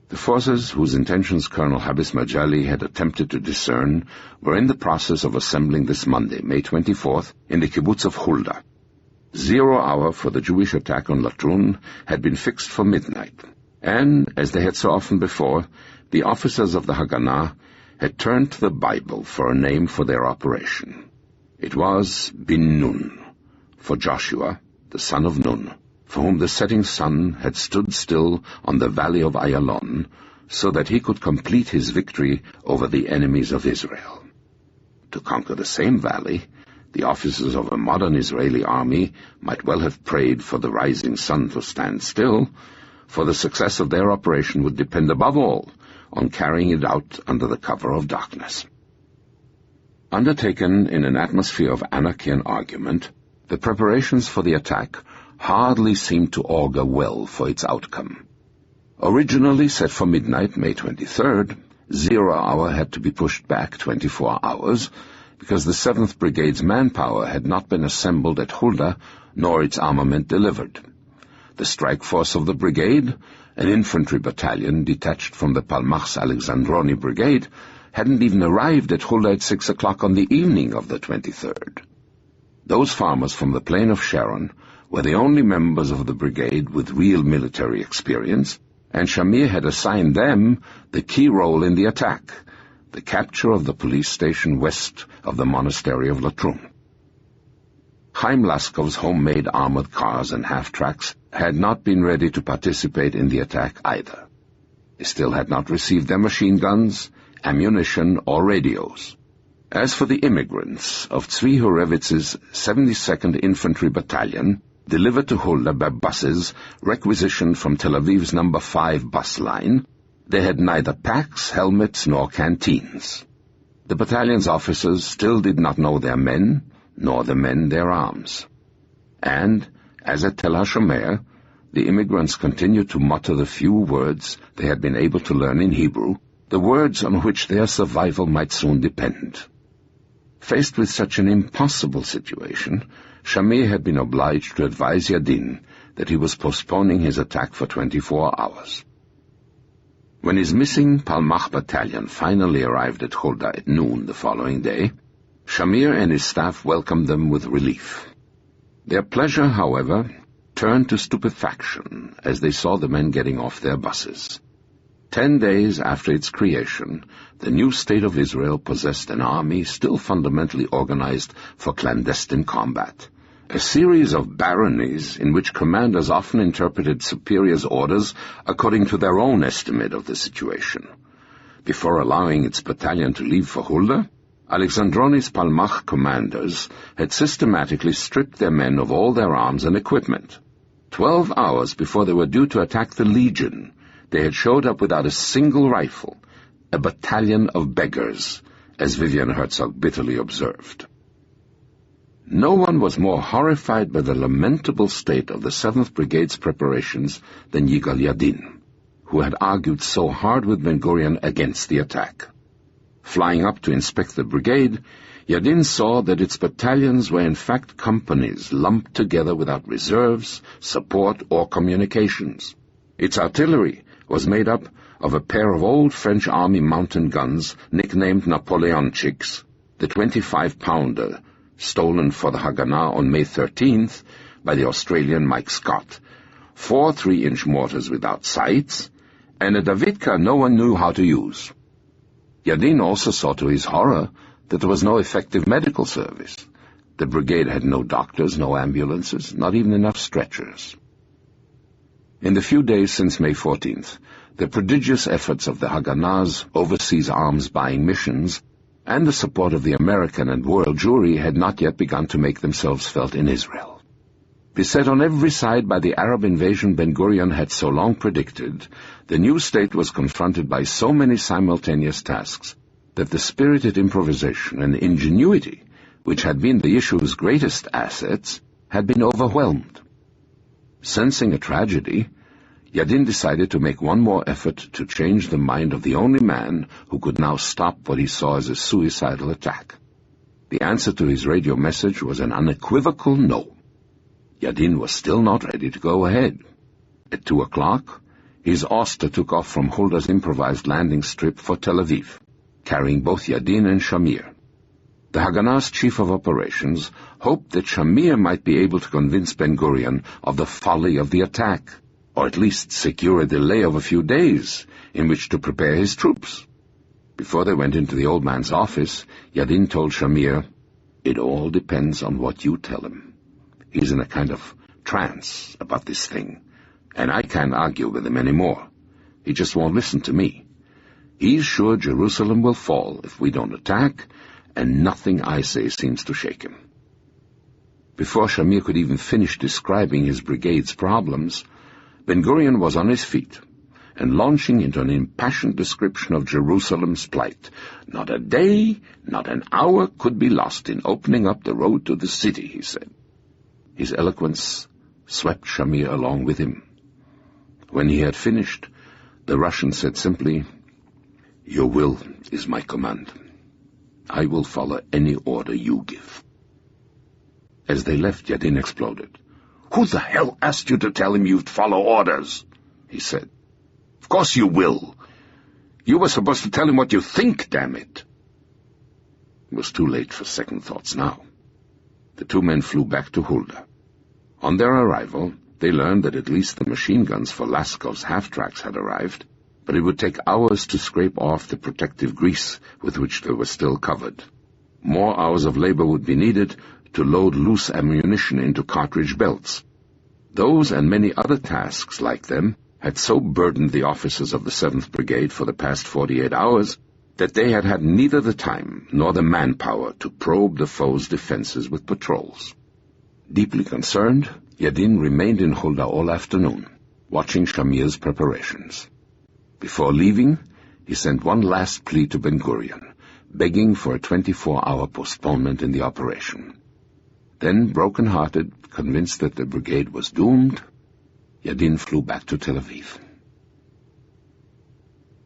The forces whose intentions Colonel Habis Majali had attempted to discern were in the process of assembling this Monday, May 24th, in the kibbutz of Hulda. 0 hour for the Jewish attack on Latrun had been fixed for midnight, and, as they had so often before, the officers of the Haganah had turned to the Bible for a name for their operation. It was Bin Nun, for Joshua, the son of Nun, for whom the setting sun had stood still on the valley of Ayalon, so that he could complete his victory over the enemies of Israel. To conquer the same valley, the officers of a modern Israeli army might well have prayed for the rising sun to stand still, for the success of their operation would depend above all on carrying it out under the cover of darkness. Undertaken in an atmosphere of anarchy and argument, the preparations for the attack hardly seemed to augur well for its outcome. Originally set for midnight, May 23rd, 0 hour had to be pushed back 24 hours, because the 7th Brigade's manpower had not been assembled at Hulda, nor its armament delivered. The strike force of the brigade, an infantry battalion detached from the Palmach's Alexandroni Brigade, hadn't even arrived at Hulda at 6 o'clock on the evening of the 23rd. Those farmers from the plain of Sharon were the only members of the brigade with real military experience, and Shamir had assigned them the key role in the attack, the capture of the police station west of the monastery of Latrun. Chaim Laskov's homemade armored cars and half-tracks had not been ready to participate in the attack either. They still had not received their machine guns, ammunition, or radios. As for the immigrants of Tzvi Horevitz's 72nd Infantry Battalion, delivered to Hulda by buses requisitioned from Tel Aviv's No. 5 bus line, they had neither packs, helmets, nor canteens. The battalion's officers still did not know their men, nor the men their arms. And, as at Tel HaShomer, the immigrants continued to mutter the few words they had been able to learn in Hebrew, the words on which their survival might soon depend. Faced with such an impossible situation, Shamir had been obliged to advise Yadin that he was postponing his attack for 24 hours. When his missing Palmach battalion finally arrived at Hulda at noon the following day, Shamir and his staff welcomed them with relief. Their pleasure, however, turned to stupefaction as they saw the men getting off their buses. 10 days after its creation, the new state of Israel possessed an army still fundamentally organized for clandestine combat, a series of baronies in which commanders often interpreted superiors' orders according to their own estimate of the situation. Before allowing its battalion to leave for Hulda, Alexandroni's Palmach commanders had systematically stripped their men of all their arms and equipment. 12 hours before they were due to attack the Legion, they had showed up without a single rifle, a battalion of beggars, as Vivian Herzog bitterly observed. No one was more horrified by the lamentable state of the 7th Brigade's preparations than Yigal Yadin, who had argued so hard with Ben-Gurion against the attack. Flying up to inspect the brigade, Yadin saw that its battalions were in fact companies lumped together without reserves, support, or communications. Its artillery was made up of a pair of old French Army mountain guns nicknamed Napoleonchiks, the 25-pounder, stolen for the Haganah on May 13th by the Australian Mike Scott, 4 3-inch mortars without sights, and a Davidka no one knew how to use. Yadin also saw to his horror that there was no effective medical service. The brigade had no doctors, no ambulances, not even enough stretchers. In the few days since May 14th, the prodigious efforts of the Haganah's overseas arms-buying missions and the support of the American and world Jewry had not yet begun to make themselves felt in Israel. Beset on every side by the Arab invasion Ben-Gurion had so long predicted, the new state was confronted by so many simultaneous tasks that the spirited improvisation and ingenuity, which had been the issue's greatest assets, had been overwhelmed. Sensing a tragedy, Yadin decided to make one more effort to change the mind of the only man who could now stop what he saw as a suicidal attack. The answer to his radio message was an unequivocal no. Yadin was still not ready to go ahead. At 2 o'clock, his Oster took off from Hulda's improvised landing strip for Tel Aviv, carrying both Yadin and Shamir. The Haganah's chief of operations hoped that Shamir might be able to convince Ben-Gurion of the folly of the attack, or at least secure a delay of a few days in which to prepare his troops. Before they went into the old man's office, Yadin told Shamir, "It all depends on what you tell him. He's in a kind of trance about this thing, and I can't argue with him anymore. He just won't listen to me. He's sure Jerusalem will fall if we don't attack, and nothing I say seems to shake him." Before Shamir could even finish describing his brigade's problems, Ben-Gurion was on his feet and launching into an impassioned description of Jerusalem's plight. Not a day, not an hour could be lost in opening up the road to the city, he said. His eloquence swept Shamir along with him. When he had finished, the Russian said simply, "Your will is my command. I will follow any order you give." As they left, Yadin exploded. "Who the hell asked you to tell him you'd follow orders?" he said. "Of course you will. You were supposed to tell him what you think, damn it." It was too late for second thoughts now. The two men flew back to Hulda. On their arrival, they learned that at least the machine guns for Laskov's half-tracks had arrived, but it would take hours to scrape off the protective grease with which they were still covered. More hours of labor would be needed to load loose ammunition into cartridge belts. Those and many other tasks like them had so burdened the officers of the 7th Brigade for the past 48 hours that they had had neither the time nor the manpower to probe the foe's defenses with patrols. Deeply concerned, Yadin remained in Hulda all afternoon, watching Shamir's preparations. Before leaving, he sent one last plea to Ben-Gurion, begging for a 24-hour postponement in the operation. Then, broken-hearted, convinced that the brigade was doomed, Yadin flew back to Tel Aviv.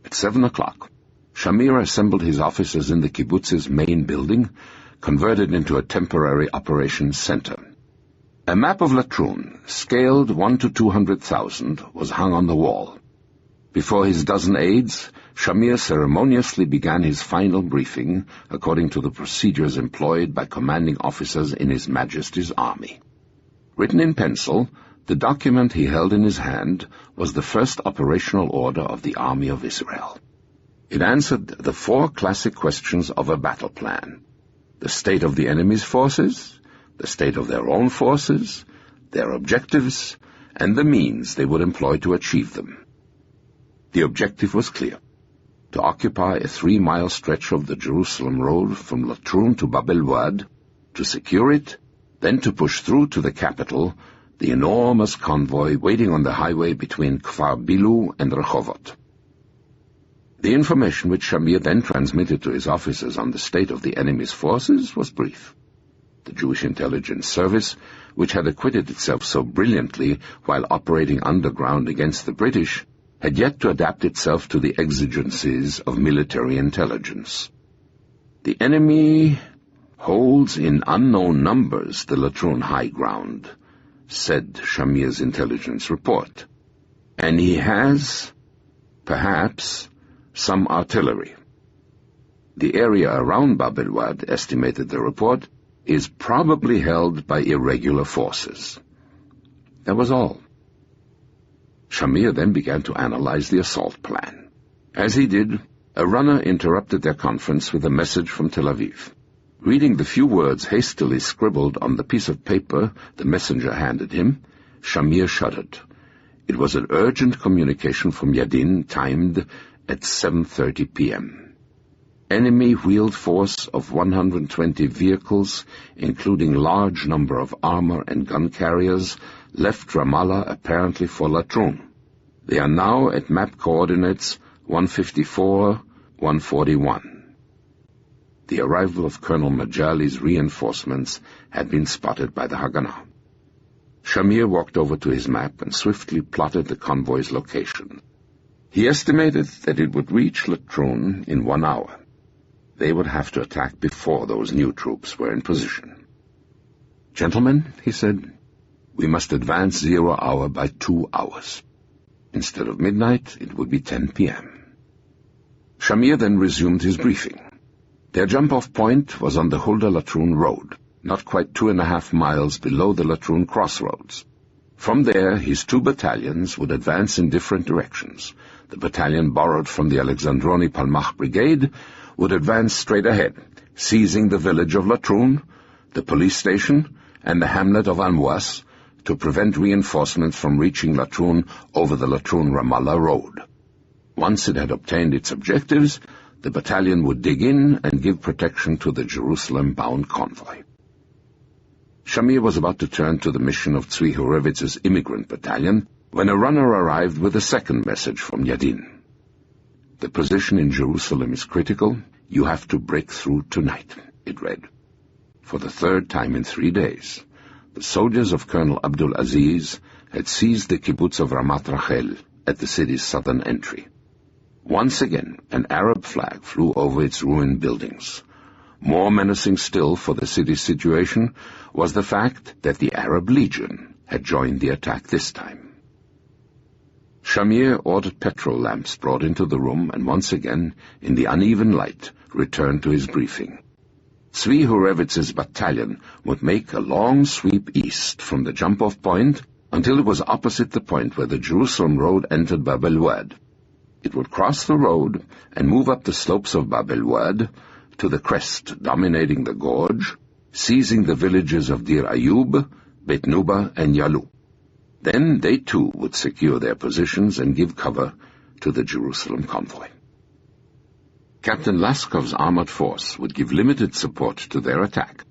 At 7 o'clock, Shamir assembled his officers in the kibbutz's main building, converted into a temporary operations center. A map of Latrun, scaled 1 to 200,000, was hung on the wall. Before his dozen aides, Shamir ceremoniously began his final briefing according to the procedures employed by commanding officers in His Majesty's army. Written in pencil, the document he held in his hand was the first operational order of the Army of Israel. It answered the 4 classic questions of a battle plan: the state of the enemy's forces, the state of their own forces, their objectives, and the means they would employ to achieve them. The objective was clear: to occupy a 3-mile stretch of the Jerusalem road from Latrun to Bab el-Wad, to secure it, then to push through to the capital, the enormous convoy waiting on the highway between Kfar Bilu and Rehovot. The information which Shamir then transmitted to his officers on the state of the enemy's forces was brief. The Jewish intelligence service, which had acquitted itself so brilliantly while operating underground against the British, had yet to adapt itself to the exigencies of military intelligence. The enemy holds in unknown numbers the Latrun high ground, said Shamir's intelligence report, and he has, perhaps, some artillery. The area around Bab el-Wad, estimated the report, is probably held by irregular forces. That was all. Shamir then began to analyze the assault plan. As he did, a runner interrupted their conference with a message from Tel Aviv. Reading the few words hastily scribbled on the piece of paper the messenger handed him, Shamir shuddered. It was an urgent communication from Yadin, timed at 7:30 p.m. Enemy wheeled force of 120 vehicles, including large number of armor and gun carriers, left Ramallah apparently for Latrun. They are now at map coordinates 154-141. the arrival of Colonel Majali's reinforcements had been spotted by the Haganah. Shamir walked over to his map and swiftly plotted the convoy's location. He estimated that it would reach Latrun in 1 hour. They would have to attack before those new troops were in position. "Gentlemen," he said, "we must advance 0 hour by 2 hours. Instead of midnight, it would be 10 p.m. Shamir then resumed his briefing. Their jump-off point was on the Hulda-Latrun road, not quite 2.5 miles below the Latrun crossroads. From there, his 2 battalions would advance in different directions. The battalion borrowed from the Alexandroni-Palmach Brigade would advance straight ahead, seizing the village of Latrun, the police station, and the hamlet of Almois, to prevent reinforcements from reaching Latrun over the Latrun-Ramallah road. Once it had obtained its objectives, the battalion would dig in and give protection to the Jerusalem-bound convoy. Shamir was about to turn to the mission of Tzvi Hurevitz's immigrant battalion when a runner arrived with a second message from Yadin. "The position in Jerusalem is critical. You have to break through tonight," it read. For the 3rd time in 3 days, the soldiers of Colonel Abdul Aziz had seized the kibbutz of Ramat Rachel at the city's southern entry. Once again, an Arab flag flew over its ruined buildings. More menacing still for the city's situation was the fact that the Arab Legion had joined the attack this time. Shamir ordered petrol lamps brought into the room and once again, in the uneven light, returned to his briefing. Tzvi Hurevitz's battalion would make a long sweep east from the jump-off point until it was opposite the point where the Jerusalem road entered Bab el-Wad. It would cross the road and move up the slopes of Bab el-Wad to the crest dominating the gorge, seizing the villages of Dir Ayub, Beit Nuba, and Yalu. Then they too would secure their positions and give cover to the Jerusalem convoy. Captain Laskov's armored force would give limited support to their attack.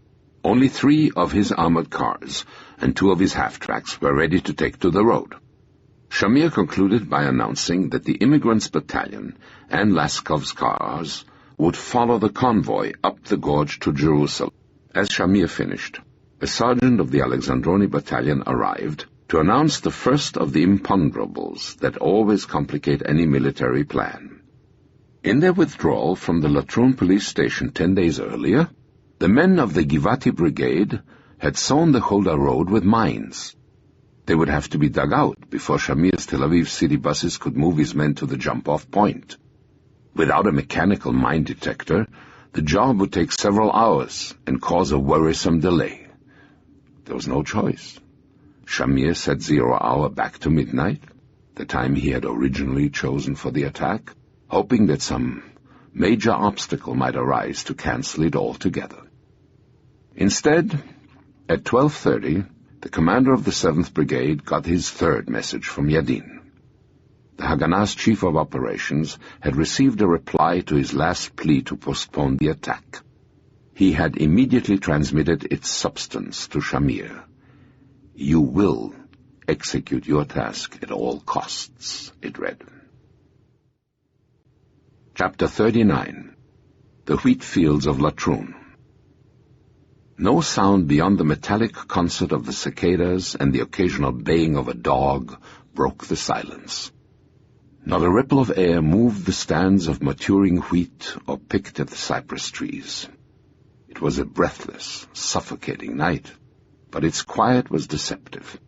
Only 3 of his armored cars and 2 of his half-tracks were ready to take to the road. Shamir concluded by announcing that the immigrants' battalion and Laskov's cars would follow the convoy up the gorge to Jerusalem. As Shamir finished, a sergeant of the Alexandroni battalion arrived to announce the first of the imponderables that always complicate any military plan. In their withdrawal from the Latrun police station 10 days earlier, the men of the Givati Brigade had sown the Hulda road with mines. They would have to be dug out before Shamir's Tel Aviv city buses could move his men to the jump-off point. Without a mechanical mine detector, the job would take several hours and cause a worrisome delay. There was no choice. Shamir set 0 hour back to midnight, the time he had originally chosen for the attack, hoping that some major obstacle might arise to cancel it altogether. Instead, at 12:30, the commander of the 7th Brigade got his 3rd message from Yadin. The Haganah's chief of operations had received a reply to his last plea to postpone the attack. He had immediately transmitted its substance to Shamir. "You will execute your task at all costs," it read. Chapter 39. The Wheat Fields of Latrun. No sound beyond the metallic concert of the cicadas and the occasional baying of a dog broke the silence. Not a ripple of air moved the stands of maturing wheat or picked at the cypress trees. It was a breathless, suffocating night, but its quiet was deceptive.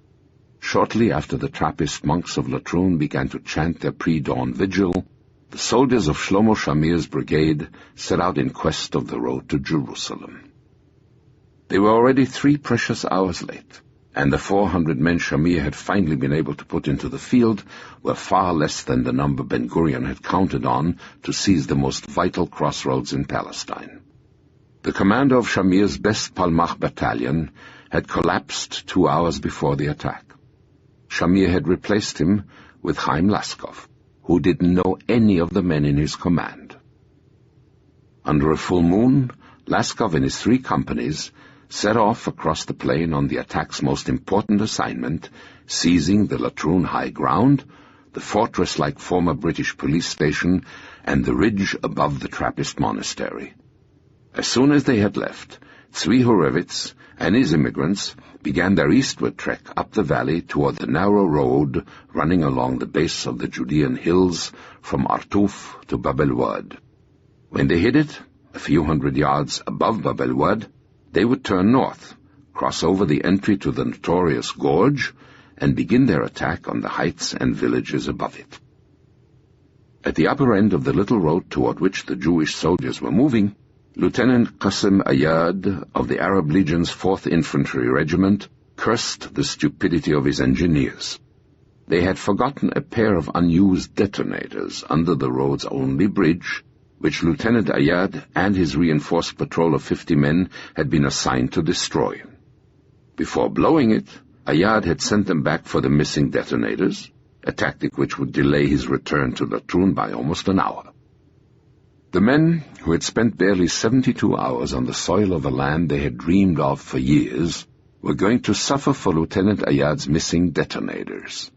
Shortly after the Trappist monks of Latrun began to chant their pre-dawn vigil, the soldiers of Shlomo Shamir's brigade set out in quest of the road to Jerusalem. They were already 3 precious hours late, and the 400 men Shamir had finally been able to put into the field were far less than the number Ben-Gurion had counted on to seize the most vital crossroads in Palestine. The commander of Shamir's best Palmach battalion had collapsed 2 hours before the attack. Shamir had replaced him with Chaim Laskov, who didn't know any of the men in his command. Under a full moon, Laskov and his 3 companies set off across the plain on the attack's most important assignment, seizing the Latrun high ground, the fortress-like former British police station, and the ridge above the Trappist monastery. As soon as they had left, Tzvi Horowitz and his immigrants began their eastward trek up the valley toward the narrow road running along the base of the Judean hills from Artuf to Bab el-Wad. When they hit it, a few hundred yards above Bab el-Wad, they would turn north, cross over the entry to the notorious gorge, and begin their attack on the heights and villages above it. At the upper end of the little road toward which the Jewish soldiers were moving, Lieutenant Qasim Ayad of the Arab Legion's 4th Infantry Regiment cursed the stupidity of his engineers. They had forgotten a pair of unused detonators under the road's only bridge, which Lieutenant Ayad and his reinforced patrol of 50 men had been assigned to destroy. Before blowing it, Ayad had sent them back for the missing detonators, a tactic which would delay his return to Latrun by almost an hour. The men, who had spent barely 72 hours on the soil of a land they had dreamed of for years, were going to suffer for Lieutenant Ayad's missing detonators.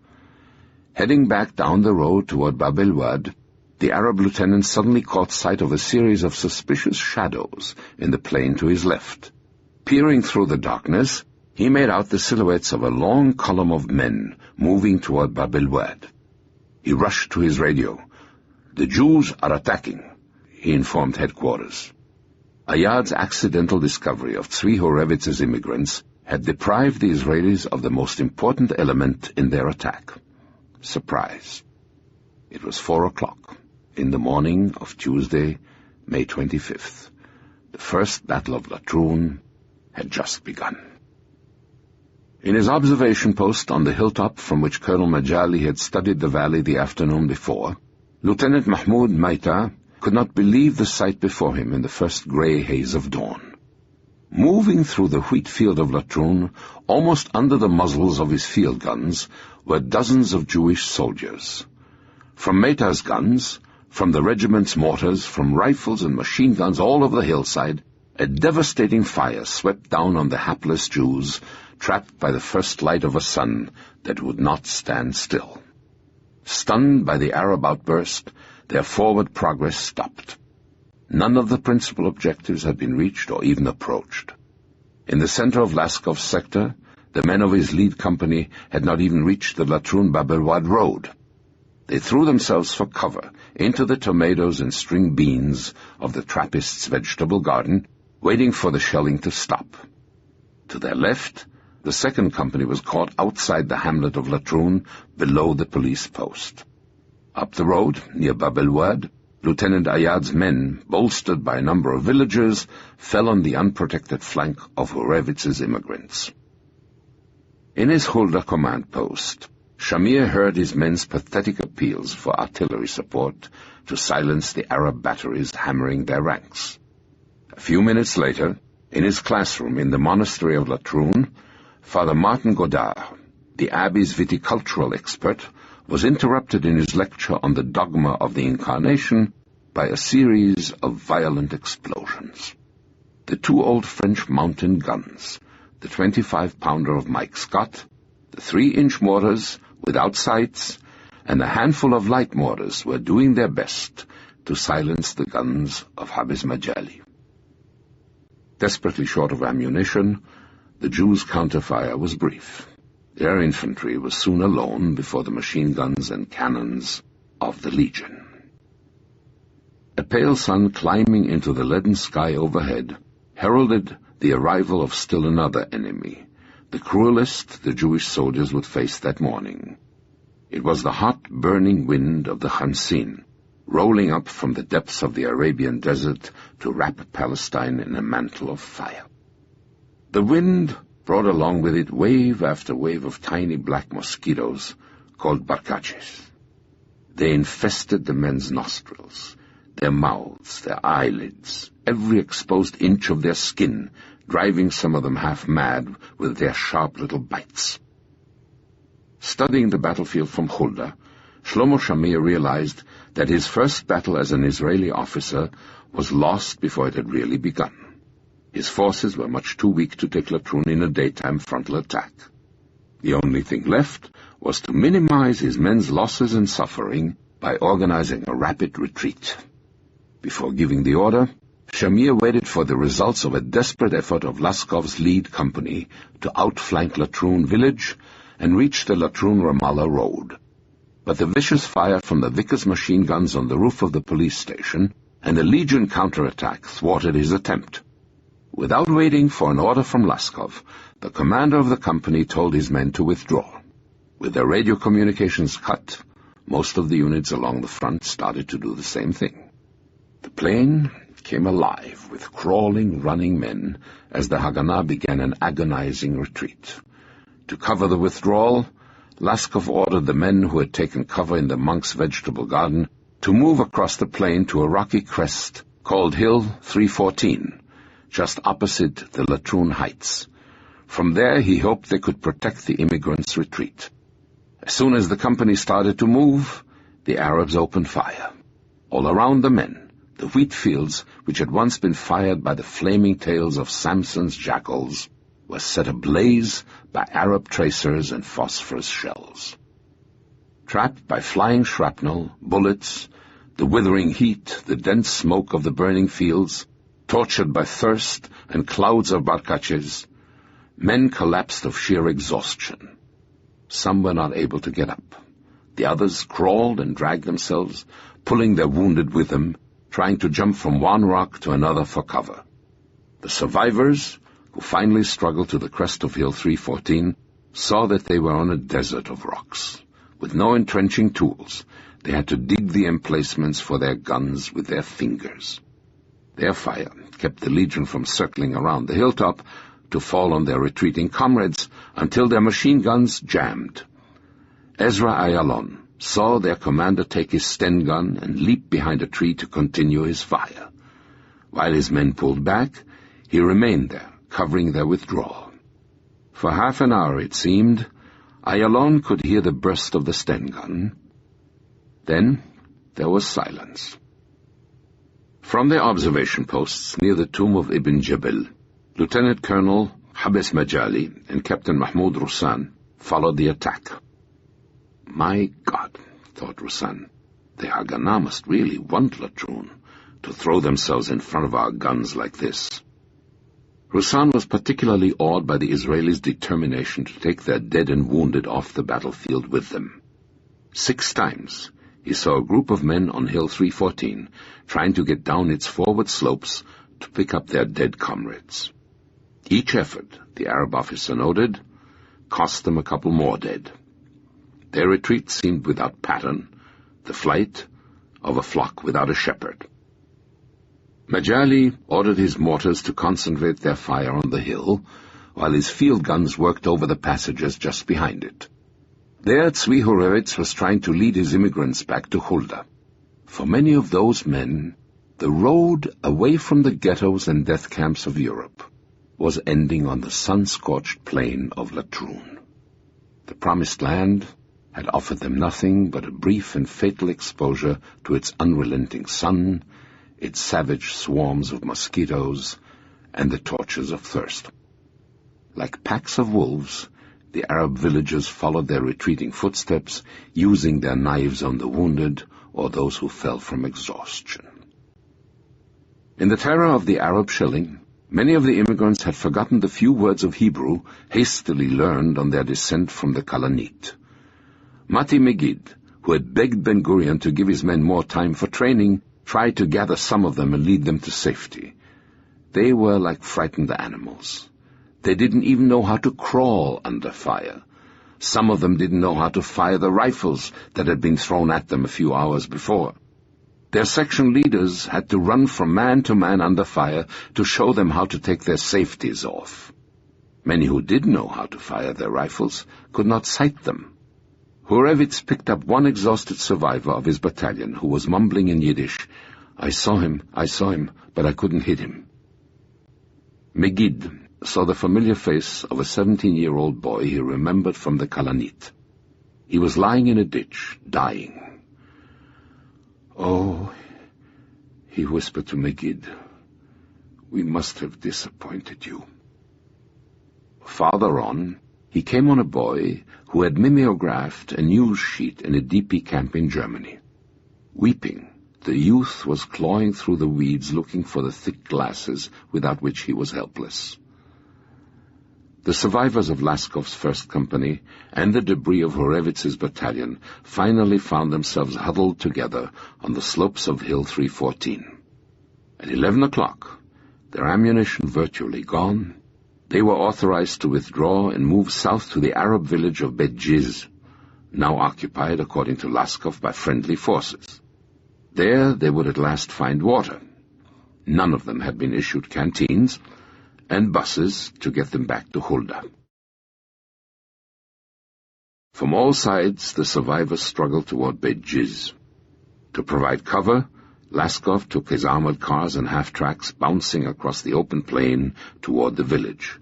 Heading back down the road toward Bab el-Wad, the Arab lieutenant suddenly caught sight of a series of suspicious shadows in the plain to his left. Peering through the darkness, he made out the silhouettes of a long column of men moving toward Bab el-Wad. He rushed to his radio. "The Jews are attacking," he informed headquarters. Ayad's accidental discovery of Tzvi Horowitz's immigrants had deprived the Israelis of the most important element in their attack: surprise. It was 4 o'clock in the morning of Tuesday, May 25th. The first Battle of Latrun had just begun. In his observation post on the hilltop from which Colonel Majali had studied the valley the afternoon before, Lieutenant Mahmoud Maita could not believe the sight before him in the first grey haze of dawn. Moving through the wheat field of Latrun, almost under the muzzles of his field guns, were dozens of Jewish soldiers. From Maita's guns, from the regiment's mortars, from rifles and machine guns all over the hillside, a devastating fire swept down on the hapless Jews, trapped by the first light of a sun that would not stand still. Stunned by the Arab outburst, their forward progress stopped. None of the principal objectives had been reached or even approached. In the center of Laskov's sector, the men of his lead company had not even reached the Latrun-Bab el-Wad road. They threw themselves for cover into the tomatoes and string beans of the Trappist's vegetable garden, waiting for the shelling to stop. To their left, the second company was caught outside the hamlet of Latrun, below the police post. Up the road, near Bab el-Wad, Lieutenant Ayad's men, bolstered by a number of villagers, fell on the unprotected flank of Horowitz's immigrants. In his Hulda command post, Shamir heard his men's pathetic appeals for artillery support to silence the Arab batteries hammering their ranks. A few minutes later, in his classroom in the monastery of Latrun, Father Martin Godard, the abbey's viticultural expert, was interrupted in his lecture on the dogma of the Incarnation by a series of violent explosions. The 2 old French mountain guns, the 25-pounder of Mike Scott, the 3-inch mortars without sights, and a handful of light mortars were doing their best to silence the guns of Habez Majali. Desperately short of ammunition, the Jews' counterfire was brief. Their infantry was soon alone before the machine guns and cannons of the Legion. A pale sun climbing into the leaden sky overhead heralded the arrival of still another enemy, the cruelest the Jewish soldiers would face that morning. It was the hot, burning wind of the Khamsin, rolling up from the depths of the Arabian desert to wrap Palestine in a mantle of fire. The wind brought along with it wave after wave of tiny black mosquitoes called barcaches. They infested the men's nostrils, their mouths, their eyelids, every exposed inch of their skin, driving some of them half mad with their sharp little bites. Studying the battlefield from Hulda, Shlomo Shamir realized that his first battle as an Israeli officer was lost before it had really begun. His forces were much too weak to take Latrun in a daytime frontal attack. The only thing left was to minimize his men's losses and suffering by organizing a rapid retreat. Before giving the order, Shamir waited for the results of a desperate effort of Laskov's lead company to outflank Latrun village and reach the Latrun-Ramallah road. But the vicious fire from the Vickers machine guns on the roof of the police station and a Legion counterattack thwarted his attempt. Without waiting for an order from Laskov, the commander of the company told his men to withdraw. With their radio communications cut, most of the units along the front started to do the same thing. The plain came alive with crawling, running men as the Haganah began an agonizing retreat. To cover the withdrawal, Laskov ordered the men who had taken cover in the monk's vegetable garden to move across the plain to a rocky crest called Hill 314, just opposite the Latrun Heights. From there he hoped they could protect the immigrants' retreat. As soon as the company started to move, the Arabs opened fire. All around the men, the wheat fields, which had once been fired by the flaming tails of Samson's jackals, were set ablaze by Arab tracers and phosphorus shells. Trapped by flying shrapnel, bullets, the withering heat, the dense smoke of the burning fields, tortured by thirst and clouds of barkaches, men collapsed of sheer exhaustion. Some were not able to get up. The others crawled and dragged themselves, pulling their wounded with them, trying to jump from one rock to another for cover. The survivors, who finally struggled to the crest of Hill 314, saw that they were on a desert of rocks. With no entrenching tools, they had to dig the emplacements for their guns with their fingers. Their fire kept the Legion from circling around the hilltop to fall on their retreating comrades until their machine guns jammed. Ezra Ayalon saw their commander take his Sten gun and leap behind a tree to continue his fire. While his men pulled back, he remained there, covering their withdrawal. For half an hour, it seemed, Ayalon could hear the burst of the Sten gun. Then there was silence. From their observation posts near the tomb of Ibn Jabal, Lieutenant Colonel Habes Majali and Captain Mahmoud Russan followed the attack. My God, thought Russan, the Haganah must really want Latrun to throw themselves in front of our guns like this. Russan was particularly awed by the Israelis' determination to take their dead and wounded off the battlefield with them. 6 times he saw a group of men on Hill 314 trying to get down its forward slopes to pick up their dead comrades. Each effort, the Arab officer noted, cost them a couple more dead. Their retreat seemed without pattern, the flight of a flock without a shepherd. Majali ordered his mortars to concentrate their fire on the hill, while his field guns worked over the passages just behind it. There Tzvi Horowitz was trying to lead his immigrants back to Hulda. For many of those men, the road away from the ghettos and death camps of Europe was ending on the sun-scorched plain of Latrun. The Promised Land had offered them nothing but a brief and fatal exposure to its unrelenting sun, its savage swarms of mosquitoes, and the tortures of thirst. Like packs of wolves, the Arab villagers followed their retreating footsteps, using their knives on the wounded or those who fell from exhaustion. In the terror of the Arab shelling, many of the immigrants had forgotten the few words of Hebrew hastily learned on their descent from the Kalanit. Mati Megid, who had begged Ben-Gurion to give his men more time for training, tried to gather some of them and lead them to safety. They were like frightened animals. They didn't even know how to crawl under fire. Some of them didn't know how to fire the rifles that had been thrown at them a few hours before. Their section leaders had to run from man to man under fire to show them how to take their safeties off. Many who did know how to fire their rifles could not sight them. Horowitz picked up one exhausted survivor of his battalion who was mumbling in Yiddish, I saw him, but I couldn't hit him." Megid saw the familiar face of a 17-year-old boy he remembered from the Kalanit. He was lying in a ditch, dying. "Oh," he whispered to Megid, "we must have disappointed you." Farther on, he came on a boy who had mimeographed a news sheet in a DP camp in Germany. Weeping, The youth was clawing through the weeds looking for the thick glasses without which he was helpless. The survivors of Laskov's first company and the debris of Horevitz's battalion finally found themselves huddled together on the slopes of Hill 314. At 11 o'clock, their ammunition virtually gone, they were authorized to withdraw and move south to the Arab village of Bet Jiz, now occupied, according to Laskov, by friendly forces. There they would at last find water. None of them had been issued canteens, and buses to get them back to Hulda. From all sides, the survivors struggled toward Bet Jiz. To provide cover, Laskov took his armored cars and half-tracks bouncing across the open plain toward the village.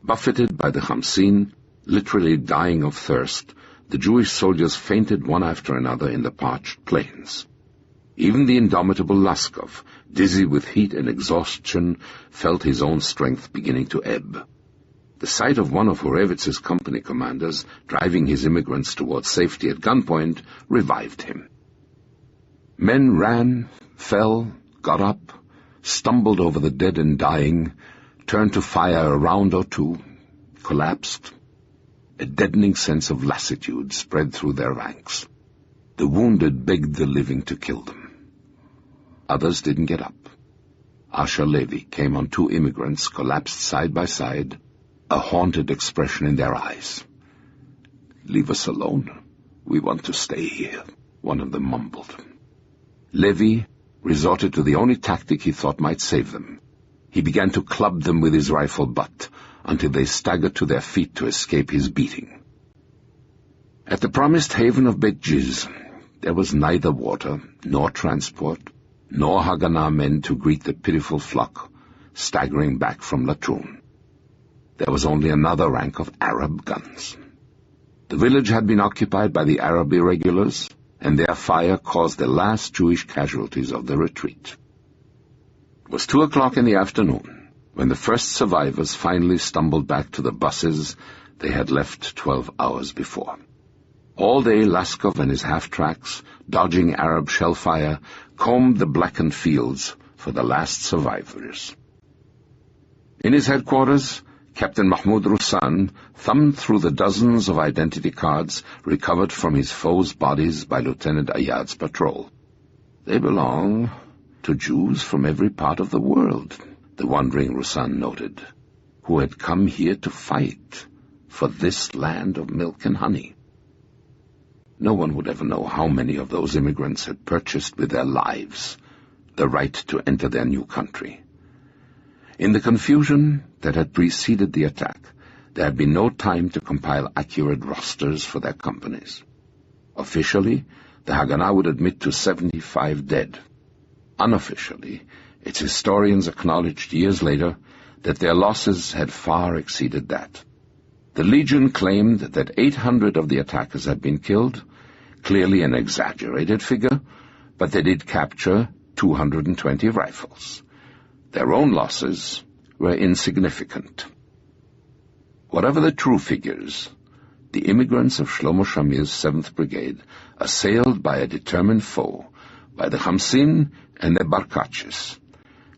Buffeted by the Khamsin, literally dying of thirst, the Jewish soldiers fainted one after another in the parched plains. Even the indomitable Laskov, dizzy with heat and exhaustion, felt his own strength beginning to ebb. The sight of one of Horevitz's company commanders driving his immigrants toward safety at gunpoint revived him. Men ran, fell, got up, stumbled over the dead and dying, turned to fire a round or two, collapsed. A deadening sense of lassitude spread through their ranks. The wounded begged the living to kill them. Others didn't get up. Asher Levy came on two immigrants collapsed side by side, a haunted expression in their eyes. "Leave us alone. We want to stay here," one of them mumbled. Levy resorted to the only tactic he thought might save them. He began to club them with his rifle butt until they staggered to their feet to escape his beating. At the promised haven of Bet Jiz, there was neither water, nor transport, nor Haganah men to greet the pitiful flock staggering back from Latrun. There was only another rank of Arab guns. The village had been occupied by the Arab irregulars, and their fire caused the last Jewish casualties of the retreat. It was 2 o'clock in the afternoon when the first survivors finally stumbled back to the buses they had left 12 hours before. All day Laskov and his half-tracks, dodging Arab shellfire, combed the blackened fields for the last survivors. In his headquarters, Captain Mahmoud Russan thumbed through the dozens of identity cards recovered from his foes' bodies by Lieutenant Ayad's patrol. "They belong to Jews from every part of the world," the wondering Russan noted, "who had come here to fight for this land of milk and honey." No one would ever know how many of those immigrants had purchased with their lives the right to enter their new country. In the confusion that had preceded the attack, there had been no time to compile accurate rosters for their companies. Officially, the Haganah would admit to 75 dead. Unofficially, its historians acknowledged years later that their losses had far exceeded that. The Legion claimed that 800 of the attackers had been killed, clearly an exaggerated figure, but they did capture 220 rifles. Their own losses were insignificant. Whatever the true figures, the immigrants of Shlomo Shamir's 7th Brigade, assailed by a determined foe, by the Khamsin and the Barkachis,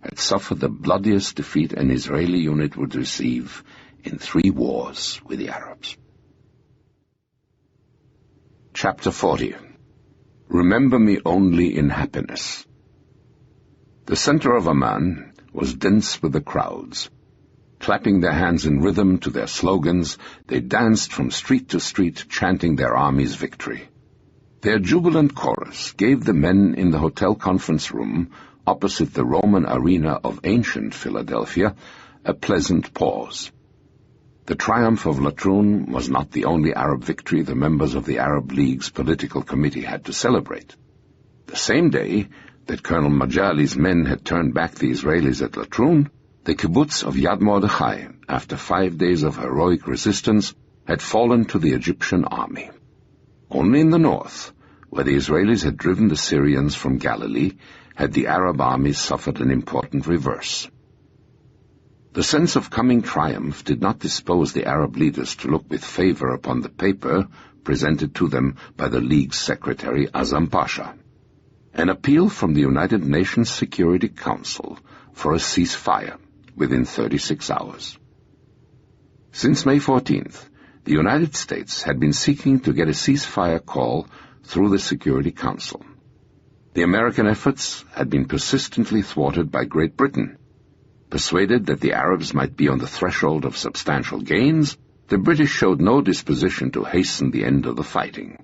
had suffered the bloodiest defeat an Israeli unit would receive in 3 wars with the Arabs. Chapter 40. Remember me only in happiness. The center of Amman was dense with the crowds. Clapping their hands in rhythm to their slogans, they danced from street to street, chanting their army's victory. Their jubilant chorus gave the men in the hotel conference room, opposite the Roman arena of ancient Philadelphia, a pleasant pause. The triumph of Latrun was not the only Arab victory the members of the Arab League's political committee had to celebrate. The same day that Colonel Majali's men had turned back the Israelis at Latrun, the kibbutz of Yad Mordechai, after 5 days of heroic resistance, had fallen to the Egyptian army. Only in the north, where the Israelis had driven the Syrians from Galilee, had the Arab armies suffered an important reverse. The sense of coming triumph did not dispose the Arab leaders to look with favor upon the paper presented to them by the League's secretary Azam Pasha. an appeal from the United Nations Security Council for a ceasefire within 36 hours. Since May 14th, the United States had been seeking to get a ceasefire call through the Security Council. The American efforts had been persistently thwarted by Great Britain. Persuaded that the Arabs might be on the threshold of substantial gains, the British showed no disposition to hasten the end of the fighting.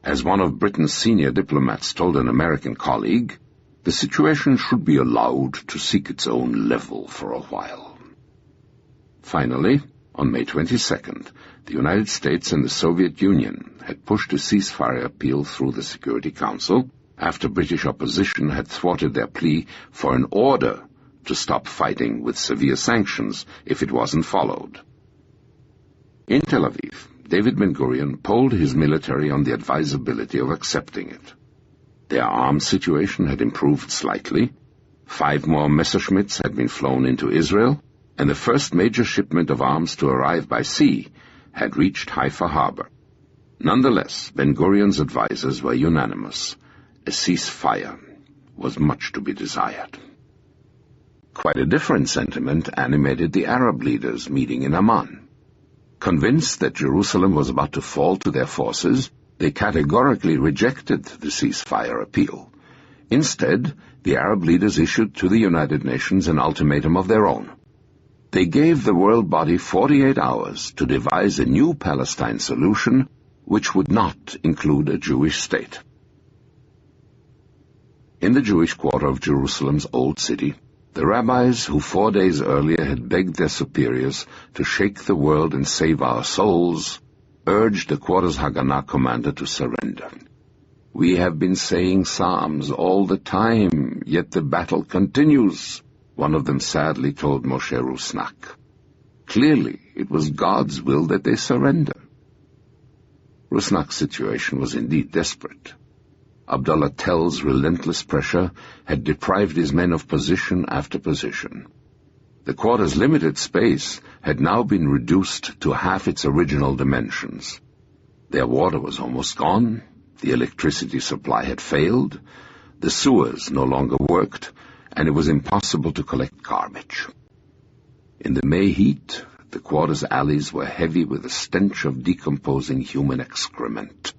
As one of Britain's senior diplomats told an American colleague, the situation should be allowed to seek its own level for a while. Finally, on May 22nd, the United States and the Soviet Union had pushed a ceasefire appeal through the Security Council after British opposition had thwarted their plea for an order to stop fighting with severe sanctions if it wasn't followed. In Tel Aviv, David Ben-Gurion polled his military on the advisability of accepting it. Their arms situation had improved slightly, 5 more Messerschmitts had been flown into Israel, and the first major shipment of arms to arrive by sea had reached Haifa harbor. Nonetheless, Ben-Gurion's advisers were unanimous. A ceasefire was much to be desired. Quite a different sentiment animated the Arab leaders meeting in Amman. Convinced that Jerusalem was about to fall to their forces, they categorically rejected the ceasefire appeal. Instead, the Arab leaders issued to the United Nations an ultimatum of their own. They gave the world body 48 hours to devise a new Palestine solution which would not include a Jewish state. In the Jewish quarter of Jerusalem's Old City, the rabbis who 4 days earlier had begged their superiors to shake the world and save our souls, urged the quarter's Haganah commander to surrender. "We have been saying psalms all the time, yet the battle continues," one of them sadly told Moshe Rusnak. Clearly, it was God's will that they surrender. Rusnak's situation was indeed desperate. Abdullah Tell's relentless pressure had deprived his men of position after position. The quarter's limited space had now been reduced to half its original dimensions. Their water was almost gone, the electricity supply had failed, the sewers no longer worked, and it was impossible to collect garbage. In the May heat, the quarter's alleys were heavy with the stench of decomposing human excrement.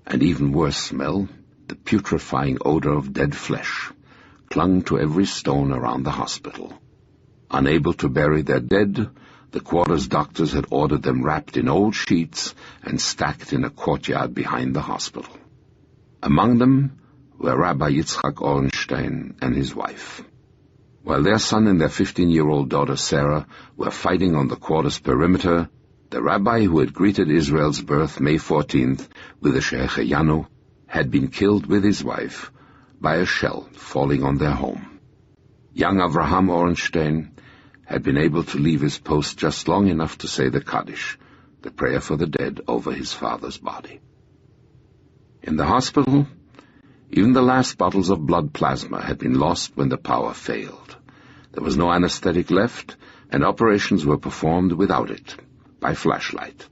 And even worse smell, the putrefying odor of dead flesh, clung to every stone around the hospital. Unable to bury their dead, the quarter's doctors had ordered them wrapped in old sheets and stacked in a courtyard behind the hospital. Among them were Rabbi Yitzchak Orenstein and his wife. While their son and their 15-year-old daughter Sarah were fighting on the quarter's perimeter, the rabbi who had greeted Israel's birth May 14th with a Shehecheyanu had been killed with his wife by a shell falling on their home. Young Avraham Orenstein had been able to leave his post just long enough to say the Kaddish, the prayer for the dead, over his father's body. In the hospital, even the last bottles of blood plasma had been lost when the power failed. There was no anesthetic left, and operations were performed without it, by flashlight.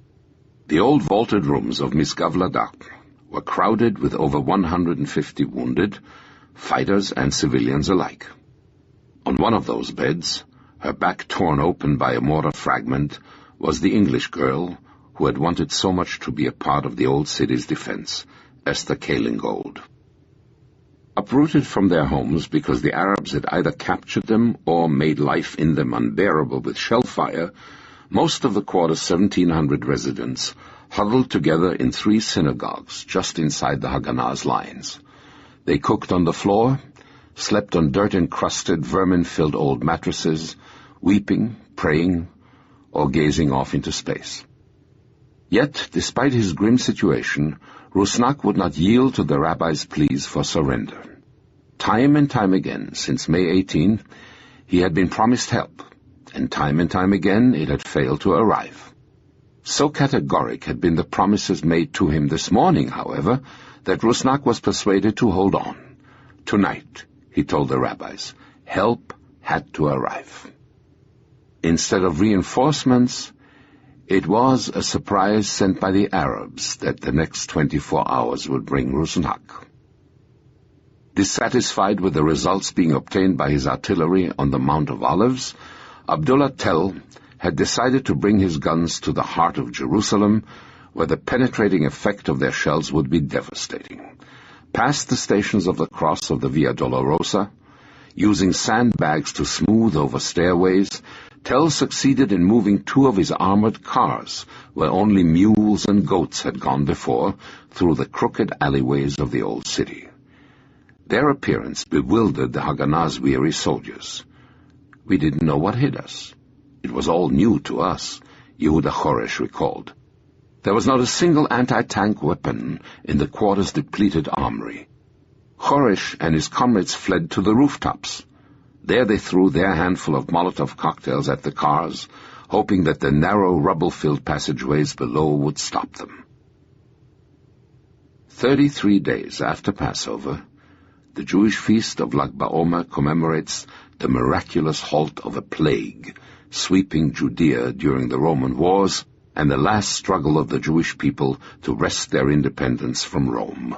The old vaulted rooms of Misgav Ladak were crowded with over 150 wounded, fighters and civilians alike. On one of those beds, her back torn open by a mortar fragment, was the English girl who had wanted so much to be a part of the old city's defense, Esther Kalingold. Uprooted from their homes because the Arabs had either captured them or made life in them unbearable with shell fire, most of the quarter's 1,700 residents huddled together in 3 synagogues just inside the Haganah's lines. They cooked on the floor, slept on dirt-encrusted, vermin-filled old mattresses, weeping, praying, or gazing off into space. Yet, despite his grim situation, Rusnak would not yield to the rabbi's pleas for surrender. Time and time again, since May 18, he had been promised help, and time again it had failed to arrive. So categoric had been the promises made to him this morning, however, that Rusnak was persuaded to hold on. Tonight, he told the rabbis, help had to arrive. Instead of reinforcements, it was a surprise sent by the Arabs that the next 24 hours would bring Rusnak. Dissatisfied with the results being obtained by his artillery on the Mount of Olives, Abdullah Tell had decided to bring his guns to the heart of Jerusalem, where the penetrating effect of their shells would be devastating. Past the stations of the cross of the Via Dolorosa, using sandbags to smooth over stairways, Tell succeeded in moving 2 of his armored cars, where only mules and goats had gone before, through the crooked alleyways of the old city. Their appearance bewildered the Haganah's weary soldiers. We didn't know what hit us. It was all new to us, Yehuda Choresh recalled. There was not a single anti-tank weapon in the quarter's depleted armory. Choresh and his comrades fled to the rooftops. There they threw their handful of Molotov cocktails at the cars, hoping that the narrow, rubble-filled passageways below would stop them. 33 days after Passover, the Jewish feast of Lag BaOmer commemorates the miraculous halt of a plague sweeping Judea during the Roman wars and the last struggle of the Jewish people to wrest their independence from Rome.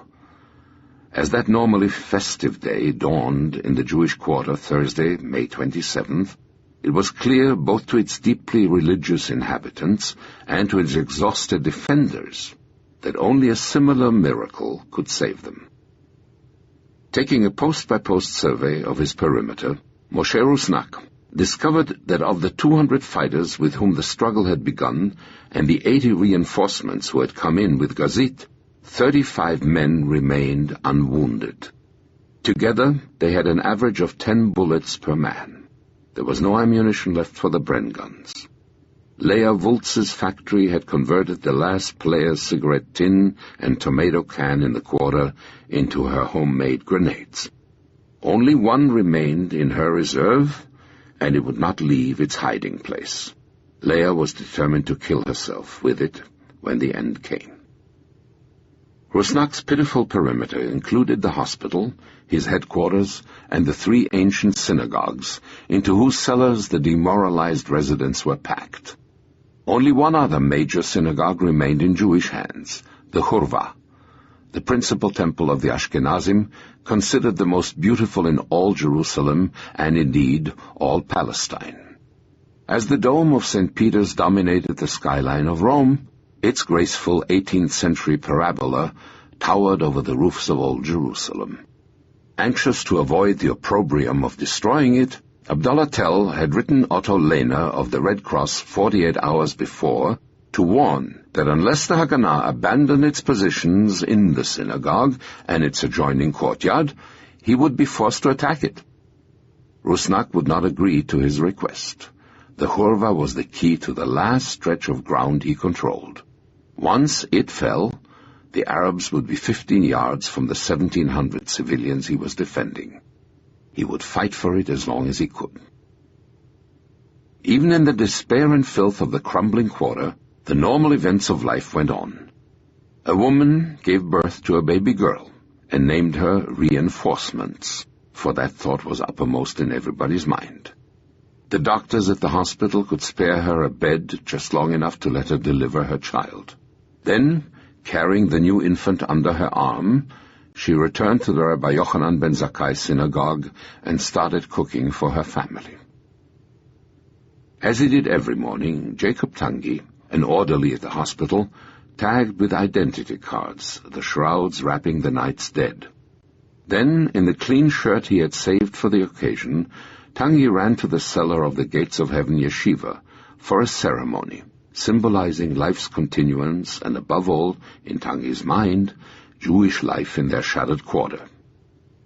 As that normally festive day dawned in the Jewish quarter Thursday, May 27th, it was clear both to its deeply religious inhabitants and to its exhausted defenders that only a similar miracle could save them. Taking a post-by-post survey of his perimeter, Moshe Rusnak discovered that of the 200 fighters with whom the struggle had begun and the 80 reinforcements who had come in with Gazit, 35 men remained unwounded. Together, they had an average of 10 bullets per man. There was no ammunition left for the Bren guns. Leah Wultz's factory had converted the last player's cigarette tin and tomato can in the quarter into her homemade grenades. Only one remained in her reserve, and it would not leave its hiding place. Leah was determined to kill herself with it when the end came. Rusnak's pitiful perimeter included the hospital, his headquarters, and the 3 ancient synagogues, into whose cellars the demoralized residents were packed. Only one other major synagogue remained in Jewish hands, the Hurva, the principal temple of the Ashkenazim, considered the most beautiful in all Jerusalem and indeed all Palestine. As the dome of St. Peter's dominated the skyline of Rome, its graceful 18th-century parabola towered over the roofs of old Jerusalem. Anxious to avoid the opprobrium of destroying it, Abdullah Tell had written Otto Lehner of the Red Cross 48 hours before to warn that unless the Haganah abandoned its positions in the synagogue and its adjoining courtyard, he would be forced to attack it. Rusnak would not agree to his request. The Hurva was the key to the last stretch of ground he controlled. Once it fell, the Arabs would be 15 yards from the 1,700 civilians he was defending. He would fight for it as long as he could. Even in the despair and filth of the crumbling quarter, the normal events of life went on. A woman gave birth to a baby girl and named her Reinforcements, for that thought was uppermost in everybody's mind. The doctors at the hospital could spare her a bed just long enough to let her deliver her child. Then, carrying the new infant under her arm, she returned to the Rabbi Yochanan ben Zakkai synagogue and started cooking for her family. As he did every morning, Jacob Tangi, an orderly at the hospital, tagged with identity cards the shrouds wrapping the night's dead. Then, in the clean shirt he had saved for the occasion, Tangi ran to the cellar of the Gates of Heaven Yeshiva for a ceremony, symbolizing life's continuance and, above all, in Tangi's mind, Jewish life in their shattered quarter.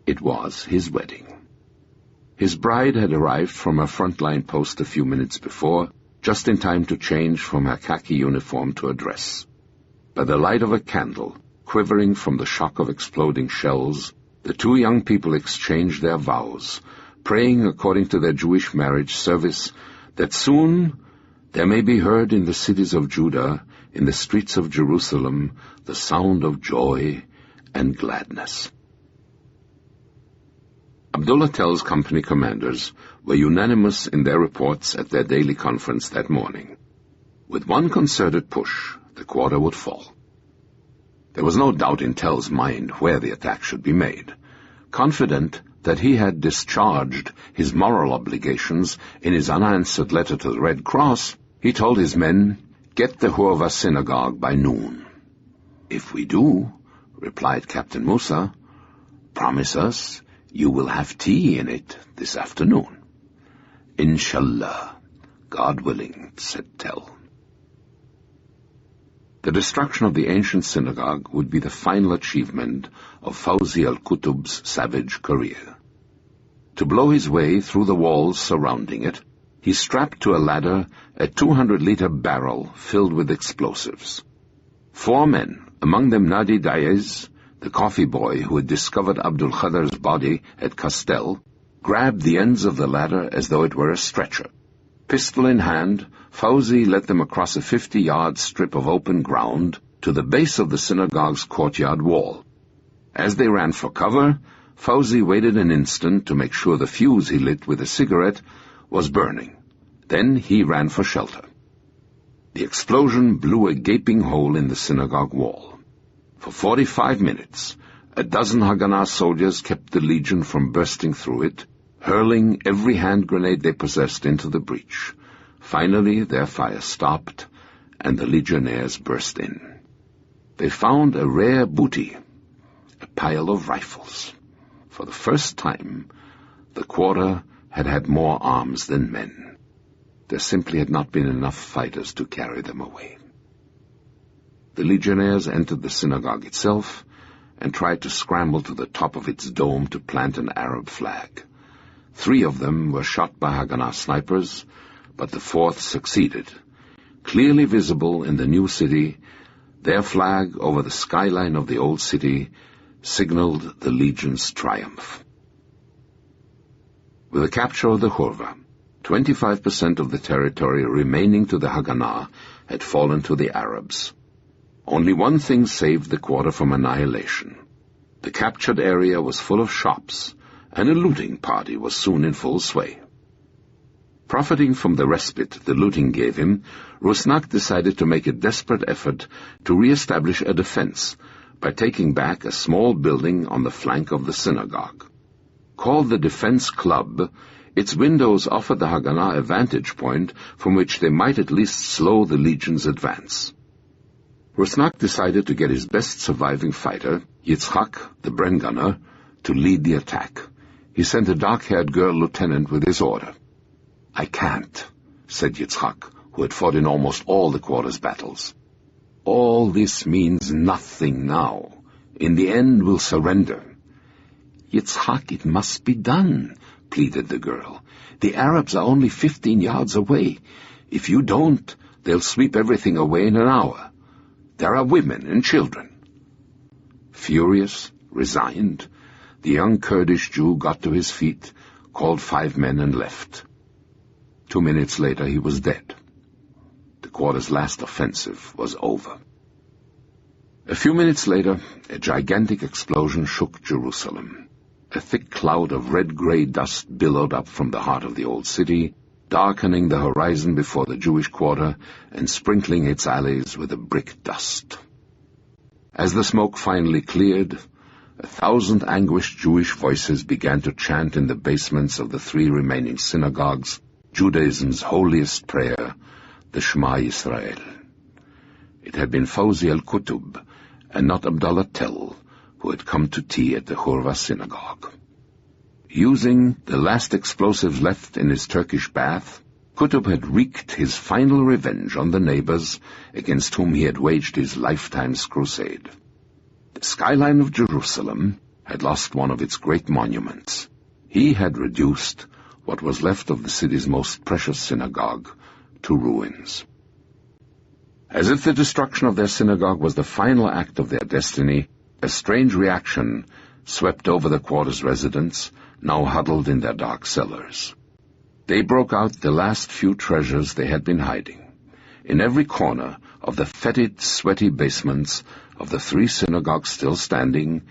It was his wedding. His bride had arrived from her frontline post a few minutes before, just in time to change from her khaki uniform to a dress. By the light of a candle, quivering from the shock of exploding shells, the 2 young people exchanged their vows, praying according to their Jewish marriage service that soon there may be heard in the cities of Judah, in the streets of Jerusalem, the sound of joy and gladness. Abdullah Tell's company commanders were unanimous in their reports at their daily conference that morning. With one concerted push, the quarter would fall. There was no doubt in Tell's mind where the attack should be made. Confident that he had discharged his moral obligations in his unanswered letter to the Red Cross, he told his men, "Get the Hurva synagogue by noon." "If we do," replied Captain Musa, "promise us you will have tea in it this afternoon." "Inshallah, God willing," said Tell. The destruction of the ancient synagogue would be the final achievement of Fawzi al-Qutb's savage career. To blow his way through the walls surrounding it, he strapped to a ladder a 200-liter barrel filled with explosives. 4 men, among them Nadi Daez, the coffee boy who had discovered Abdul Khadar's body at Castel, grabbed the ends of the ladder as though it were a stretcher. Pistol in hand, Fawzi led them across a 50-yard strip of open ground to the base of the synagogue's courtyard wall. As they ran for cover, Fawzi waited an instant to make sure the fuse he lit with a cigarette was burning. Then he ran for shelter. The explosion blew a gaping hole in the synagogue wall. For 45 minutes, a dozen Haganah soldiers kept the legion from bursting through it, hurling every hand grenade they possessed into the breach. Finally, their fire stopped, and the legionnaires burst in. They found a rare booty, a pile of rifles. For the first time, the quarter had had more arms than men. There simply had not been enough fighters to carry them away. The legionnaires entered the synagogue itself and tried to scramble to the top of its dome to plant an Arab flag. 3 of them were shot by Haganah snipers, but the 4th succeeded. Clearly visible in the new city, their flag over the skyline of the old city signaled the Legion's triumph. With the capture of the Hurva, 25% of the territory remaining to the Haganah had fallen to the Arabs. Only one thing saved the quarter from annihilation. The captured area was full of shops, and a looting party was soon in full sway. Profiting from the respite the looting gave him, Rusnak decided to make a desperate effort to re-establish a defense by taking back a small building on the flank of the synagogue. Called the Defense Club, its windows offered the Haganah a vantage point from which they might at least slow the Legion's advance. Rusnak decided to get his best surviving fighter, Yitzhak, the Bren gunner, to lead the attack. He sent a dark-haired girl lieutenant with his order. "I can't," said Yitzhak, who had fought in almost all the quarter's battles. "All this means nothing now. In the end, we'll surrender." "Yitzhak, it must be done," pleaded the girl. "The Arabs are only 15 yards away. If you don't, they'll sweep everything away in an hour. There are women and children." Furious, resigned, the young Kurdish Jew got to his feet, called 5 men, and left. 2 minutes later, he was dead. The quarter's last offensive was over. A few minutes later, a gigantic explosion shook Jerusalem. A thick cloud of red-gray dust billowed up from the heart of the old city, darkening the horizon before the Jewish quarter and sprinkling its alleys with a brick dust. As the smoke finally cleared, 1,000 anguished Jewish voices began to chant in the basements of the 3 remaining synagogues Judaism's holiest prayer, the Shema Yisrael. It had been Fawzi al-Qutb, and not Abdullah Tell, who had come to tea at the Hurva synagogue. Using the last explosives left in his Turkish bath, Qutb had wreaked his final revenge on the neighbors against whom he had waged his lifetime's crusade. The skyline of Jerusalem had lost one of its great monuments. He had reduced what was left of the city's most precious synagogue to ruins. As if the destruction of their synagogue was the final act of their destiny, a strange reaction swept over the quarter's residents, now huddled in their dark cellars. They broke out the last few treasures they had been hiding. In every corner of the fetid, sweaty basements of the 3 synagogues still standing,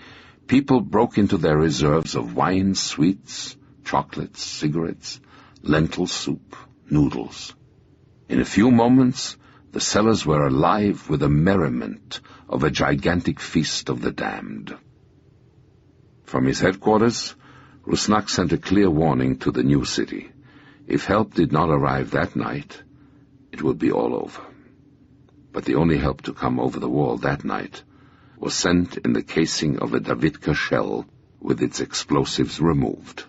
people broke into their reserves of wine, sweets, chocolates, cigarettes, lentil soup, noodles. In a few moments, the cellars were alive with the merriment of a gigantic feast of the damned. From his headquarters, Rusnak sent a clear warning to the new city. If help did not arrive that night, it would be all over. But the only help to come over the wall that night was sent in the casing of a Davidka shell with its explosives removed.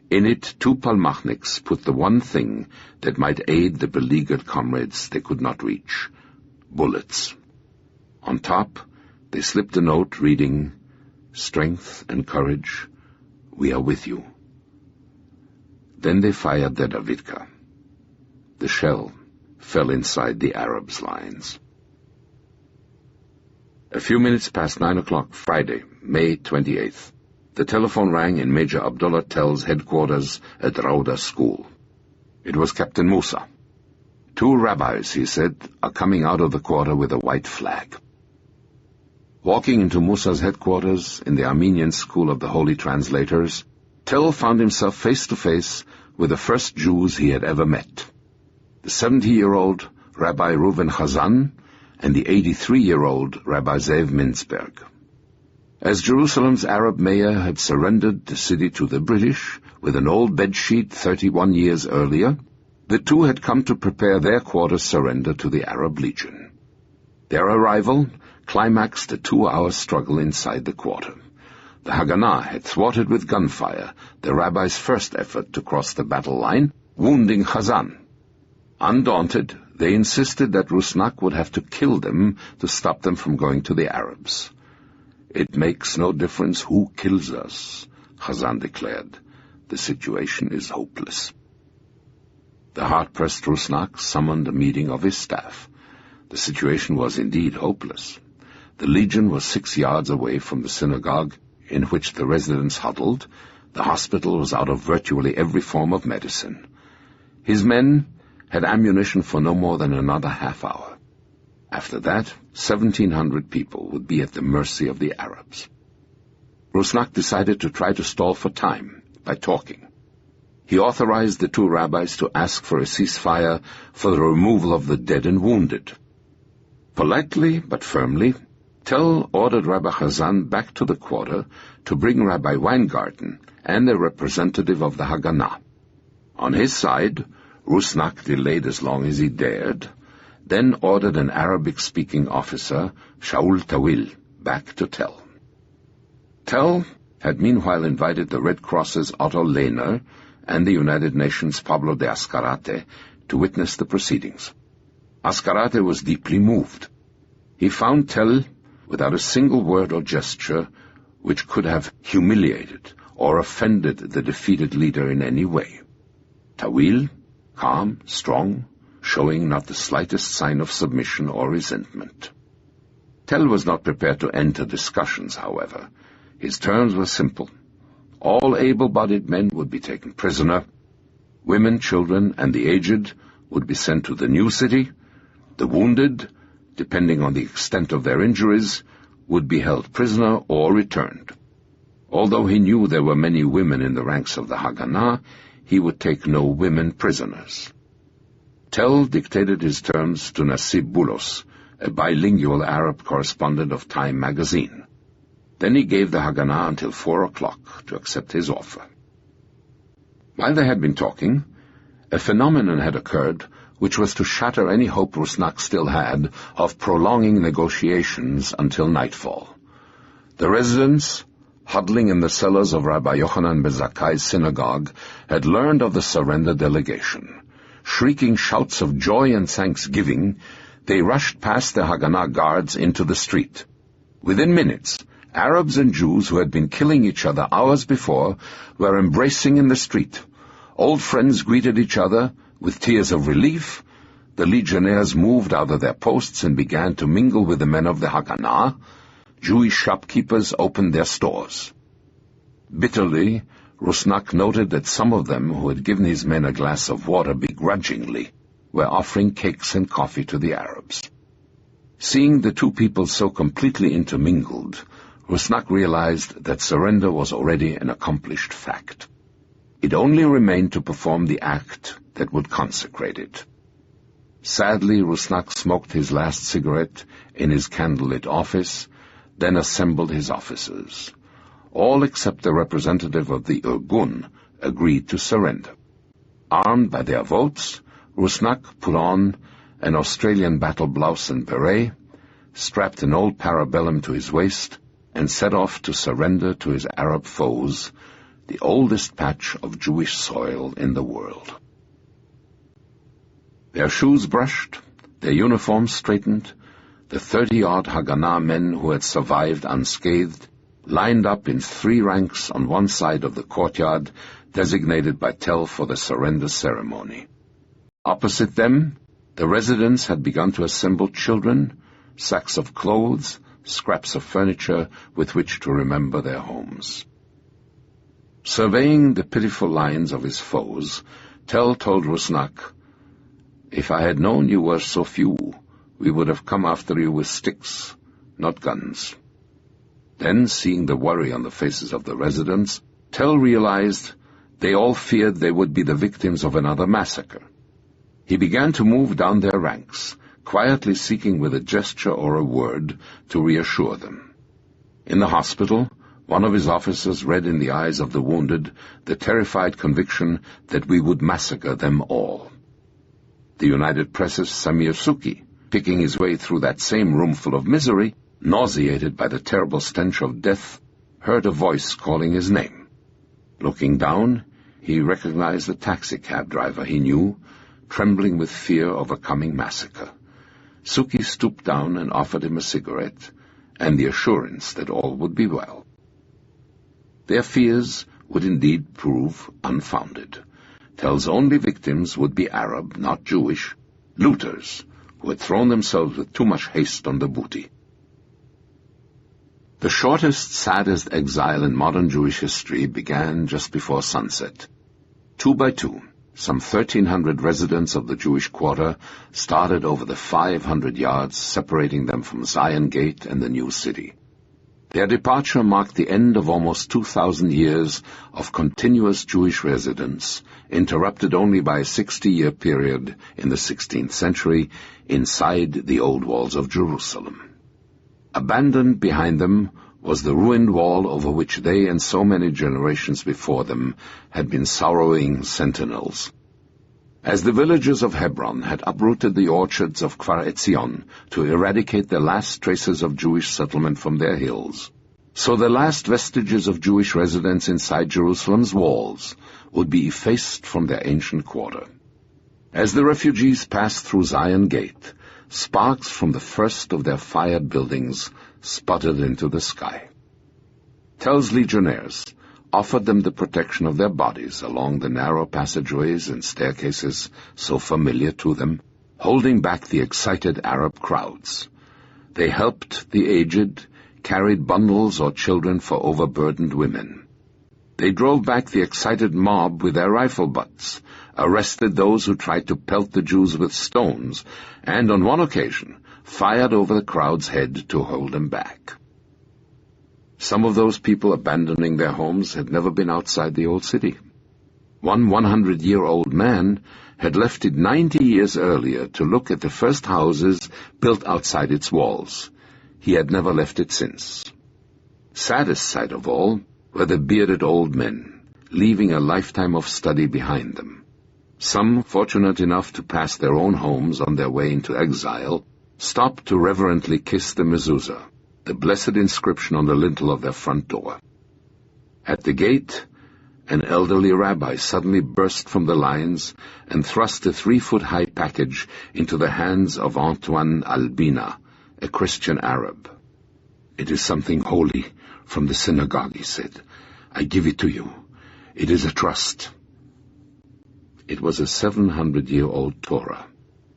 In it, 2 Palmachniks put the one thing that might aid the beleaguered comrades they could not reach: bullets. On top, they slipped a note reading, "Strength and courage, we are with you." Then they fired their Davidka. The shell fell inside the Arabs' lines. A few minutes past 9 o'clock, Friday, May 28th, the telephone rang in Major Abdullah Tell's headquarters at Rauda School. It was Captain Musa. 2 rabbis, he said, are coming out of the quarter with a white flag. Walking into Musa's headquarters in the Armenian School of the Holy Translators, Tell found himself face to face with the first Jews he had ever met: the 70-year-old Rabbi Reuven Chazan and the 83-year-old Rabbi Zev Mintzberg. As Jerusalem's Arab mayor had surrendered the city to the British with an old bedsheet 31 years earlier, the two had come to prepare their quarter's surrender to the Arab Legion. Their arrival climaxed a 2-hour struggle inside the quarter. The Haganah had thwarted with gunfire the rabbi's first effort to cross the battle line, wounding Chazan. Undaunted, they insisted that Rusnak would have to kill them to stop them from going to the Arabs. "It makes no difference who kills us," Chazan declared. "The situation is hopeless." The hard-pressed Rusnak summoned a meeting of his staff. The situation was indeed hopeless. The Legion was 6 yards away from the synagogue in which the residents huddled. The hospital was out of virtually every form of medicine. His men had ammunition for no more than another half hour. After that, 1,700 people would be at the mercy of the Arabs. Rusnak decided to try to stall for time by talking. He authorized the 2 rabbis to ask for a ceasefire for the removal of the dead and wounded. Politely but firmly, Tell ordered Rabbi Chazan back to the quarter to bring Rabbi Weingarten and a representative of the Haganah. On his side, Rusnak delayed as long as he dared, then ordered an Arabic-speaking officer, Shaul Tawil, back to Tell. Tell had meanwhile invited the Red Cross's Otto Lehner and the United Nations' Pablo de Ascarate to witness the proceedings. Ascarate was deeply moved. He found Tell without a single word or gesture which could have humiliated or offended the defeated leader in any way. Tawil, calm, strong, showing not the slightest sign of submission or resentment. Tell was not prepared to enter discussions, however. His terms were simple. All able-bodied men would be taken prisoner. Women, children, and the aged would be sent to the new city. The wounded, depending on the extent of their injuries, would be held prisoner or returned. Although he knew there were many women in the ranks of the Haganah, he would take no women prisoners. Tell dictated his terms to Nasib Boulos, a bilingual Arab correspondent of Time magazine. Then he gave the Haganah until 4 o'clock to accept his offer. While they had been talking, a phenomenon had occurred which was to shatter any hope Rusnak still had of prolonging negotiations until nightfall. The residents, huddling in the cellars of Rabbi Yochanan ben Zakkai's synagogue, had learned of the surrender delegation. Shrieking shouts of joy and thanksgiving, they rushed past the Haganah guards into the street. Within minutes, Arabs and Jews who had been killing each other hours before were embracing in the street. Old friends greeted each other with tears of relief. The legionnaires moved out of their posts and began to mingle with the men of the Haganah. Jewish shopkeepers opened their stores. Bitterly, Rusnak noted that some of them, who had given his men a glass of water begrudgingly, were offering cakes and coffee to the Arabs. Seeing the two people so completely intermingled, Rusnak realized that surrender was already an accomplished fact. It only remained to perform the act that would consecrate it. Sadly, Rusnak smoked his last cigarette in his candlelit office, then assembled his officers. all except the representative of the Irgun agreed to surrender. Armed by their votes, Rusnak put on an Australian battle blouse and beret, strapped an old parabellum to his waist, and set off to surrender to his Arab foes, the oldest patch of Jewish soil in the world. Their shoes brushed, their uniforms straightened, the 30-odd Haganah men who had survived unscathed lined up in 3 ranks on one side of the courtyard designated by Tell for the surrender ceremony. Opposite them, the residents had begun to assemble children, sacks of clothes, scraps of furniture with which to remember their homes. Surveying the pitiful lines of his foes, Tell told Rusnak, "If I had known you were so few, we would have come after you with sticks, not guns." Then, seeing the worry on the faces of the residents, Tell realized they all feared they would be the victims of another massacre. He began to move down their ranks, quietly seeking with a gesture or a word to reassure them. In the hospital, one of his officers read in the eyes of the wounded the terrified conviction that we would massacre them all. The United Press's Samir Suki, picking his way through that same roomful of misery, nauseated by the terrible stench of death, heard a voice calling his name. Looking down, he recognized the taxicab driver he knew, trembling with fear of a coming massacre. Suki stooped down and offered him a cigarette, and the assurance that all would be well. Their fears would indeed prove unfounded. Tell's only victims would be Arab, not Jewish, looters who had thrown themselves with too much haste on the booty. The shortest, saddest exile in modern Jewish history began just before sunset. 2 by 2, some 1,300 residents of the Jewish quarter started over the 500 yards separating them from Zion Gate and the new city. Their departure marked the end of almost 2,000 years of continuous Jewish residence, interrupted only by a 60-year period in the 16th century inside the old walls of Jerusalem. Abandoned behind them was the ruined wall over which they and so many generations before them had been sorrowing sentinels. As the villagers of Hebron had uprooted the orchards of Kfar Etzion to eradicate the last traces of Jewish settlement from their hills, so the last vestiges of Jewish residence inside Jerusalem's walls would be effaced from their ancient quarter. As the refugees passed through Zion Gate, sparks from the first of their fired buildings sputtered into the sky. Tell's legionnaires offered them the protection of their bodies along the narrow passageways and staircases so familiar to them, holding back the excited Arab crowds. They helped the aged, carried bundles or children for overburdened women. They drove back the excited mob with their rifle butts, arrested those who tried to pelt the Jews with stones, and on one occasion fired over the crowd's head to hold them back. Some of those people abandoning their homes had never been outside the old city. One 100-year-old man had left it 90 years earlier to look at the first houses built outside its walls. He had never left it since. Saddest sight of all were the bearded old men, leaving a lifetime of study behind them. Some, fortunate enough to pass their own homes on their way into exile, stopped to reverently kiss the mezuzah, the blessed inscription on the lintel of their front door. At the gate, an elderly rabbi suddenly burst from the lines and thrust a 3-foot-high package into the hands of Antoine Albina, a Christian Arab. "It is something holy from the synagogue," he said. "I give it to you. It is a trust." It was a 700-year-old Torah,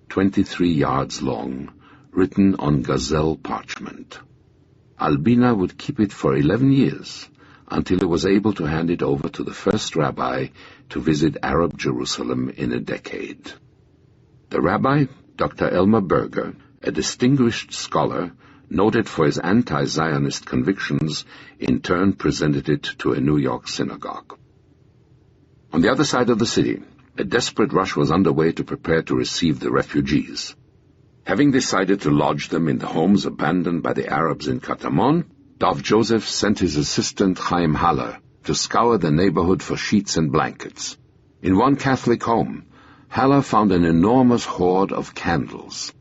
23 yards long, written on gazelle parchment. Albina would keep it for 11 years, until he was able to hand it over to the first rabbi to visit Arab Jerusalem in a decade. The rabbi, Dr. Elmer Berger, a distinguished scholar, noted for his anti-Zionist convictions, in turn presented it to a New York synagogue. On the other side of the city, a desperate rush was underway to prepare to receive the refugees. Having decided to lodge them in the homes abandoned by the Arabs in Katamon, Dov Joseph sent his assistant Chaim Haller to scour the neighborhood for sheets and blankets. In one Catholic home, Haller found an enormous hoard of candles.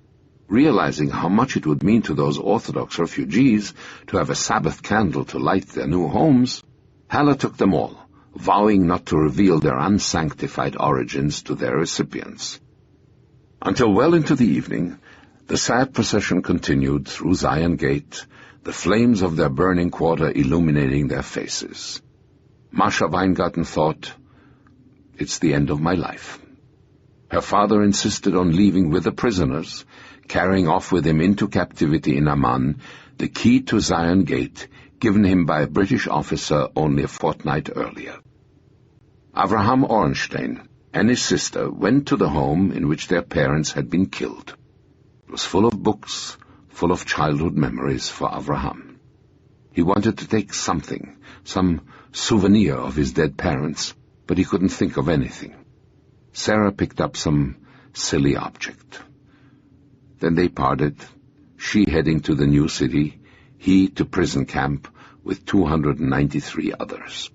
Realizing how much it would mean to those Orthodox refugees to have a Sabbath candle to light their new homes, Haller took them all, vowing not to reveal their unsanctified origins to their recipients. Until well into the evening, the sad procession continued through Zion Gate, the flames of their burning quarter illuminating their faces. Masha Weingarten thought, "It's the end of my life." Her father insisted on leaving with the prisoners, carrying off with him into captivity in Amman the key to Zion Gate, given him by a British officer only a fortnight earlier. Avraham Ornstein and his sister went to the home in which their parents had been killed. It was full of books, full of childhood memories for Avraham. He wanted to take something, some souvenir of his dead parents, but he couldn't think of anything. Sarah picked up some silly object. Then they parted, she heading to the new city, he to prison camp with 293 others.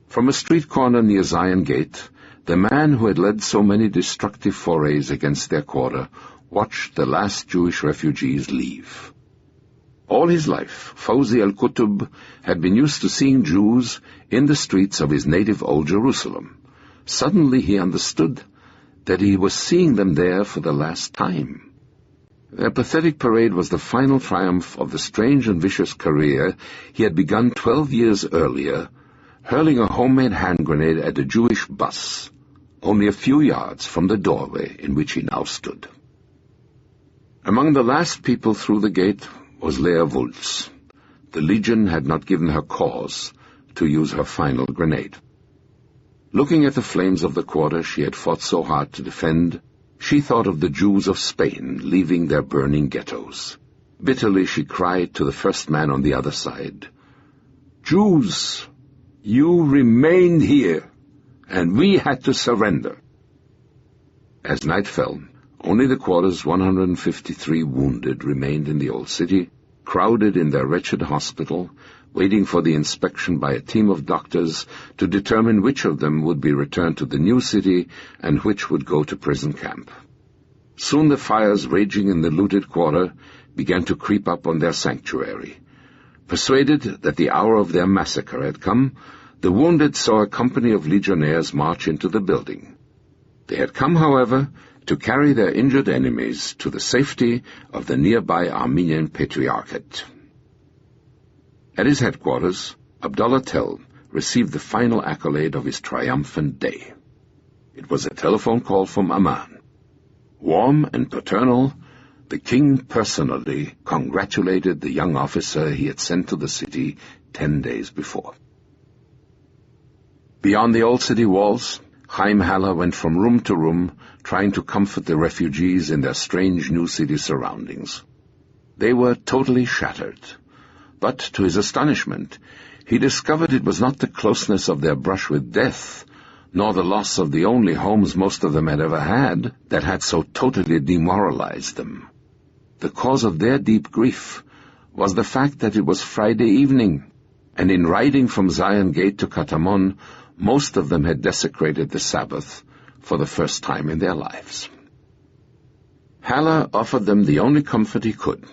From a street corner near Zion Gate, the man who had led so many destructive forays against their quarter watched the last Jewish refugees leave. All his life, Fawzi al-Qutb had been used to seeing Jews in the streets of his native Old Jerusalem. Suddenly he understood that he was seeing them there for the last time. Their pathetic parade was the final triumph of the strange and vicious career he had begun 12 years earlier, hurling a homemade hand grenade at a Jewish bus, only a few yards from the doorway in which he now stood. Among the last people through the gate was Leah Wulz. The Legion had not given her cause to use her final grenade. Looking at the flames of the quarter she had fought so hard to defend, she thought of the Jews of Spain leaving their burning ghettos. Bitterly she cried to the first man on the other side, "Jews, you remained here, and we had to surrender." As night fell, only the quarter's 153 wounded remained in the old city, crowded in their wretched hospital, waiting for the inspection by a team of doctors to determine which of them would be returned to the new city and which would go to prison camp. Soon the fires raging in the looted quarter began to creep up on their sanctuary. Persuaded that the hour of their massacre had come, the wounded saw a company of legionnaires march into the building. They had come, however, to carry their injured enemies to the safety of the nearby Armenian Patriarchate. At his headquarters, Abdullah Tell received the final accolade of his triumphant day. It was a telephone call from Amman. Warm and paternal, the king personally congratulated the young officer he had sent to the city 10 days before. Beyond the old city walls, Chaim Haller went from room to room, trying to comfort the refugees in their strange new city surroundings. They were totally shattered. But, to his astonishment, he discovered it was not the closeness of their brush with death, nor the loss of the only homes most of them had ever had, that had so totally demoralized them. The cause of their deep grief was the fact that it was Friday evening, and in riding from Zion Gate to Katamon, most of them had desecrated the Sabbath for the first time in their lives. Haller offered them the only comfort he could.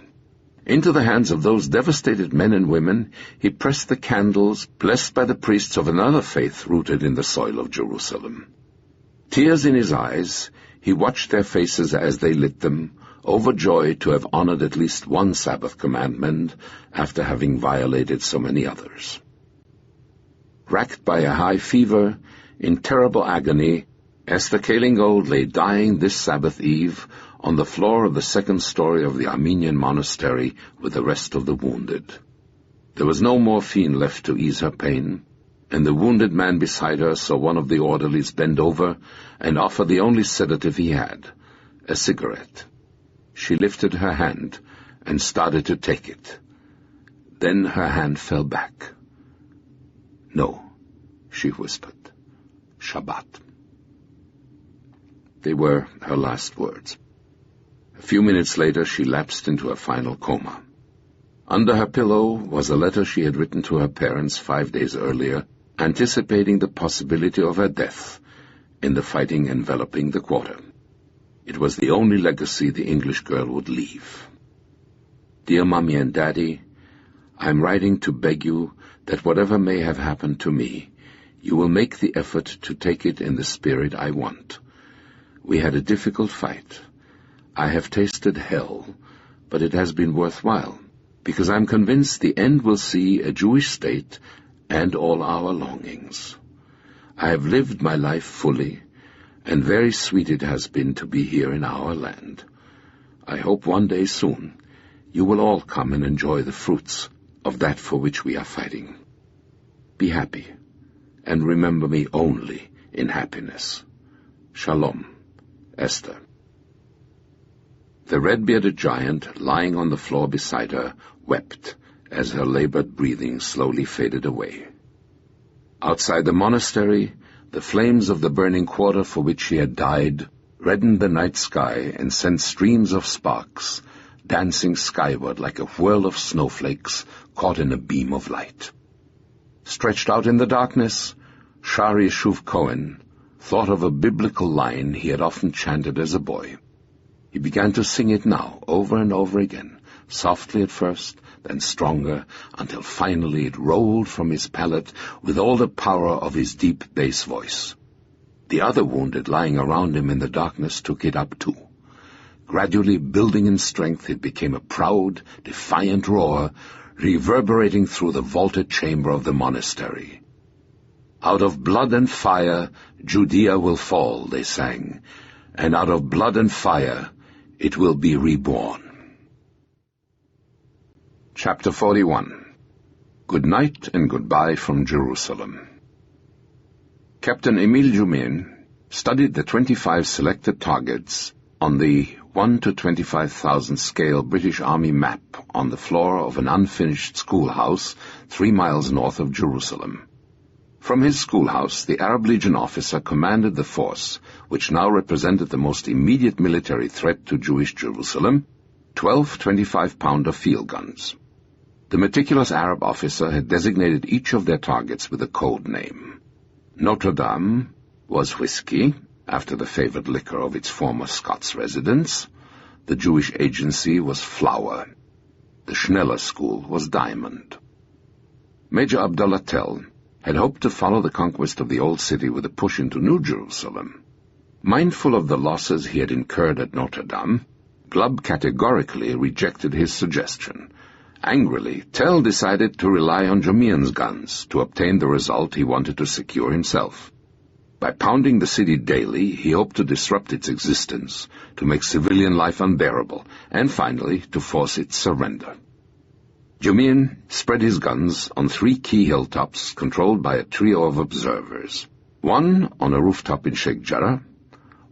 Into the hands of those devastated men and women he pressed the candles blessed by the priests of another faith rooted in the soil of Jerusalem. Tears in his eyes, he watched their faces as they lit them, overjoyed to have honored at least one Sabbath commandment after having violated so many others. Racked by a high fever, in terrible agony, Esther Kalingold lay dying this Sabbath eve on the floor of the second story of the Armenian monastery with the rest of the wounded. There was no morphine left to ease her pain, and the wounded man beside her saw one of the orderlies bend over and offer the only sedative he had, a cigarette. She lifted her hand and started to take it. Then her hand fell back. "No," she whispered. "Shabbat." They were her last words. A few minutes later she lapsed into a final coma. Under her pillow was a letter she had written to her parents 5 days earlier, anticipating the possibility of her death in the fighting enveloping the quarter. It was the only legacy the English girl would leave. Dear Mommy and Daddy, I am writing to beg you that whatever may have happened to me, you will make the effort to take it in the spirit I want. We had a difficult fight. I have tasted hell, but it has been worthwhile, because I am convinced the end will see a Jewish state and all our longings. I have lived my life fully, and very sweet it has been to be here in our land. I hope one day soon you will all come and enjoy the fruits of that for which we are fighting. Be happy, and remember me only in happiness. Shalom, Esther. The red-bearded giant, lying on the floor beside her, wept as her labored breathing slowly faded away. Outside the monastery, the flames of the burning quarter for which she had died reddened the night sky and sent streams of sparks dancing skyward like a whirl of snowflakes caught in a beam of light. Stretched out in the darkness, Shari Shuv Cohen thought of a biblical line he had often chanted as a boy. He began to sing it now, over and over again, softly at first, then stronger, until finally it rolled from his palate with all the power of his deep bass voice. The other wounded lying around him in the darkness took it up too. Gradually building in strength, it became a proud, defiant roar, reverberating through the vaulted chamber of the monastery. Out of blood and fire, Judea will fall, they sang, and out of blood and fire, it will be reborn. Chapter 41. Good night and goodbye from Jerusalem. Captain Emile Jumin studied the 25 selected targets on the 1 to 25,000 scale British Army map on the floor of an unfinished schoolhouse 3 miles north of Jerusalem. From his schoolhouse, the Arab Legion officer commanded the force, which now represented the most immediate military threat to Jewish Jerusalem, 12 25-pounder field guns. The meticulous Arab officer had designated each of their targets with a code name. Notre Dame was whiskey, after the favored liquor of its former Scots residents. The Jewish agency was flour. The Schneller School was diamond. Major Abdullah Tell had hoped to follow the conquest of the Old City with a push into New Jerusalem. Mindful of the losses he had incurred at Notre Dame, Glubb categorically rejected his suggestion. Angrily, Tell decided to rely on Jumian's guns to obtain the result he wanted to secure himself. By pounding the city daily, he hoped to disrupt its existence, to make civilian life unbearable, and finally to force its surrender. Jumian spread his guns on 3 key hilltops controlled by a trio of observers, one on a rooftop in Sheikh Jarrah,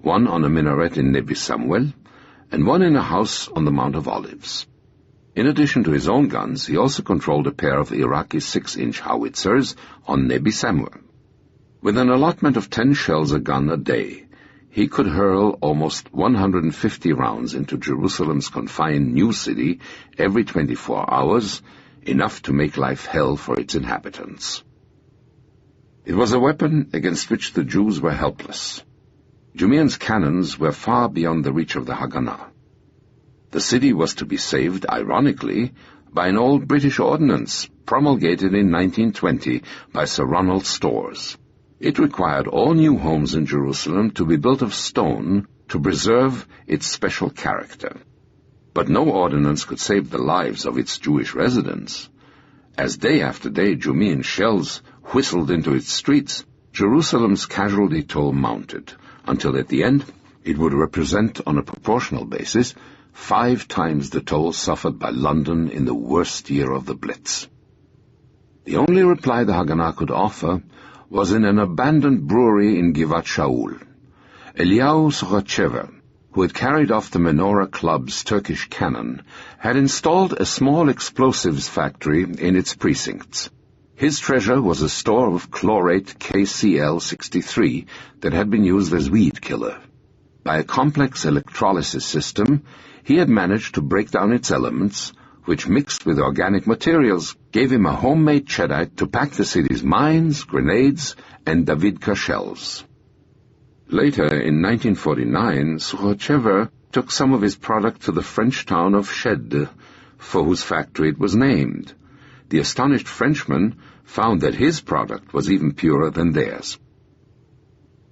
one on a minaret in Nebi Samuel, and one in a house on the Mount of Olives. In addition to his own guns, he also controlled a pair of Iraqi 6-inch howitzers on Nebi Samuel. With an allotment of 10 shells a gun a day, he could hurl almost 150 rounds into Jerusalem's confined new city every 24 hours, enough to make life hell for its inhabitants. It was a weapon against which the Jews were helpless. Jumian's cannons were far beyond the reach of the Haganah. The city was to be saved, ironically, by an old British ordinance promulgated in 1920 by Sir Ronald Storrs. It required all new homes in Jerusalem to be built of stone to preserve its special character. But no ordinance could save the lives of its Jewish residents. As day after day Jumian shells whistled into its streets, Jerusalem's casualty toll mounted, until at the end it would represent, on a proportional basis, 5 times the toll suffered by London in the worst year of the Blitz. The only reply the Haganah could offer was in an abandoned brewery in Givat Shaul. Eliyahu Sochachever, who had carried off the Menorah Club's Turkish cannon, had installed a small explosives factory in its precincts. His treasure was a store of chlorate KCl-63 that had been used as weed killer. By a complex electrolysis system, he had managed to break down its elements, which mixed with organic materials gave him a homemade cheddite to pack the city's mines, grenades, and Davidka shells. Later, in 1949, Sukhachev took some of his product to the French town of Shed, for whose factory it was named. The astonished Frenchman found that his product was even purer than theirs.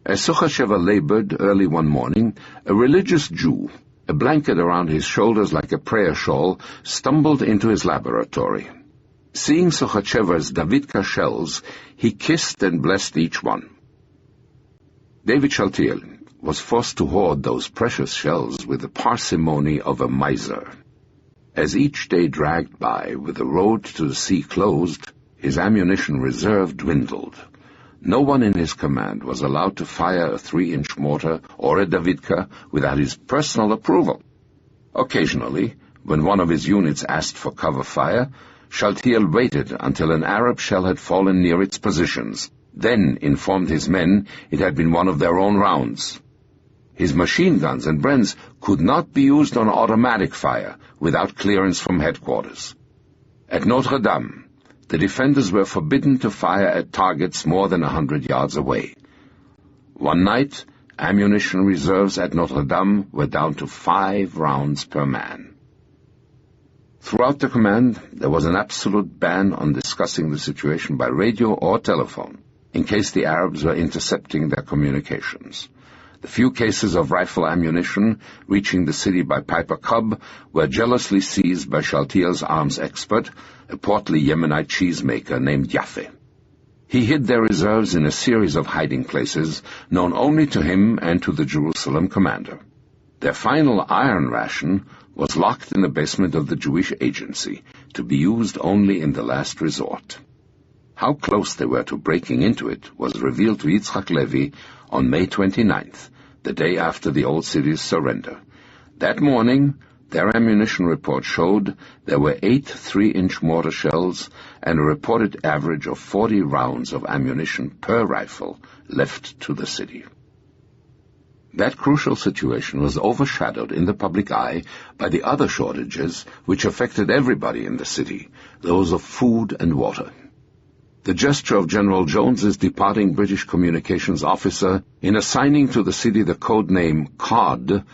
As Sukhachev labored early one morning, a religious Jew, a blanket around his shoulders like a prayer shawl, stumbled into his laboratory. Seeing Sukhachev's Davidka shells, he kissed and blessed each one. David Shaltiel was forced to hoard those precious shells with the parsimony of a miser. As each day dragged by, with the road to the sea closed, his ammunition reserve dwindled. No one in his command was allowed to fire a 3-inch mortar or a Davidka without his personal approval. Occasionally, when one of his units asked for cover fire, Shaltiel waited until an Arab shell had fallen near its positions, then informed his men it had been one of their own rounds. His machine guns and Brenns could not be used on automatic fire without clearance from headquarters. At Notre Dame, the defenders were forbidden to fire at targets more than 100 yards away. One night, ammunition reserves at Notre Dame were down to 5 rounds per man. Throughout the command, there was an absolute ban on discussing the situation by radio or telephone, in case the Arabs were intercepting their communications. The few cases of rifle ammunition reaching the city by Piper Cub were jealously seized by Shaltiel's arms expert, a portly Yemenite cheesemaker named Yaffe. He hid their reserves in a series of hiding places known only to him and to the Jerusalem commander. Their final iron ration was locked in the basement of the Jewish agency, to be used only in the last resort. How close they were to breaking into it was revealed to Yitzhak Levy on May 29th, the day after the old city's surrender. That morning, their ammunition report showed there were 8 3-inch mortar shells and a reported average of 40 rounds of ammunition per rifle left to the city. That crucial situation was overshadowed in the public eye by the other shortages which affected everybody in the city, those of food and water. The gesture of General Jones's departing British communications officer in assigning to the city the code name Cod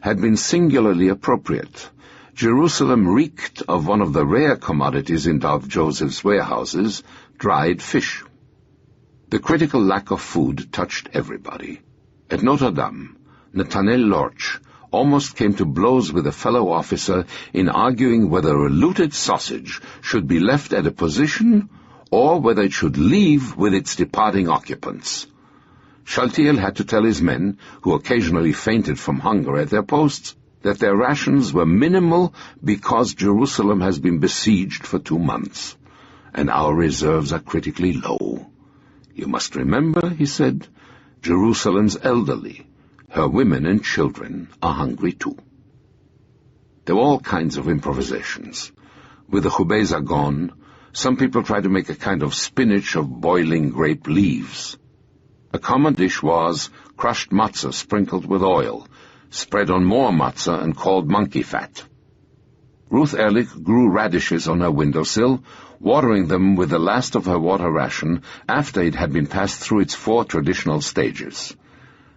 had been singularly appropriate. Jerusalem reeked of one of the rare commodities in Dov Joseph's warehouses, dried fish. The critical lack of food touched everybody. At Notre Dame, Nathaniel Lorch almost came to blows with a fellow officer in arguing whether a looted sausage should be left at a position or whether it should leave with its departing occupants. Shaltiel had to tell his men, who occasionally fainted from hunger at their posts, that their rations were minimal because Jerusalem has been besieged for 2 months, and our reserves are critically low. You must remember, he said, Jerusalem's elderly. Her women and children are hungry too. There were all kinds of improvisations. With the chubeza gone, some people tried to make a kind of spinach of boiling grape leaves. A common dish was crushed matzah sprinkled with oil, spread on more matzah and called monkey fat. Ruth Ehrlich grew radishes on her windowsill, watering them with the last of her water ration after it had been passed through its 4 traditional stages.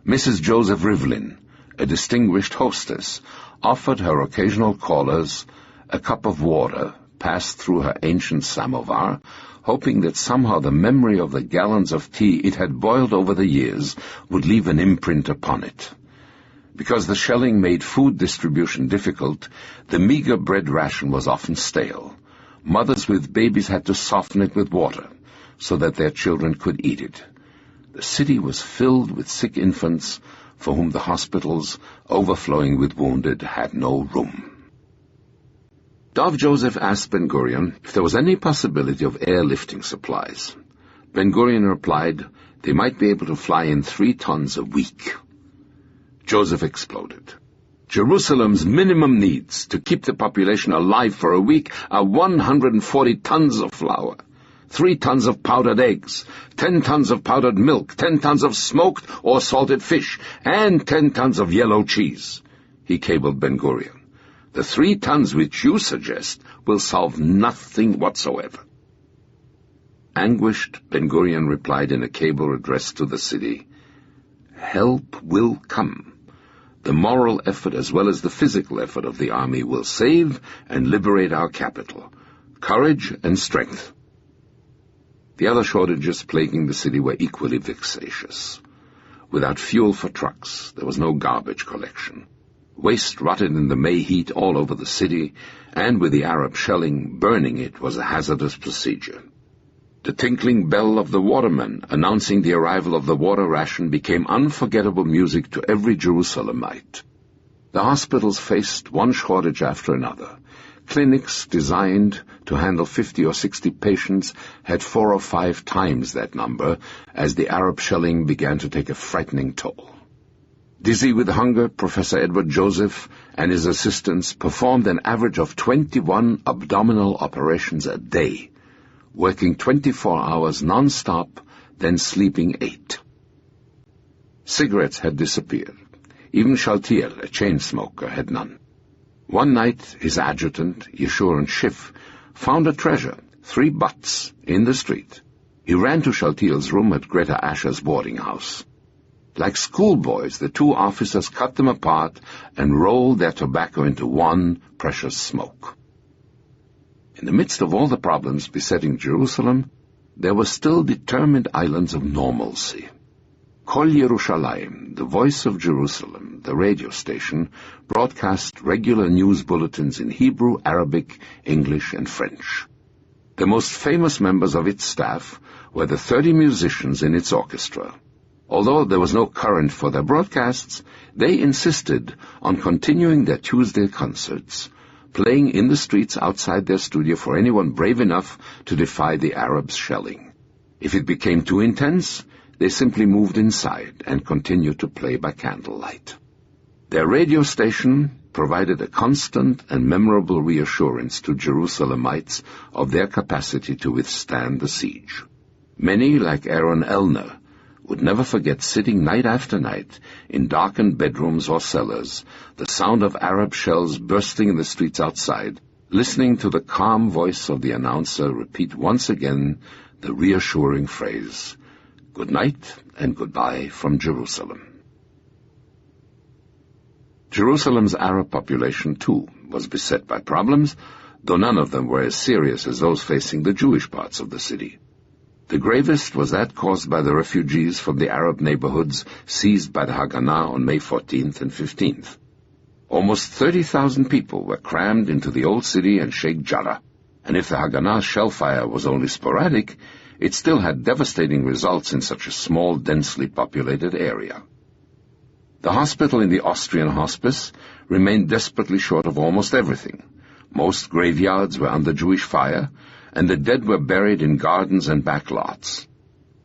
Mrs. Joseph Rivlin, a distinguished hostess, offered her occasional callers a cup of water passed through her ancient samovar, hoping that somehow the memory of the gallons of tea it had boiled over the years would leave an imprint upon it. Because the shelling made food distribution difficult, the meager bread ration was often stale. Mothers with babies had to soften it with water, so that their children could eat it. The city was filled with sick infants, for whom the hospitals, overflowing with wounded, had no room. Dov Joseph asked Ben-Gurion if there was any possibility of airlifting supplies. Ben-Gurion replied they might be able to fly in 3 tons a week. Joseph exploded. Jerusalem's minimum needs to keep the population alive for a week are 140 tons of flour, 3 tons of powdered eggs, 10 tons of powdered milk, 10 tons of smoked or salted fish, and 10 tons of yellow cheese. He cabled Ben-Gurion. The 3 tons which you suggest will solve nothing whatsoever." Anguished, Ben-Gurion replied in a cable addressed to the city, "Help will come. The moral effort as well as the physical effort of the army will save and liberate our capital. Courage and strength." The other shortages plaguing the city were equally vexatious. Without fuel for trucks, there was no garbage collection. Waste rotted in the May heat all over the city, and with the Arab shelling, burning it was a hazardous procedure. The tinkling bell of the waterman announcing the arrival of the water ration became unforgettable music to every Jerusalemite. The hospitals faced one shortage after another. Clinics designed to handle 50 or 60 patients had 4 or 5 times that number as the Arab shelling began to take a frightening toll. Dizzy with hunger, Professor Edward Joseph and his assistants performed an average of 21 abdominal operations a day, working 24 hours non-stop, then sleeping 8. Cigarettes had disappeared. Even Shaltiel, a chain smoker, had none. One night, his adjutant, Yeshurun Schiff, found a treasure, 3 butts, in the street. He ran to Shaltiel's room at Greta Asher's boarding house. Like schoolboys, the 2 officers cut them apart and rolled their tobacco into one precious smoke. In the midst of all the problems besetting Jerusalem, there were still determined islands of normalcy. Kol Yerushalayim, the voice of Jerusalem, the radio station, broadcast regular news bulletins in Hebrew, Arabic, English, and French. The most famous members of its staff were the 30 musicians in its orchestra. Although there was no current for their broadcasts, they insisted on continuing their Tuesday concerts, playing in the streets outside their studio for anyone brave enough to defy the Arabs' shelling. If it became too intense, they simply moved inside and continued to play by candlelight. Their radio station provided a constant and memorable reassurance to Jerusalemites of their capacity to withstand the siege. Many, like Aaron Elner, would never forget sitting night after night in darkened bedrooms or cellars, the sound of Arab shells bursting in the streets outside, listening to the calm voice of the announcer repeat once again the reassuring phrase, "Good night and goodbye from Jerusalem." Jerusalem's Arab population, too, was beset by problems, though none of them were as serious as those facing the Jewish parts of the city. The gravest was that caused by the refugees from the Arab neighborhoods seized by the Haganah on May 14th and 15th. Almost 30,000 people were crammed into the old city and Sheikh Jarrah, and if the Haganah's shellfire was only sporadic, it still had devastating results in such a small, densely populated area. The hospital in the Austrian hospice remained desperately short of almost everything. Most graveyards were under Jewish fire, and the dead were buried in gardens and back lots.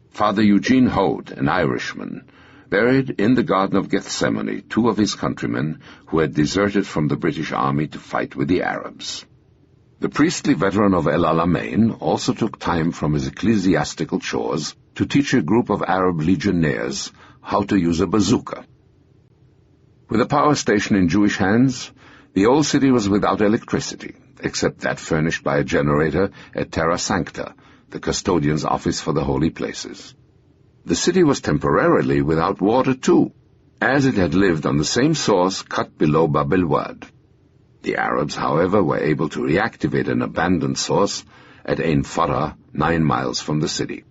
Father Eugene Hode, an Irishman, buried in the Garden of Gethsemane 2 of his countrymen who had deserted from the British Army to fight with the Arabs. The priestly veteran of El Alamein also took time from his ecclesiastical chores to teach a group of Arab legionnaires how to use a bazooka. With a power station in Jewish hands, the old city was without electricity, except that furnished by a generator at Terra Sancta, the custodian's office for the holy places. The city was temporarily without water too, as it had lived on the same source cut below Bab el-Wad. The Arabs, however, were able to reactivate an abandoned source at Ein Farah, 9 miles from the city.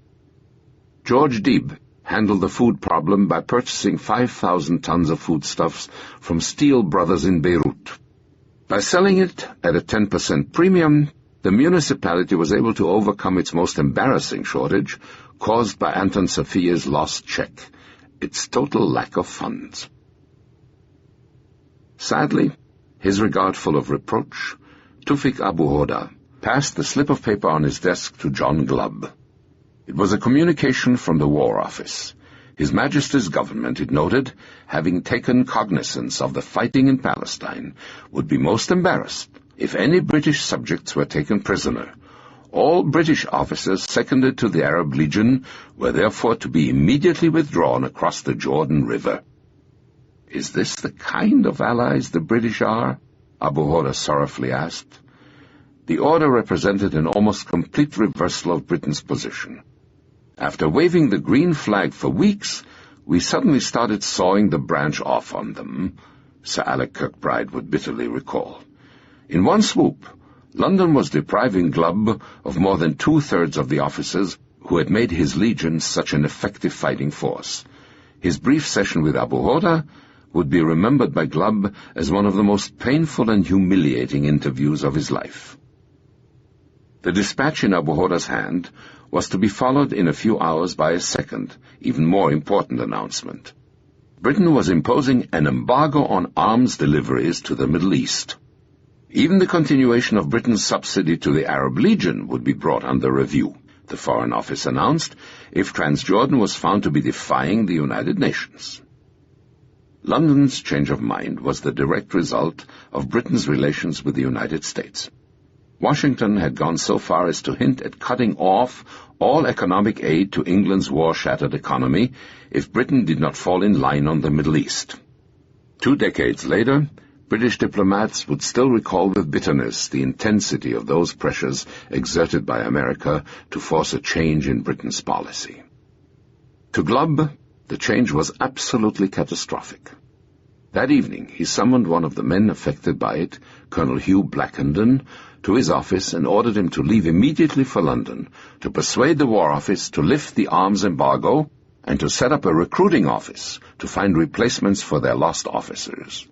George Deeb handled the food problem by purchasing 5,000 tons of foodstuffs from Steele Brothers in Beirut. By selling it at a 10% premium, the municipality was able to overcome its most embarrassing shortage, caused by Anton Safia's lost check, its total lack of funds. Sadly, his regard full of reproach, Tufik Abu Hoda passed the slip of paper on his desk to John Glubb. It was a communication from the War Office. His Majesty's government, it noted, having taken cognizance of the fighting in Palestine, would be most embarrassed if any British subjects were taken prisoner. All British officers seconded to the Arab Legion were therefore to be immediately withdrawn across the Jordan River. Is this the kind of allies the British are? Abu Hora sorrowfully asked. The order represented an almost complete reversal of Britain's position. After waving the green flag for weeks, we suddenly started sawing the branch off on them, Sir Alec Kirkbride would bitterly recall. In one swoop, London was depriving Glubb of more than 2/3 of the officers who had made his legion such an effective fighting force. His brief session with Abu Hora would be remembered by Glubb as one of the most painful and humiliating interviews of his life. The dispatch in Abu Hora's hand was to be followed in a few hours by a second, even more important announcement. Britain was imposing an embargo on arms deliveries to the Middle East. Even the continuation of Britain's subsidy to the Arab Legion would be brought under review, the Foreign Office announced, if Transjordan was found to be defying the United Nations. London's change of mind was the direct result of Britain's relations with the United States. Washington had gone so far as to hint at cutting off all economic aid to England's war-shattered economy if Britain did not fall in line on the Middle East. 2 decades later, British diplomats would still recall with bitterness the intensity of those pressures exerted by America to force a change in Britain's policy. To Glubb, the change was absolutely catastrophic. That evening he summoned one of the men affected by it, Colonel Hugh Blackenden, to his office and ordered him to leave immediately for London, to persuade the War Office to lift the arms embargo, and to set up a recruiting office to find replacements for their lost officers.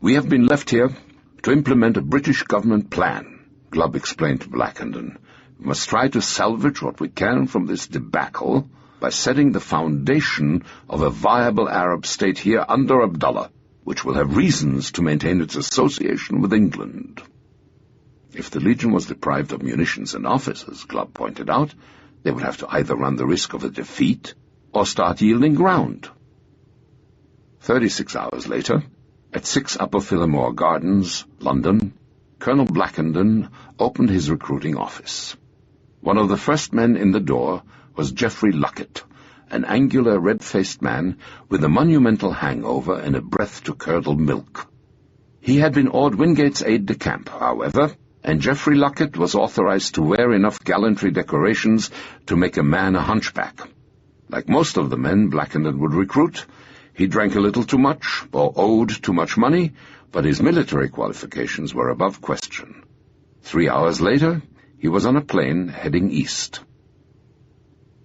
"We have been left here to implement a British government plan," Glubb explained to Blackenden. "We must try to salvage what we can from this debacle by setting the foundation of a viable Arab state here under Abdullah, which will have reasons to maintain its association with England." If the Legion was deprived of munitions and officers, Glubb pointed out, they would have to either run the risk of a defeat or start yielding ground. 36 hours later, at 6 Upper Phillimore Gardens, London, Colonel Blackenden opened his recruiting office. One of the first men in the door was Geoffrey Luckett, an angular, red-faced man with a monumental hangover and a breath to curdle milk. He had been Ord Wingate's aide-de-camp, however, and Geoffrey Luckett was authorized to wear enough gallantry decorations to make a man a hunchback. Like most of the men Blackenden would recruit, he drank a little too much, or owed too much money, but his military qualifications were above question. 3 hours later, he was on a plane heading east.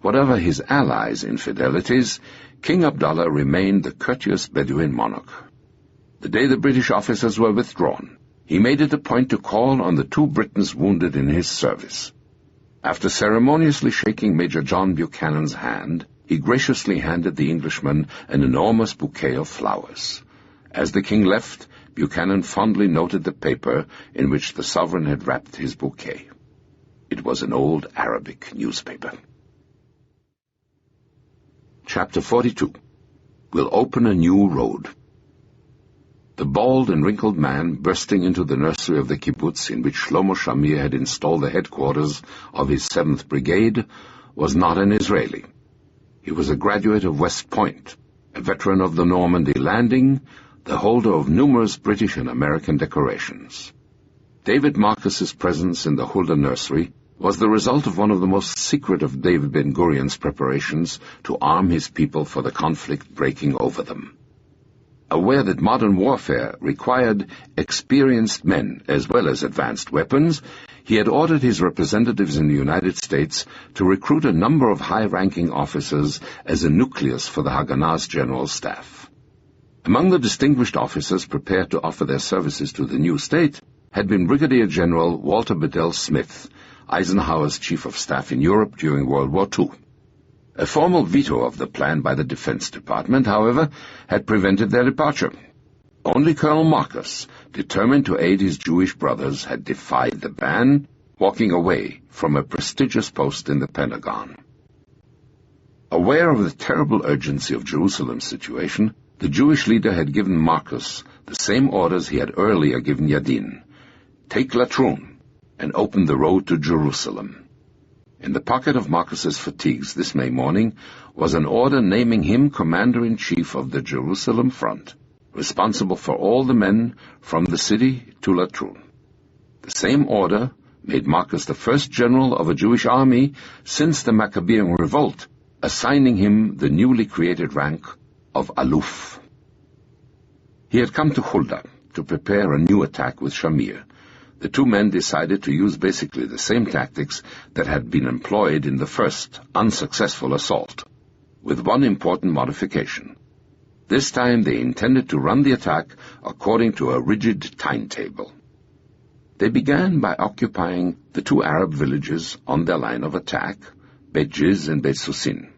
Whatever his allies' infidelities, King Abdullah remained the courteous Bedouin monarch. The day the British officers were withdrawn, he made it a point to call on the 2 Britons wounded in his service. After ceremoniously shaking Major John Buchanan's hand, he graciously handed the Englishman an enormous bouquet of flowers. As the king left, Buchanan fondly noted the paper in which the sovereign had wrapped his bouquet. It was an old Arabic newspaper. Chapter 42. We'll Open a New Road. The bald and wrinkled man bursting into the nursery of the kibbutz in which Shlomo Shamir had installed the headquarters of his 7th Brigade was not an Israeli. He was a graduate of West Point, a veteran of the Normandy landing, the holder of numerous British and American decorations. David Marcus's presence in the Hulda nursery was the result of one of the most secret of David Ben-Gurion's preparations to arm his people for the conflict breaking over them. Aware that modern warfare required experienced men as well as advanced weapons, he had ordered his representatives in the United States to recruit a number of high-ranking officers as a nucleus for the Haganah's general staff. Among the distinguished officers prepared to offer their services to the new state had been Brigadier General Walter Bedell Smith, Eisenhower's chief of staff in Europe during World War II. A formal veto of the plan by the Defense Department, however, had prevented their departure. Only Colonel Marcus, determined to aid his Jewish brothers, had defied the ban, walking away from a prestigious post in the Pentagon. Aware of the terrible urgency of Jerusalem's situation, the Jewish leader had given Marcus the same orders he had earlier given Yadin: take Latrun and open the road to Jerusalem. In the pocket of Marcus's fatigues this May morning was an order naming him Commander-in-Chief of the Jerusalem Front, responsible for all the men from the city to Latrun. The same order made Marcus the first general of a Jewish army since the Maccabean revolt, assigning him the newly created rank of Aluf. He had come to Hulda to prepare a new attack with Shamir. The two men decided to use basically the same tactics that had been employed in the first unsuccessful assault, with one important modification. This time they intended to run the attack according to a rigid timetable. They began by occupying the two Arab villages on their line of attack, Beit Jiz and Beit Susin.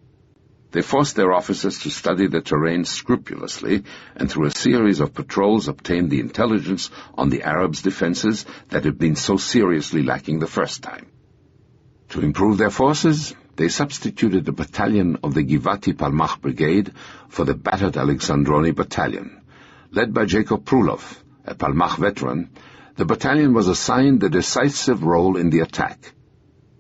They forced their officers to study the terrain scrupulously, and through a series of patrols obtained the intelligence on the Arabs' defenses that had been so seriously lacking the first time. To improve their forces, they substituted a battalion of the Givati Palmach Brigade for the battered Alexandroni Battalion. Led by Jacob Prulov, a Palmach veteran, the battalion was assigned the decisive role in the attack.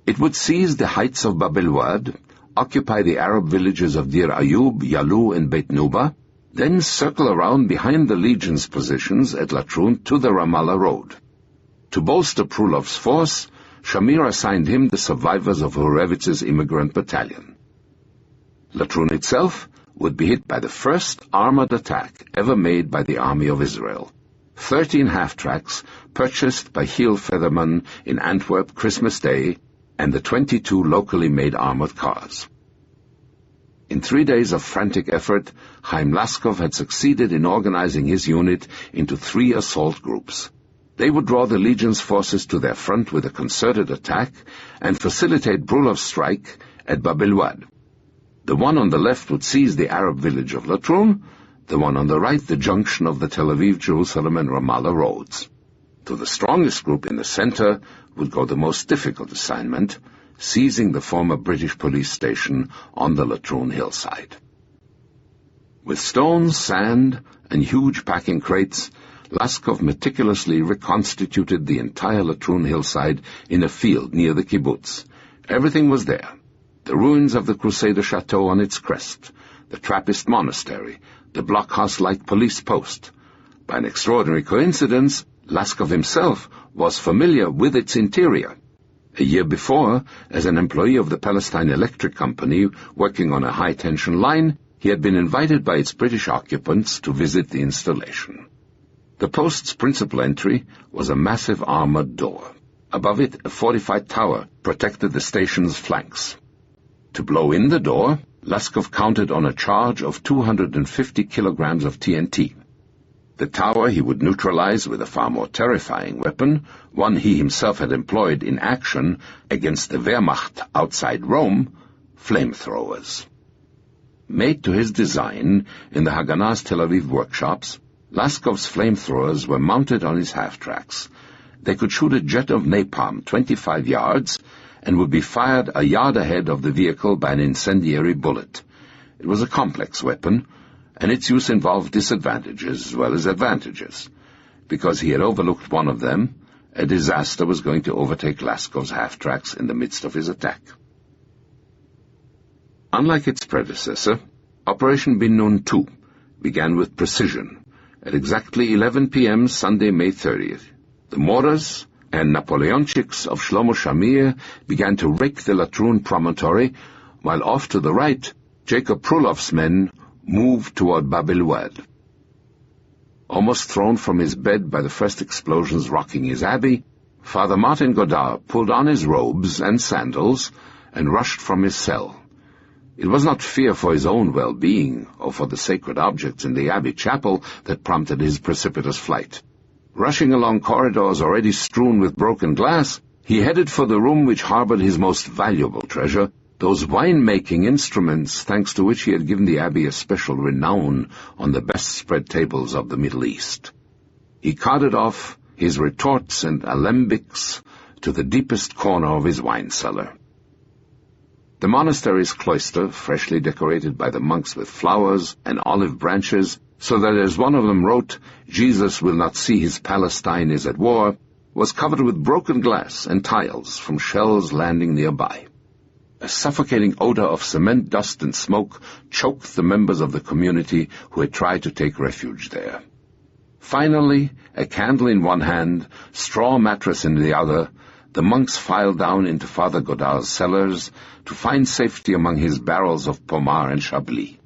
It would seize the heights of Bab el-Wad, occupy the Arab villages of Dir Ayub, Yalu, and Beit Nuba, then circle around behind the legion's positions at Latrun to the Ramallah road. To bolster Prulov's force, Shamir assigned him the survivors of Horevitz's immigrant battalion. Latrun itself would be hit by the first armored attack ever made by the Army of Israel. 13 half-tracks purchased by Heel Featherman in Antwerp Christmas Day, and the 22 locally made armored cars. In 3 days of frantic effort, Chaim Laskov had succeeded in organizing his unit into 3 assault groups. They would draw the Legion's forces to their front with a concerted attack and facilitate Prulov's strike at Bab el-Wad. The one on the left would seize the Arab village of Latrun, the one on the right the junction of the Tel Aviv, Jerusalem, and Ramallah roads. To the strongest group in the center would go the most difficult assignment, seizing the former British police station on the Latrun hillside. With stones, sand, and huge packing crates, Laskov meticulously reconstituted the entire Latrun hillside in a field near the kibbutz. Everything was there. The ruins of the Crusader chateau on its crest, the Trappist monastery, the blockhouse-like police post. By an extraordinary coincidence, Laskov himself was familiar with its interior. A year before, as an employee of the Palestine Electric Company working on a high-tension line, he had been invited by its British occupants to visit the installation. The post's principal entry was a massive armored door. Above it, a fortified tower protected the station's flanks. To blow in the door, Laskov counted on a charge of 250 kilograms of TNT. The tower he would neutralize with a far more terrifying weapon, one he himself had employed in action against the Wehrmacht outside Rome, flamethrowers. Made to his design in the Haganah's Tel Aviv workshops, Laskov's flamethrowers were mounted on his half-tracks. They could shoot a jet of napalm 25 yards and would be fired a yard ahead of the vehicle by an incendiary bullet. It was a complex weapon, and its use involved disadvantages as well as advantages. Because he had overlooked one of them, a disaster was going to overtake Laskov's half-tracks in the midst of his attack. Unlike its predecessor, Operation Bin Nun II began with precision. At exactly 11 p.m. Sunday, May 30th, the mortars and Napoleonchiks of Shlomo Shamir began to rake the Latrun promontory, while off to the right, Jacob Prulov's men moved toward Bab el-Wad. Almost thrown from his bed by the first explosions rocking his abbey, Father Martin Godard pulled on his robes and sandals and rushed from his cell. It was not fear for his own well-being or for the sacred objects in the abbey chapel that prompted his precipitous flight. Rushing along corridors already strewn with broken glass, he headed for the room which harbored his most valuable treasure, those wine-making instruments thanks to which he had given the abbey a special renown on the best-spread tables of the Middle East. He carted off his retorts and alembics to the deepest corner of his wine cellar. The monastery's cloister, freshly decorated by the monks with flowers and olive branches, so that, as one of them wrote, "Jesus will not see his Palestine is at war," was covered with broken glass and tiles from shells landing nearby. A suffocating odor of cement dust and smoke choked the members of the community who had tried to take refuge there. Finally, a candle in one hand, straw mattress in the other, the monks filed down into Father Godard's cellars to find safety among his barrels of Pomard and Chablis.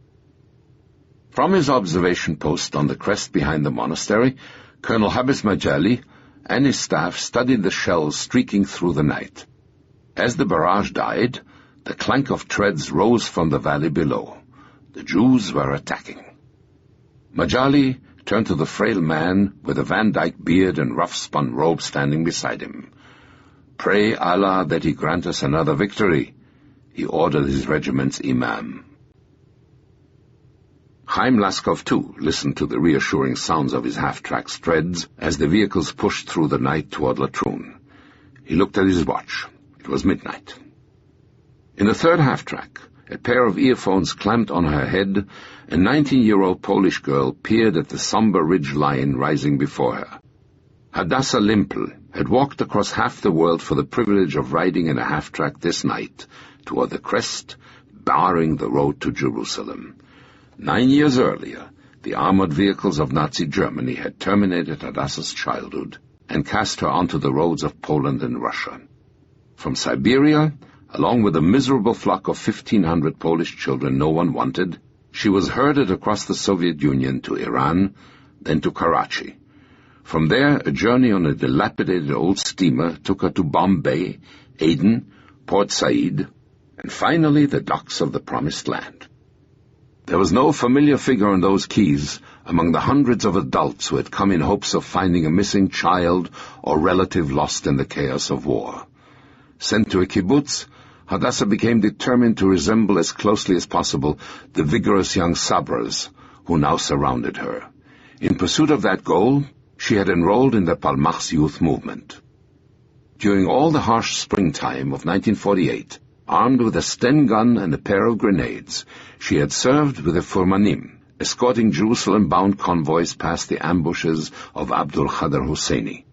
From his observation post on the crest behind the monastery, Colonel Habis Majali and his staff studied the shells streaking through the night. As the barrage died, the clank of treads rose from the valley below. The Jews were attacking. Majali turned to the frail man with a Van Dyke beard and rough-spun robe standing beside him. "Pray Allah that He grant us another victory," he ordered his regiment's imam. Chaim Laskov, too, listened to the reassuring sounds of his half-track's treads as the vehicles pushed through the night toward Latrun. He looked at his watch. It was midnight. In the third half-track, a pair of earphones clamped on her head, a 19-year-old Polish girl peered at the somber ridge line rising before her. Hadassah Limpel had walked across half the world for the privilege of riding in a half-track this night toward the crest, barring the road to Jerusalem. 9 years earlier, the armored vehicles of Nazi Germany had terminated Hadassah's childhood and cast her onto the roads of Poland and Russia. From Siberia, along with a miserable flock of 1,500 Polish children no one wanted, she was herded across the Soviet Union to Iran, then to Karachi. From there, a journey on a dilapidated old steamer took her to Bombay, Aden, Port Said, and finally the docks of the Promised Land. There was no familiar figure in those quays among the hundreds of adults who had come in hopes of finding a missing child or relative lost in the chaos of war. Sent to a kibbutz, Hadassah became determined to resemble as closely as possible the vigorous young Sabras who now surrounded her. In pursuit of that goal, she had enrolled in the Palmach's youth movement. During all the harsh springtime of 1948, armed with a Sten gun and a pair of grenades, she had served with the Furmanim, escorting Jerusalem-bound convoys past the ambushes of Abdul Khader Husseini.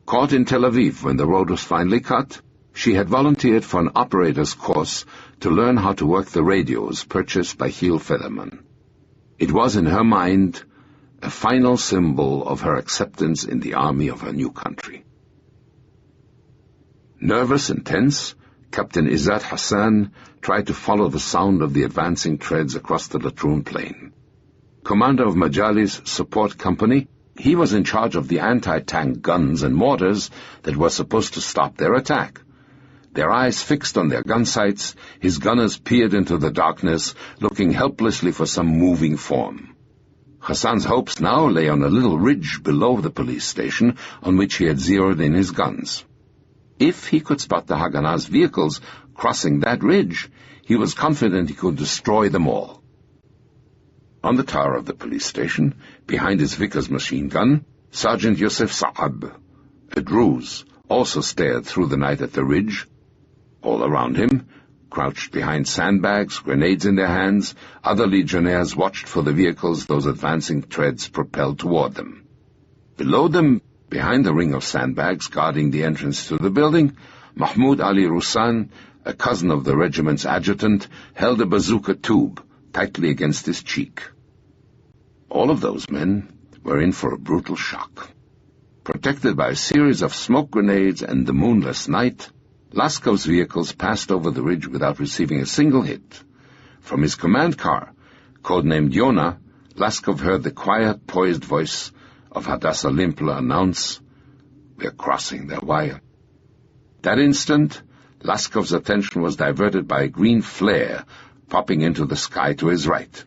Caught in Tel Aviv when the road was finally cut, she had volunteered for an operator's course to learn how to work the radios purchased by Giel Federman. It was, in her mind, a final symbol of her acceptance in the army of her new country. Nervous and tense, Captain Izzat Hassan tried to follow the sound of the advancing treads across the Latrun plain. Commander of Majali's support company, he was in charge of the anti-tank guns and mortars that were supposed to stop their attack. Their eyes fixed on their gun sights, his gunners peered into the darkness, looking helplessly for some moving form. Hassan's hopes now lay on a little ridge below the police station on which he had zeroed in his guns. If he could spot the Haganah's vehicles crossing that ridge, he was confident he could destroy them all. On the tower of the police station, behind his Vickers machine gun, Sergeant Yosef Saab, a Druze, also stared through the night at the ridge. All around him, crouched behind sandbags, grenades in their hands, other legionnaires watched for the vehicles those advancing treads propelled toward them. Below them, behind the ring of sandbags guarding the entrance to the building, Mahmoud Ali Rusan, a cousin of the regiment's adjutant, held a bazooka tube tightly against his cheek. All of those men were in for a brutal shock. Protected by a series of smoke grenades and the moonless night, Laskov's vehicles passed over the ridge without receiving a single hit. From his command car, codenamed Yonah, Laskov heard the quiet, poised voice of Hadassah Limpel announce, "We're crossing their wire." That instant, Laskov's attention was diverted by a green flare popping into the sky to his right.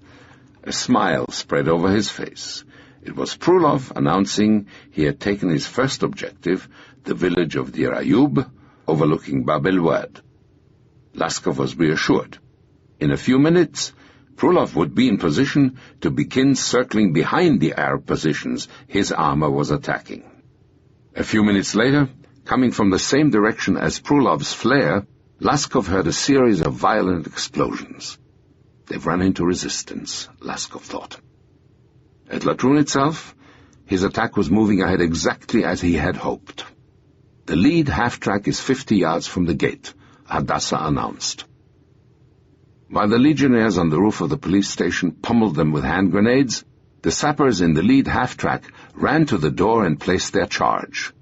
A smile spread over his face. It was Prulov announcing he had taken his first objective, the village of Dir Ayub, overlooking Bab el-Wad. Laskov was reassured. In a few minutes, Prulov would be in position to begin circling behind the Arab positions his armor was attacking. A few minutes later, coming from the same direction as Prulov's flare, Laskov heard a series of violent explosions. They've run into resistance, Laskov thought. At Latrun itself, his attack was moving ahead exactly as he had hoped. The lead half-track is 50 yards from the gate, Hadassah announced. While the legionnaires on the roof of the police station pummeled them with hand grenades, the sappers in the lead half-track ran to the door and placed their charge.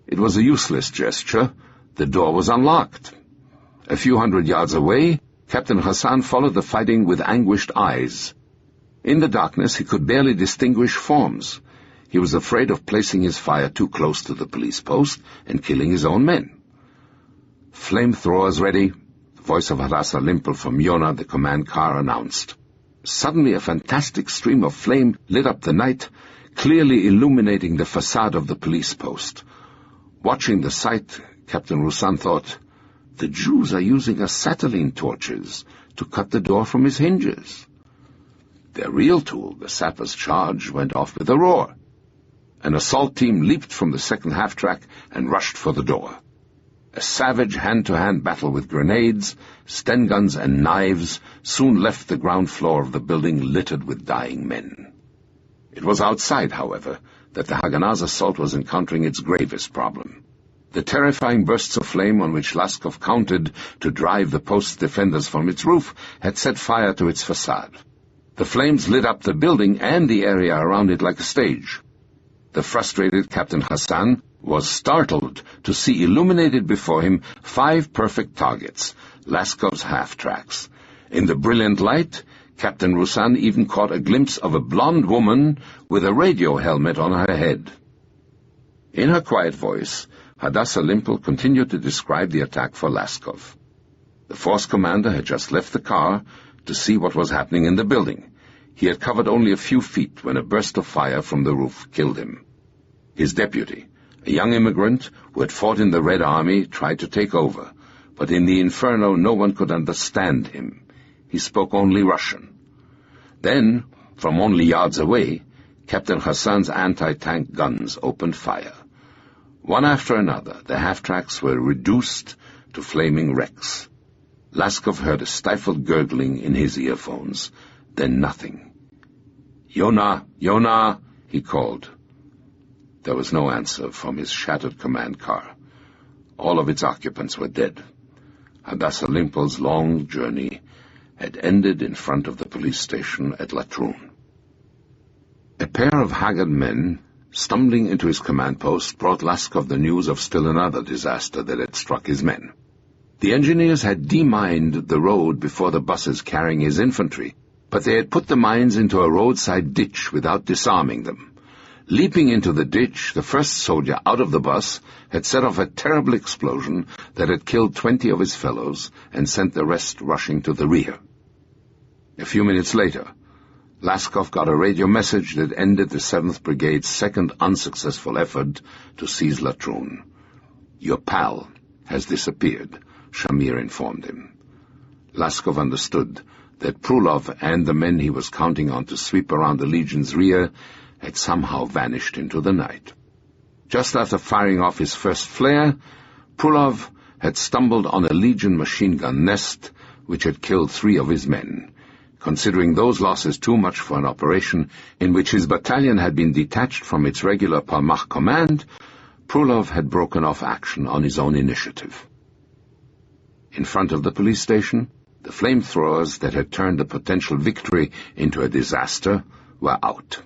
It was a useless gesture. The door was unlocked. A few hundred yards away, Captain Hassan followed the fighting with anguished eyes. In the darkness, he could barely distinguish forms. He was afraid of placing his fire too close to the police post and killing his own men. "Flamethrowers ready," the voice of Hadassah Limpel from Yonah, the command car, announced. Suddenly a fantastic stream of flame lit up the night, clearly illuminating the facade of the police post. Watching the sight, Captain Roussan thought, "The Jews are using acetylene torches to cut the door from its hinges." Their real tool, the sapper's charge, went off with a roar. An assault team leaped from the second half-track and rushed for the door. A savage hand-to-hand battle with grenades, Sten guns, and knives soon left the ground floor of the building littered with dying men. It was outside, however, that the Haganah's assault was encountering its gravest problem. The terrifying bursts of flame on which Laskov counted to drive the post's defenders from its roof had set fire to its facade. The flames lit up the building and the area around it like a stage. The frustrated Captain Hassan was startled to see illuminated before him 5 perfect targets, Laskov's half-tracks. In the brilliant light, Captain Roussan even caught a glimpse of a blonde woman with a radio helmet on her head. In her quiet voice, Hadassah Limpel continued to describe the attack for Laskov. The force commander had just left the car to see what was happening in the building. He had covered only a few feet when a burst of fire from the roof killed him. His deputy, a young immigrant who had fought in the Red Army, tried to take over, but in the inferno no one could understand him. He spoke only Russian. Then, from only yards away, Captain Hassan's anti-tank guns opened fire. One after another, the half-tracks were reduced to flaming wrecks. Laskov heard a stifled gurgling in his earphones, then nothing. "Yonah, Yonah," he called. There was no answer from his shattered command car. All of its occupants were dead. Hadassah Limpel's long journey had ended in front of the police station at Latrun. A pair of haggard men, stumbling into his command post, brought Laskov the news of still another disaster that had struck his men. The engineers had demined the road before the buses carrying his infantry, but they had put the mines into a roadside ditch without disarming them. Leaping into the ditch, the first soldier out of the bus had set off a terrible explosion that had killed 20 of his fellows and sent the rest rushing to the rear. A few minutes later, Laskov got a radio message that ended the 7th Brigade's second unsuccessful effort to seize Latrun. "Your pal has disappeared," Shamir informed him. Laskov understood that Prulov and the men he was counting on to sweep around the Legion's rear had somehow vanished into the night. Just after firing off his first flare, Prulov had stumbled on a Legion machine gun nest which had killed 3 of his men. Considering those losses too much for an operation in which his battalion had been detached from its regular Palmach command, Prulov had broken off action on his own initiative. In front of the police station, the flamethrowers that had turned a potential victory into a disaster were out.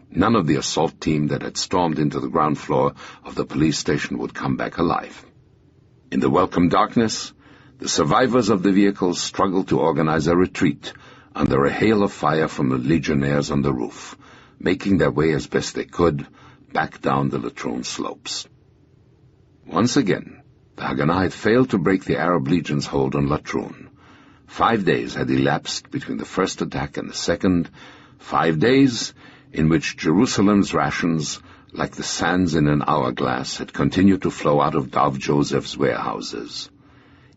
None of the assault team that had stormed into the ground floor of the police station would come back alive. In the welcome darkness, the survivors of the vehicles struggled to organize a retreat under a hail of fire from the legionnaires on the roof, making their way as best they could back down the Latrun slopes. Once again, the Haganah had failed to break the Arab Legion's hold on Latrun. 5 days had elapsed between the first attack and the second, 5 days in which Jerusalem's rations, like the sands in an hourglass, had continued to flow out of Dov Joseph's warehouses.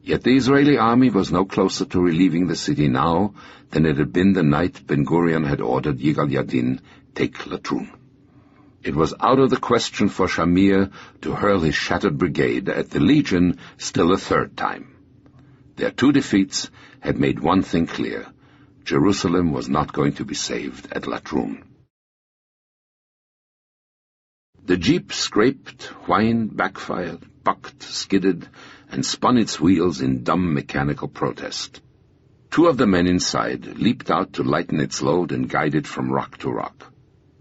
Yet the Israeli army was no closer to relieving the city now than it had been the night Ben-Gurion had ordered Yigal Yadin take Latrun. It was out of the question for Shamir to hurl his shattered brigade at the Legion still a 3rd time. Their 2 defeats had made one thing clear: Jerusalem was not going to be saved at Latrun. The jeep scraped, whined, backfired, bucked, skidded, and spun its wheels in dumb mechanical protest. Two of the men inside leaped out to lighten its load and guide it from rock to rock.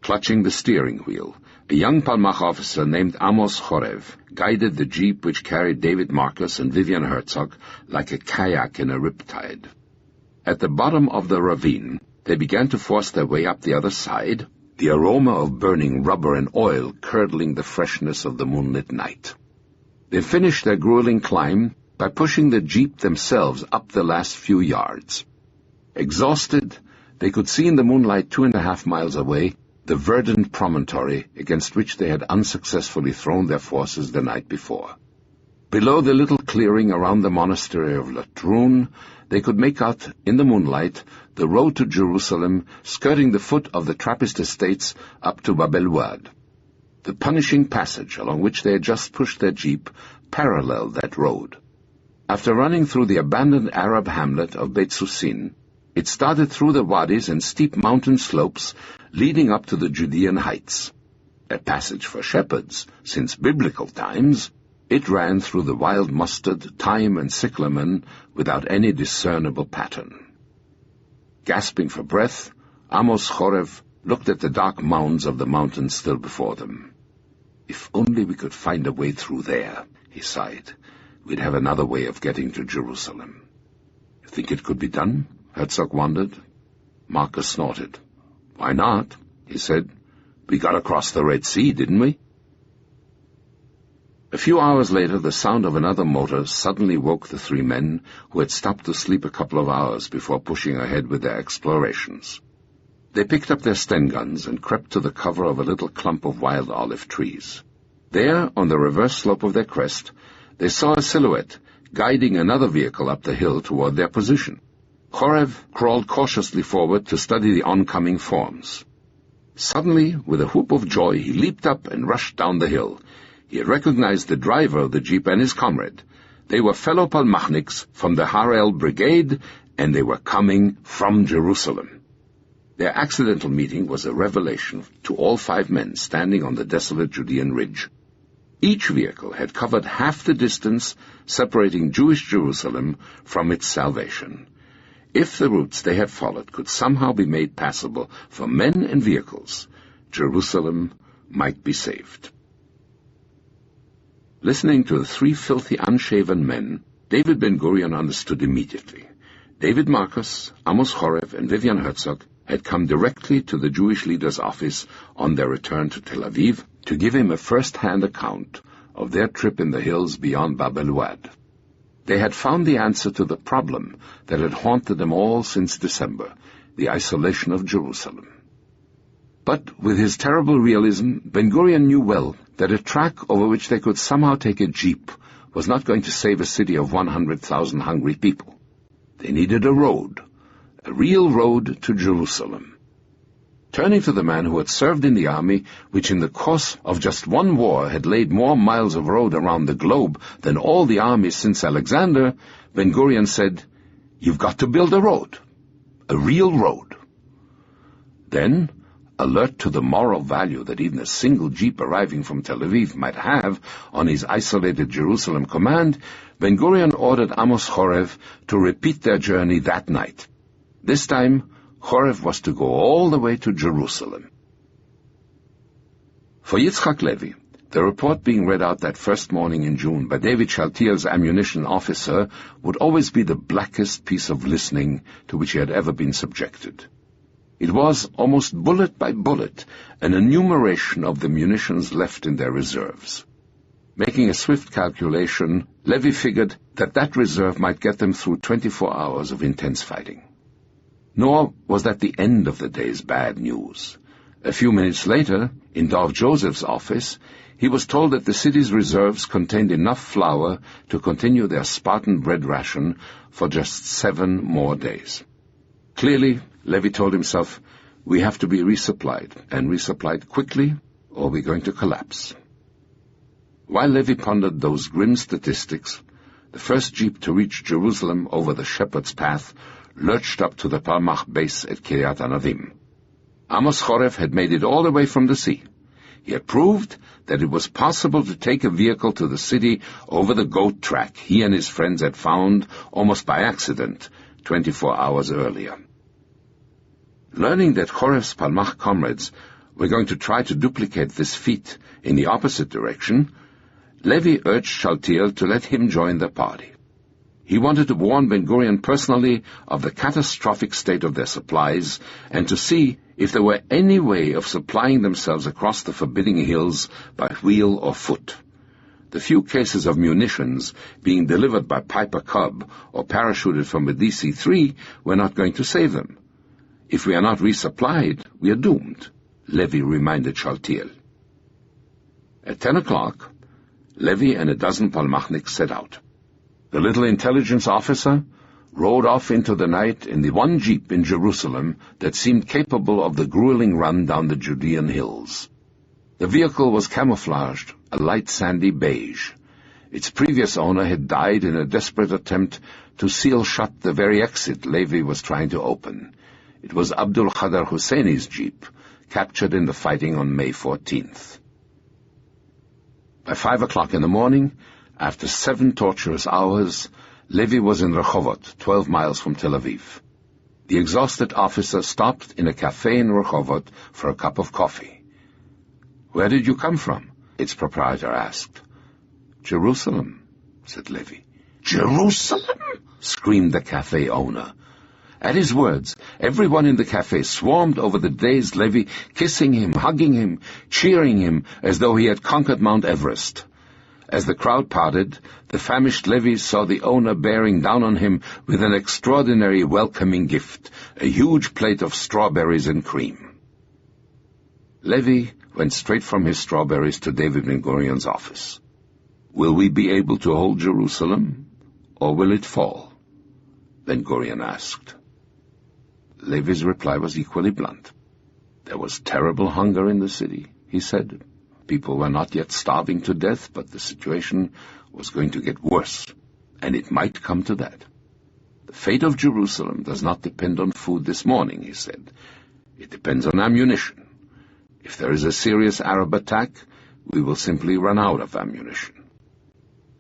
Clutching the steering wheel, a young Palmach officer named Amos Chorev guided the jeep which carried David Marcus and Vivian Herzog like a kayak in a riptide. At the bottom of the ravine, they began to force their way up the other side, the aroma of burning rubber and oil curdling the freshness of the moonlit night. They finished their grueling climb by pushing the jeep themselves up the last few yards. Exhausted, they could see in the moonlight 2.5 miles away the verdant promontory against which they had unsuccessfully thrown their forces the night before. Below the little clearing around the monastery of Latrun, they could make out, in the moonlight, the road to Jerusalem skirting the foot of the Trappist estates up to Bab el-Wad. The punishing passage along which they had just pushed their jeep paralleled that road. After running through the abandoned Arab hamlet of Beit Susin, it started through the wadis and steep mountain slopes leading up to the Judean heights. A passage for shepherds, since biblical times, it ran through the wild mustard, thyme, and cyclamen without any discernible pattern. Gasping for breath, Amos Chorev looked at the dark mounds of the mountains still before them. "If only we could find a way through there," he sighed. "We'd have another way of getting to Jerusalem." "You think it could be done?" Herzog wondered. Marcus snorted. "Why not?" he said. "We got across the Red Sea, didn't we?" A few hours later, the sound of another motor suddenly woke the three men who had stopped to sleep a couple of hours before pushing ahead with their explorations. They picked up their Sten guns and crept to the cover of a little clump of wild olive trees. There, on the reverse slope of their crest, they saw a silhouette guiding another vehicle up the hill toward their position. Chorev crawled cautiously forward to study the oncoming forms. Suddenly, with a whoop of joy, he leaped up and rushed down the hill. He had recognized the driver of the jeep and his comrade. They were fellow Palmachniks from the Harel Brigade, and they were coming from Jerusalem. Their accidental meeting was a revelation to all 5 men standing on the desolate Judean ridge. Each vehicle had covered half the distance separating Jewish Jerusalem from its salvation. If the routes they had followed could somehow be made passable for men and vehicles, Jerusalem might be saved. Listening to the 3 filthy, unshaven men, David Ben-Gurion understood immediately. David Marcus, Amos Chorev, and Vivian Herzog had come directly to the Jewish leader's office on their return to Tel Aviv to give him a first-hand account of their trip in the hills beyond Bab el-Wad. They had found the answer to the problem that had haunted them all since December, the isolation of Jerusalem. But with his terrible realism, Ben-Gurion knew well that a track over which they could somehow take a jeep was not going to save a city of 100,000 hungry people. They needed a road, a real road to Jerusalem. Turning to the man who had served in the army, which in the course of just one war had laid more miles of road around the globe than all the armies since Alexander, Ben-Gurion said, "You've got to build a road, a real road." Then, alert to the moral value that even a single jeep arriving from Tel Aviv might have on his isolated Jerusalem command, Ben-Gurion ordered Amos Chorev to repeat their journey that night. This time, Chorev was to go all the way to Jerusalem. For Yitzchak Levi, the report being read out that first morning in June by David Shaltiel's ammunition officer would always be the blackest piece of listening to which he had ever been subjected. It was, almost bullet by bullet, an enumeration of the munitions left in their reserves. Making a swift calculation, Levi figured that reserve might get them through 24 hours of intense fighting. Nor was that the end of the day's bad news. A few minutes later, in Dov Joseph's office, he was told that the city's reserves contained enough flour to continue their Spartan bread ration for just 7 more days. Clearly, Levi told himself, we have to be resupplied, and resupplied quickly, or we're going to collapse. While Levi pondered those grim statistics, the first jeep to reach Jerusalem over the Shepherd's Path lurched up to the Palmach base at Kiryat Anavim. Amos Chorev had made it all the way from the sea. He had proved that it was possible to take a vehicle to the city over the goat track he and his friends had found, almost by accident, 24 hours earlier. Learning that Choref's Palmach comrades were going to try to duplicate this feat in the opposite direction, Levi urged Shaltiel to let him join the party. He wanted to warn Ben-Gurion personally of the catastrophic state of their supplies and to see if there were any way of supplying themselves across the forbidding hills by wheel or foot. The few cases of munitions being delivered by Piper Cub or parachuted from a DC-3 were not going to save them. If we are not resupplied, we are doomed, Levi reminded Shaltiel. At 10 o'clock, Levi and a dozen Palmachniks set out. The little intelligence officer rode off into the night in the one jeep in Jerusalem that seemed capable of the grueling run down the Judean hills. The vehicle was camouflaged, a light sandy beige. Its previous owner had died in a desperate attempt to seal shut the very exit Levi was trying to open. It was Abdul Khadar Husseini's jeep, captured in the fighting on May 14th. By 5 o'clock in the morning, after 7 torturous hours, Levi was in Rehovot, 12 miles from Tel Aviv. The exhausted officer stopped in a cafe in Rehovot for a cup of coffee. "Where did you come from?" its proprietor asked. "Jerusalem," said Levi. "Jerusalem!" screamed the cafe owner. At his words, everyone in the cafe swarmed over the dazed Levi, kissing him, hugging him, cheering him as though he had conquered Mount Everest. As the crowd parted, the famished Levi saw the owner bearing down on him with an extraordinary welcoming gift, a huge plate of strawberries and cream. Levi went straight from his strawberries to David Ben-Gurion's office. "Will we be able to hold Jerusalem, or will it fall?" Ben-Gurion asked. Levi's reply was equally blunt. "There was terrible hunger in the city," he said. "People were not yet starving to death, but the situation was going to get worse, and it might come to that. The fate of Jerusalem does not depend on food this morning," he said. "It depends on ammunition. If there is a serious Arab attack, we will simply run out of ammunition."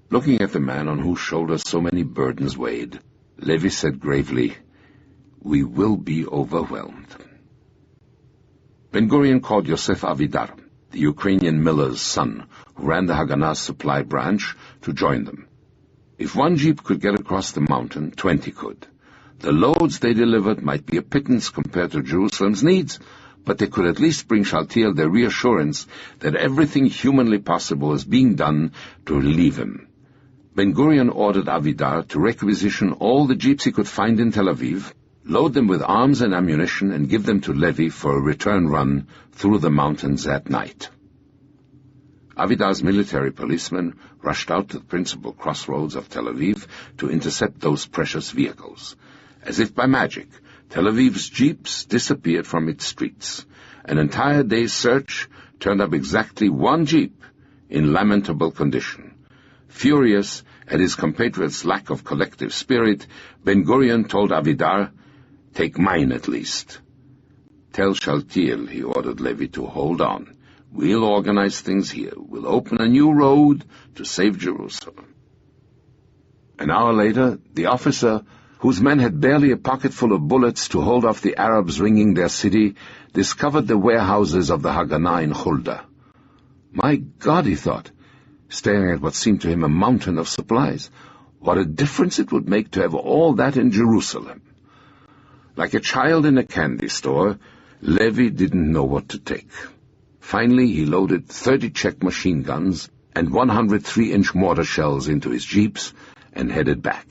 Looking at the man on whose shoulders so many burdens weighed, Levi said gravely, "We will be overwhelmed." Ben-Gurion called Yosef Avidar, the Ukrainian miller's son, who ran the Haganah's supply branch, to join them. If one jeep could get across the mountain, 20 could. The loads they delivered might be a pittance compared to Jerusalem's needs, but they could at least bring Shaltiel the reassurance that everything humanly possible was being done to relieve him. Ben-Gurion ordered Avidar to requisition all the jeeps he could find in Tel Aviv, load them with arms and ammunition, and give them to Levi for a return run through the mountains at night. Avidar's military policemen rushed out to the principal crossroads of Tel Aviv to intercept those precious vehicles. As if by magic, Tel Aviv's jeeps disappeared from its streets. An entire day's search turned up exactly one jeep in lamentable condition. Furious at his compatriots' lack of collective spirit, Ben-Gurion told Avidar, "Take mine at least." "Tell Shaltiel," he ordered Levi, to hold on. "We'll organize things here. We'll open a new road to save Jerusalem." An hour later, the officer, whose men had barely a pocketful of bullets to hold off the Arabs ringing their city, discovered the warehouses of the Haganah in Hulda. My God, he thought, staring at what seemed to him a mountain of supplies. What a difference it would make to have all that in Jerusalem. Like a child in a candy store, Levi didn't know what to take. Finally, he loaded 30 Czech machine guns and 100 3-inch mortar shells into his jeeps and headed back.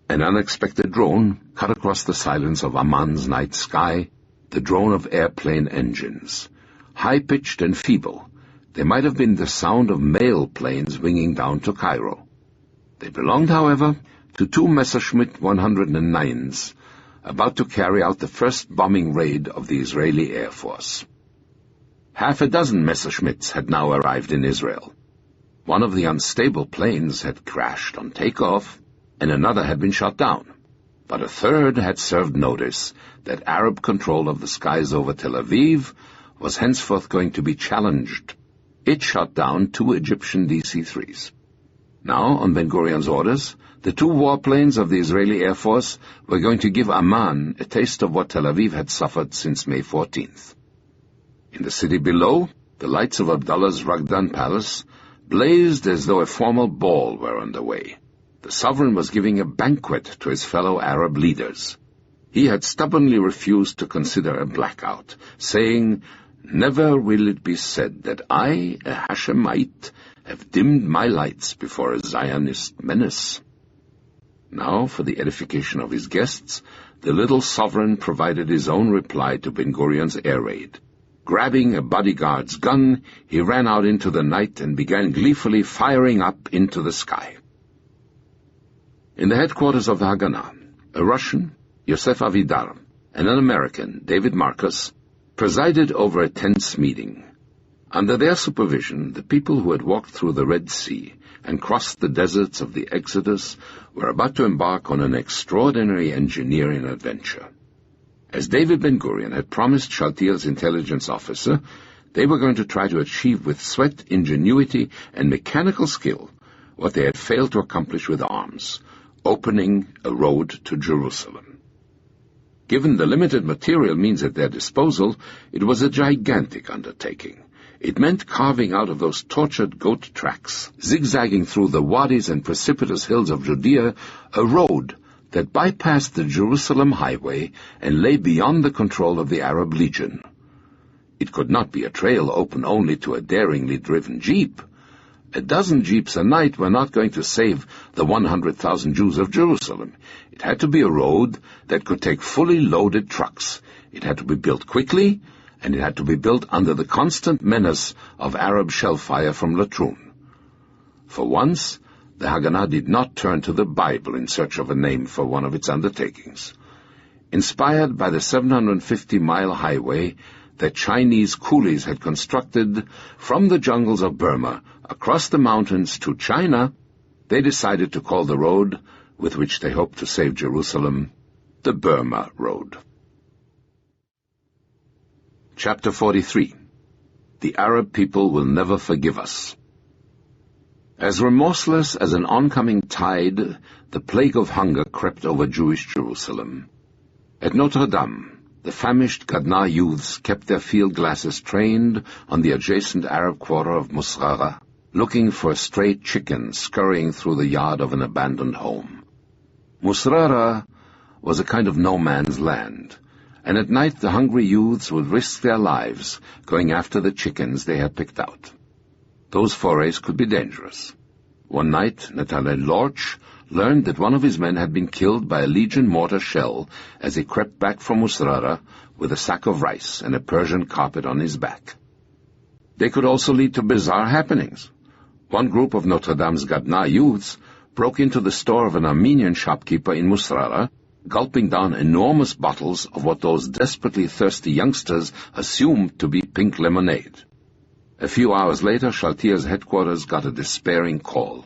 An unexpected drone cut across the silence of Amman's night sky, the drone of airplane engines. High-pitched and feeble, they might have been the sound of mail planes winging down to Cairo. They belonged, however, to 2 Messerschmitt 109s, about to carry out the first bombing raid of the Israeli Air Force. Half a dozen Messerschmitts had now arrived in Israel. One of the unstable planes had crashed on takeoff, and another had been shot down. But a third had served notice that Arab control of the skies over Tel Aviv was henceforth going to be challenged. It shot down 2 Egyptian DC-3s. Now, on Ben-Gurion's orders, the 2 warplanes of the Israeli Air Force were going to give Amman a taste of what Tel Aviv had suffered since May 14th. In the city below, the lights of Abdullah's Ragdan Palace blazed as though a formal ball were underway. The sovereign was giving a banquet to his fellow Arab leaders. He had stubbornly refused to consider a blackout, saying, "Never will it be said that I, a Hashemite, have dimmed my lights before a Zionist menace." Now, for the edification of his guests, the little sovereign provided his own reply to Ben-Gurion's air raid. Grabbing a bodyguard's gun, he ran out into the night and began gleefully firing up into the sky. In the headquarters of the Haganah, a Russian, Yosef Avidar, and an American, David Marcus, presided over a tense meeting. Under their supervision, the people who had walked through the Red Sea and crossed the deserts of the Exodus were about to embark on an extraordinary engineering adventure. As David Ben-Gurion had promised Shaltiel's intelligence officer, they were going to try to achieve with sweat, ingenuity, and mechanical skill what they had failed to accomplish with arms, opening a road to Jerusalem. Given the limited material means at their disposal, it was a gigantic undertaking. It meant carving out of those tortured goat tracks, zigzagging through the wadis and precipitous hills of Judea, a road that bypassed the Jerusalem highway and lay beyond the control of the Arab Legion. It could not be a trail open only to a daringly driven jeep. A dozen jeeps a night were not going to save the 100,000 Jews of Jerusalem. It had to be a road that could take fully loaded trucks. It had to be built quickly, and it had to be built under the constant menace of Arab shellfire from Latrun. For once, the Haganah did not turn to the Bible in search of a name for one of its undertakings. Inspired by the 750-mile highway that Chinese coolies had constructed from the jungles of Burma across the mountains to China, they decided to call the road, with which they hoped to save Jerusalem, the Burma Road. Chapter 43. The Arab people will never forgive us. As remorseless as an oncoming tide, the plague of hunger crept over Jewish Jerusalem. At Notre Dame, the famished Gadna youths kept their field glasses trained on the adjacent Arab quarter of Musrara, looking for a stray chicken scurrying through the yard of an abandoned home. Musrara was a kind of no-man's land, and at night the hungry youths would risk their lives going after the chickens they had picked out. Those forays could be dangerous. One night, Nathaniel Lorch learned that one of his men had been killed by a Legion mortar shell as he crept back from Musrara with a sack of rice and a Persian carpet on his back. They could also lead to bizarre happenings. One group of Notre Dame's Gadna youths broke into the store of an Armenian shopkeeper in Musrara, gulping down enormous bottles of what those desperately thirsty youngsters assumed to be pink lemonade. A few hours later, Shaltiel's headquarters got a despairing call.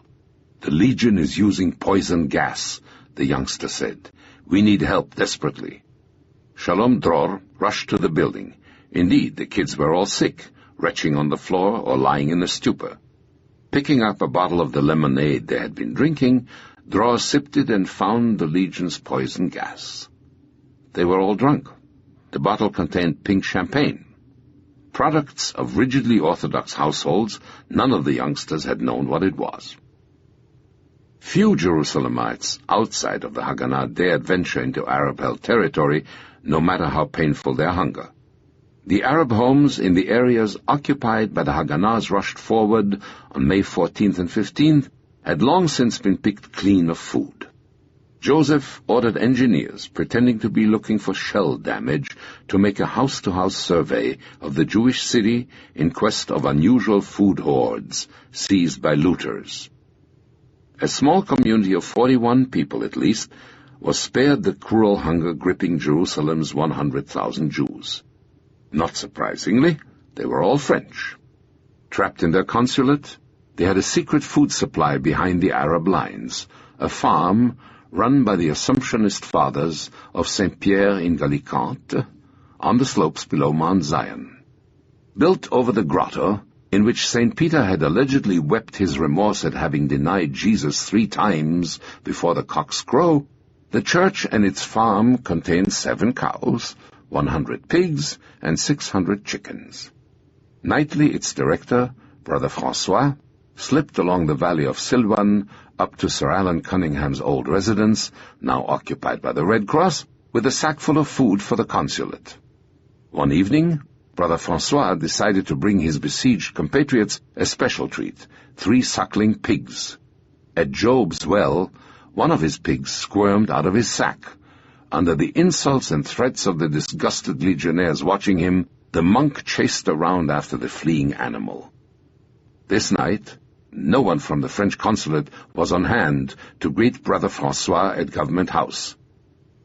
"The Legion is using poison gas," the youngster said. "We need help desperately." Shalom Dror rushed to the building. Indeed, the kids were all sick, retching on the floor or lying in a stupor. Picking up a bottle of the lemonade they had been drinking, Dror sipped it and found the Legion's poison gas. They were all drunk. The bottle contained pink champagne. Products of rigidly orthodox households, none of the youngsters had known what it was. Few Jerusalemites outside of the Haganah dared venture into Arab-held territory, no matter how painful their hunger. The Arab homes in the areas occupied by the Haganahs rushed forward on May 14th and 15th had long since been picked clean of food. Joseph ordered engineers pretending to be looking for shell damage to make a house-to-house survey of the Jewish city in quest of unusual food hoards seized by looters. A small community of 41 people, at least, was spared the cruel hunger gripping Jerusalem's 100,000 Jews. Not surprisingly, they were all French. Trapped in their consulate, they had a secret food supply behind the Arab lines, a farm run by the Assumptionist fathers of Saint-Pierre in Gallicante, on the slopes below Mount Zion. Built over the grotto, in which St. Peter had allegedly wept his remorse at having denied Jesus 3 times before the cocks crow, the church and its farm contained 7 cows, 100 pigs, and 600 chickens. Nightly its director, Brother François, slipped along the valley of Silvan up to Sir Alan Cunningham's old residence, now occupied by the Red Cross, with a sack full of food for the consulate. One evening, Brother François decided to bring his besieged compatriots a special treat, 3 suckling pigs. At Job's well, one of his pigs squirmed out of his sack. Under the insults and threats of the disgusted legionnaires watching him, the monk chased around after the fleeing animal. This night, no one from the French consulate was on hand to greet Brother François at Government House.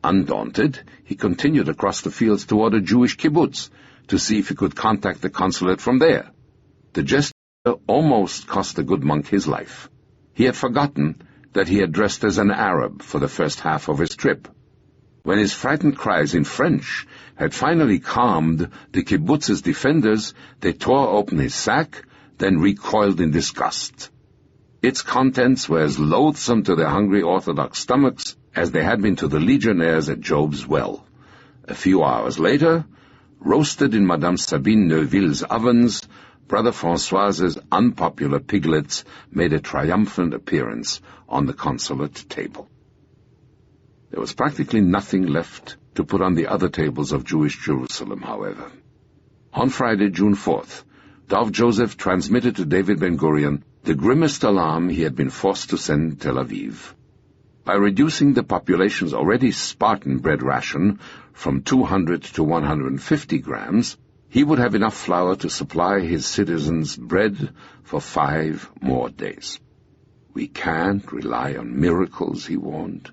Undaunted, he continued across the fields toward a Jewish kibbutz to see if he could contact the consulate from there. The gesture almost cost the good monk his life. He had forgotten that he had dressed as an Arab for the first half of his trip. When his frightened cries in French had finally calmed the kibbutz's defenders, they tore open his sack, then recoiled in disgust. Its contents were as loathsome to their hungry Orthodox stomachs as they had been to the legionnaires at Job's well. A few hours later, roasted in Madame Sabine Neuville's ovens, Brother François's unpopular piglets made a triumphant appearance on the consulate table. There was practically nothing left to put on the other tables of Jewish Jerusalem, however. On Friday, June 4th, Dov Joseph transmitted to David Ben-Gurion the grimmest alarm he had been forced to send Tel Aviv. By reducing the population's already Spartan bread ration from 200 to 150 grams, he would have enough flour to supply his citizens bread for 5 more days. "We can't rely on miracles," he warned.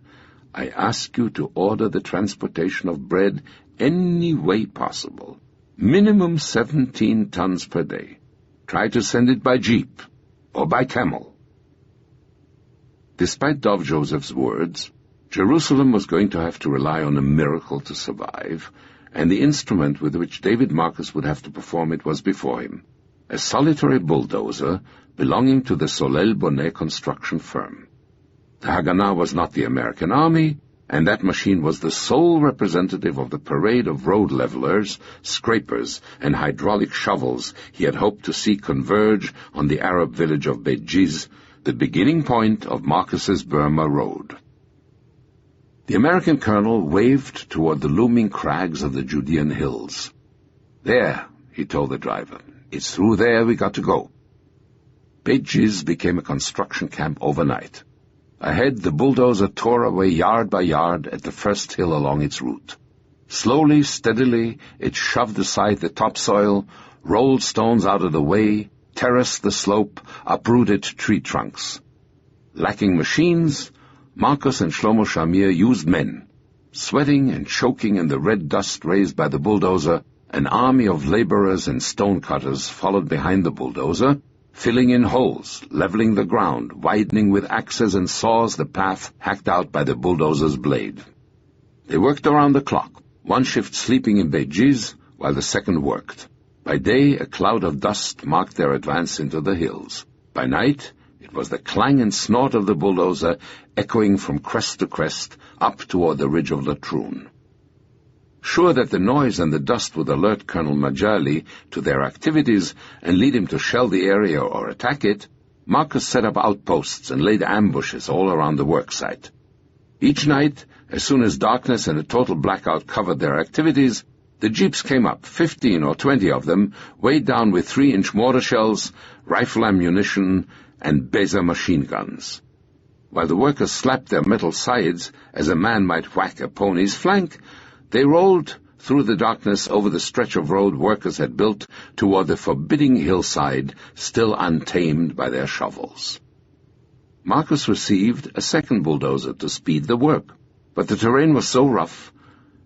"I ask you to order the transportation of bread any way possible. Minimum 17 tons per day. Try to send it by jeep or by camel." Despite Dov Joseph's words, Jerusalem was going to have to rely on a miracle to survive, and the instrument with which David Marcus would have to perform it was before him, a solitary bulldozer belonging to the Soleil Bonnet construction firm. The Haganah was not the American army, and that machine was the sole representative of the parade of road levelers, scrapers, and hydraulic shovels he had hoped to see converge on the Arab village of Beit Jiz, the beginning point of Marcus's Burma Road. The American colonel waved toward the looming crags of the Judean hills. "There," he told the driver. "It's through there we got to go." Beit Jiz became a construction camp overnight. Ahead, the bulldozer tore away yard by yard at the first hill along its route. Slowly, steadily, it shoved aside the topsoil, rolled stones out of the way, terraced the slope, uprooted tree trunks. Lacking machines, Marcus and Shlomo Shamir used men. Sweating and choking in the red dust raised by the bulldozer, an army of laborers and stonecutters followed behind the bulldozer, filling in holes, leveling the ground, widening with axes and saws the path hacked out by the bulldozer's blade. They worked around the clock, one shift sleeping in Beit Jiz while the second worked. By day, a cloud of dust marked their advance into the hills. By night, it was the clang and snort of the bulldozer echoing from crest to crest up toward the ridge of Latrun. Sure that the noise and the dust would alert Colonel Majali to their activities and lead him to shell the area or attack it, Marcus set up outposts and laid ambushes all around the worksite. Each night, as soon as darkness and a total blackout covered their activities, the jeeps came up, 15 or 20 of them, weighed down with 3-inch mortar shells, rifle ammunition, and Beza machine guns. While the workers slapped their metal sides as a man might whack a pony's flank, they rolled through the darkness over the stretch of road workers had built toward the forbidding hillside, still untamed by their shovels. Marcus received a second bulldozer to speed the work, but the terrain was so rough,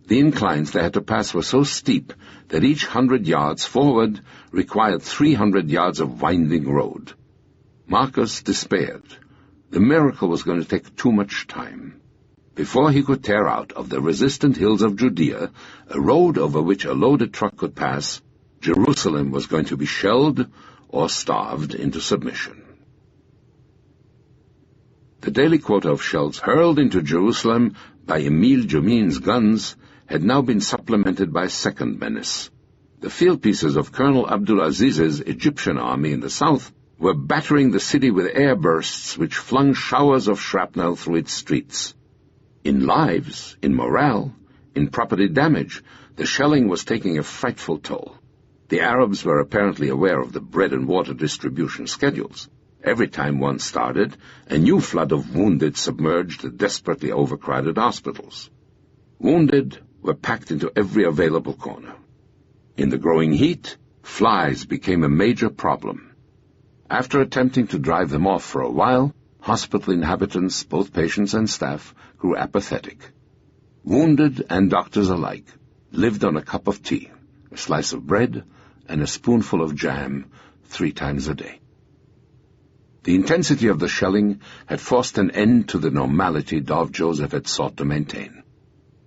the inclines they had to pass were so steep that each 100 yards forward required 300 yards of winding road. Marcus despaired. The miracle was going to take too much time. Before he could tear out of the resistant hills of Judea, a road over which a loaded truck could pass, Jerusalem was going to be shelled or starved into submission. The daily quota of shells hurled into Jerusalem by Émile Jumin's guns had now been supplemented by a second menace. The field pieces of Colonel Abdulaziz's Egyptian army in the south were battering the city with air bursts which flung showers of shrapnel through its streets. In lives, in morale, in property damage, the shelling was taking a frightful toll. The Arabs were apparently aware of the bread and water distribution schedules. Every time one started, a new flood of wounded submerged the desperately overcrowded hospitals. Wounded were packed into every available corner. In the growing heat, flies became a major problem. After attempting to drive them off for a while, hospital inhabitants, both patients and staff, grew apathetic. Wounded and doctors alike lived on a cup of tea, a slice of bread, and a spoonful of jam 3 times a day. The intensity of the shelling had forced an end to the normality Dov Joseph had sought to maintain.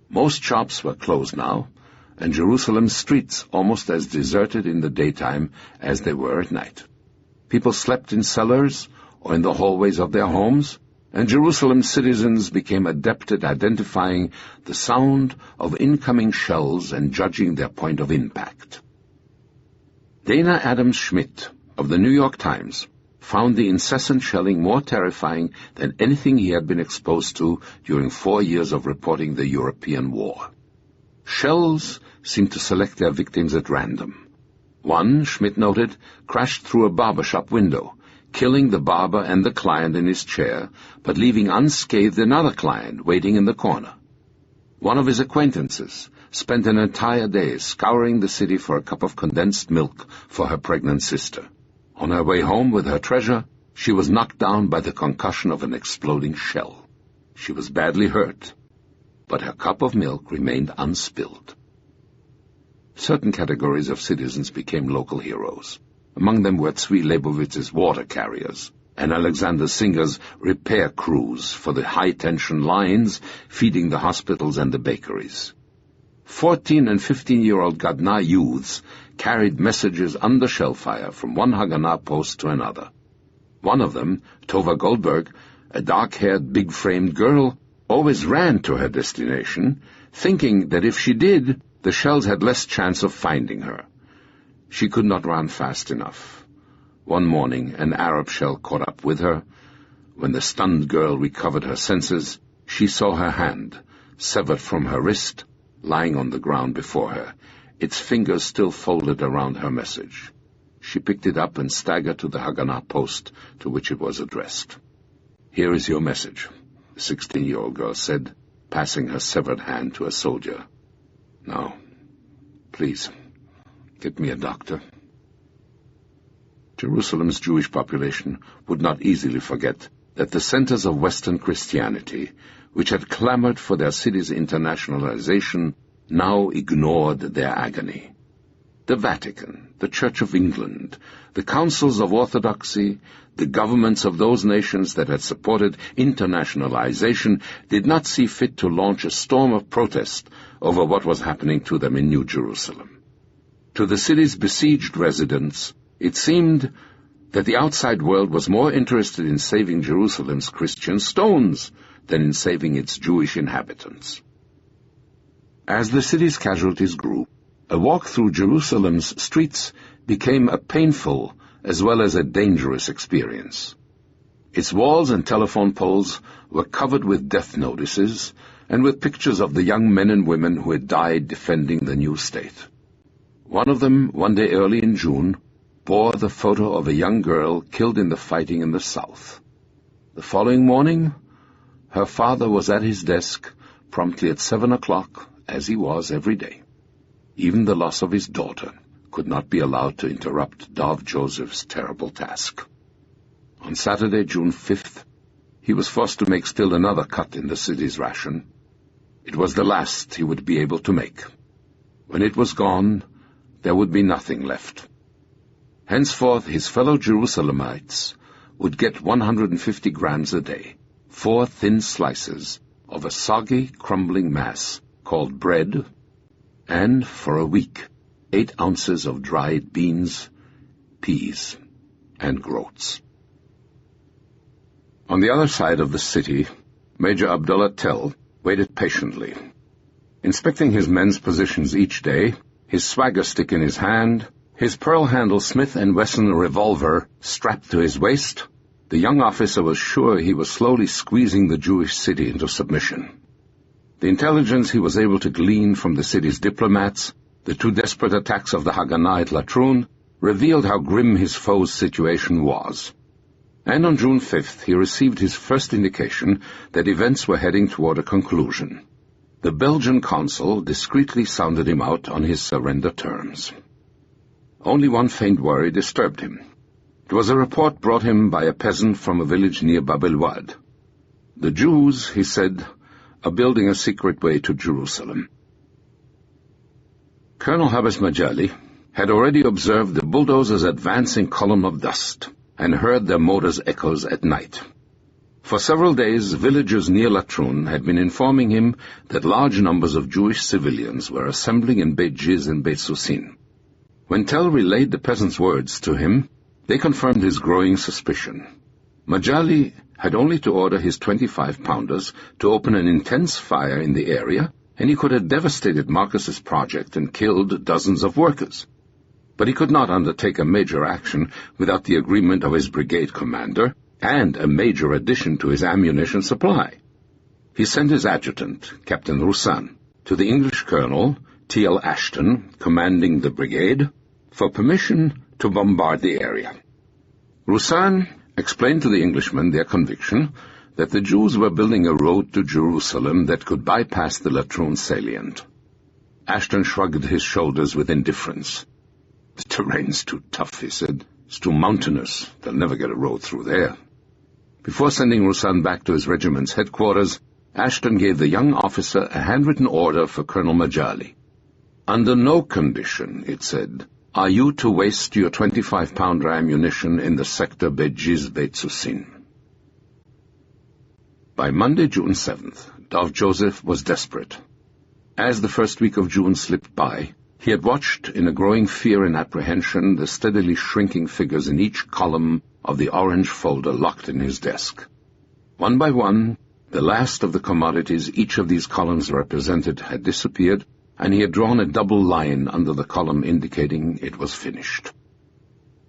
Most shops were closed now, and Jerusalem's streets almost as deserted in the daytime as they were at night. People slept in cellars or in the hallways of their homes, and Jerusalem's citizens became adept at identifying the sound of incoming shells and judging their point of impact. Dana Adams Schmidt of the New York Times found the incessant shelling more terrifying than anything he had been exposed to during 4 years of reporting the European War. Shells seemed to select their victims at random. One, Schmidt noted, crashed through a barbershop window, killing the barber and the client in his chair, but leaving unscathed another client waiting in the corner. One of his acquaintances spent an entire day scouring the city for a cup of condensed milk for her pregnant sister. On her way home with her treasure, she was knocked down by the concussion of an exploding shell. She was badly hurt, but her cup of milk remained unspilled. Certain categories of citizens became local heroes. Among them were Tzvi Leibovitz's water carriers and Alexander Singer's repair crews for the high-tension lines feeding the hospitals and the bakeries. 14- and 15-year-old Gadna youths carried messages under shellfire from one Haganah post to another. One of them, Tova Goldberg, a dark-haired, big-framed girl, always ran to her destination, thinking that if she did, the shells had less chance of finding her. She could not run fast enough. One morning, an Arab shell caught up with her. When the stunned girl recovered her senses, she saw her hand, severed from her wrist, lying on the ground before her, its fingers still folded around her message. She picked it up and staggered to the Haganah post to which it was addressed. "Here is your message," the 16-year-old girl said, passing her severed hand to a soldier. "Now, please, get me a doctor." Jerusalem's Jewish population would not easily forget that the centers of Western Christianity, which had clamored for their city's internationalization, now ignored their agony. The Vatican, the Church of England, the councils of orthodoxy, the governments of those nations that had supported internationalization did not see fit to launch a storm of protest over what was happening to them in New Jerusalem. To the city's besieged residents, it seemed that the outside world was more interested in saving Jerusalem's Christian stones than in saving its Jewish inhabitants. As the city's casualties grew, a walk through Jerusalem's streets became a painful as well as a dangerous experience. Its walls and telephone poles were covered with death notices and with pictures of the young men and women who had died defending the new state. One of them, one day early in June, bore the photo of a young girl killed in the fighting in the south. The following morning, her father was at his desk promptly at 7 o'clock, as he was every day. Even the loss of his daughter could not be allowed to interrupt Dov Joseph's terrible task. On Saturday, June 5th, he was forced to make still another cut in the city's ration. It was the last he would be able to make. When it was gone, there would be nothing left. Henceforth, his fellow Jerusalemites would get 150 grams a day, 4 thin slices of a soggy, crumbling mass called bread, and, for a week, 8 ounces of dried beans, peas, and groats. On the other side of the city, Major Abdullah Tell waited patiently, inspecting his men's positions each day, his swagger stick in his hand, his pearl-handled Smith & Wesson revolver strapped to his waist. The young officer was sure he was slowly squeezing the Jewish city into submission. The intelligence he was able to glean from the city's diplomats, the two desperate attacks of the Haganah at Latrun, revealed how grim his foe's situation was. And on June 5th he received his first indication that events were heading toward a conclusion. The Belgian consul discreetly sounded him out on his surrender terms. Only one faint worry disturbed him. It was a report brought him by a peasant from a village near Bab el-Wad. The Jews, he said, are building a secret way to Jerusalem. Colonel Habas Majali had already observed the bulldozers' advancing column of dust and heard their motors' echoes at night. For several days, villagers near Latrun had been informing him that large numbers of Jewish civilians were assembling in Beit Jiz and Beit Susin. When Tell relayed the peasants' words to him, they confirmed his growing suspicion. Majali had only to order his 25-pounders to open an intense fire in the area, and he could have devastated Marcus's project and killed dozens of workers. But he could not undertake a major action without the agreement of his brigade commander and a major addition to his ammunition supply. He sent his adjutant, Captain Roussan, to the English colonel, T.L. Ashton, commanding the brigade, for permission to bombard the area. Roussan explained to the Englishmen their conviction that the Jews were building a road to Jerusalem that could bypass the Latrun salient. Ashton shrugged his shoulders with indifference. "The terrain's too tough," he said. "It's too mountainous. They'll never get a road through there." Before sending Roussan back to his regiment's headquarters, Ashton gave the young officer a handwritten order for Colonel Majali. "Under no condition," it said, "are you to waste your 25-pounder ammunition in the sector Beit Jiz Beit Susin." By Monday, June 7th, Dov Joseph was desperate. As the first week of June slipped by, he had watched in a growing fear and apprehension the steadily shrinking figures in each column of the orange folder locked in his desk. One by one, the last of the commodities each of these columns represented had disappeared, and he had drawn a double line under the column indicating it was finished.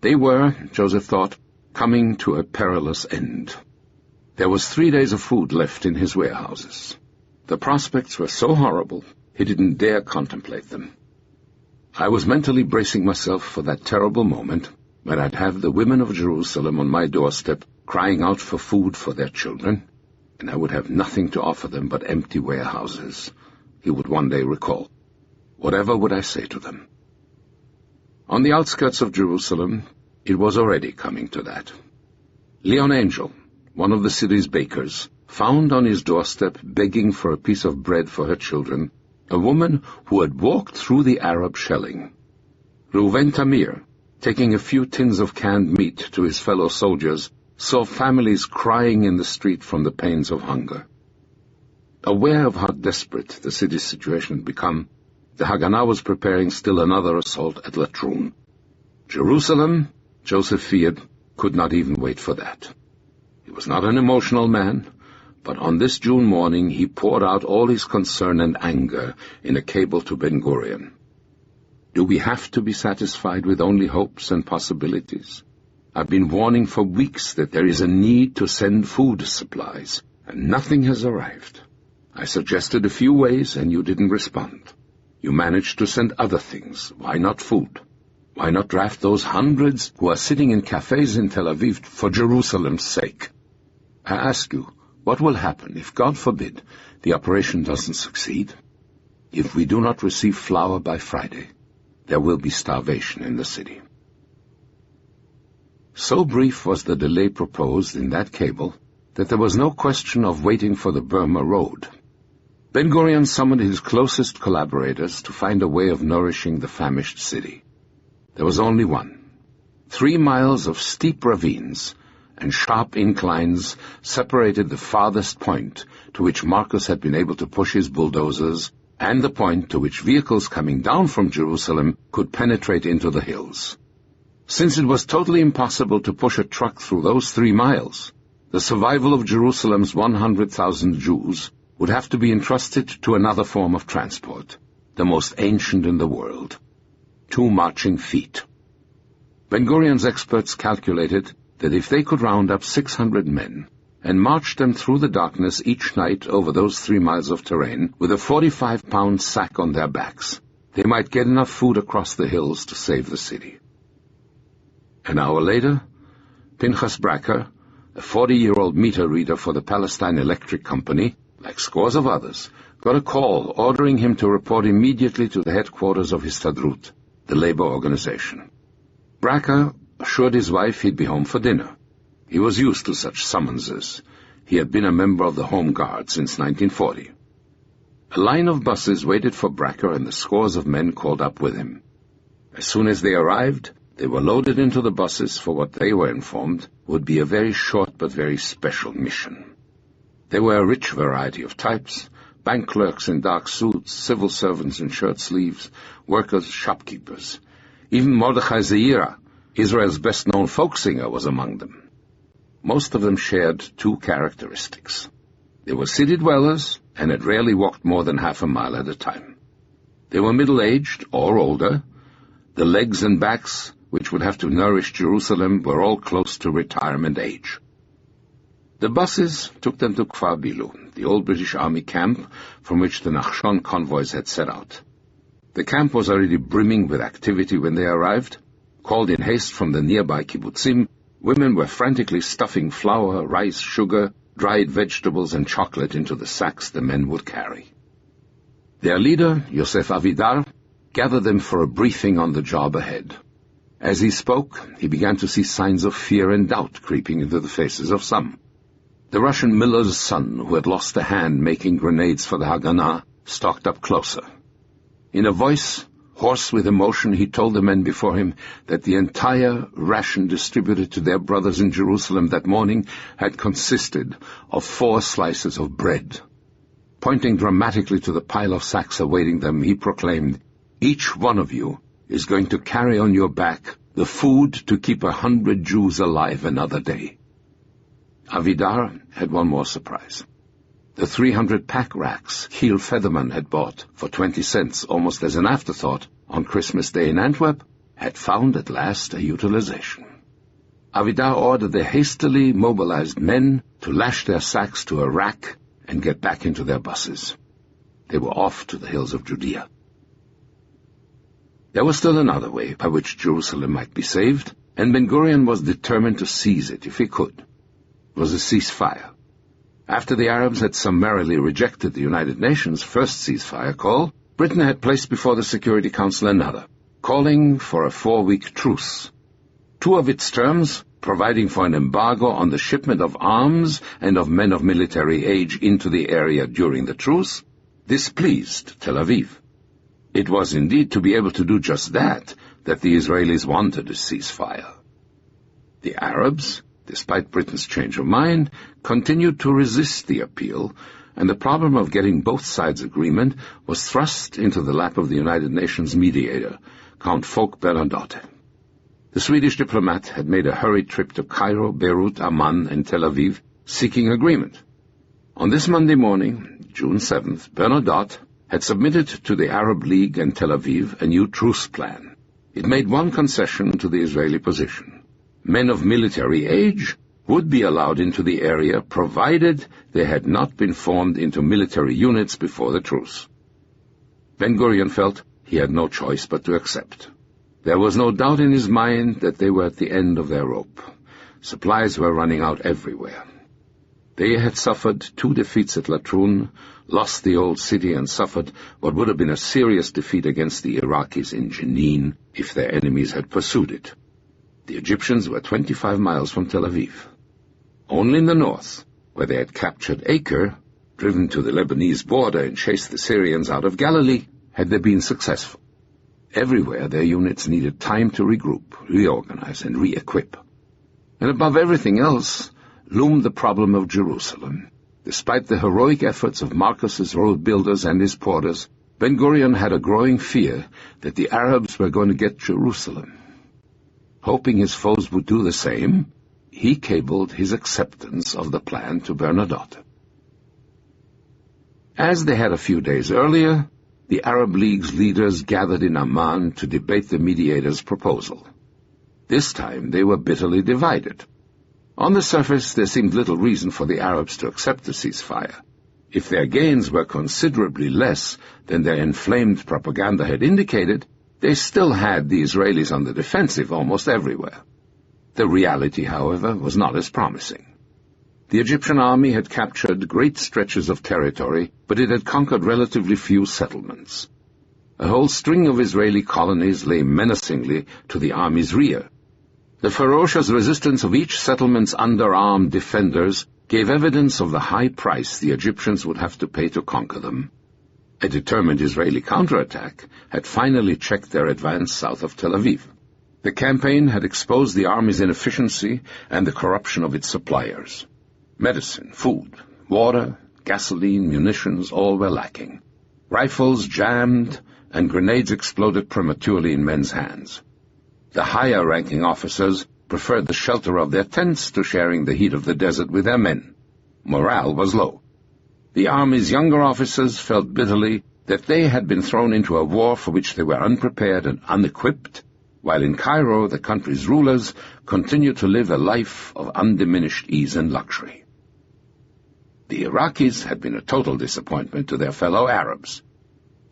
They were, Joseph thought, coming to a perilous end. There was 3 days of food left in his warehouses. The prospects were so horrible, he didn't dare contemplate them. I was mentally bracing myself for that terrible moment when I'd have the women of Jerusalem on my doorstep crying out for food for their children, and I would have nothing to offer them but empty warehouses, he would one day recall. Whatever would I say to them? On the outskirts of Jerusalem, it was already coming to that. Leon Angel, one of the city's bakers, found on his doorstep, begging for a piece of bread for her children, a woman who had walked through the Arab shelling. Reuven Tamir, taking a few tins of canned meat to his fellow soldiers, saw families crying in the street from the pains of hunger. Aware of how desperate the city's situation had become, the Haganah was preparing still another assault at Latrun. Jerusalem, Joseph feared, could not even wait for that. He was not an emotional man, but on this June morning he poured out all his concern and anger in a cable to Ben-Gurion. Do we have to be satisfied with only hopes and possibilities? I've been warning for weeks that there is a need to send food supplies, and nothing has arrived. I suggested a few ways, and you didn't respond. You managed to send other things. Why not food? Why not draft those hundreds who are sitting in cafes in Tel Aviv for Jerusalem's sake? I ask you, what will happen if, God forbid, the operation doesn't succeed? If we do not receive flour by Friday, there will be starvation in the city. So brief was the delay proposed in that cable that there was no question of waiting for the Burma Road. Ben-Gurion summoned his closest collaborators to find a way of nourishing the famished city. There was only one. 3 miles of steep ravines and sharp inclines separated the farthest point to which Marcus had been able to push his bulldozers and the point to which vehicles coming down from Jerusalem could penetrate into the hills. Since it was totally impossible to push a truck through those 3 miles, the survival of Jerusalem's 100,000 Jews would have to be entrusted to another form of transport, the most ancient in the world: 2 marching feet. Ben-Gurion's experts calculated that if they could round up 600 men and march them through the darkness each night over those 3 miles of terrain with a 45-pound sack on their backs, they might get enough food across the hills to save the city. An hour later, Pinchas Bracker, a 40-year-old meter reader for the Palestine Electric Company, like scores of others, got a call ordering him to report immediately to the headquarters of Histadrut, the labor organization. Bracker assured his wife he'd be home for dinner. He was used to such summonses. He had been a member of the Home Guard since 1940. A line of buses waited for Bracker and the scores of men called up with him. As soon as they arrived, they were loaded into the buses for what they were informed would be a very short but very special mission. There were a rich variety of types: bank clerks in dark suits, civil servants in shirt sleeves, workers, shopkeepers. Even Mordechai Zeira, Israel's best-known folk singer, was among them. Most of them shared 2 characteristics. They were city dwellers and had rarely walked more than half a mile at a time. They were middle-aged or older. The legs and backs which would have to nourish Jerusalem were all close to retirement age. The buses took them to Kfar Bilu, the old British Army camp from which the Nachshon convoys had set out. The camp was already brimming with activity when they arrived. Called in haste from the nearby kibbutzim, women were frantically stuffing flour, rice, sugar, dried vegetables, and chocolate into the sacks the men would carry. Their leader, Yosef Avidar, gathered them for a briefing on the job ahead. As he spoke, he began to see signs of fear and doubt creeping into the faces of some. The Russian miller's son, who had lost a hand making grenades for the Haganah, stalked up closer. In a voice hoarse with emotion, he told the men before him that the entire ration distributed to their brothers in Jerusalem that morning had consisted of 4 slices of bread. Pointing dramatically to the pile of sacks awaiting them, he proclaimed, "Each one of you is going to carry on your back the food to keep 100 Jews alive another day." Avidar had one more surprise. The 300 pack racks Giel Federman had bought for 20 cents almost as an afterthought on Christmas Day in Antwerp had found at last a utilization. Avidar ordered the hastily mobilized men to lash their sacks to a rack and get back into their buses. They were off to the hills of Judea. There was still another way by which Jerusalem might be saved, and Ben-Gurion was determined to seize it if he could. It was a ceasefire. After the Arabs had summarily rejected the United Nations' first ceasefire call, Britain had placed before the Security Council another, calling for a 4-week truce. 2 of its terms, providing for an embargo on the shipment of arms and of men of military age into the area during the truce, displeased Tel Aviv. It was indeed to be able to do just that the Israelis wanted a ceasefire. The Arabs, despite Britain's change of mind, continued to resist the appeal, and the problem of getting both sides' agreement was thrust into the lap of the United Nations mediator, Count Folke Bernadotte. The Swedish diplomat had made a hurried trip to Cairo, Beirut, Amman, and Tel Aviv, seeking agreement. On this Monday morning, June 7th, Bernadotte had submitted to the Arab League and Tel Aviv a new truce plan. It made one concession to the Israeli position. Men of military age would be allowed into the area provided they had not been formed into military units before the truce. Ben-Gurion felt he had no choice but to accept. There was no doubt in his mind that they were at the end of their rope. Supplies were running out everywhere. They had suffered 2 defeats at Latrun, lost the old city, and suffered what would have been a serious defeat against the Iraqis in Jenin if their enemies had pursued it. The Egyptians were 25 miles from Tel Aviv. Only in the north, where they had captured Acre, driven to the Lebanese border and chased the Syrians out of Galilee, had they been successful. Everywhere their units needed time to regroup, reorganize, and re-equip. And above everything else loomed the problem of Jerusalem. Despite the heroic efforts of Marcus's road builders and his porters, Ben-Gurion had a growing fear that the Arabs were going to get Jerusalem. hoping his foes would do the same, he cabled his acceptance of the plan to Bernadotte. As they had a few days earlier, the Arab League's leaders gathered in Amman to debate the mediator's proposal. This time they were bitterly divided. On the surface, there seemed little reason for the Arabs to accept the ceasefire. If their gains were considerably less than their inflamed propaganda had indicated, they still had the Israelis on the defensive almost everywhere. The reality, however, was not as promising. The Egyptian army had captured great stretches of territory, but it had conquered relatively few settlements. A whole string of Israeli colonies lay menacingly to the army's rear. The ferocious resistance of each settlement's underarmed defenders gave evidence of the high price the Egyptians would have to pay to conquer them. A determined Israeli counterattack had finally checked their advance south of Tel Aviv. The campaign had exposed the army's inefficiency and the corruption of its suppliers. Medicine, food, water, gasoline, munitions, all were lacking. Rifles jammed, and grenades exploded prematurely in men's hands. The higher-ranking officers preferred the shelter of their tents to sharing the heat of the desert with their men. Morale was low. The army's younger officers felt bitterly that they had been thrown into a war for which they were unprepared and unequipped, while in Cairo the country's rulers continued to live a life of undiminished ease and luxury. The Iraqis had been a total disappointment to their fellow Arabs.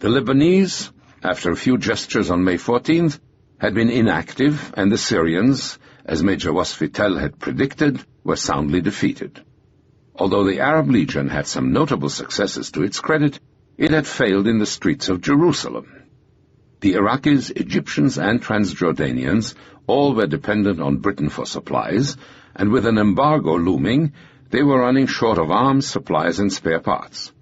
The Lebanese, after a few gestures on May 14th, had been inactive, and the Syrians, as Major Wasfitel had predicted, were soundly defeated. Although the Arab Legion had some notable successes to its credit, it had failed in the streets of Jerusalem. The Iraqis, Egyptians, and Transjordanians all were dependent on Britain for supplies, and with an embargo looming, they were running short of arms, supplies, and spare parts.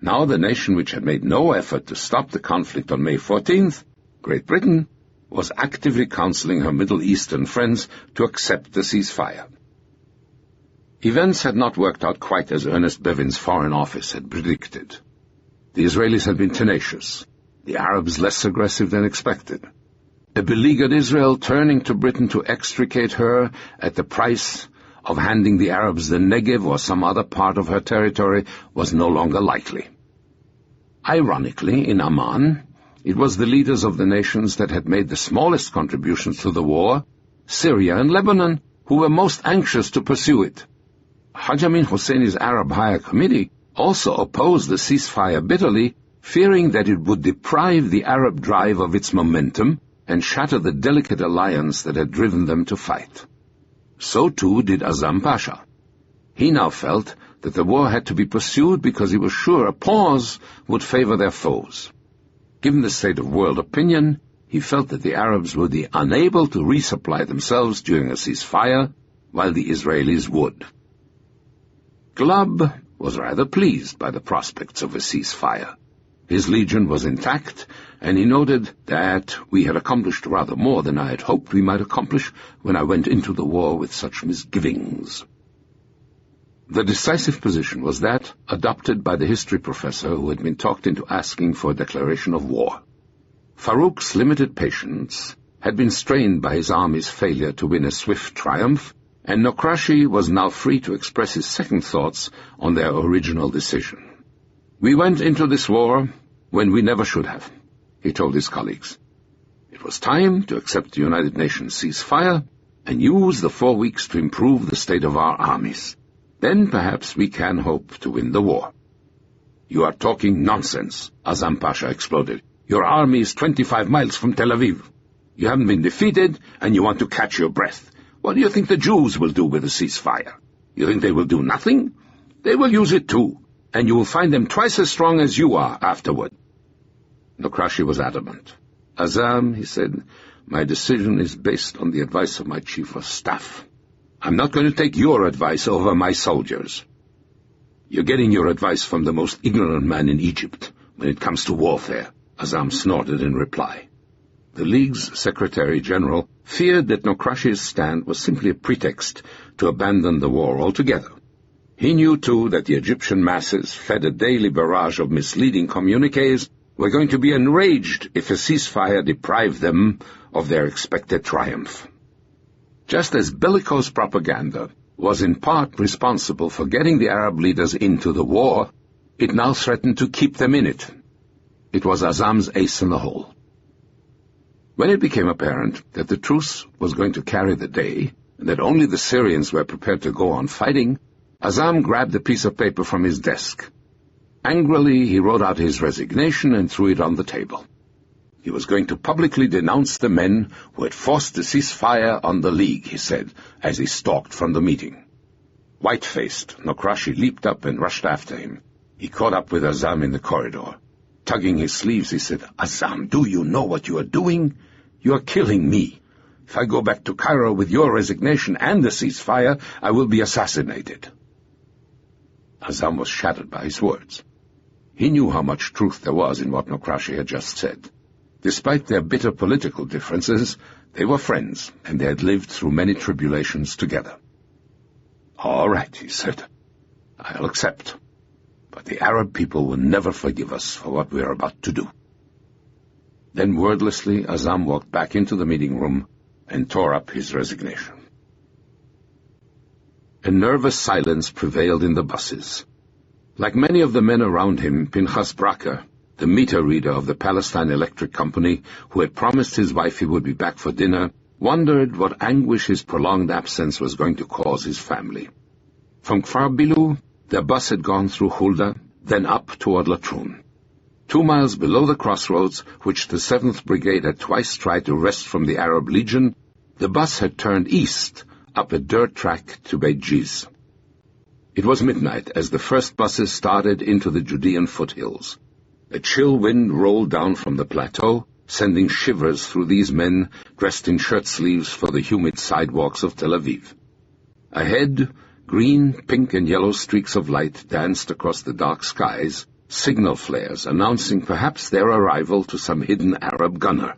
Now the nation which had made no effort to stop the conflict on May 14th, Great Britain, was actively counseling her Middle Eastern friends to accept the ceasefire. Events had not worked out quite as Ernest Bevin's Foreign Office had predicted. The Israelis had been tenacious, the Arabs less aggressive than expected. A beleaguered Israel turning to Britain to extricate her at the price of handing the Arabs the Negev or some other part of her territory was no longer likely. Ironically, in Amman, it was the leaders of the nations that had made the smallest contributions to the war, Syria and Lebanon, who were most anxious to pursue it. Haj Amin Husseini's Arab Higher Committee also opposed the ceasefire bitterly, fearing that it would deprive the Arab drive of its momentum and shatter the delicate alliance that had driven them to fight. So too did Azam Pasha. He now felt that the war had to be pursued because he was sure a pause would favor their foes. Given the state of world opinion, he felt that the Arabs would be unable to resupply themselves during a ceasefire, while the Israelis would. Glab was rather pleased by the prospects of a ceasefire. His legion was intact, and he noted that we had accomplished rather more than I had hoped we might accomplish when I went into the war with such misgivings. The decisive position was that adopted by the history professor who had been talked into asking for a declaration of war. Farouk's limited patience had been strained by his army's failure to win a swift triumph, and Nokrashi was now free to express his second thoughts on their original decision. "We went into this war when we never should have," he told his colleagues. "It was time to accept the United Nations ceasefire and use the 4 weeks to improve the state of our armies. Then perhaps we can hope to win the war." "You are talking nonsense," Azam Pasha exploded. "Your army is 25 miles from Tel Aviv. You haven't been defeated, and you want to catch your breath. What do you think the Jews will do with the ceasefire? You think they will do nothing? They will use it too, and you will find them twice as strong as you are afterward." Nokrashi was adamant. "Azam," he said, "my decision is based on the advice of my chief of staff. I'm not going to take your advice over my soldiers." "You're getting your advice from the most ignorant man in Egypt when it comes to warfare," Azam snorted in reply. The League's Secretary-General feared that Nokrashi's stand was simply a pretext to abandon the war altogether. He knew, too, that the Egyptian masses, fed a daily barrage of misleading communiques, were going to be enraged if a ceasefire deprived them of their expected triumph. Just as bellicose propaganda was in part responsible for getting the Arab leaders into the war, it now threatened to keep them in it. It was Azam's ace in the hole. When it became apparent that the truce was going to carry the day, and that only the Syrians were prepared to go on fighting, Azam grabbed a piece of paper from his desk. Angrily, he wrote out his resignation and threw it on the table. He was going to publicly denounce the men who had forced the ceasefire on the League, he said, as he stalked from the meeting. White-faced, Nokrashi leaped up and rushed after him. He caught up with Azam in the corridor. Tugging his sleeves, he said, "Azam, do you know what you are doing? You are killing me. If I go back to Cairo with your resignation and the ceasefire, I will be assassinated." Azam was shattered by his words. He knew how much truth there was in what Nokrashi had just said. Despite their bitter political differences, they were friends, and they had lived through many tribulations together. "All right," he said. "I'll accept. But the Arab people will never forgive us for what we are about to do." Then wordlessly, Azam walked back into the meeting room and tore up his resignation. A nervous silence prevailed in the buses. Like many of the men around him, Pinchas Bracker, the meter reader of the Palestine Electric Company, who had promised his wife he would be back for dinner, wondered what anguish his prolonged absence was going to cause his family. From Kfar Bilu, their bus had gone through Hulda, then up toward Latrun. 2 miles below the crossroads, which the 7th Brigade had twice tried to wrest from the Arab Legion, the bus had turned east, up a dirt track to Beit Jiz. It was midnight as the first buses started into the Judean foothills. A chill wind rolled down from the plateau, sending shivers through these men dressed in shirt sleeves for the humid sidewalks of Tel Aviv. Ahead, green, pink, and yellow streaks of light danced across the dark skies, signal flares announcing perhaps their arrival to some hidden Arab gunner.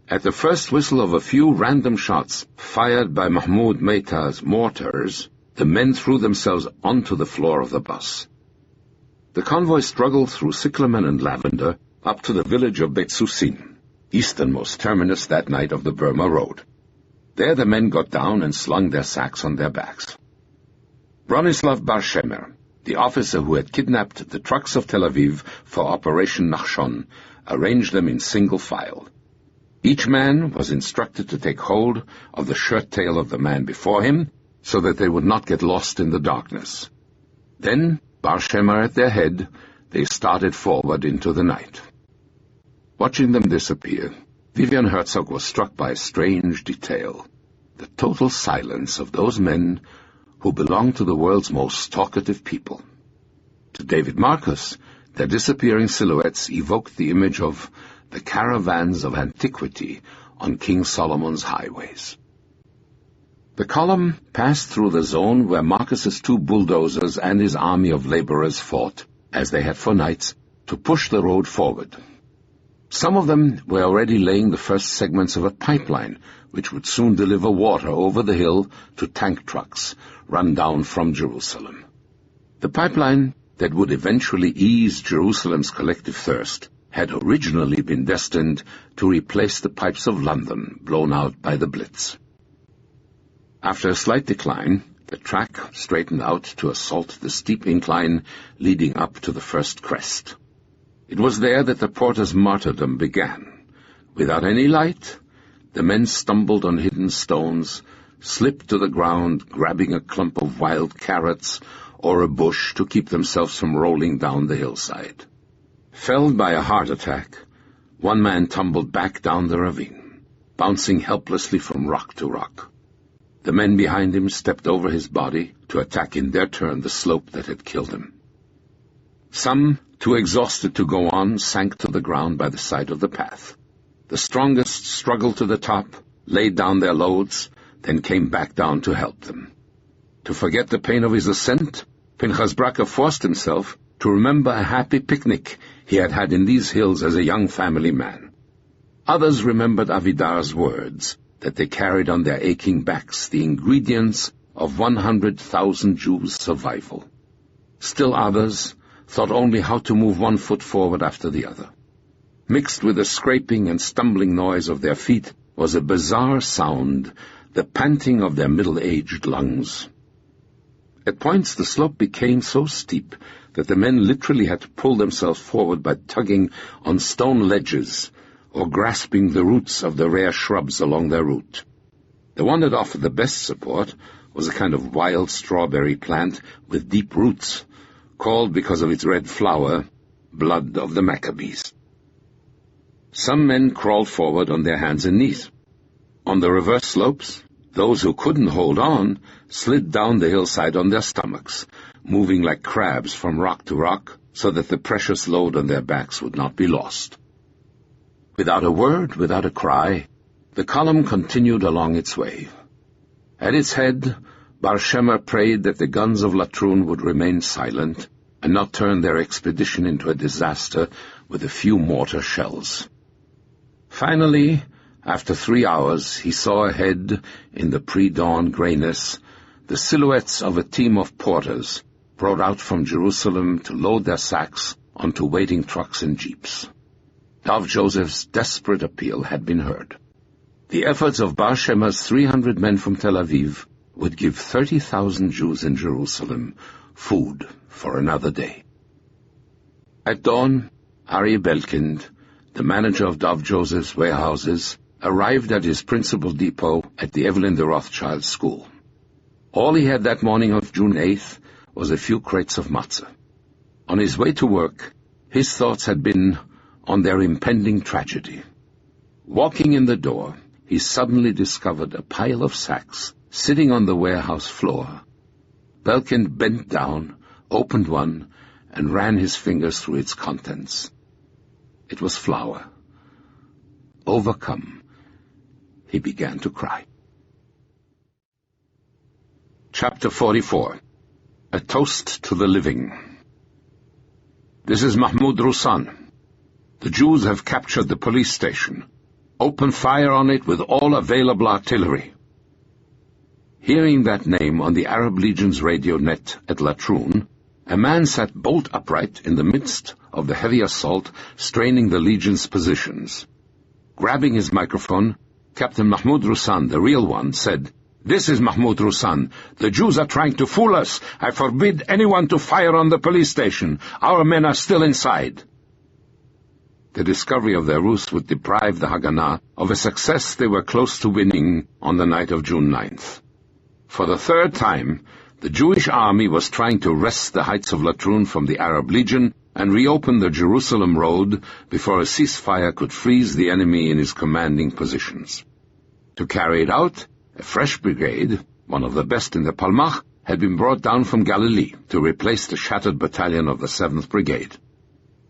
At the first whistle of a few random shots fired by Mahmoud Meita's mortars, the men threw themselves onto the floor of the bus. The convoy struggled through cyclamen and lavender up to the village of Beit Susin, easternmost terminus that night of the Burma Road. There the men got down and slung their sacks on their backs. Bronislav Bar-Shemer, the officer who had kidnapped the trucks of Tel Aviv for Operation Nachshon, arranged them in single file. Each man was instructed to take hold of the shirt tail of the man before him so that they would not get lost in the darkness. Then, Bar-Shemer at their head, they started forward into the night. Watching them disappear, Vivian Herzog was struck by a strange detail: the total silence of those men who belonged to the world's most talkative people. To David Marcus, their disappearing silhouettes evoked the image of the caravans of antiquity on King Solomon's highways. The column passed through the zone where Marcus's 2 bulldozers and his army of laborers fought, as they had for nights, to push the road forward. Some of them were already laying the first segments of a pipeline, which would soon deliver water over the hill to tank trucks run down from Jerusalem. The pipeline that would eventually ease Jerusalem's collective thirst had originally been destined to replace the pipes of London blown out by the Blitz. After a slight decline, the track straightened out to assault the steep incline leading up to the first crest. It was there that the porter's martyrdom began. Without any light, the men stumbled on hidden stones, slipped to the ground, grabbing a clump of wild carrots or a bush to keep themselves from rolling down the hillside. Felled by a heart attack, one man tumbled back down the ravine, bouncing helplessly from rock to rock. The men behind him stepped over his body to attack in their turn the slope that had killed him. Some, too exhausted to go on, sank to the ground by the side of the path. The strongest struggled to the top, laid down their loads, then came back down to help them. To forget the pain of his ascent, Pinchas Bracker forced himself to remember a happy picnic he had had in these hills as a young family man. Others remembered Avidar's words, that they carried on their aching backs the ingredients of 100,000 Jews' survival. Still others thought only how to move one foot forward after the other. Mixed with the scraping and stumbling noise of their feet was a bizarre sound the panting of their middle-aged lungs. At points the slope became so steep that the men literally had to pull themselves forward by tugging on stone ledges or grasping the roots of the rare shrubs along their route. The one that offered the best support was a kind of wild strawberry plant with deep roots, called because of its red flower, blood of the Maccabees. Some men crawled forward on their hands and knees. On the reverse slopes, those who couldn't hold on slid down the hillside on their stomachs, moving like crabs from rock to rock so that the precious load on their backs would not be lost. Without a word, without a cry, the column continued along its way. At its head, Bar Shema prayed that the guns of Latrun would remain silent and not turn their expedition into a disaster with a few mortar shells. Finally, after 3 hours, he saw ahead, in the pre-dawn grayness, the silhouettes of a team of porters brought out from Jerusalem to load their sacks onto waiting trucks and jeeps. Dov Joseph's desperate appeal had been heard. The efforts of Bar Shema's 300 men from Tel Aviv would give 30,000 Jews in Jerusalem food for another day. At dawn, Aryeh Belkind, the manager of Dov Joseph's warehouses, arrived at his principal depot at the Evelyn de Rothschild school. All he had that morning of June 8th was a few crates of matzah. On his way to work, his thoughts had been on their impending tragedy. Walking in the door, he suddenly discovered a pile of sacks sitting on the warehouse floor. Belkind bent down, opened one, and ran his fingers through its contents. It was flour. Overcome, he began to cry. Chapter 44. A Toast to the Living. This is Mahmoud Russan. The Jews have captured the police station. Open fire on it with all available artillery. Hearing that name on the Arab Legion's radio net at Latrun, a man sat bolt upright in the midst of the heavy assault, straining the Legion's positions. Grabbing his microphone, Captain Mahmoud Russan, the real one, said, "This is Mahmoud Russan. The Jews are trying to fool us. I forbid anyone to fire on the police station. Our men are still inside." The discovery of their ruse would deprive the Haganah of a success they were close to winning on the night of June 9th. For the third time, the Jewish army was trying to wrest the heights of Latrun from the Arab Legion and reopen the Jerusalem road before a ceasefire could freeze the enemy in his commanding positions. To carry it out, a fresh brigade, one of the best in the Palmach, had been brought down from Galilee to replace the shattered battalion of the 7th Brigade.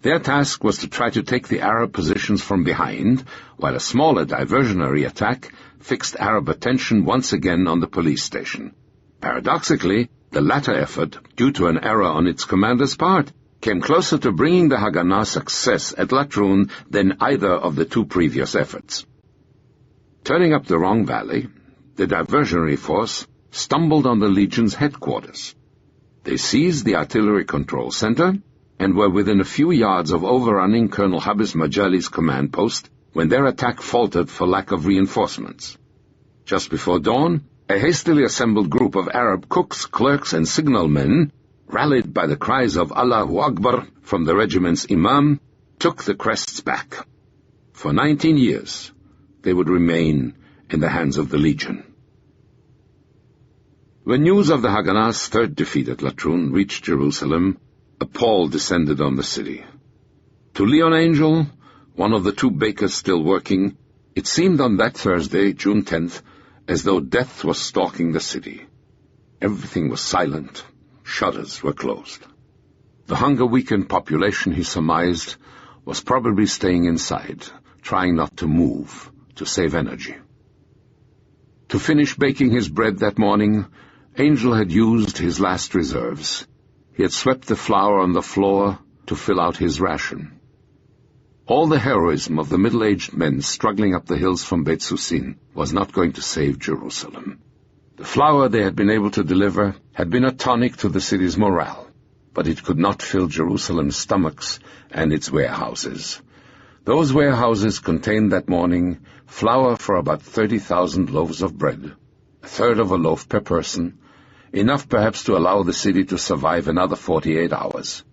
Their task was to try to take the Arab positions from behind, while a smaller diversionary attack fixed Arab attention once again on the police station. Paradoxically, the latter effort, due to an error on its commander's part, came closer to bringing the Haganah success at Latrun than either of the two previous efforts. Turning up the wrong valley, the diversionary force stumbled on the Legion's headquarters. They seized the artillery control center and were within a few yards of overrunning Colonel Habis Majali's command post when their attack faltered for lack of reinforcements. Just before dawn, a hastily assembled group of Arab cooks, clerks, and signalmen, rallied by the cries of Allahu Akbar from the regiment's imam, took the crests back. For 19 years, they would remain in the hands of the Legion. When news of the Haganah's third defeat at Latrun reached Jerusalem, a pall descended on the city. To Leon Angel, one of the two bakers still working, it seemed on that Thursday, June 10th, as though death was stalking the city. Everything was silent. Shutters were closed. The hunger-weakened population, he surmised, was probably staying inside, trying not to move, to save energy. To finish baking his bread that morning, Angel had used his last reserves. He had swept the flour on the floor to fill out his ration. All the heroism of the middle-aged men struggling up the hills from Beit Susin was not going to save Jerusalem. The flour they had been able to deliver had been a tonic to the city's morale, but it could not fill Jerusalem's stomachs and its warehouses. Those warehouses contained that morning flour for about 30,000 loaves of bread, a third of a loaf per person, enough perhaps to allow the city to survive another 48 hours.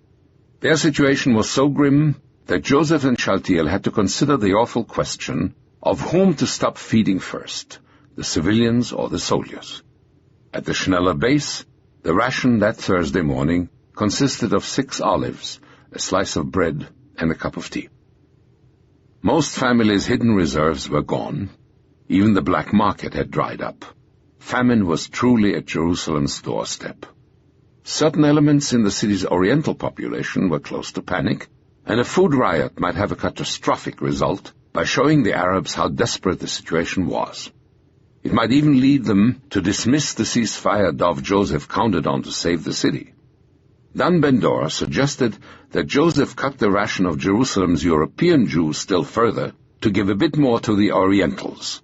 Their situation was so grim that Joseph and Shealtiel had to consider the awful question of whom to stop feeding first, the civilians or the soldiers. At the Schneller base, the ration that Thursday morning consisted of 6 olives, a slice of bread, and a cup of tea. Most families' hidden reserves were gone. Even the black market had dried up. Famine was truly at Jerusalem's doorstep. Certain elements in the city's oriental population were close to panic, and a food riot might have a catastrophic result by showing the Arabs how desperate the situation was. It might even lead them to dismiss the ceasefire Dov Joseph counted on to save the city. Dan Ben-Dor suggested that Joseph cut the ration of Jerusalem's European Jews still further to give a bit more to the Orientals.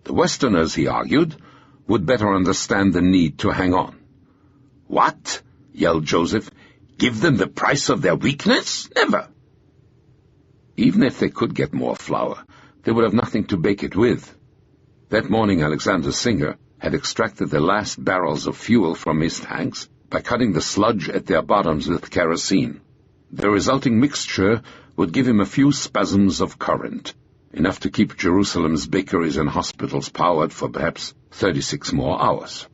The Westerners, he argued, would better understand the need to hang on. "What?" yelled Joseph. "Give them the price of their weakness? Never!" Even if they could get more flour, they would have nothing to bake it with. That morning Alexander Singer had extracted the last barrels of fuel from his tanks by cutting the sludge at their bottoms with kerosene. The resulting mixture would give him a few spasms of current, enough to keep Jerusalem's bakeries and hospitals powered for perhaps 36 more hours.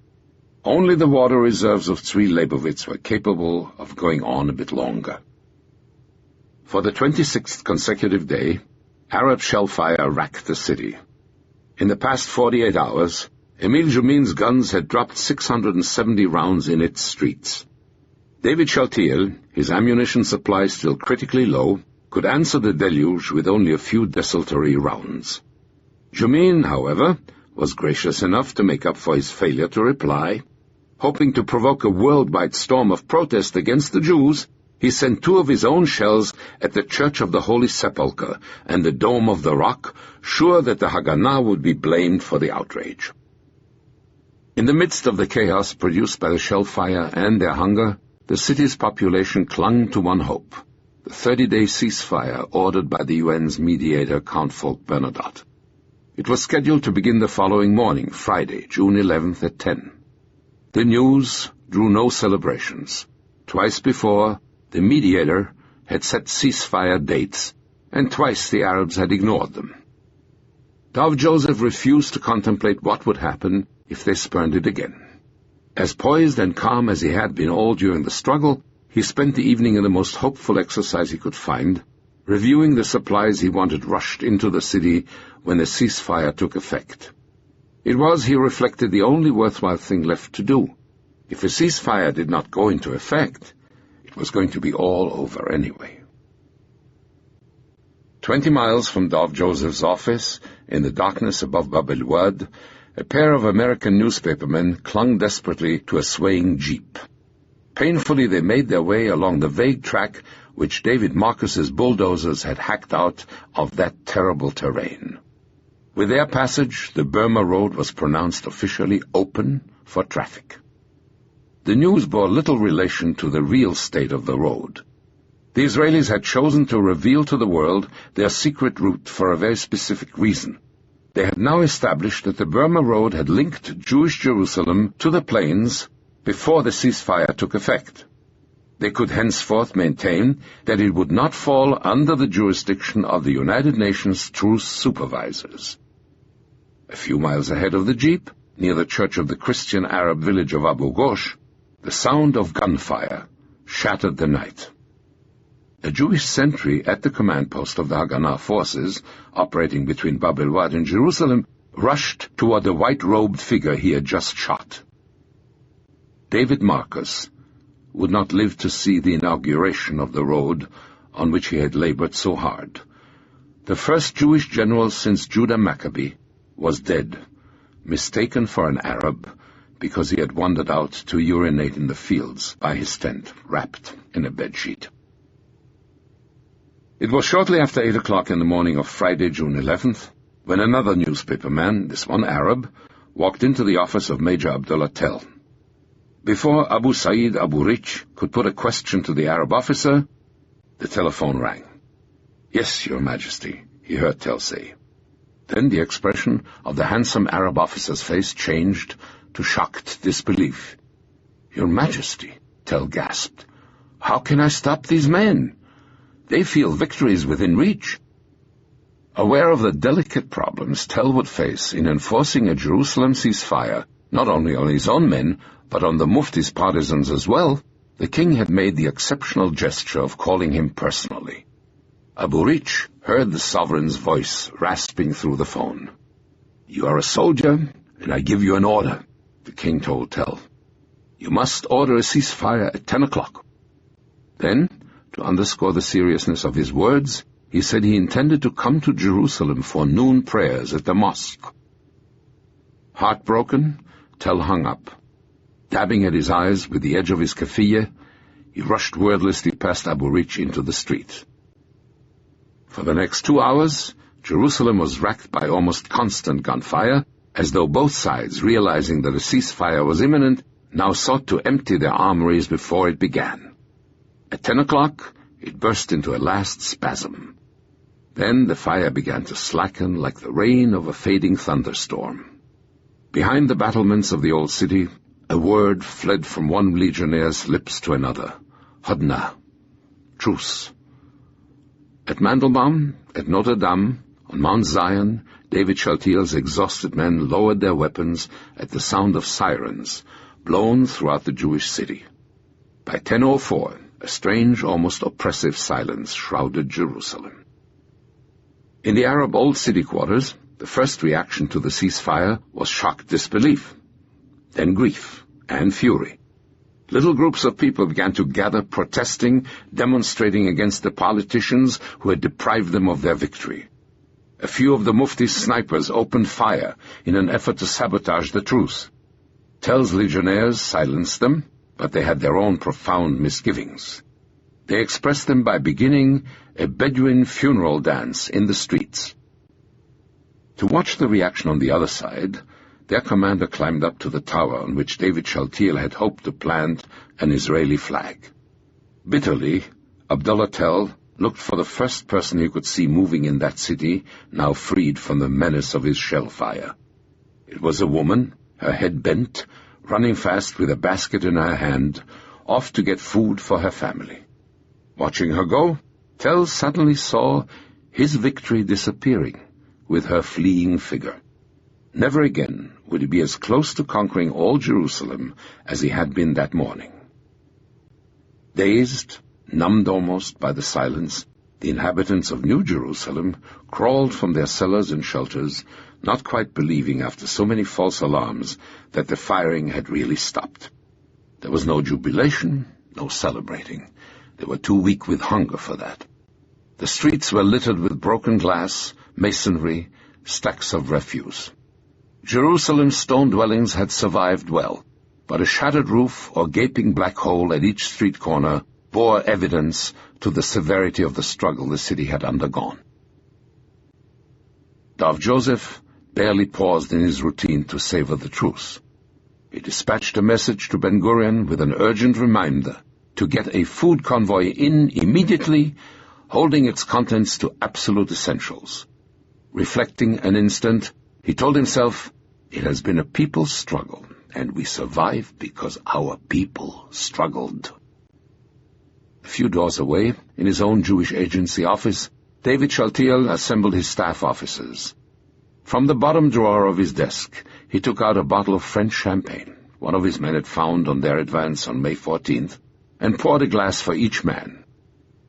Only the water reserves of Tzvi Leibowitz were capable of going on a bit longer. For the 26th consecutive day, Arab shellfire racked the city. In the past 48 hours, Emil Jumin's guns had dropped 670 rounds in its streets. David Shealtiel, his ammunition supply still critically low, could answer the deluge with only a few desultory rounds. Jumin, however, was gracious enough to make up for his failure to reply. Hoping to provoke a worldwide storm of protest against the Jews, he sent 2 of his own shells at the Church of the Holy Sepulchre and the Dome of the Rock, sure that the Haganah would be blamed for the outrage. In the midst of the chaos produced by the shellfire and their hunger, the city's population clung to one hope, the 30-day ceasefire ordered by the UN's mediator Count Folke Bernadotte. It was scheduled to begin the following morning, Friday, June 11th at 10. The news drew no celebrations. Twice before, the mediator had set ceasefire dates, and twice the Arabs had ignored them. Dov Joseph refused to contemplate what would happen if they spurned it again. As poised and calm as he had been all during the struggle, he spent the evening in the most hopeful exercise he could find, reviewing the supplies he wanted rushed into the city when the ceasefire took effect. It was, he reflected, the only worthwhile thing left to do. If a ceasefire did not go into effect, it was going to be all over anyway. 20 miles from Dov Joseph's office, in the darkness above Bab el-Wad, a pair of American newspapermen clung desperately to a swaying jeep. Painfully they made their way along the vague track which David Marcus's bulldozers had hacked out of that terrible terrain. With their passage, the Burma Road was pronounced officially open for traffic. The news bore little relation to the real state of the road. The Israelis had chosen to reveal to the world their secret route for a very specific reason. They had now established that the Burma Road had linked Jewish Jerusalem to the plains before the ceasefire took effect. They could henceforth maintain that it would not fall under the jurisdiction of the United Nations truce supervisors. A few miles ahead of the jeep, near the church of the Christian Arab village of Abu Ghosh, the sound of gunfire shattered the night. A Jewish sentry at the command post of the Haganah forces, operating between Bab el-Wad and Jerusalem, rushed toward the white-robed figure he had just shot. David Marcus would not live to see the inauguration of the road on which he had labored so hard. The first Jewish general since Judah Maccabee was dead, mistaken for an Arab because he had wandered out to urinate in the fields by his tent, wrapped in a bedsheet. It was shortly after 8 o'clock in the morning of Friday, June 11th, when another newspaperman, this one Arab, walked into the office of Major Abdullah Tell. Before Abu Said Abu Rich could put a question to the Arab officer, the telephone rang. "Yes, Your Majesty," he heard Tell say. Then the expression of the handsome Arab officer's face changed to shocked disbelief. "Your Majesty," Tell gasped, "how can I stop these men? They feel victory is within reach." Aware of the delicate problems Tell would face in enforcing a Jerusalem ceasefire, not only on his own men, but on the Mufti's partisans as well, the king had made the exceptional gesture of calling him personally. Abu Rich heard the sovereign's voice rasping through the phone. "You are a soldier, and I give you an order," the king told Tell. "You must order a ceasefire at 10 o'clock. Then, to underscore the seriousness of his words, he said he intended to come to Jerusalem for noon prayers at the mosque. Heartbroken, Tell hung up. Dabbing at his eyes with the edge of his keffiyeh, he rushed wordlessly past Abu Rich into the street. For the next 2 hours, Jerusalem was racked by almost constant gunfire, as though both sides, realizing that a ceasefire was imminent, now sought to empty their armories before it began. At 10 o'clock, it burst into a last spasm. Then the fire began to slacken like the rain of a fading thunderstorm. Behind the battlements of the old city, a word fled from one legionnaire''s lips to another. Hudna. Truce. At Mandelbaum, at Notre Dame, on Mount Zion, David Shaltiel's exhausted men lowered their weapons at the sound of sirens, blown throughout the Jewish city. By 10:04, a strange, almost oppressive silence shrouded Jerusalem. In the Arab Old City quarters, the first reaction to the ceasefire was shocked disbelief, then grief and fury. Little groups of people began to gather, protesting, demonstrating against the politicians who had deprived them of their victory. A few of the Mufti's snipers opened fire in an effort to sabotage the truce. Tell's legionnaires silenced them, but they had their own profound misgivings. They expressed them by beginning a Bedouin funeral dance in the streets. To watch the reaction on the other side, their commander climbed up to the tower on which David Shaltiel had hoped to plant an Israeli flag. Bitterly, Abdullah Tell looked for the first person he could see moving in that city, now freed from the menace of his shell fire. It was a woman, her head bent, running fast with a basket in her hand, off to get food for her family. Watching her go, Tell suddenly saw his victory disappearing with her fleeing figure. Never again would he be as close to conquering all Jerusalem as he had been that morning. Dazed, numbed almost by the silence, the inhabitants of New Jerusalem crawled from their cellars and shelters, not quite believing after so many false alarms that the firing had really stopped. There was no jubilation, no celebrating. They were too weak with hunger for that. The streets were littered with broken glass, masonry, stacks of refuse. Jerusalem's stone dwellings had survived well, but a shattered roof or gaping black hole at each street corner bore evidence to the severity of the struggle the city had undergone. Dov Joseph barely paused in his routine to savor the truce. He dispatched a message to Ben-Gurion with an urgent reminder to get a food convoy in immediately, holding its contents to absolute essentials. Reflecting an instant, he told himself, "It has been a people's struggle, and we survived because our people struggled." A few doors away, in his own Jewish agency office, David Shaltiel assembled his staff officers. From the bottom drawer of his desk, he took out a bottle of French champagne, one of his men had found on their advance on May 14th, and poured a glass for each man.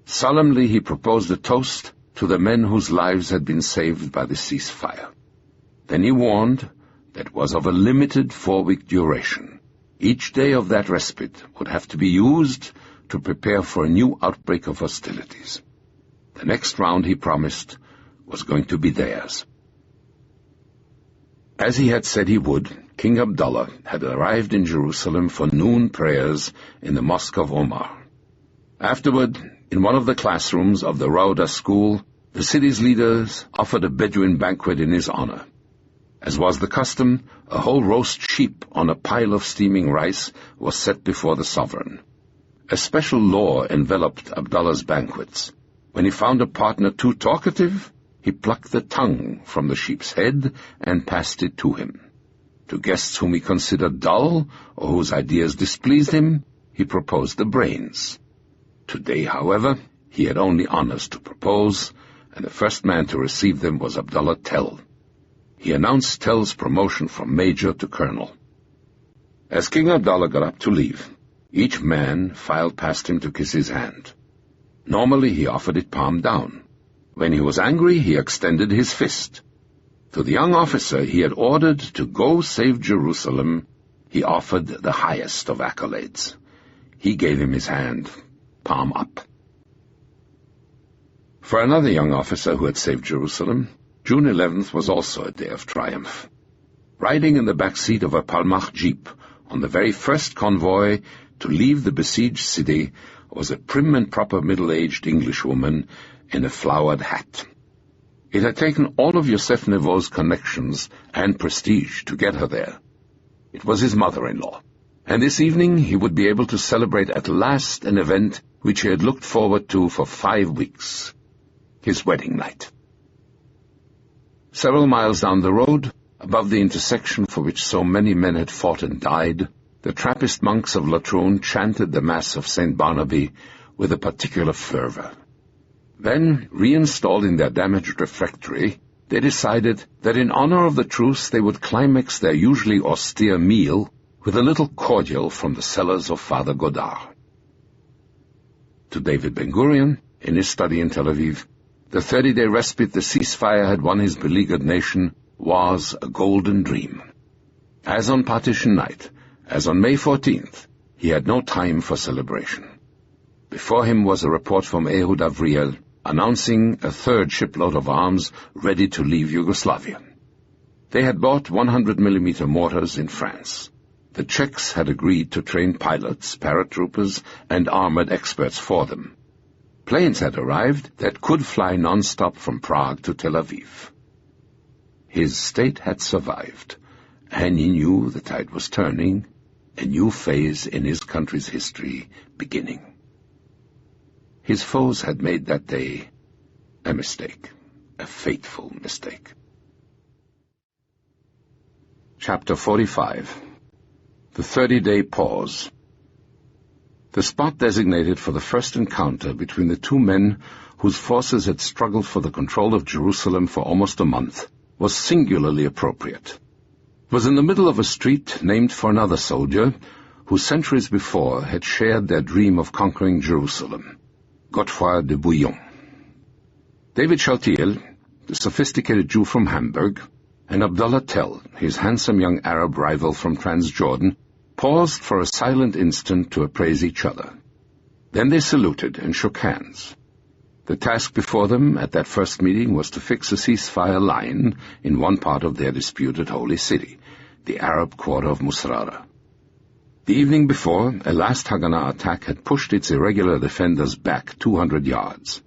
Solemnly he proposed a toast to the men whose lives had been saved by the ceasefire. Then he warned that it was of a limited 4-week duration. Each day of that respite would have to be used to prepare for a new outbreak of hostilities. The next round, he promised, was going to be theirs. As he had said he would, King Abdullah had arrived in Jerusalem for noon prayers in the Mosque of Omar. Afterward, in one of the classrooms of the Rauda school, the city's leaders offered a Bedouin banquet in his honor. As was the custom, a whole roast sheep on a pile of steaming rice was set before the sovereign. A special law enveloped Abdullah's banquets. When he found a partner too talkative, he plucked the tongue from the sheep's head and passed it to him. To guests whom he considered dull or whose ideas displeased him, he proposed the brains. Today, however, he had only honors to propose, and the first man to receive them was Abdullah Tell. He announced Tell's promotion from major to colonel. As King Abdullah got up to leave, each man filed past him to kiss his hand. Normally he offered it palm down. When he was angry, he extended his fist. To the young officer he had ordered to go save Jerusalem, he offered the highest of accolades. He gave him his hand, palm up. For another young officer who had saved Jerusalem, June 11th was also a day of triumph. Riding in the back seat of a Palmach jeep on the very first convoy to leave the besieged city was a prim and proper middle-aged Englishwoman in a flowered hat. It had taken all of Yosef Nevo's connections and prestige to get her there. It was his mother-in-law, and this evening he would be able to celebrate at last an event which he had looked forward to for 5 weeks, his wedding night. Several miles down the road, above the intersection for which so many men had fought and died, the Trappist monks of Latroun chanted the Mass of St. Barnaby with a particular fervor. Then, reinstalled in their damaged refectory, they decided that in honor of the truce they would climax their usually austere meal with a little cordial from the cellars of Father Godard. To David Ben-Gurion, in his study in Tel Aviv, the 30-day respite the ceasefire had won his beleaguered nation was a golden dream. As on partition night, as on May 14th, he had no time for celebration. Before him was a report from Ehud Avriel, announcing a third shipload of arms ready to leave Yugoslavia. They had bought 100mm mortars in France. The Czechs had agreed to train pilots, paratroopers, and armored experts for them. Planes had arrived that could fly non-stop from Prague to Tel Aviv. His state had survived, and he knew the tide was turning, a new phase in his country's history beginning. His foes had made that day a mistake, a fateful mistake. Chapter 45. The 30-day pause. The spot designated for the first encounter between the two men whose forces had struggled for the control of Jerusalem for almost a month was singularly appropriate. It was in the middle of a street named for another soldier who centuries before had shared their dream of conquering Jerusalem, Godefroy de Bouillon. David Shaltiel, the sophisticated Jew from Hamburg, and Abdullah Tell, his handsome young Arab rival from Transjordan, paused for a silent instant to appraise each other. Then they saluted and shook hands. The task before them at that first meeting was to fix a ceasefire line in one part of their disputed holy city, the Arab quarter of Musrara. The evening before, a last Haganah attack had pushed its irregular defenders back 200 yards.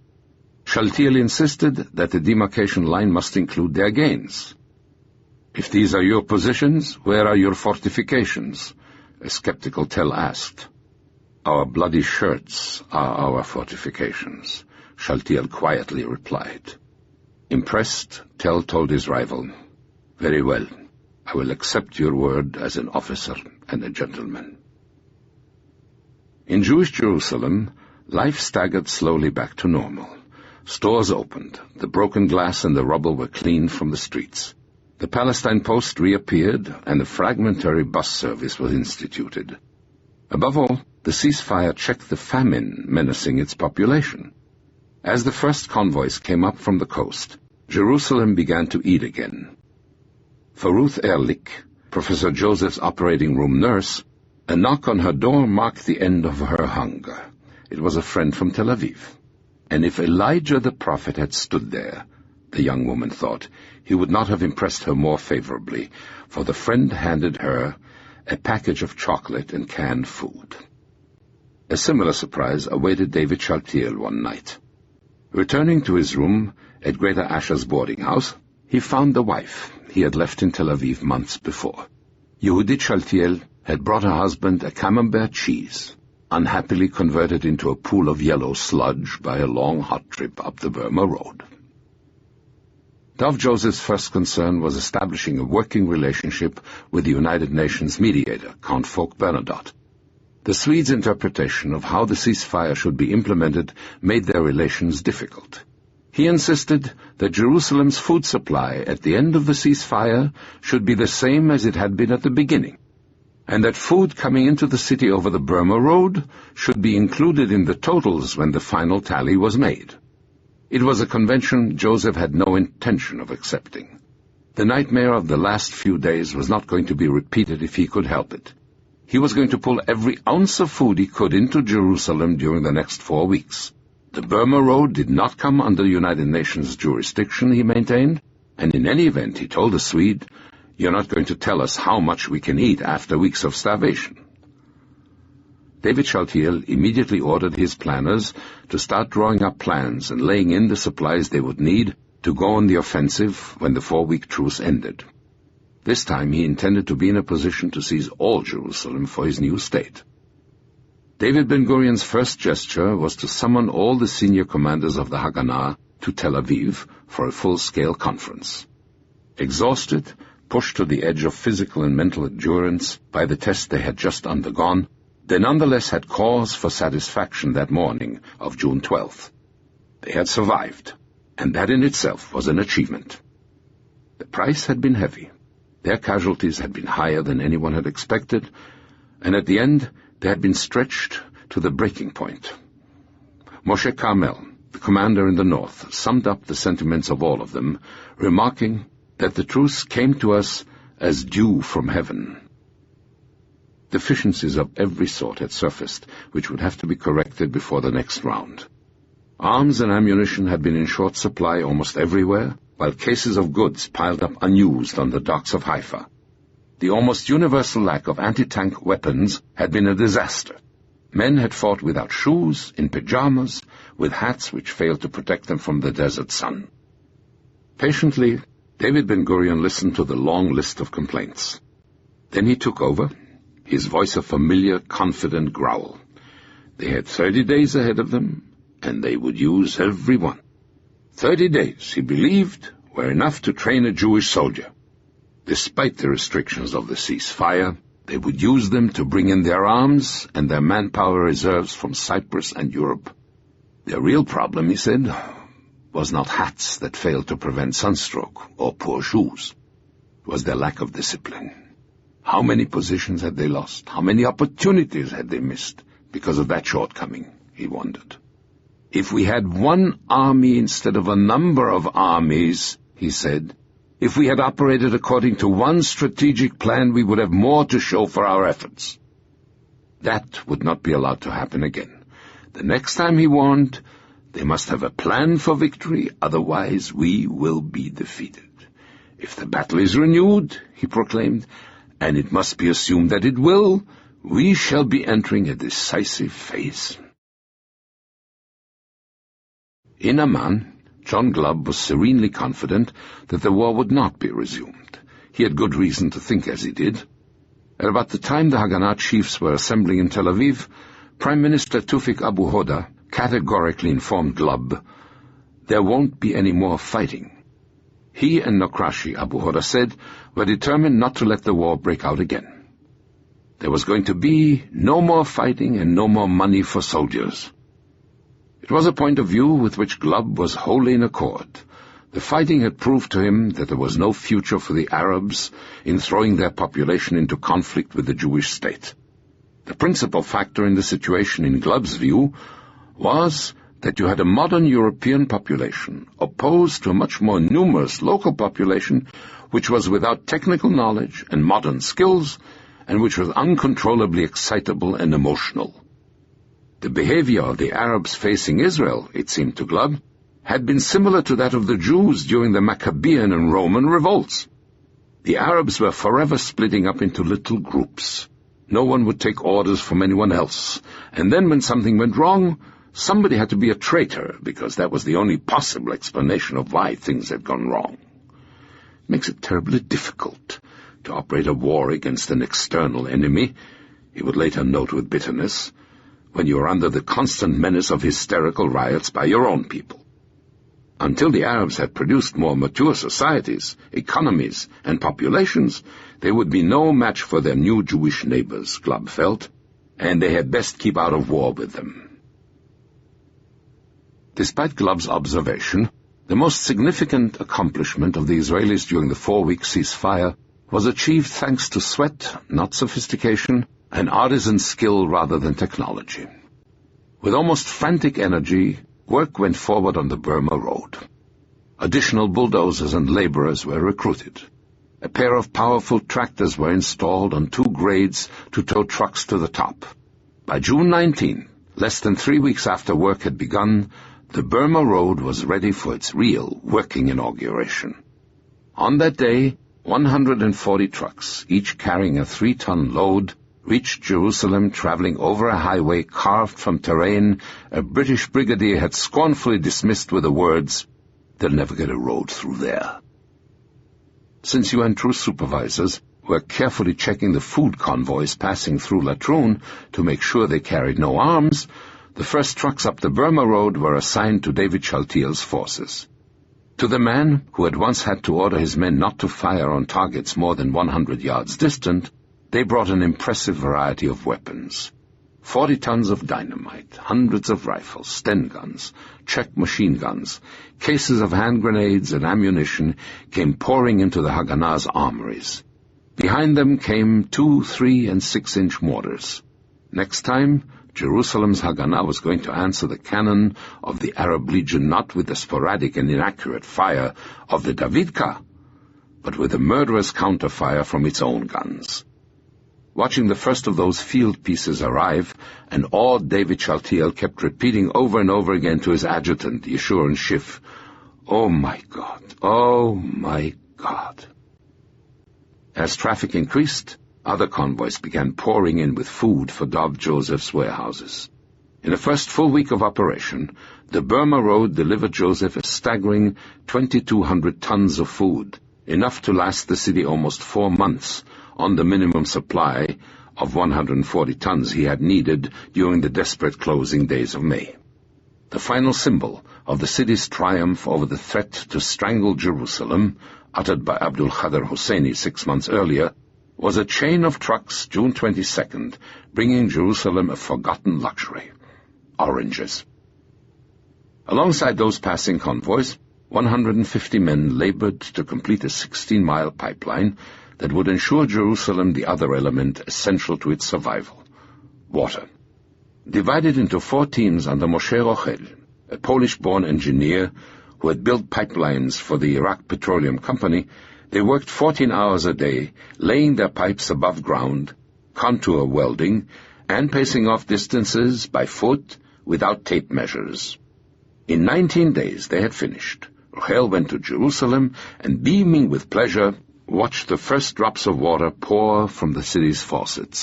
Shaltiel insisted that the demarcation line must include their gains. "If these are your positions, where are your fortifications?" a skeptical Tell asked. "Our bloody shirts are our fortifications," Shaltiel quietly replied. Impressed, Tell told his rival, "Very well, I will accept your word as an officer and a gentleman." In Jewish Jerusalem, life staggered slowly back to normal. Stores opened, the broken glass and the rubble were cleaned from the streets. The Palestine Post reappeared, and a fragmentary bus service was instituted. Above all, the ceasefire checked the famine menacing its population. As the first convoys came up from the coast, Jerusalem began to eat again. For Ruth Ehrlich, Professor Joseph's operating room nurse, a knock on her door marked the end of her hunger. It was a friend from Tel Aviv. And if Elijah the prophet had stood there, the young woman thought, he would not have impressed her more favorably, for the friend handed her a package of chocolate and canned food. A similar surprise awaited David Shaltiel one night. Returning to his room at Greater Asher's boarding house, he found the wife he had left in Tel Aviv months before. Yehudit Shaltiel had brought her husband a camembert cheese, unhappily converted into a pool of yellow sludge by a long hot trip up the Burma Road. Dov Joseph's first concern was establishing a working relationship with the United Nations mediator, Count Folke Bernadotte. The Swedes' interpretation of how the ceasefire should be implemented made their relations difficult. He insisted that Jerusalem's food supply at the end of the ceasefire should be the same as it had been at the beginning, and that food coming into the city over the Burma Road should be included in the totals when the final tally was made. It was a convention Joseph had no intention of accepting. The nightmare of the last few days was not going to be repeated if he could help it. He was going to pull every ounce of food he could into Jerusalem during the next 4 weeks. The Burma Road did not come under United Nations jurisdiction, he maintained, and in any event, he told the Swede, "You're not going to tell us how much we can eat after weeks of starvation." David Shaltiel immediately ordered his planners to start drawing up plans and laying in the supplies they would need to go on the offensive when the 4-week truce ended. This time he intended to be in a position to seize all Jerusalem for his new state. David Ben-Gurion's first gesture was to summon all the senior commanders of the Haganah to Tel Aviv for a full-scale conference. Exhausted, pushed to the edge of physical and mental endurance by the test they had just undergone, they nonetheless had cause for satisfaction that morning of June 12th. They had survived, and that in itself was an achievement. The price had been heavy. Their casualties had been higher than anyone had expected, and at the end they had been stretched to the breaking point. Moshe Carmel, the commander in the north, summed up the sentiments of all of them, remarking that the truce came to us as dew from heaven. Deficiencies of every sort had surfaced, which would have to be corrected before the next round. Arms and ammunition had been in short supply almost everywhere, while cases of goods piled up unused on the docks of Haifa. The almost universal lack of anti-tank weapons had been a disaster. Men had fought without shoes, in pajamas, with hats which failed to protect them from the desert sun. Patiently, David Ben-Gurion listened to the long list of complaints. Then he took over, his voice a familiar, confident growl. They had 30 days ahead of them, and they would use every one. 30 days, he believed, were enough to train a Jewish soldier. Despite the restrictions of the ceasefire, they would use them to bring in their arms and their manpower reserves from Cyprus and Europe. Their real problem, he said, was not hats that failed to prevent sunstroke or poor shoes. It was their lack of discipline. How many positions had they lost? How many opportunities had they missed because of that shortcoming, he wondered. If we had one army instead of a number of armies, he said, if we had operated according to one strategic plan, we would have more to show for our efforts. That would not be allowed to happen again. The next time, he warned, they must have a plan for victory, otherwise we will be defeated. If the battle is renewed, he proclaimed, and it must be assumed that it will, we shall be entering a decisive phase. In Amman, John Glubb was serenely confident that the war would not be resumed. He had good reason to think as he did. At about the time the Haganah chiefs were assembling in Tel Aviv, Prime Minister Tufik Abu Hoda categorically informed Glubb, "There won't be any more fighting." He and Nokrashi, Abu Hoda said, were determined not to let the war break out again. There was going to be no more fighting and no more money for soldiers. It was a point of view with which Glubb was wholly in accord. The fighting had proved to him that there was no future for the Arabs in throwing their population into conflict with the Jewish state. The principal factor in the situation, in Glubb's view, was that you had a modern European population opposed to a much more numerous local population which was without technical knowledge and modern skills, and which was uncontrollably excitable and emotional. The behavior of the Arabs facing Israel, it seemed to Glubb, had been similar to that of the Jews during the Maccabean and Roman revolts. The Arabs were forever splitting up into little groups. No one would take orders from anyone else, and then when something went wrong, somebody had to be a traitor, because that was the only possible explanation of why things had gone wrong. It makes it terribly difficult to operate a war against an external enemy, he would later note with bitterness, when you are under the constant menace of hysterical riots by your own people. Until the Arabs had produced more mature societies, economies, and populations, they would be no match for their new Jewish neighbors, Glubb felt, and they had best keep out of war with them. Despite Glubb's observation, the most significant accomplishment of the Israelis during the 4-week ceasefire was achieved thanks to sweat, not sophistication, and artisan skill rather than technology. With almost frantic energy, work went forward on the Burma Road. Additional bulldozers and laborers were recruited. A pair of powerful tractors were installed on 2 grades to tow trucks to the top. By June 19, less than 3 weeks after work had begun, the Burma Road was ready for its real working inauguration. On that day, 140 trucks, each carrying a 3-ton load, reached Jerusalem traveling over a highway carved from terrain a British brigadier had scornfully dismissed with the words, "They'll never get a road through there." Since UN truce supervisors were carefully checking the food convoys passing through Latrun to make sure they carried no arms, the first trucks up the Burma Road were assigned to David Shaltiel's forces. To the man who had once had to order his men not to fire on targets more than 100 yards distant, they brought an impressive variety of weapons. 40 tons of dynamite, hundreds of rifles, Sten guns, Czech machine guns, cases of hand grenades and ammunition came pouring into the Haganah's armories. Behind them came 2, 3, and 6-inch mortars. Next time, Jerusalem's Haganah was going to answer the cannon of the Arab Legion not with the sporadic and inaccurate fire of the Davidka, but with a murderous counterfire from its own guns. Watching the first of those field pieces arrive, an awed David Shaltiel kept repeating over and over again to his adjutant, Yeshurun Schiff, "Oh my God, oh my God." As traffic increased, other convoys began pouring in with food for Dov Joseph's warehouses. In the first full week of operation, the Burma Road delivered Joseph a staggering 2,200 tons of food, enough to last the city almost 4 months, on the minimum supply of 140 tons he had needed during the desperate closing days of May. The final symbol of the city's triumph over the threat to strangle Jerusalem, uttered by Abdul Khader Hosseini 6 months earlier, was a chain of trucks June 22nd, bringing Jerusalem a forgotten luxury: oranges. Alongside those passing convoys, 150 men labored to complete a 16-mile pipeline that would ensure Jerusalem the other element essential to its survival: water. Divided into 4 teams under Moshe Rochel, a Polish-born engineer who had built pipelines for the Iraq Petroleum Company, they worked 14 hours a day, laying their pipes above ground, contour welding, and pacing off distances by foot without tape measures. In 19 days they had finished. Rochel went to Jerusalem and, beaming with pleasure, watched the first drops of water pour from the city's faucets.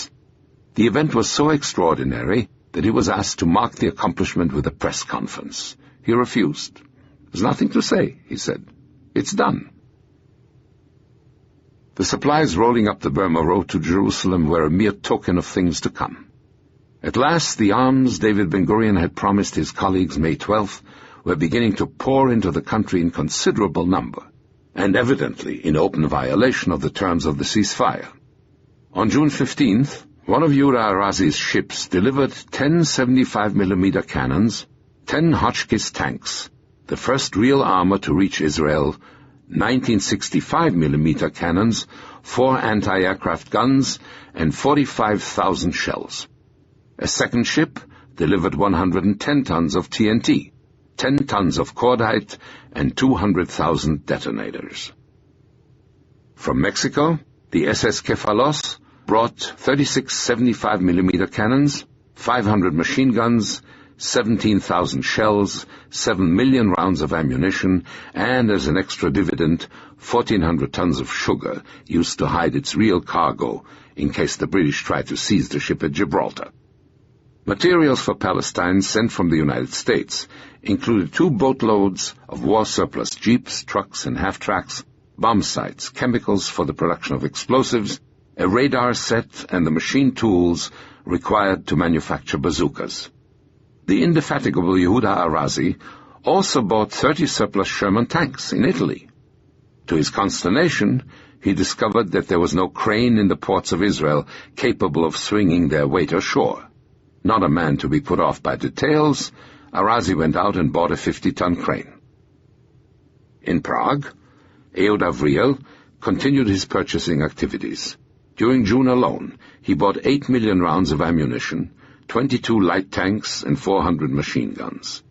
The event was so extraordinary that he was asked to mark the accomplishment with a press conference. He refused. "There's nothing to say," he said. "It's done." The supplies rolling up the Burma Road to Jerusalem were a mere token of things to come. At last, the arms David Ben-Gurion had promised his colleagues May 12th were beginning to pour into the country in considerable number, and evidently in open violation of the terms of the ceasefire. On June 15th, one of Yehuda Arazi's ships delivered 10 75mm cannons, 10 Hotchkiss tanks, the first real armor to reach Israel, 1965mm cannons, 4 anti-aircraft guns, and 45,000 shells. A second ship delivered 110 tons of TNT, 10 tons of cordite, and 200,000 detonators. From Mexico, the SS Kefalos brought 36 75mm cannons, 500 machine guns, 17,000 shells, 7 million rounds of ammunition, and as an extra dividend, 1,400 tons of sugar used to hide its real cargo in case the British tried to seize the ship at Gibraltar. Materials for Palestine sent from the United States included 2 boatloads of war surplus jeeps, trucks, and half-tracks, bomb sites, chemicals for the production of explosives, a radar set, and the machine tools required to manufacture bazookas. The indefatigable Yehuda Arazi also bought 30 surplus Sherman tanks in Italy. To his consternation, he discovered that there was no crane in the ports of Israel capable of swinging their weight ashore. Not a man to be put off by details, Arazi went out and bought a 50-ton crane. In Prague, Eod Avriel continued his purchasing activities. During June alone, he bought 8 million rounds of ammunition, 22 light tanks, and 400 machine guns.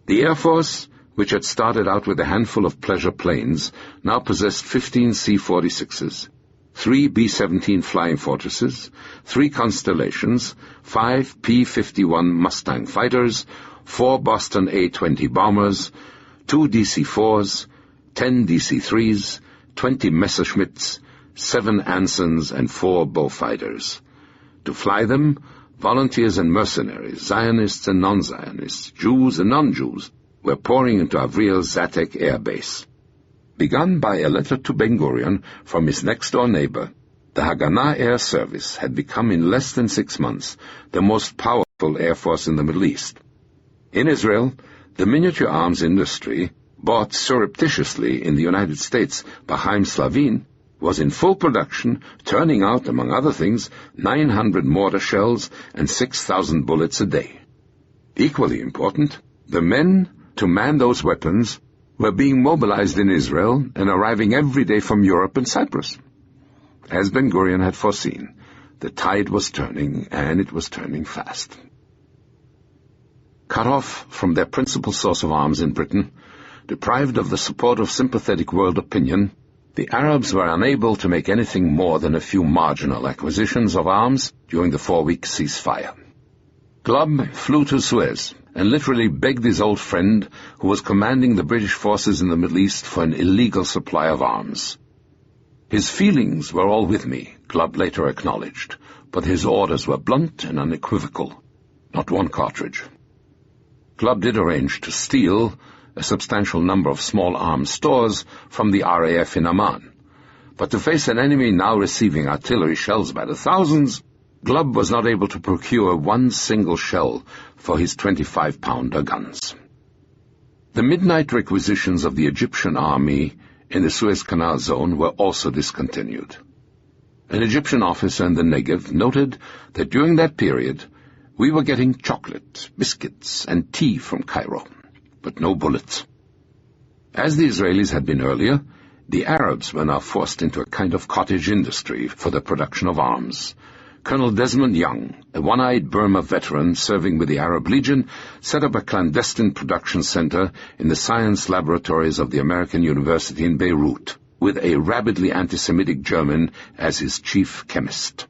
The Air Force, which had started out with a handful of pleasure planes, now possessed 15 C-46s, 3 B-17 Flying Fortresses, 3 Constellations, 5 P-51 Mustang fighters, 4 Boston A-20 bombers, 2 DC-4s, 10 DC-3s, 20 Messerschmitts, 7 Ansons, and 4 Beaufighters. To fly them, volunteers and mercenaries, Zionists and non-Zionists, Jews and non-Jews, were pouring into Avriel's Zatek air base. Begun by a letter to Ben-Gurion from his next-door neighbor, the Haganah Air Service had become in less than 6 months the most powerful air force in the Middle East. In Israel, the miniature arms industry, bought surreptitiously in the United States by Chaim Slavin, was in full production, turning out, among other things, 900 mortar shells and 6,000 bullets a day. Equally important, the men to man those weapons were being mobilized in Israel and arriving every day from Europe and Cyprus. As Ben-Gurion had foreseen, the tide was turning, and it was turning fast. Cut off from their principal source of arms in Britain, deprived of the support of sympathetic world opinion, the Arabs were unable to make anything more than a few marginal acquisitions of arms during the 4-week ceasefire. Glubb flew to Suez and literally begged his old friend, who was commanding the British forces in the Middle East, for an illegal supply of arms. His feelings were all with me, Glubb later acknowledged, but his orders were blunt and unequivocal. Not one cartridge. Glubb did arrange to steal a substantial number of small arms stores from the RAF in Amman. But to face an enemy now receiving artillery shells by the thousands, Glubb was not able to procure one single shell for his 25-pounder guns. The midnight requisitions of the Egyptian army in the Suez Canal zone were also discontinued. An Egyptian officer in the Negev noted that during that period we were getting chocolate, biscuits, and tea from Cairo, but no bullets. As the Israelis had been earlier, the Arabs were now forced into a kind of cottage industry for the production of arms. Colonel Desmond Young, a one-eyed Burma veteran serving with the Arab Legion, set up a clandestine production center in the science laboratories of the American University in Beirut, with a rabidly anti-Semitic German as his chief chemist.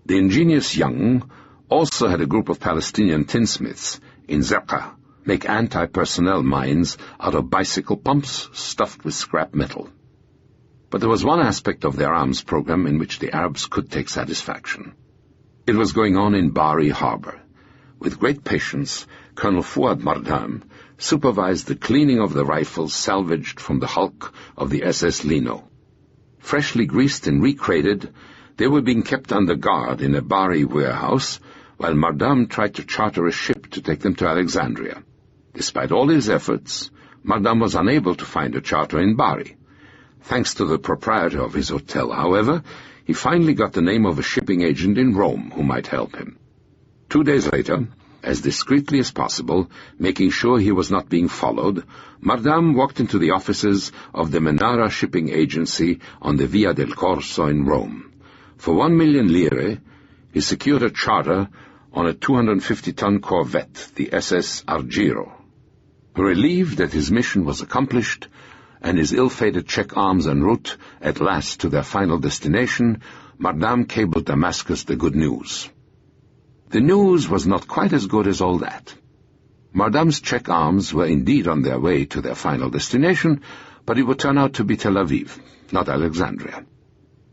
The ingenious Young also had a group of Palestinian tinsmiths in Zerqa make anti-personnel mines out of bicycle pumps stuffed with scrap metal. But there was one aspect of their arms program in which the Arabs could take satisfaction. It was going on in Bari Harbor. With great patience, Colonel Fuad Mardam supervised the cleaning of the rifles salvaged from the hulk of the SS Lino. Freshly greased and recrated, they were being kept under guard in a Bari warehouse, while Mardam tried to charter a ship to take them to Alexandria. Despite all his efforts, Mardam was unable to find a charter in Bari. Thanks to the proprietor of his hotel, however, he finally got the name of a shipping agent in Rome who might help him. 2 days later, as discreetly as possible, making sure he was not being followed, Mardam walked into the offices of the Menara shipping agency on the Via del Corso in Rome. For 1 million lire, he secured a charter on a 250-ton corvette, the SS Argiro. Relieved that his mission was accomplished, and his ill-fated Czech arms en route at last to their final destination, Mardam cabled Damascus the good news. The news was not quite as good as all that. Mardam's Czech arms were indeed on their way to their final destination, but it would turn out to be Tel Aviv, not Alexandria.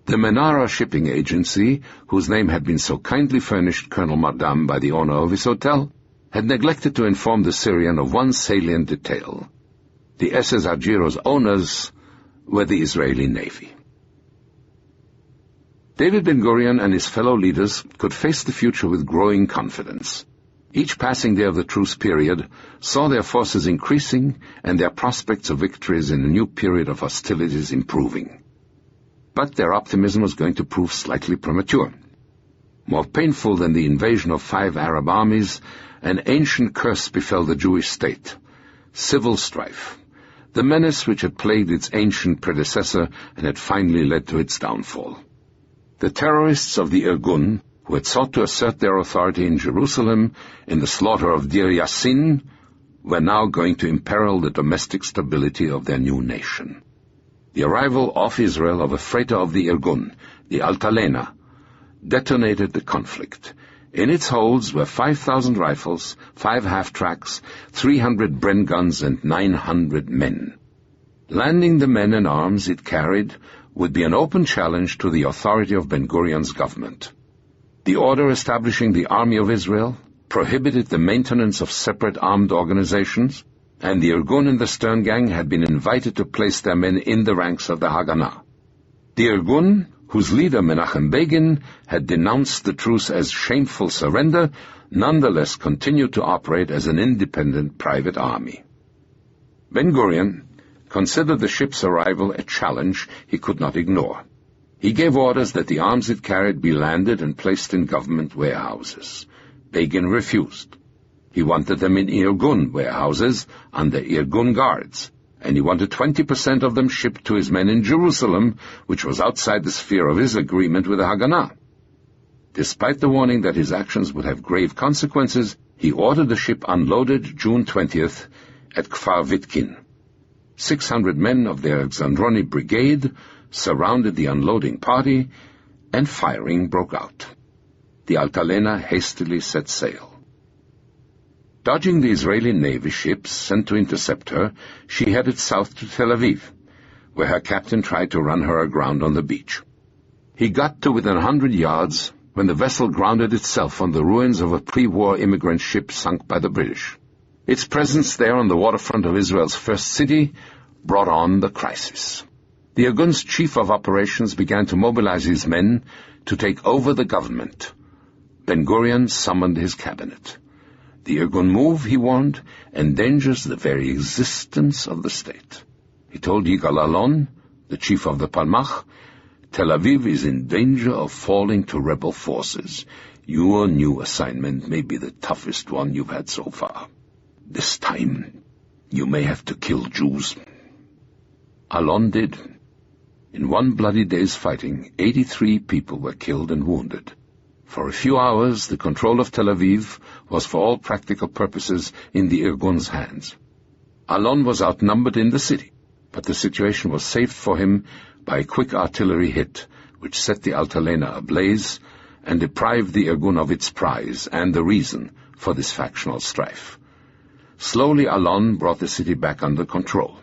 The Menara shipping agency, whose name had been so kindly furnished Colonel Mardam by the owner of his hotel, had neglected to inform the Syrian of one salient detail. The SS Argiro's owners were the Israeli Navy. David Ben-Gurion and his fellow leaders could face the future with growing confidence. Each passing day of the truce period saw their forces increasing and their prospects of victories in a new period of hostilities improving. But their optimism was going to prove slightly premature. More painful than the invasion of 5 Arab armies, an ancient curse befell the Jewish state: civil strife, the menace which had plagued its ancient predecessor and had finally led to its downfall. The terrorists of the Irgun, who had sought to assert their authority in Jerusalem in the slaughter of Dir Yassin, were now going to imperil the domestic stability of their new nation. The arrival off Israel of a freighter of the Irgun, the Altalena, detonated the conflict. In its holds were 5,000 rifles, 5 half-tracks, 300 Bren guns, and 900 men. Landing the men and arms it carried would be an open challenge to the authority of Ben-Gurion's government. The order establishing the Army of Israel prohibited the maintenance of separate armed organizations, and the Irgun and the Stern Gang had been invited to place their men in the ranks of the Haganah. The Irgun, whose leader Menachem Begin had denounced the truce as shameful surrender, nonetheless continued to operate as an independent private army. Ben-Gurion considered the ship's arrival a challenge he could not ignore. He gave orders that the arms it carried be landed and placed in government warehouses. Begin refused. He wanted them in Irgun warehouses under Irgun guards, and he wanted 20% of them shipped to his men in Jerusalem, which was outside the sphere of his agreement with the Haganah. Despite the warning that his actions would have grave consequences, he ordered the ship unloaded June 20th at Kfar Vitkin. 600 men of the Alexandroni brigade surrounded the unloading party, and firing broke out. The Altalena hastily set sail. Dodging the Israeli Navy ships sent to intercept her, she headed south to Tel Aviv, where her captain tried to run her aground on the beach. He got to within 100 yards when the vessel grounded itself on the ruins of a pre-war immigrant ship sunk by the British. Its presence there on the waterfront of Israel's first city brought on the crisis. The Irgun's chief of operations began to mobilize his men to take over the government. Ben-Gurion summoned his cabinet. The Irgun move, he warned, endangers the very existence of the state. He told Yigal Allon, the chief of the Palmach, Tel Aviv is in danger of falling to rebel forces. Your new assignment may be the toughest one you've had so far. This time, you may have to kill Jews. Allon did. In one bloody day's fighting, 83 people were killed and wounded. For a few hours, the control of Tel Aviv was for all practical purposes in the Irgun's hands. Allon was outnumbered in the city, but the situation was saved for him by a quick artillery hit, which set the Altalena ablaze and deprived the Irgun of its prize and the reason for this factional strife. Slowly Allon brought the city back under control.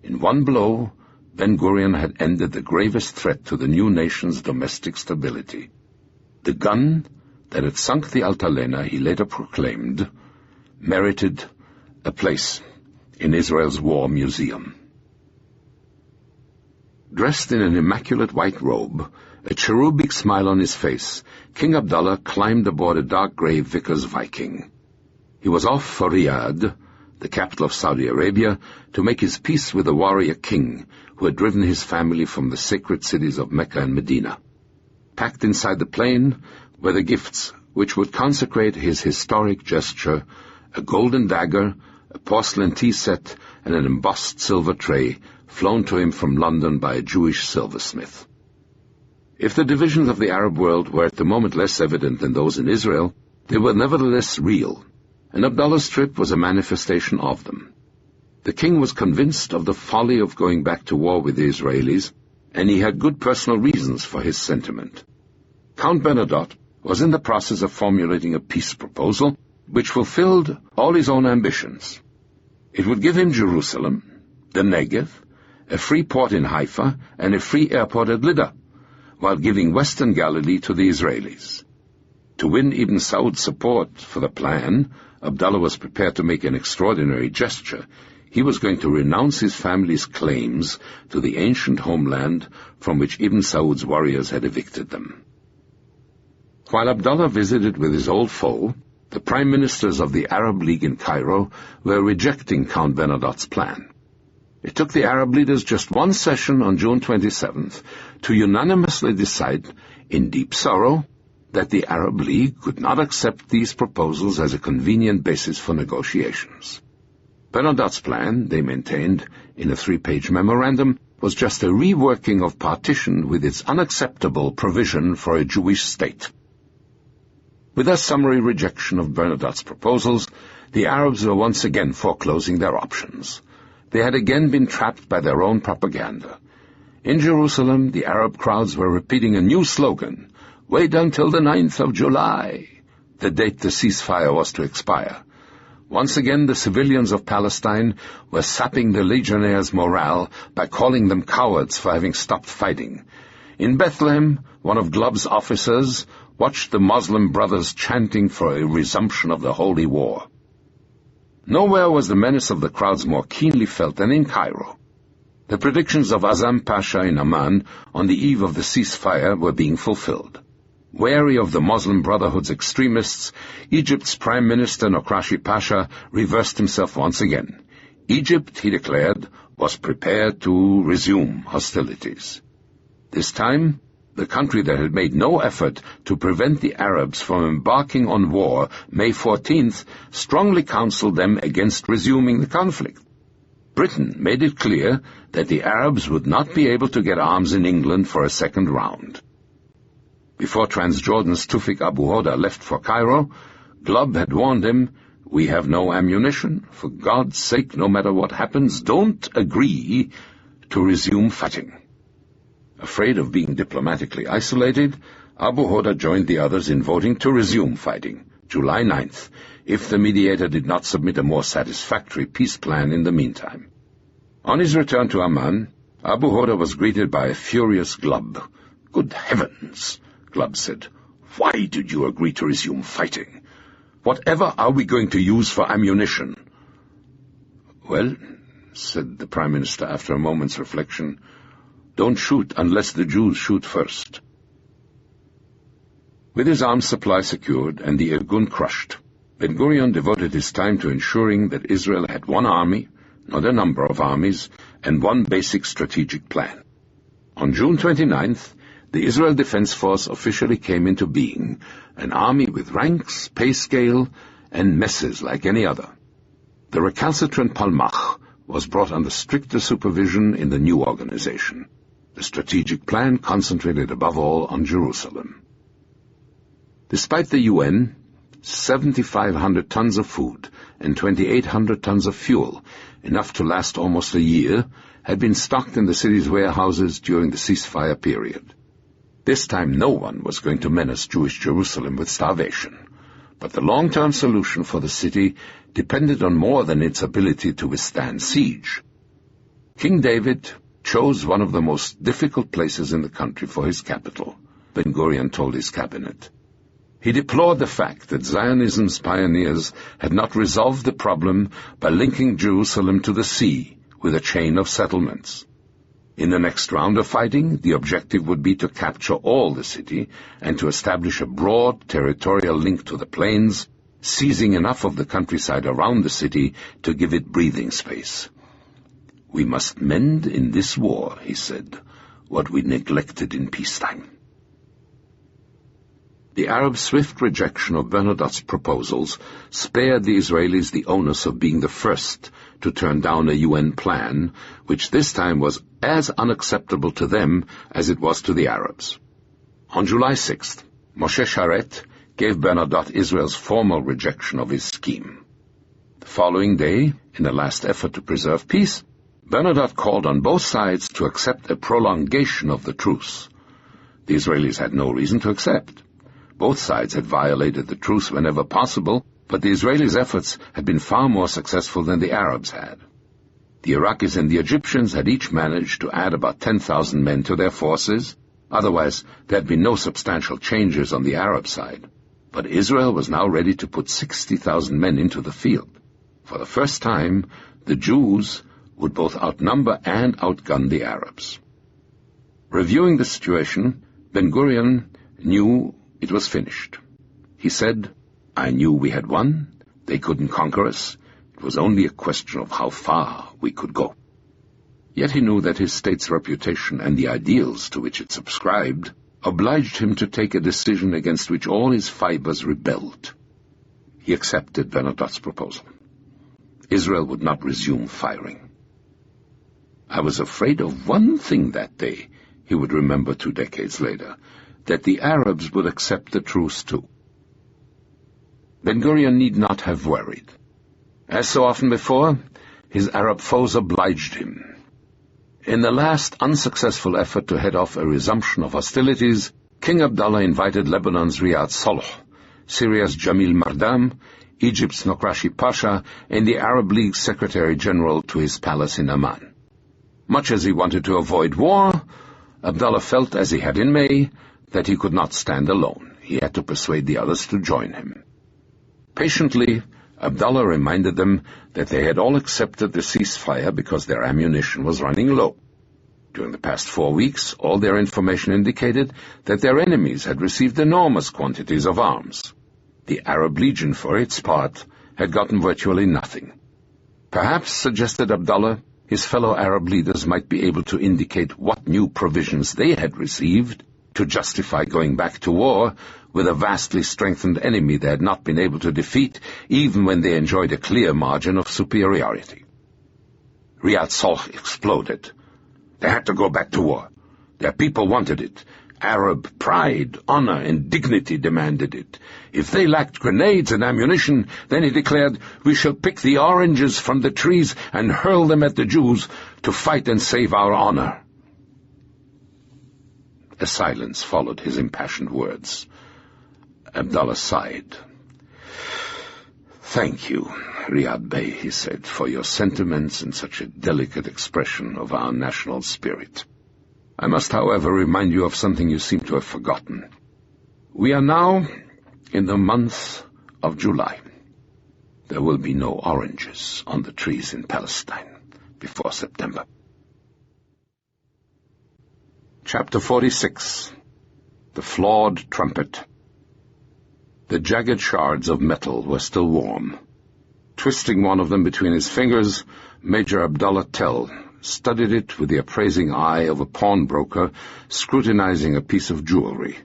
In one blow, Ben-Gurion had ended the gravest threat to the new nation's domestic stability. The gun that had sunk the Altalena, he later proclaimed, merited a place in Israel's War Museum. Dressed in an immaculate white robe, a cherubic smile on his face, King Abdullah climbed aboard a dark gray Vickers Viking. He was off for Riyadh, the capital of Saudi Arabia, to make his peace with the warrior king who had driven his family from the sacred cities of Mecca and Medina. Packed inside the plane were the gifts which would consecrate his historic gesture: a golden dagger, a porcelain tea set, and an embossed silver tray flown to him from London by a Jewish silversmith. If the divisions of the Arab world were at the moment less evident than those in Israel, they were nevertheless real, and Abdullah's trip was a manifestation of them. The king was convinced of the folly of going back to war with the Israelis, and he had good personal reasons for his sentiment. Count Bernadotte was in the process of formulating a peace proposal which fulfilled all his own ambitions. It would give him Jerusalem, the Negev, a free port in Haifa, and a free airport at Lydda, while giving Western Galilee to the Israelis. To win Ibn Saud's support for the plan, Abdullah was prepared to make an extraordinary gesture. He was going to renounce his family's claims to the ancient homeland from which Ibn Saud's warriors had evicted them. While Abdullah visited with his old foe, The prime ministers of the Arab League in Cairo were rejecting Count Bernadotte's plan. It took the Arab leaders just one session on June 27th to unanimously decide, in deep sorrow, that the Arab League could not accept these proposals as a convenient basis for negotiations. Bernadotte's plan, they maintained in a 3-page memorandum, was just a reworking of partition with its unacceptable provision for a Jewish state. With their summary rejection of Bernadotte's proposals, the Arabs were once again foreclosing their options. They had again been trapped by their own propaganda. In Jerusalem, the Arab crowds were repeating a new slogan, "Wait until the 9th of July," the date the ceasefire was to expire. Once again, the civilians of Palestine were sapping the legionnaires' morale by calling them cowards for having stopped fighting. In Bethlehem, one of Glob's officers watched the Muslim brothers chanting for a resumption of the Holy War. Nowhere was the menace of the crowds more keenly felt than in Cairo. The predictions of Azam Pasha in Amman on the eve of the ceasefire were being fulfilled. Wary of the Muslim Brotherhood's extremists, Egypt's Prime Minister Nokrashi Pasha reversed himself once again. Egypt, he declared, was prepared to resume hostilities. This time, the country that had made no effort to prevent the Arabs from embarking on war May 14th strongly counseled them against resuming the conflict. Britain made it clear that the Arabs would not be able to get arms in England for a second round. Before Transjordan's Tufik Abu Hoda left for Cairo, Glob had warned him, "We have no ammunition. For God's sake, no matter what happens, don't agree to resume fighting." Afraid of being diplomatically isolated, Abu Hoda joined the others in voting to resume fighting, July 9th, if the mediator did not submit a more satisfactory peace plan in the meantime. On his return to Amman, Abu Hoda was greeted by a furious Glob. "Good heavens," Glob said. "Why did you agree to resume fighting? Whatever are we going to use for ammunition?" "Well," said the Prime Minister after a moment's reflection, "don't shoot unless the Jews shoot first." With his arms supply secured and the Irgun crushed, Ben-Gurion devoted his time to ensuring that Israel had one army, not a number of armies, and one basic strategic plan. On June 29th, the Israel Defense Force officially came into being, an army with ranks, pay scale, and messes like any other. The recalcitrant Palmach was brought under stricter supervision in the new organization. The strategic plan concentrated above all on Jerusalem. Despite the UN, 7,500 tons of food and 2,800 tons of fuel, enough to last almost a year, had been stocked in the city's warehouses during the ceasefire period. This time no one was going to menace Jewish Jerusalem with starvation, but the long-term solution for the city depended on more than its ability to withstand siege. King David chose one of the most difficult places in the country for his capital, Ben-Gurion told his cabinet. He deplored the fact that Zionism's pioneers had not resolved the problem by linking Jerusalem to the sea with a chain of settlements. In the next round of fighting, the objective would be to capture all the city and to establish a broad territorial link to the plains, seizing enough of the countryside around the city to give it breathing space. "We must mend in this war," he said, "what we neglected in peacetime." The Arabs' swift rejection of Bernadotte's proposals spared the Israelis the onus of being the first to turn down a UN plan, which this time was as unacceptable to them as it was to the Arabs. On July 6th, Moshe Sharet gave Bernadotte Israel's formal rejection of his scheme. The following day, in a last effort to preserve peace, Bernadotte called on both sides to accept a prolongation of the truce. The Israelis had no reason to accept. Both sides had violated the truce whenever possible, but the Israelis' efforts had been far more successful than the Arabs had. The Iraqis and the Egyptians had each managed to add about 10,000 men to their forces. Otherwise, there had been no substantial changes on the Arab side. But Israel was now ready to put 60,000 men into the field. For the first time, the Jews would both outnumber and outgun the Arabs. Reviewing the situation, Ben-Gurion knew it was finished. He said, I knew we had won. They couldn't conquer us. It was only a question of how far we could go. Yet he knew that his state's reputation and the ideals to which it subscribed obliged him to take a decision against which all his fibers rebelled. He accepted Bernadotte's proposal. Israel would not resume firing. I was afraid of one thing that day, he would remember 2 decades later, that the Arabs would accept the truce too. Ben-Gurion need not have worried. As so often before, his Arab foes obliged him. In the last unsuccessful effort to head off a resumption of hostilities, King Abdallah invited Lebanon's Riyad Solh, Syria's Jamil Mardam, Egypt's Nokrashi Pasha, and the Arab League's Secretary-General to his palace in Amman. Much as he wanted to avoid war, Abdallah felt, as he had in May, that he could not stand alone. He had to persuade the others to join him. Patiently, Abdallah reminded them that they had all accepted the ceasefire because their ammunition was running low. During the past 4 weeks, all their information indicated that their enemies had received enormous quantities of arms. The Arab Legion, for its part, had gotten virtually nothing. Perhaps, suggested Abdallah, his fellow Arab leaders might be able to indicate what new provisions they had received to justify going back to war with a vastly strengthened enemy they had not been able to defeat, even when they enjoyed a clear margin of superiority. Riyad Solh exploded. They had to go back to war. Their people wanted it. Arab pride, honor, and dignity demanded it. If they lacked grenades and ammunition, then he declared, we shall pick the oranges from the trees and hurl them at the Jews to fight and save our honor. A silence followed his impassioned words. Abdallah sighed. Thank you, Riyad Bey, he said, for your sentiments and such a delicate expression of our national spirit. I must, however, remind you of something you seem to have forgotten. We are now in the month of July. There will be no oranges on the trees in Palestine before September. Chapter 46. The Flawed Trumpet. The jagged shards of metal were still warm. Twisting one of them between his fingers, Major Abdallah Tell studied it with the appraising eye of a pawnbroker scrutinizing a piece of jewelry.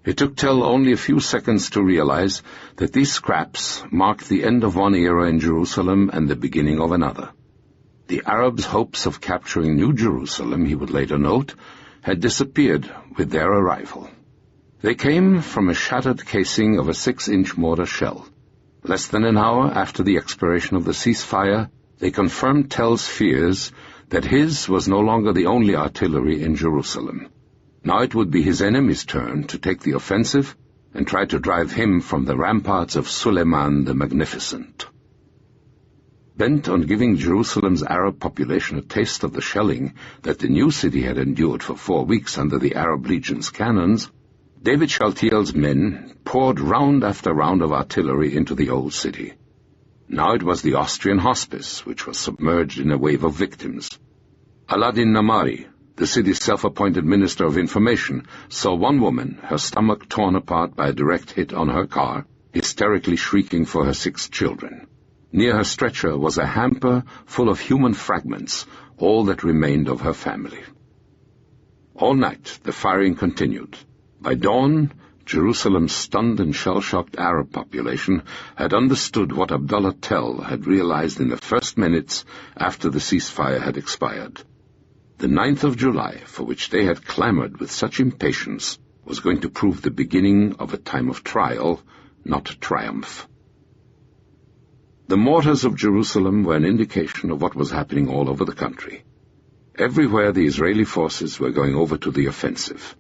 It took Tell only a few seconds to realize that these scraps marked the end of one era in Jerusalem and the beginning of another. The Arabs' hopes of capturing New Jerusalem, he would later note, had disappeared with their arrival. They came from a shattered casing of a 6-inch mortar shell. Less than an hour after the expiration of the ceasefire, they confirmed Tell's fears that his was no longer the only artillery in Jerusalem. Now it would be his enemy's turn to take the offensive and try to drive him from the ramparts of Suleiman the Magnificent. Bent on giving Jerusalem's Arab population a taste of the shelling that the new city had endured for 4 weeks under the Arab Legion's cannons, David Shaltiel's men poured round after round of artillery into the old city. Now it was the Austrian hospice, which was submerged in a wave of victims. Aladdin Namari, the city's self-appointed Minister of Information, saw one woman, her stomach torn apart by a direct hit on her car, hysterically shrieking for her 6 children. Near her stretcher was a hamper full of human fragments, all that remained of her family. All night the firing continued. By dawn, Jerusalem's stunned and shell-shocked Arab population had understood what Abdallah Tell had realized in the first minutes after the ceasefire had expired. The 9th of July, for which they had clamored with such impatience, was going to prove the beginning of a time of trial, not triumph. The mortars of Jerusalem were an indication of what was happening all over the country. Everywhere the Israeli forces were going over to the offensive.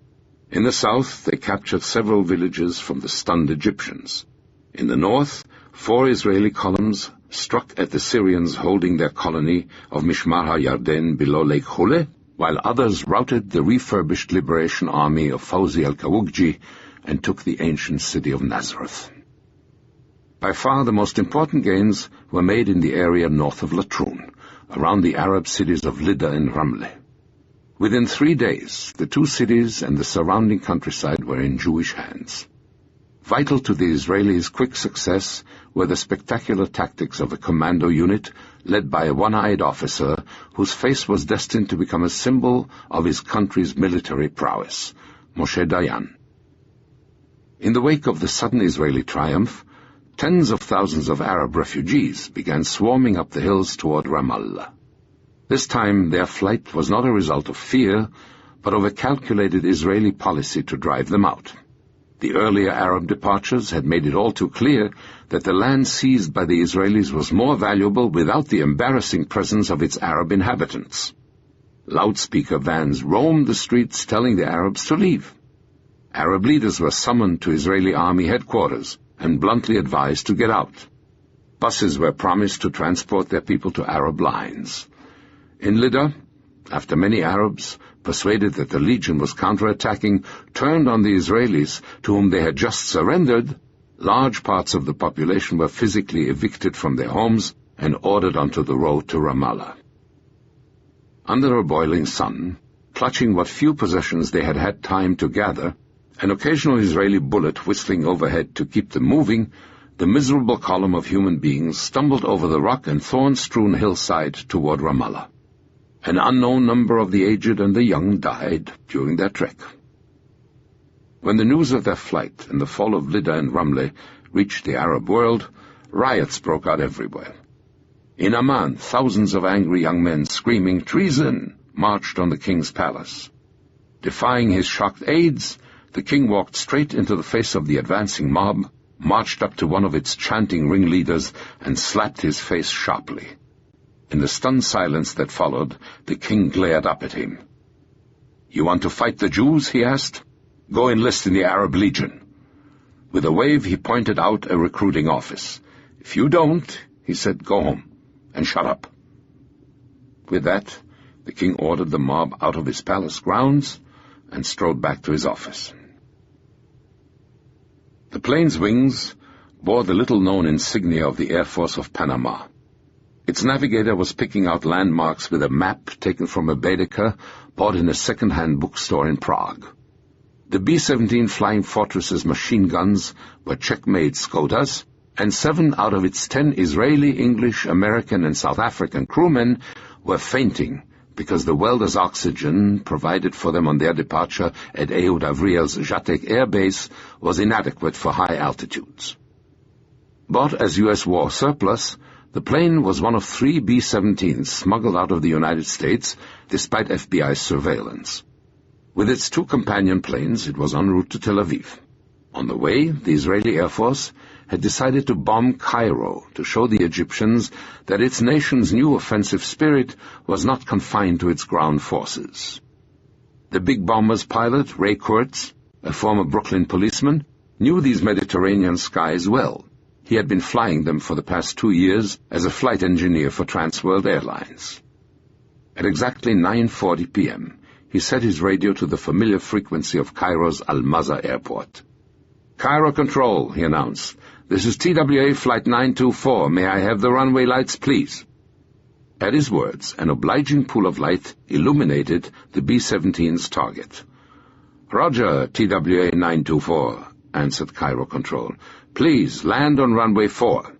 In the south, they captured several villages from the stunned Egyptians. In the north, 4 Israeli columns struck at the Syrians holding their colony of Mishmar HaYarden below Lake Hule, while others routed the refurbished liberation army of Fawzi al-Kawukji and took the ancient city of Nazareth. By far the most important gains were made in the area north of Latrun, around the Arab cities of Lydda and Ramleh. Within 3 days, the 2 cities and the surrounding countryside were in Jewish hands. Vital to the Israelis' quick success were the spectacular tactics of a commando unit led by a one-eyed officer whose face was destined to become a symbol of his country's military prowess, Moshe Dayan. In the wake of the sudden Israeli triumph, tens of thousands of Arab refugees began swarming up the hills toward Ramallah. This time their flight was not a result of fear, but of a calculated Israeli policy to drive them out. The earlier Arab departures had made it all too clear that the land seized by the Israelis was more valuable without the embarrassing presence of its Arab inhabitants. Loudspeaker vans roamed the streets telling the Arabs to leave. Arab leaders were summoned to Israeli army headquarters and bluntly advised to get out. Buses were promised to transport their people to Arab lines. In Lydda, after many Arabs, persuaded that the legion was counterattacking, turned on the Israelis, to whom they had just surrendered, large parts of the population were physically evicted from their homes and ordered onto the road to Ramallah. Under a boiling sun, clutching what few possessions they had had time to gather, an occasional Israeli bullet whistling overhead to keep them moving, the miserable column of human beings stumbled over the rock and thorn-strewn hillside toward Ramallah. An unknown number of the aged and the young died during their trek. When the news of their flight and the fall of Lydda and Ramleh reached the Arab world, riots broke out everywhere. In Amman, thousands of angry young men screaming "Treason!" marched on the king's palace. Defying his shocked aides, the king walked straight into the face of the advancing mob, marched up to one of its chanting ringleaders, and slapped his face sharply. In the stunned silence that followed, the king glared up at him. "You want to fight the Jews?" he asked. "Go enlist in the Arab Legion." With a wave he pointed out a recruiting office. "If you don't," he said, "go home, and shut up." With that, the king ordered the mob out of his palace grounds and strode back to his office. The plane's wings bore the little-known insignia of the Air Force of Panama. Its navigator was picking out landmarks with a map taken from a Baedeker bought in a second-hand bookstore in Prague. The B-17 Flying Fortress's machine guns were checkmate Skodas, and 7 out of its 10 Israeli, English, American, and South African crewmen were fainting because the welder's oxygen provided for them on their departure at Ehud Avriel's Jatek Air Base was inadequate for high altitudes. Bought as U.S. war surplus, the plane was one of 3 B-17s smuggled out of the United States despite FBI surveillance. With its 2 companion planes, it was en route to Tel Aviv. On the way, the Israeli Air Force had decided to bomb Cairo to show the Egyptians that its nation's new offensive spirit was not confined to its ground forces. The big bomber's pilot, Ray Kurtz, a former Brooklyn policeman, knew these Mediterranean skies well. He had been flying them for the past 2 years as a flight engineer for Transworld Airlines. At exactly 9:40 p.m., he set his radio to the familiar frequency of Cairo's Al-Maza airport. "Cairo Control," he announced. "This is TWA Flight 924. May I have the runway lights, please?" At his words, an obliging pool of light illuminated the B-17's target. "Roger, TWA 924, answered Cairo Control. "Please, land on runway 4.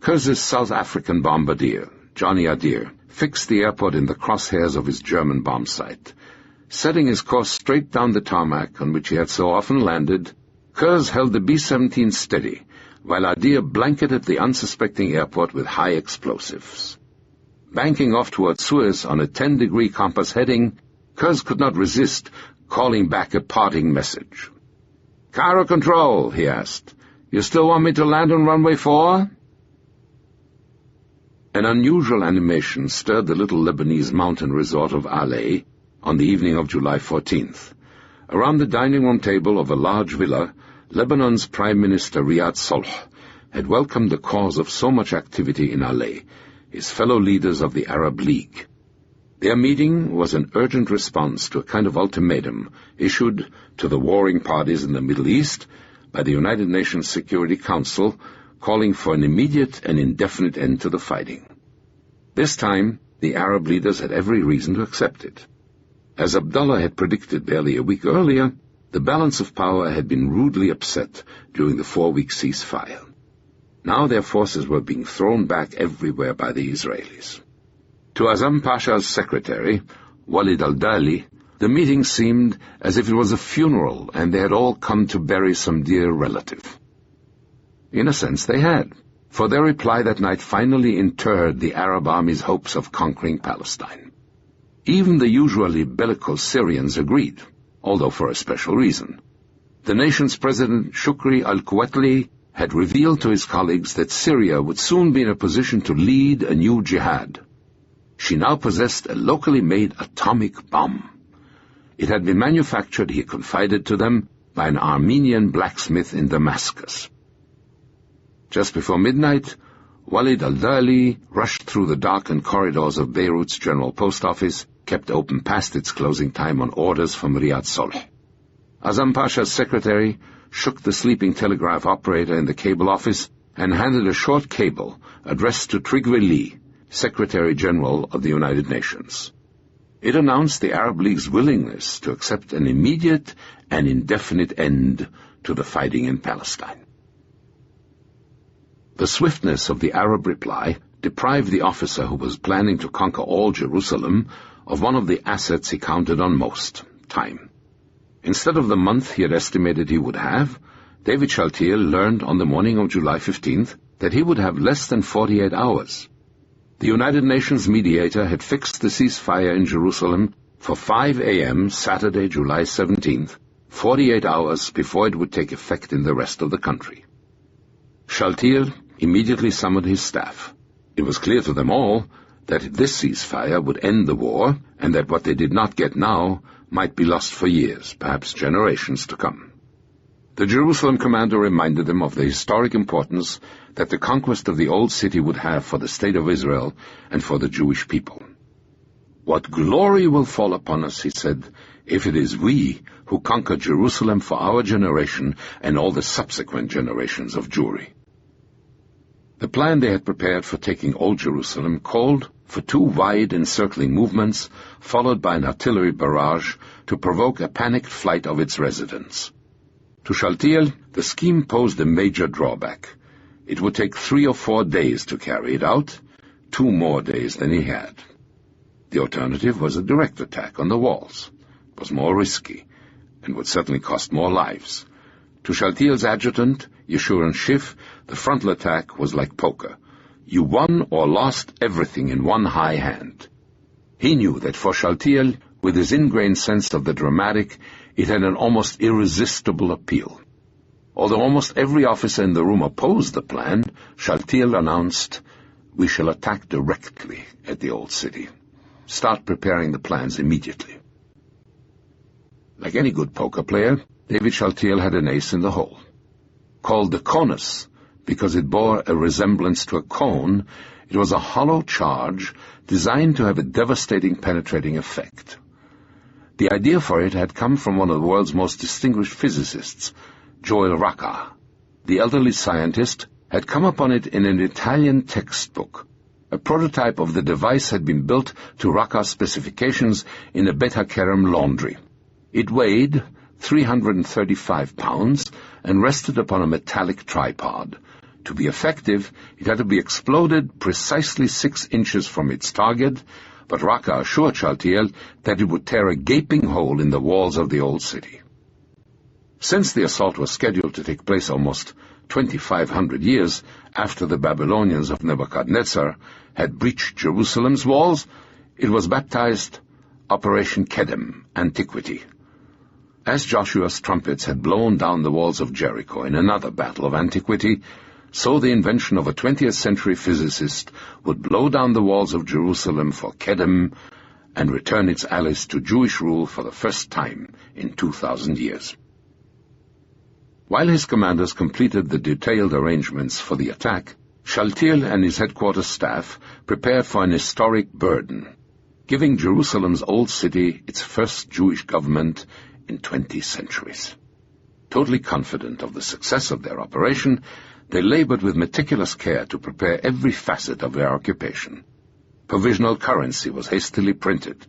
Kurz's South African bombardier, Johnny Adair, fixed the airport in the crosshairs of his German bomb site. Setting his course straight down the tarmac on which he had so often landed, Kurz held the B-17 steady, while Adair blanketed the unsuspecting airport with high explosives. Banking off toward Suez on a 10-degree compass heading, Kurz could not resist calling back a parting message. "Cairo Control," he asked. "You still want me to land on runway 4? An unusual animation stirred the little Lebanese mountain resort of Alay on the evening of July 14th. Around the dining room table of a large villa, Lebanon's Prime Minister Riyad Solh had welcomed the cause of so much activity in Alay, his fellow leaders of the Arab League. Their meeting was an urgent response to a kind of ultimatum issued to the warring parties in the Middle East by the United Nations Security Council, calling for an immediate and indefinite end to the fighting. This time, the Arab leaders had every reason to accept it. As Abdullah had predicted barely a week earlier, The balance of power had been rudely upset during the 4-week ceasefire. Now their forces were being thrown back everywhere by the Israelis. To Azam Pasha's secretary, Walid al-Dali, the meeting seemed as if it was a funeral and they had all come to bury some dear relative. In a sense they had, for their reply that night finally interred the Arab army's hopes of conquering Palestine. Even the usually bellicose Syrians agreed, although for a special reason. The nation's president, Shukri al-Quwatli, had revealed to his colleagues that Syria would soon be in a position to lead a new jihad. She now possessed a locally made atomic bomb. It had been manufactured, he confided to them, by an Armenian blacksmith in Damascus. Just before midnight, Walid al-Dali rushed through the darkened corridors of Beirut's General Post Office, kept open past its closing time on orders from Riyad Solh. Azam Pasha's secretary shook the sleeping telegraph operator in the cable office and handed a short cable addressed to Trygve Lie, Secretary General of the United Nations. It announced the Arab League's willingness to accept an immediate and indefinite end to the fighting in Palestine. The swiftness of the Arab reply deprived the officer who was planning to conquer all Jerusalem of one of the assets he counted on most, time. Instead of the month he had estimated he would have, David Shaltiel learned on the morning of July 15th that he would have less than 48 hours. The United Nations mediator had fixed the ceasefire in Jerusalem for 5 a.m. Saturday, July 17th, 48 hours before it would take effect in the rest of the country. Shaltiel immediately summoned his staff. It was clear to them all that this ceasefire would end the war, and that what they did not get now might be lost for years, perhaps generations to come. The Jerusalem commander reminded them of the historic importance that the conquest of the old city would have for the state of Israel and for the Jewish people. "What glory will fall upon us," he said, "if it is we who conquer Jerusalem for our generation and all the subsequent generations of Jewry." The plan they had prepared for taking Old Jerusalem called for 2 wide encircling movements, followed by an artillery barrage to provoke a panicked flight of its residents. To Shaltiel, the scheme posed a major drawback. It would take 3 or 4 days to carry it out, 2 more days than he had. The alternative was a direct attack on the walls. It was more risky, and would certainly cost more lives. To Shaltiel's adjutant, Yeshurun Schiff, the frontal attack was like poker. You won or lost everything in one high hand. He knew that for Shaltiel, with his ingrained sense of the dramatic, it had an almost irresistible appeal. Although almost every officer in the room opposed the plan, Shaltiel announced, "We shall attack directly at the old city. Start preparing the plans immediately." Like any good poker player, David Shaltiel had an ace in the hole. Called the conus, because it bore a resemblance to a cone, it was a hollow charge designed to have a devastating penetrating effect. The idea for it had come from one of the world's most distinguished physicists, Joel Racah. The elderly scientist had come upon it in an Italian textbook. A prototype of the device had been built to Racah's specifications in a Bet HaKerem laundry. It weighed 335 pounds and rested upon a metallic tripod. To be effective, it had to be exploded precisely 6 inches from its target, but Racah assured Shaltiel that it would tear a gaping hole in the walls of the old city. Since the assault was scheduled to take place almost 2,500 years after the Babylonians of Nebuchadnezzar had breached Jerusalem's walls, it was baptized Operation Kedem, Antiquity. As Joshua's trumpets had blown down the walls of Jericho in another battle of antiquity, so the invention of a 20th century physicist would blow down the walls of Jerusalem for Kedem and return its allies to Jewish rule for the first time in 2,000 years. While his commanders completed the detailed arrangements for the attack, Shaltiel and his headquarters staff prepared for an historic burden, giving Jerusalem's old city its first Jewish government in 20 centuries. Totally confident of the success of their operation, they labored with meticulous care to prepare every facet of their occupation. Provisional currency was hastily printed.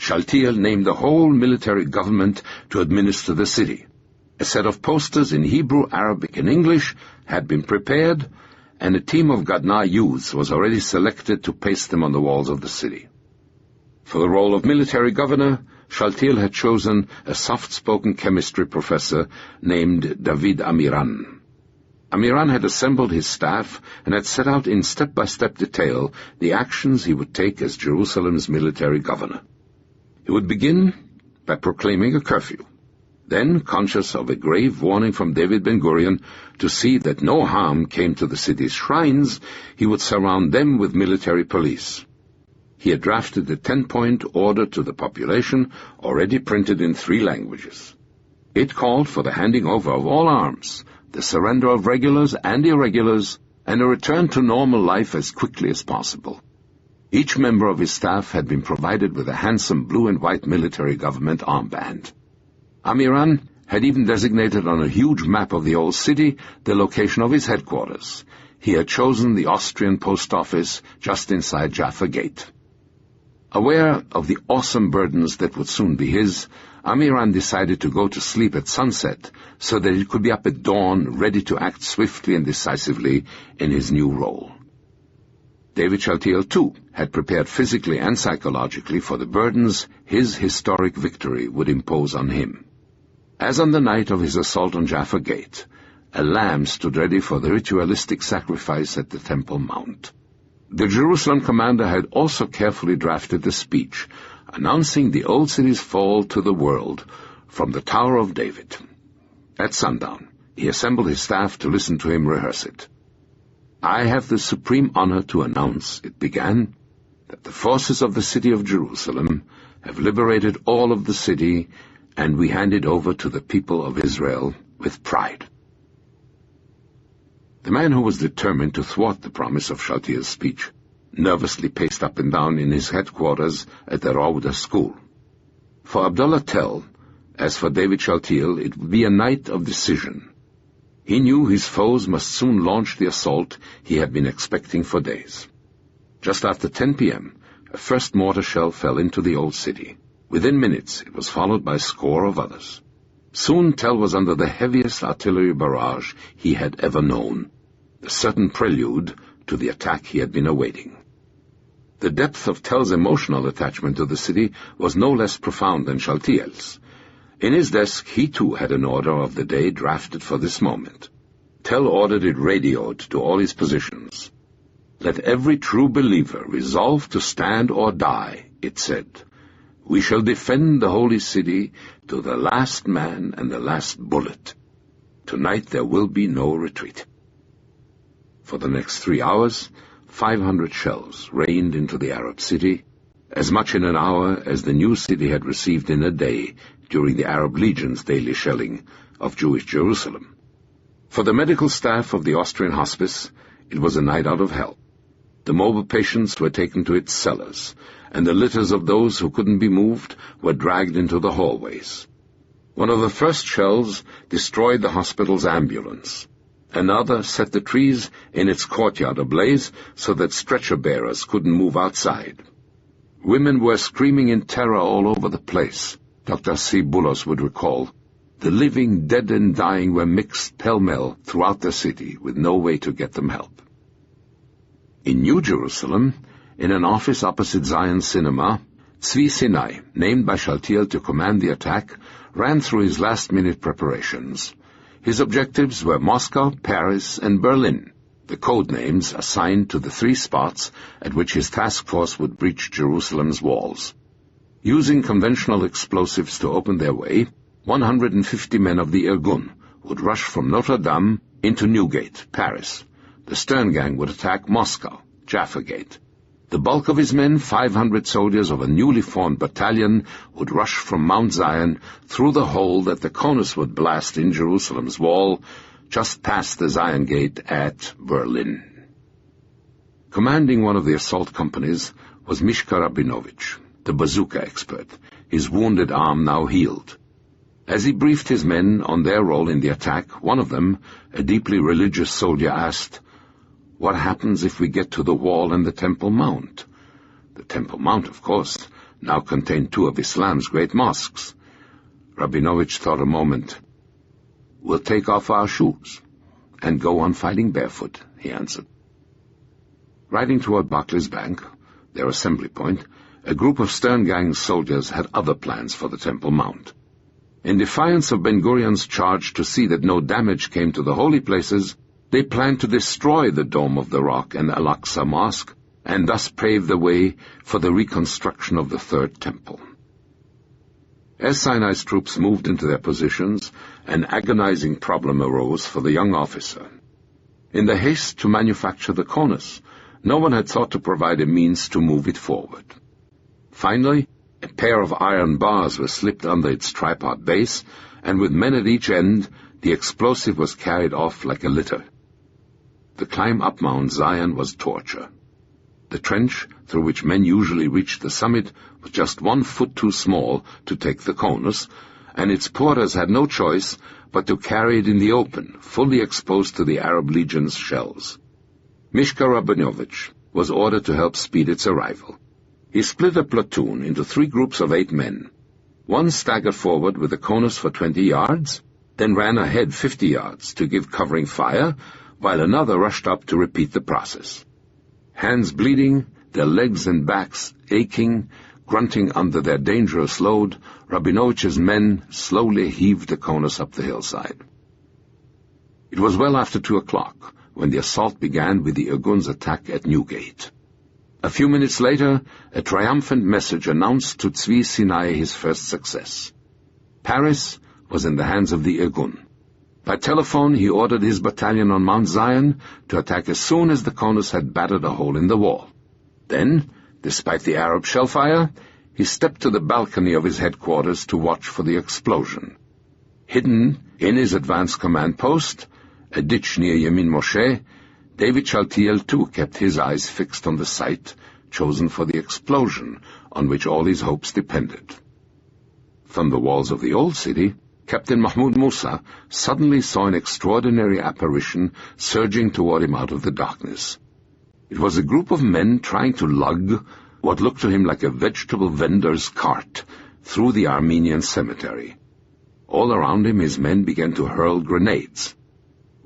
Shaltiel named the whole military government to administer the city. A set of posters in Hebrew, Arabic, and English had been prepared, and a team of Gadna youths was already selected to paste them on the walls of the city. For the role of military governor, Shaltiel had chosen a soft-spoken chemistry professor named David Amiran. Amiran had assembled his staff and had set out in step-by-step detail the actions he would take as Jerusalem's military governor. He would begin by proclaiming a curfew. Then, conscious of a grave warning from David Ben-Gurion to see that no harm came to the city's shrines, he would surround them with military police. He had drafted a 10-point order to the population, already printed in 3 languages. It called for the handing over of all arms, the surrender of regulars and irregulars, and a return to normal life as quickly as possible. Each member of his staff had been provided with a handsome blue and white military government armband. Amiran had even designated on a huge map of the old city the location of his headquarters. He had chosen the Austrian post office just inside Jaffa Gate. Aware of the awesome burdens that would soon be his, Amiran decided to go to sleep at sunset so that he could be up at dawn ready to act swiftly and decisively in his new role. David Shaltiel, too, had prepared physically and psychologically for the burdens his historic victory would impose on him. As on the night of his assault on Jaffa Gate, a lamb stood ready for the ritualistic sacrifice at the Temple Mount. The Jerusalem commander had also carefully drafted a speech announcing the old city's fall to the world from the Tower of David. At sundown, he assembled his staff to listen to him rehearse it. "I have the supreme honor to announce," it began, "that the forces of the city of Jerusalem have liberated all of the city, and we hand it over to the people of Israel with pride." The man who was determined to thwart the promise of Shaltiel's speech nervously paced up and down in his headquarters at the Rauda school. For Abdullah Tell, as for David Shaltiel, it would be a night of decision. He knew his foes must soon launch the assault he had been expecting for days. Just after 10 p.m., a first mortar shell fell into the old city. Within minutes, it was followed by a score of others. Soon Tell was under the heaviest artillery barrage he had ever known, the certain prelude to the attack he had been awaiting. The depth of Tell's emotional attachment to the city was no less profound than Shaltiel's. In his desk, he too had an order of the day drafted for this moment. Tell ordered it radioed to all his positions. "Let every true believer resolve to stand or die," it said. "We shall defend the holy city to the last man and the last bullet. Tonight there will be no retreat." For the next 3 hours, 500 shells rained into the Arab city, as much in an hour as the new city had received in a day during the Arab Legion's daily shelling of Jewish Jerusalem. For the medical staff of the Austrian hospice, it was a night out of hell. The mobile patients were taken to its cellars, and the litters of those who couldn't be moved were dragged into the hallways. One of the first shells destroyed the hospital's ambulance. Another set the trees in its courtyard ablaze so that stretcher-bearers couldn't move outside. Women were screaming in terror all over the place. Dr. C. Bullos would recall. The living, dead, and dying were mixed pell-mell throughout the city, with no way to get them help. In New Jerusalem, in an office opposite Zion Cinema, Tzvi Sinai, named by Shaltiel to command the attack, ran through his last-minute preparations. His objectives were Moscow, Paris, and Berlin, the code names assigned to the 3 spots at which his task force would breach Jerusalem's walls. Using conventional explosives to open their way, 150 men of the Irgun would rush from Notre Dame into Newgate, Paris. The Stern Gang would attack Moscow, Jaffa Gate. The bulk of his men, 500 soldiers of a newly formed battalion, would rush from Mount Zion through the hole that the Konus would blast in Jerusalem's wall, just past the Zion Gate at Berlin. Commanding one of the assault companies was Mishka Rabinovich, the bazooka expert, his wounded arm now healed. As he briefed his men on their role in the attack, one of them, a deeply religious soldier, asked, "What happens if we get to the wall and the Temple Mount?" The Temple Mount, of course, now contained two of Islam's great mosques. Rabinovich thought a moment. "We'll take off our shoes and go on fighting barefoot," he answered. Riding toward Barclay's Bank, their assembly point, a group of Stern Gang soldiers had other plans for the Temple Mount. In defiance of Ben-Gurion's charge to see that no damage came to the holy places, they planned to destroy the Dome of the Rock and Al-Aqsa Mosque, and thus pave the way for the reconstruction of the Third Temple. As Sinai's troops moved into their positions, an agonizing problem arose for the young officer. In the haste to manufacture the cornice, no one had thought to provide a means to move it forward. Finally, a pair of iron bars were slipped under its tripod base, and with men at each end, the explosive was carried off like a litter. The climb up Mount Zion was torture. The trench, through which men usually reached the summit, was just 1 foot too small to take the cornice, and its porters had no choice but to carry it in the open, fully exposed to the Arab Legion's shells. Mishka Rabinovich was ordered to help speed its arrival. He split a platoon into 3 groups of 8 men. One staggered forward with the cornice for 20 yards, then ran ahead 50 yards to give covering fire, while another rushed up to repeat the process. Hands bleeding, their legs and backs aching, grunting under their dangerous load, Rabinovich's men slowly heaved the cornice up the hillside. It was well after 2 o'clock when the assault began with the Irgun's attack at Newgate. A few minutes later, a triumphant message announced to Tzvi Sinai his first success. Paris was in the hands of the Irgun. By telephone, he ordered his battalion on Mount Zion to attack as soon as the cornice had battered a hole in the wall. Then, despite the Arab shellfire, he stepped to the balcony of his headquarters to watch for the explosion. Hidden in his advanced command post, a ditch near Yamin Moshe, David Shaltiel too kept his eyes fixed on the site chosen for the explosion on which all his hopes depended. From the walls of the old city, Captain Mahmoud Musa suddenly saw an extraordinary apparition surging toward him out of the darkness. It was a group of men trying to lug what looked to him like a vegetable vendor's cart through the Armenian cemetery. All around him his men began to hurl grenades.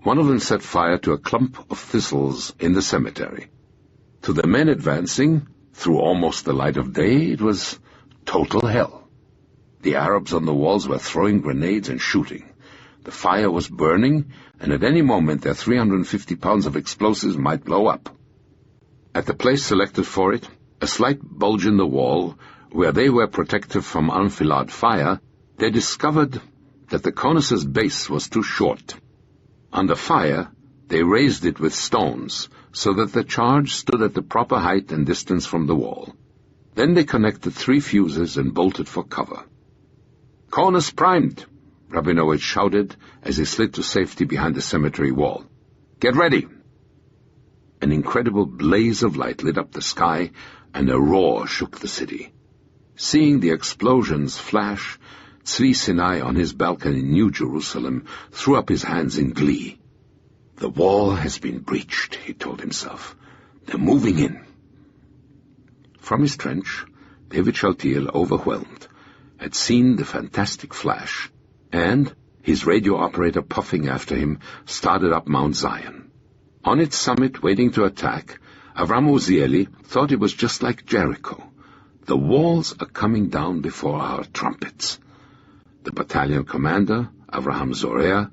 One of them set fire to a clump of thistles in the cemetery. To the men advancing, through almost the light of day, it was total hell. The Arabs on the walls were throwing grenades and shooting. The fire was burning, and at any moment their 350 pounds of explosives might blow up. At the place selected for it, a slight bulge in the wall, where they were protected from enfilade fire, they discovered that the cornice's base was too short. Under fire, they raised it with stones, so that the charge stood at the proper height and distance from the wall. Then they connected 3 fuses and bolted for cover. "Cornice primed!" Rabinovich shouted as he slid to safety behind the cemetery wall. "Get ready!" An incredible blaze of light lit up the sky, and a roar shook the city. Seeing the explosions flash, Tzvi Sinai on his balcony in New Jerusalem threw up his hands in glee. "The wall has been breached," he told himself. "They're moving in." From his trench, David Shaltiel, overwhelmed, had seen the fantastic flash, and, his radio operator puffing after him, started up Mount Zion. On its summit, waiting to attack, Avram Uzieli thought it was just like Jericho. "The walls are coming down before our trumpets." The battalion commander, Avraham Zorea,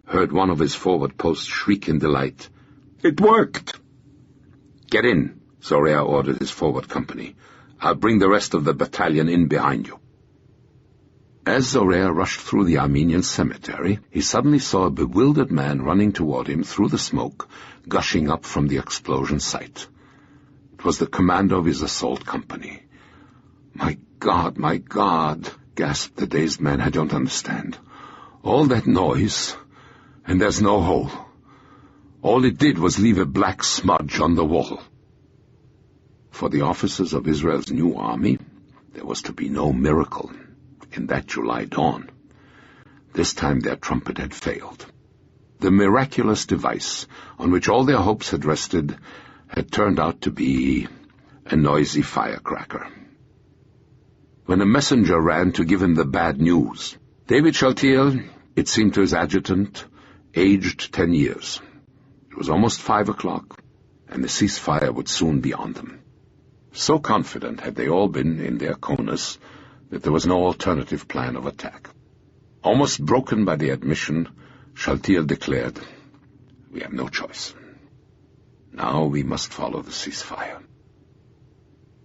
heard one of his forward posts shriek in delight. "It worked!" "Get in," Zorea ordered his forward company. "I'll bring the rest of the battalion in behind you." As Zorea rushed through the Armenian cemetery, he suddenly saw a bewildered man running toward him through the smoke, gushing up from the explosion site. It was the commander of his assault company. My God, gasped the dazed man. "I don't understand. All that noise, and there's no hole. All it did was leave a black smudge on the wall." For the officers of Israel's new army, there was to be no miracle in that July dawn. This time their trumpet had failed. The miraculous device on which all their hopes had rested had turned out to be a noisy firecracker. when a messenger ran to give him the bad news. David Shaltiel, it seemed to his adjutant, aged 10 years. It was almost 5 o'clock, and the ceasefire would soon be on them. So confident had they all been in their coolness that there was no alternative plan of attack. Almost broken by the admission, Shaltiel declared, "We have no choice. Now we must follow the ceasefire."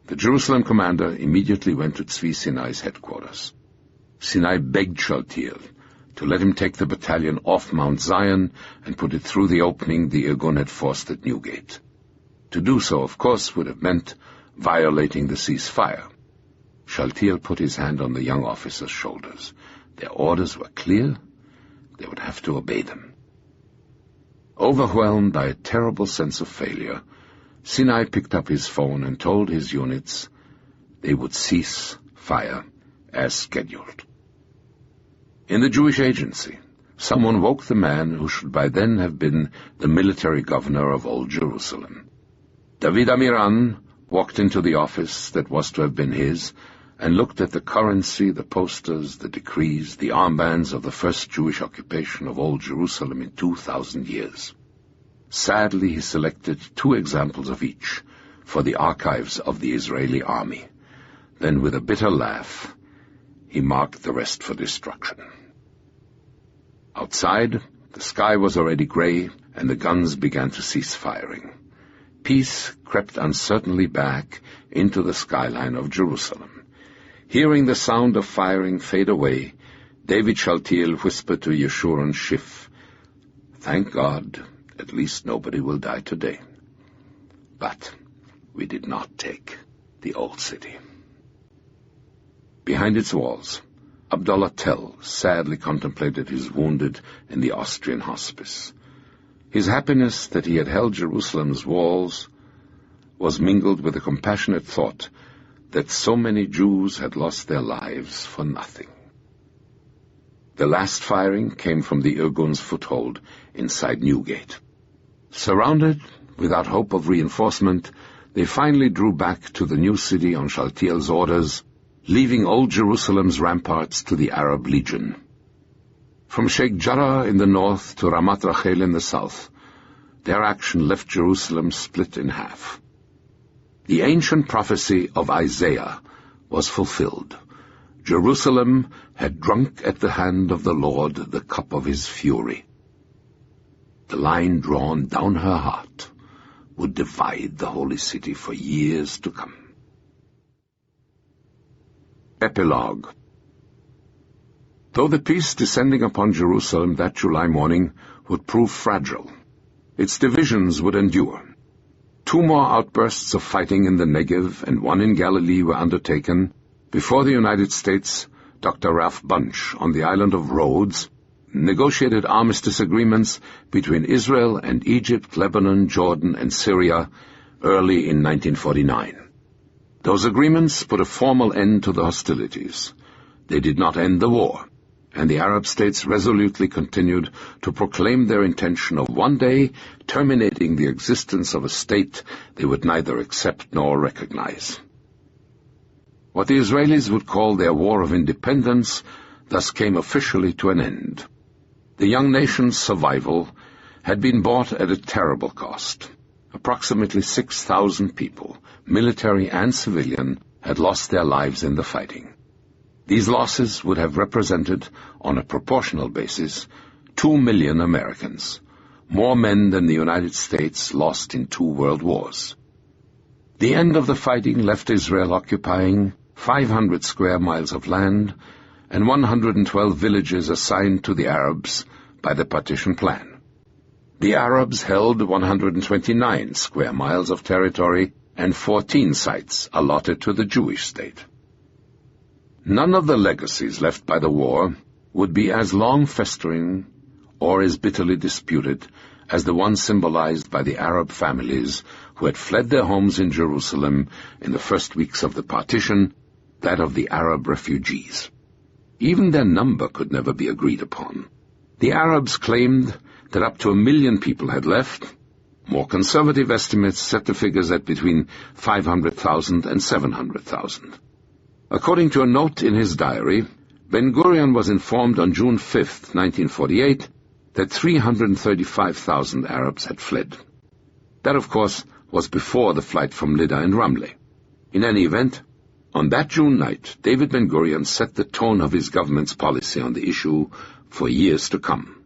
The Jerusalem commander immediately went to Tzvi Sinai's headquarters. Sinai begged Shaltiel to let him take the battalion off Mount Zion and put it through the opening the Irgun had forced at Newgate. To do so, of course, would have meant violating the ceasefire. Shaltiel put his hand on the young officer's shoulders. Their orders were clear. They would have to obey them. Overwhelmed by a terrible sense of failure, Sinai picked up his phone and told his units they would cease fire as scheduled. In the Jewish agency, someone woke the man who should by then have been the military governor of Old Jerusalem. David Amiran walked into the office that was to have been his and looked at the currency, the posters, the decrees, the armbands of the first Jewish occupation of Old Jerusalem in 2,000 years. Sadly, he selected 2 examples of each for the archives of the Israeli army. Then, with a bitter laugh, he marked the rest for destruction. Outside, the sky was already gray, and the guns began to cease firing. Peace crept uncertainly back into the skyline of Jerusalem. Hearing the sound of firing fade away, David Shaltiel whispered to Yeshurun Schiff, "Thank God, at least nobody will die today." But we did not take the old city. Behind its walls, Abdullah Tell sadly contemplated his wounded in the Austrian hospice. His happiness that he had held Jerusalem's walls was mingled with a compassionate thought that so many Jews had lost their lives for nothing. The last firing came from the Irgun's foothold inside Newgate. Surrounded, without hope of reinforcement, they finally drew back to the new city on Shaltiel's orders, leaving Old Jerusalem's ramparts to the Arab Legion. From Sheikh Jarrah in the north to Ramat Rachel in the south, their action left Jerusalem split in half. The ancient prophecy of Isaiah was fulfilled. Jerusalem had drunk at the hand of the Lord the cup of his fury. The line drawn down her heart would divide the holy city for years to come. Epilogue. Though the peace descending upon Jerusalem that July morning would prove fragile, its divisions would endure. 2 more outbursts of fighting in the Negev and 1 in Galilee were undertaken before the United States, Dr. Ralph Bunch, on the island of Rhodes, negotiated armistice agreements between Israel and Egypt, Lebanon, Jordan, and Syria early in 1949. Those agreements put a formal end to the hostilities. They did not end the war, and the Arab states resolutely continued to proclaim their intention of one day terminating the existence of a state they would neither accept nor recognize. What the Israelis would call their War of Independence thus came officially to an end. The young nation's survival had been bought at a terrible cost. Approximately 6,000 people, military and civilian, had lost their lives in the fighting. These losses would have represented, on a proportional basis, 2 million Americans, more men than the United States lost in 2 world wars. The end of the fighting left Israel occupying 500 square miles of land and 112 villages assigned to the Arabs by the partition plan. The Arabs held 129 square miles of territory and 14 sites allotted to the Jewish state. None of the legacies left by the war would be as long-festering or as bitterly disputed as the one symbolized by the Arab families who had fled their homes in Jerusalem in the first weeks of the partition, that of the Arab refugees. Even their number could never be agreed upon. The Arabs claimed that up to 1 million people had left. More conservative estimates set the figures at between 500,000 and 700,000. According to a note in his diary, Ben-Gurion was informed on June 5, 1948, that 335,000 Arabs had fled. That, of course, was before the flight from Lydda and Ramleh. In any event, on that June night, David Ben-Gurion set the tone of his government's policy on the issue for years to come.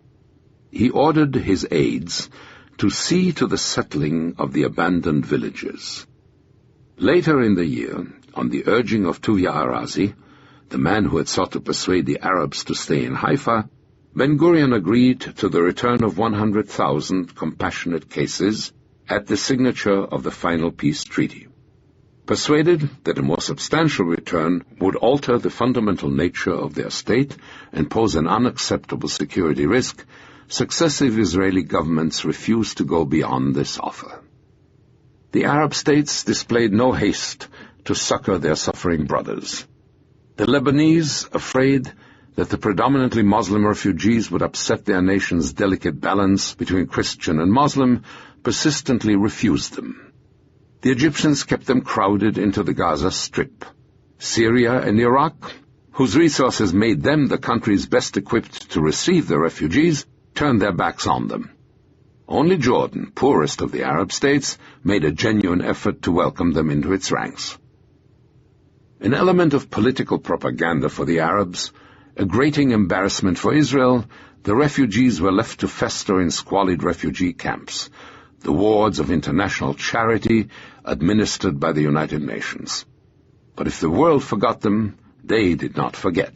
He ordered his aides to see to the settling of the abandoned villages. Later in the year, on the urging of Tuvia Arazi, the man who had sought to persuade the Arabs to stay in Haifa, Ben-Gurion agreed to the return of 100,000 compassionate cases at the signature of the final peace treaty. Persuaded that a more substantial return would alter the fundamental nature of their state and pose an unacceptable security risk, successive Israeli governments refused to go beyond this offer. The Arab states displayed no haste to succor their suffering brothers. The Lebanese, afraid that the predominantly Muslim refugees would upset their nation's delicate balance between Christian and Muslim, persistently refused them. The Egyptians kept them crowded into the Gaza Strip. Syria and Iraq, whose resources made them the countries best equipped to receive the refugees, turned their backs on them. Only Jordan, poorest of the Arab states, made a genuine effort to welcome them into its ranks. An element of political propaganda for the Arabs, a grating embarrassment for Israel, the refugees were left to fester in squalid refugee camps, the wards of international charity administered by the United Nations. But if the world forgot them, they did not forget.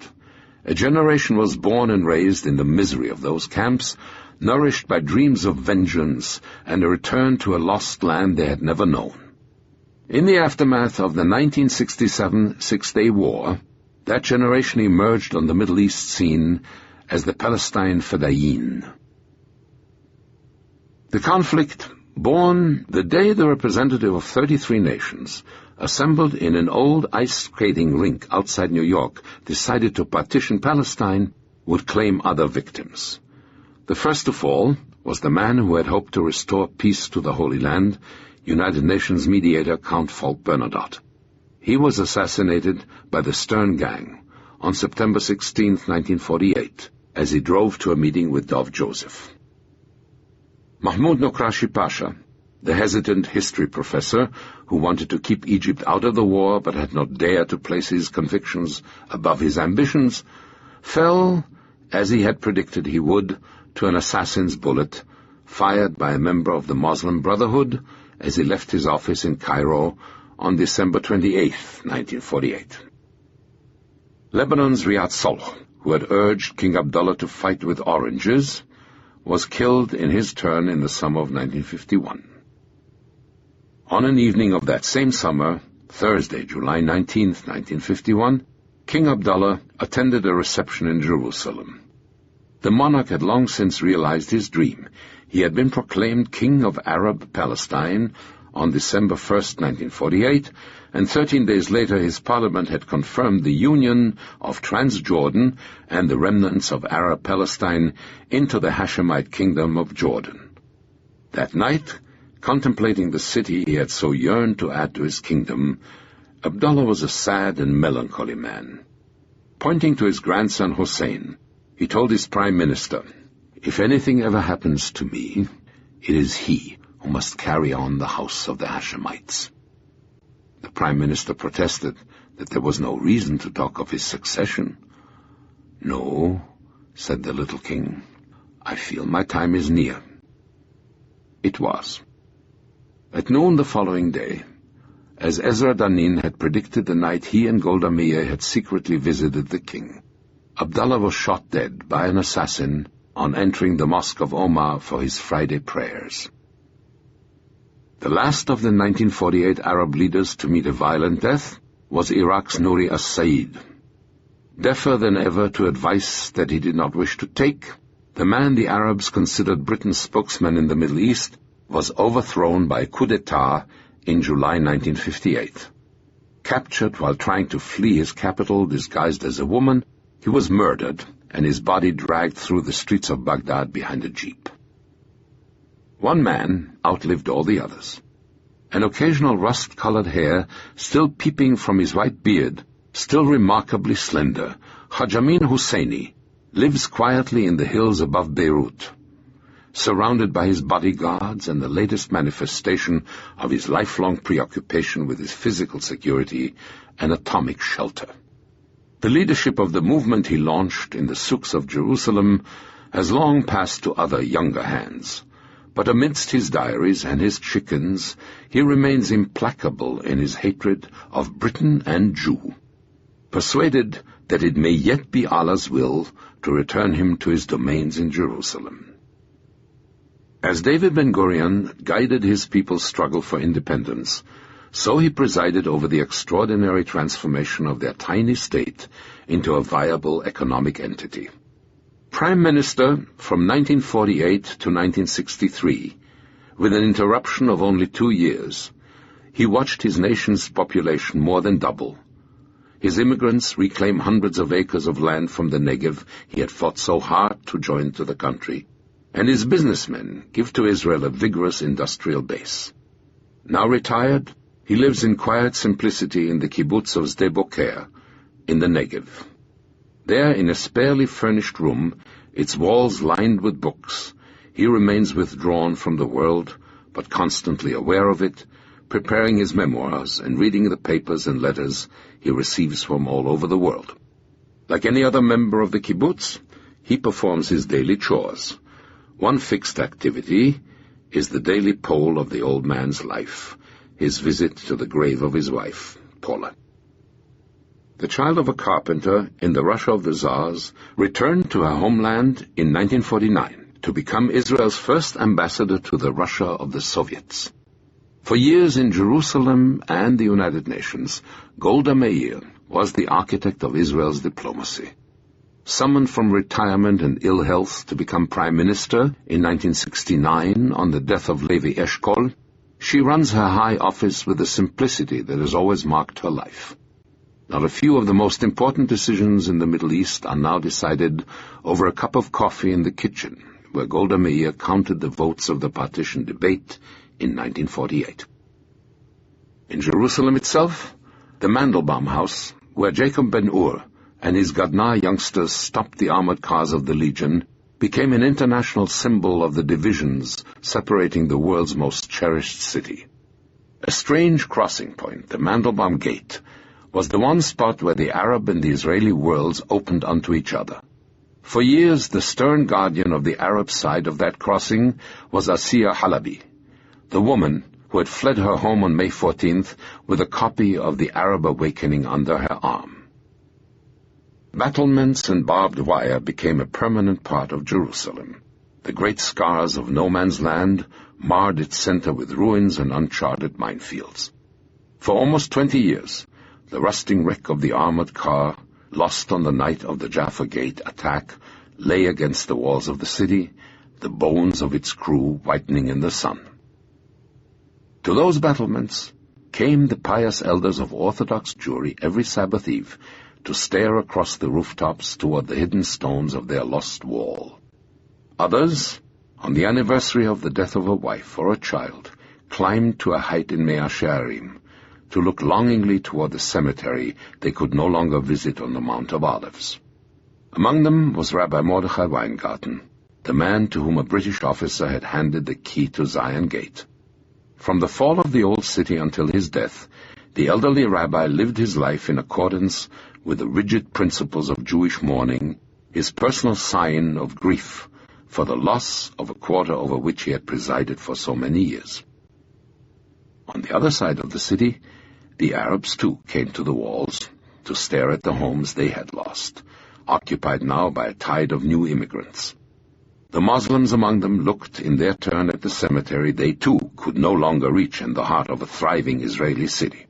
A generation was born and raised in the misery of those camps, nourished by dreams of vengeance and a return to a lost land they had never known. In the aftermath of the 1967 Six-Day War, that generation emerged on the Middle East scene as the Palestine Fedayeen. The conflict, born the day the representative of 33 nations, assembled in an old ice-skating rink outside New York, decided to partition Palestine, would claim other victims. The first of all was the man who had hoped to restore peace to the Holy Land, United Nations mediator Count Folke Bernadotte. He was assassinated by the Stern Gang on September 16, 1948, as he drove to a meeting with Dov Joseph. Mahmoud Nokrashi Pasha, the hesitant history professor who wanted to keep Egypt out of the war but had not dared to place his convictions above his ambitions, fell, as he had predicted he would, to an assassin's bullet, fired by a member of the Muslim Brotherhood as he left his office in Cairo on December 28, 1948. Lebanon's Riyad Solh, who had urged King Abdullah to fight with oranges, was killed in his turn in the summer of 1951. On an evening of that same summer, Thursday, July 19, 1951, King Abdullah attended a reception in Jerusalem. The monarch had long since realized his dream. He had been proclaimed King of Arab Palestine on December 1, 1948, and 13 days later his parliament had confirmed the union of Transjordan and the remnants of Arab Palestine into the Hashemite kingdom of Jordan. That night, contemplating the city he had so yearned to add to his kingdom, Abdullah was a sad and melancholy man. Pointing to his grandson Hussein, he told his prime minister, "If anything ever happens to me, it is he who must carry on the house of the Hashemites." The prime minister protested that there was no reason to talk of his succession. "No," said the little king, "I feel my time is near." It was. At noon the following day, as Ezra Danin had predicted the night he and Golda Meir had secretly visited the king, Abdullah was shot dead by an assassin on entering the Mosque of Omar for his Friday prayers. The last of the 1948 Arab leaders to meet a violent death was Iraq's Nouri as-Said. Deafer than ever to advice that he did not wish to take, the man the Arabs considered Britain's spokesman in the Middle East was overthrown by a coup d'etat in July 1958. Captured while trying to flee his capital disguised as a woman, he was murdered and his body dragged through the streets of Baghdad behind a jeep. One man outlived all the others. An occasional rust-colored hair, still peeping from his white beard, Still remarkably slender, Hajamin Husseini lives quietly in the hills above Beirut, surrounded by his bodyguards and the latest manifestation of his lifelong preoccupation with his physical security, an atomic shelter. The leadership of the movement he launched in the souks of Jerusalem has long passed to other younger hands, but amidst his diaries and his chickens, he remains implacable in his hatred of Britain and Jew, persuaded that it may yet be Allah's will to return him to his domains in Jerusalem. As David Ben-Gurion guided his people's struggle for independence, so he presided over the extraordinary transformation of their tiny state into a viable economic entity. Prime Minister from 1948 to 1963, with an interruption of only 2 years, he watched his nation's population more than double. His immigrants reclaim hundreds of acres of land from the Negev he had fought so hard to join to the country, and his businessmen give to Israel a vigorous industrial base. Now retired, he lives in quiet simplicity in the kibbutz of Sde Boker, in the Negev. There, in a sparely furnished room, its walls lined with books, he remains withdrawn from the world, but constantly aware of it, preparing his memoirs and reading the papers and letters he receives from all over the world. Like any other member of the kibbutz, he performs his daily chores. One fixed activity is the daily pole of the old man's life, his visit to the grave of his wife, Paula. The child of a carpenter in the Russia of the Tsars, returned to her homeland in 1949 to become Israel's first ambassador to the Russia of the Soviets. For years in Jerusalem and the United Nations, Golda Meir was the architect of Israel's diplomacy. Summoned from retirement and ill health to become prime minister in 1969 on the death of Levi Eshkol, she runs her high office with a simplicity that has always marked her life. Not a few of the most important decisions in the Middle East are now decided over a cup of coffee in the kitchen, where Golda Meir counted the votes of the partition debate in 1948. In Jerusalem itself, the Mandelbaum House, where Jacob Ben-Ur and his Gadna youngsters stopped the armored cars of the Legion, became an international symbol of the divisions separating the world's most cherished city. A strange crossing point, the Mandelbaum Gate, was the one spot where the Arab and the Israeli worlds opened onto each other. For years, the stern guardian of the Arab side of that crossing was Asiya Halabi, the woman who had fled her home on May 14th with a copy of the Arab Awakening under her arm. Battlements and barbed wire became a permanent part of Jerusalem. The great scars of no man's land marred its center with ruins and uncharted minefields. For almost 20 years, the rusting wreck of the armored car, lost on the night of the Jaffa Gate attack, lay against the walls of the city, the bones of its crew whitening in the sun. To those battlements came the pious elders of Orthodox Jewry every Sabbath Eve to stare across the rooftops toward the hidden stones of their lost wall. Others, on the anniversary of the death of a wife or a child, climbed to a height in Mea Shearim, to look longingly toward the cemetery they could no longer visit on the Mount of Olives. Among them was Rabbi Mordechai Weingarten, the man to whom a British officer had handed the key to Zion Gate. From the fall of the old city until his death, the elderly rabbi lived his life in accordance with the rigid principles of Jewish mourning, his personal sign of grief for the loss of a quarter over which he had presided for so many years. On the other side of the city, the Arabs too came to the walls to stare at the homes they had lost, occupied now by a tide of new immigrants. The Muslims among them looked in their turn at the cemetery they too could no longer reach in the heart of a thriving Israeli city.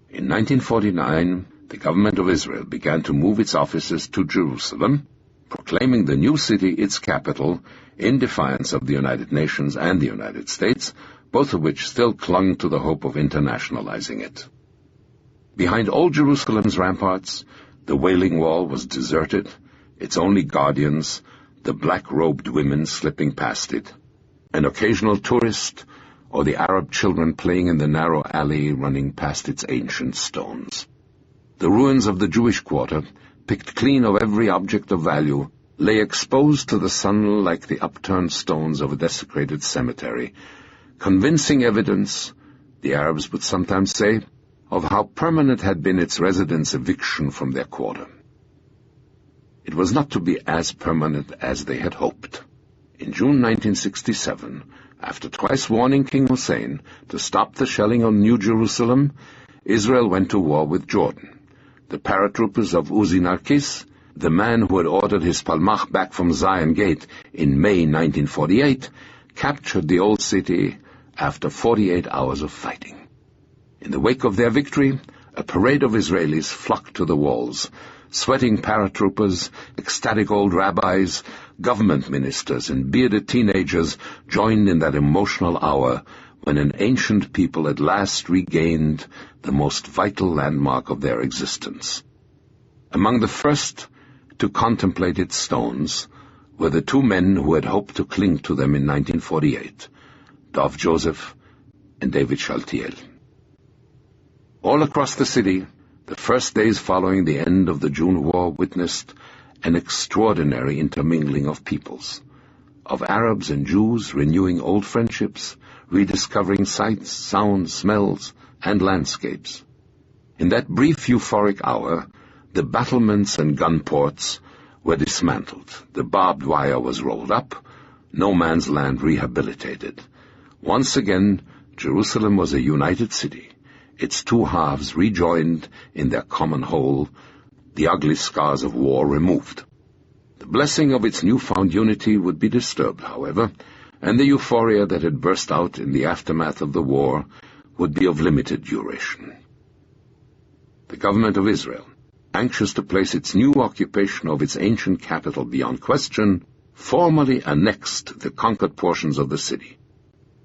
In 1949, the government of Israel began to move its offices to Jerusalem, proclaiming the new city its capital in defiance of the United Nations and the United States, both of which still clung to the hope of internationalizing it. Behind old Jerusalem's ramparts, the Wailing Wall was deserted, its only guardians, the black-robed women slipping past it, an occasional tourist, or the Arab children playing in the narrow alley running past its ancient stones. The ruins of the Jewish quarter, picked clean of every object of value, lay exposed to the sun like the upturned stones of a desecrated cemetery, convincing evidence, the Arabs would sometimes say, of how permanent had been its residents' eviction from their quarter. It was not to be as permanent as they had hoped. In June 1967, after twice warning King Hussein to stop the shelling on New Jerusalem, Israel went to war with Jordan. The paratroopers of Uzi Narkis, the man who had ordered his Palmach back from Zion Gate in May 1948, captured the old city after 48 hours of fighting. In the wake of their victory, a parade of Israelis flocked to the walls. Sweating paratroopers, ecstatic old rabbis, government ministers, and bearded teenagers joined in that emotional hour when an ancient people at last regained the most vital landmark of their existence. Among the first to contemplate its stones were the two men who had hoped to cling to them in 1948, Dov Joseph and David Shaltiel. All across the city, the first days following the end of the June War witnessed an extraordinary intermingling of peoples, of Arabs and Jews renewing old friendships, rediscovering sights, sounds, smells, and landscapes. In that brief euphoric hour, the battlements and gun ports were dismantled, the barbed wire was rolled up, no man's land rehabilitated. Once again, Jerusalem was a united city, its two halves rejoined in their common whole, the ugly scars of war removed. The blessing of its newfound unity would be disturbed, however, and the euphoria that had burst out in the aftermath of the war would be of limited duration. The government of Israel, anxious to place its new occupation of its ancient capital beyond question, formally annexed the conquered portions of the city.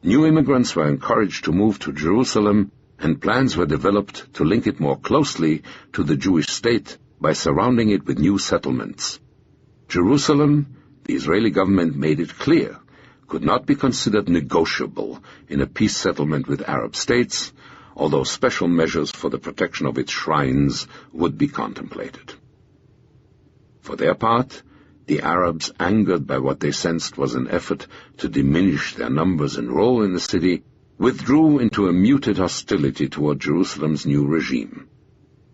New immigrants were encouraged to move to Jerusalem, and plans were developed to link it more closely to the Jewish state by surrounding it with new settlements. Jerusalem, the Israeli government made it clear, could not be considered negotiable in a peace settlement with Arab states, although special measures for the protection of its shrines would be contemplated. For their part, the Arabs, angered by what they sensed was an effort to diminish their numbers and role in the city, withdrew into a muted hostility toward Jerusalem's new regime.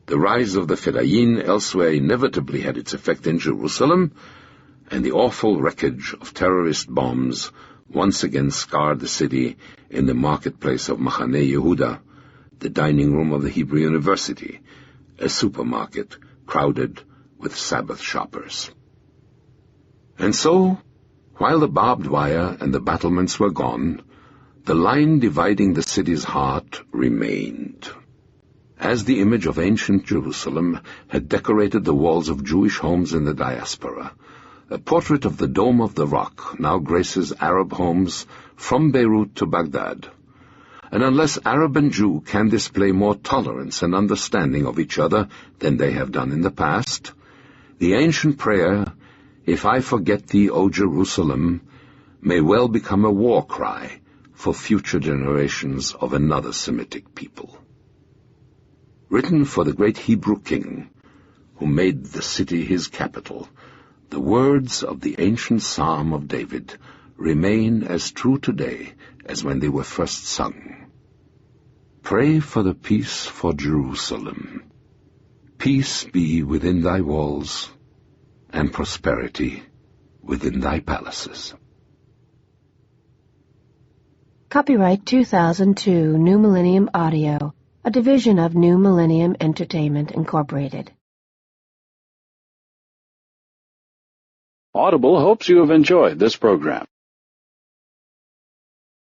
The rise of the Fedayeen elsewhere inevitably had its effect in Jerusalem, and the awful wreckage of terrorist bombs once again scarred the city in the marketplace of Machaneh Yehuda, the dining room of the Hebrew University, a supermarket crowded with Sabbath shoppers. And so, while the barbed wire and the battlements were gone, the line dividing the city's heart remained. As the image of ancient Jerusalem had decorated the walls of Jewish homes in the diaspora, a portrait of the Dome of the Rock now graces Arab homes from Beirut to Baghdad. And unless Arab and Jew can display more tolerance and understanding of each other than they have done in the past, the ancient prayer, "If I forget thee, O Jerusalem," may well become a war cry for future generations of another Semitic people. Written for the great Hebrew king, who made the city his capital, the words of the ancient Psalm of David remain as true today as when they were first sung. Pray for the peace for Jerusalem. Peace be within thy walls, and prosperity within thy palaces. Copyright 2002 New Millennium Audio, a division of New Millennium Entertainment, Incorporated. Audible hopes you have enjoyed this program.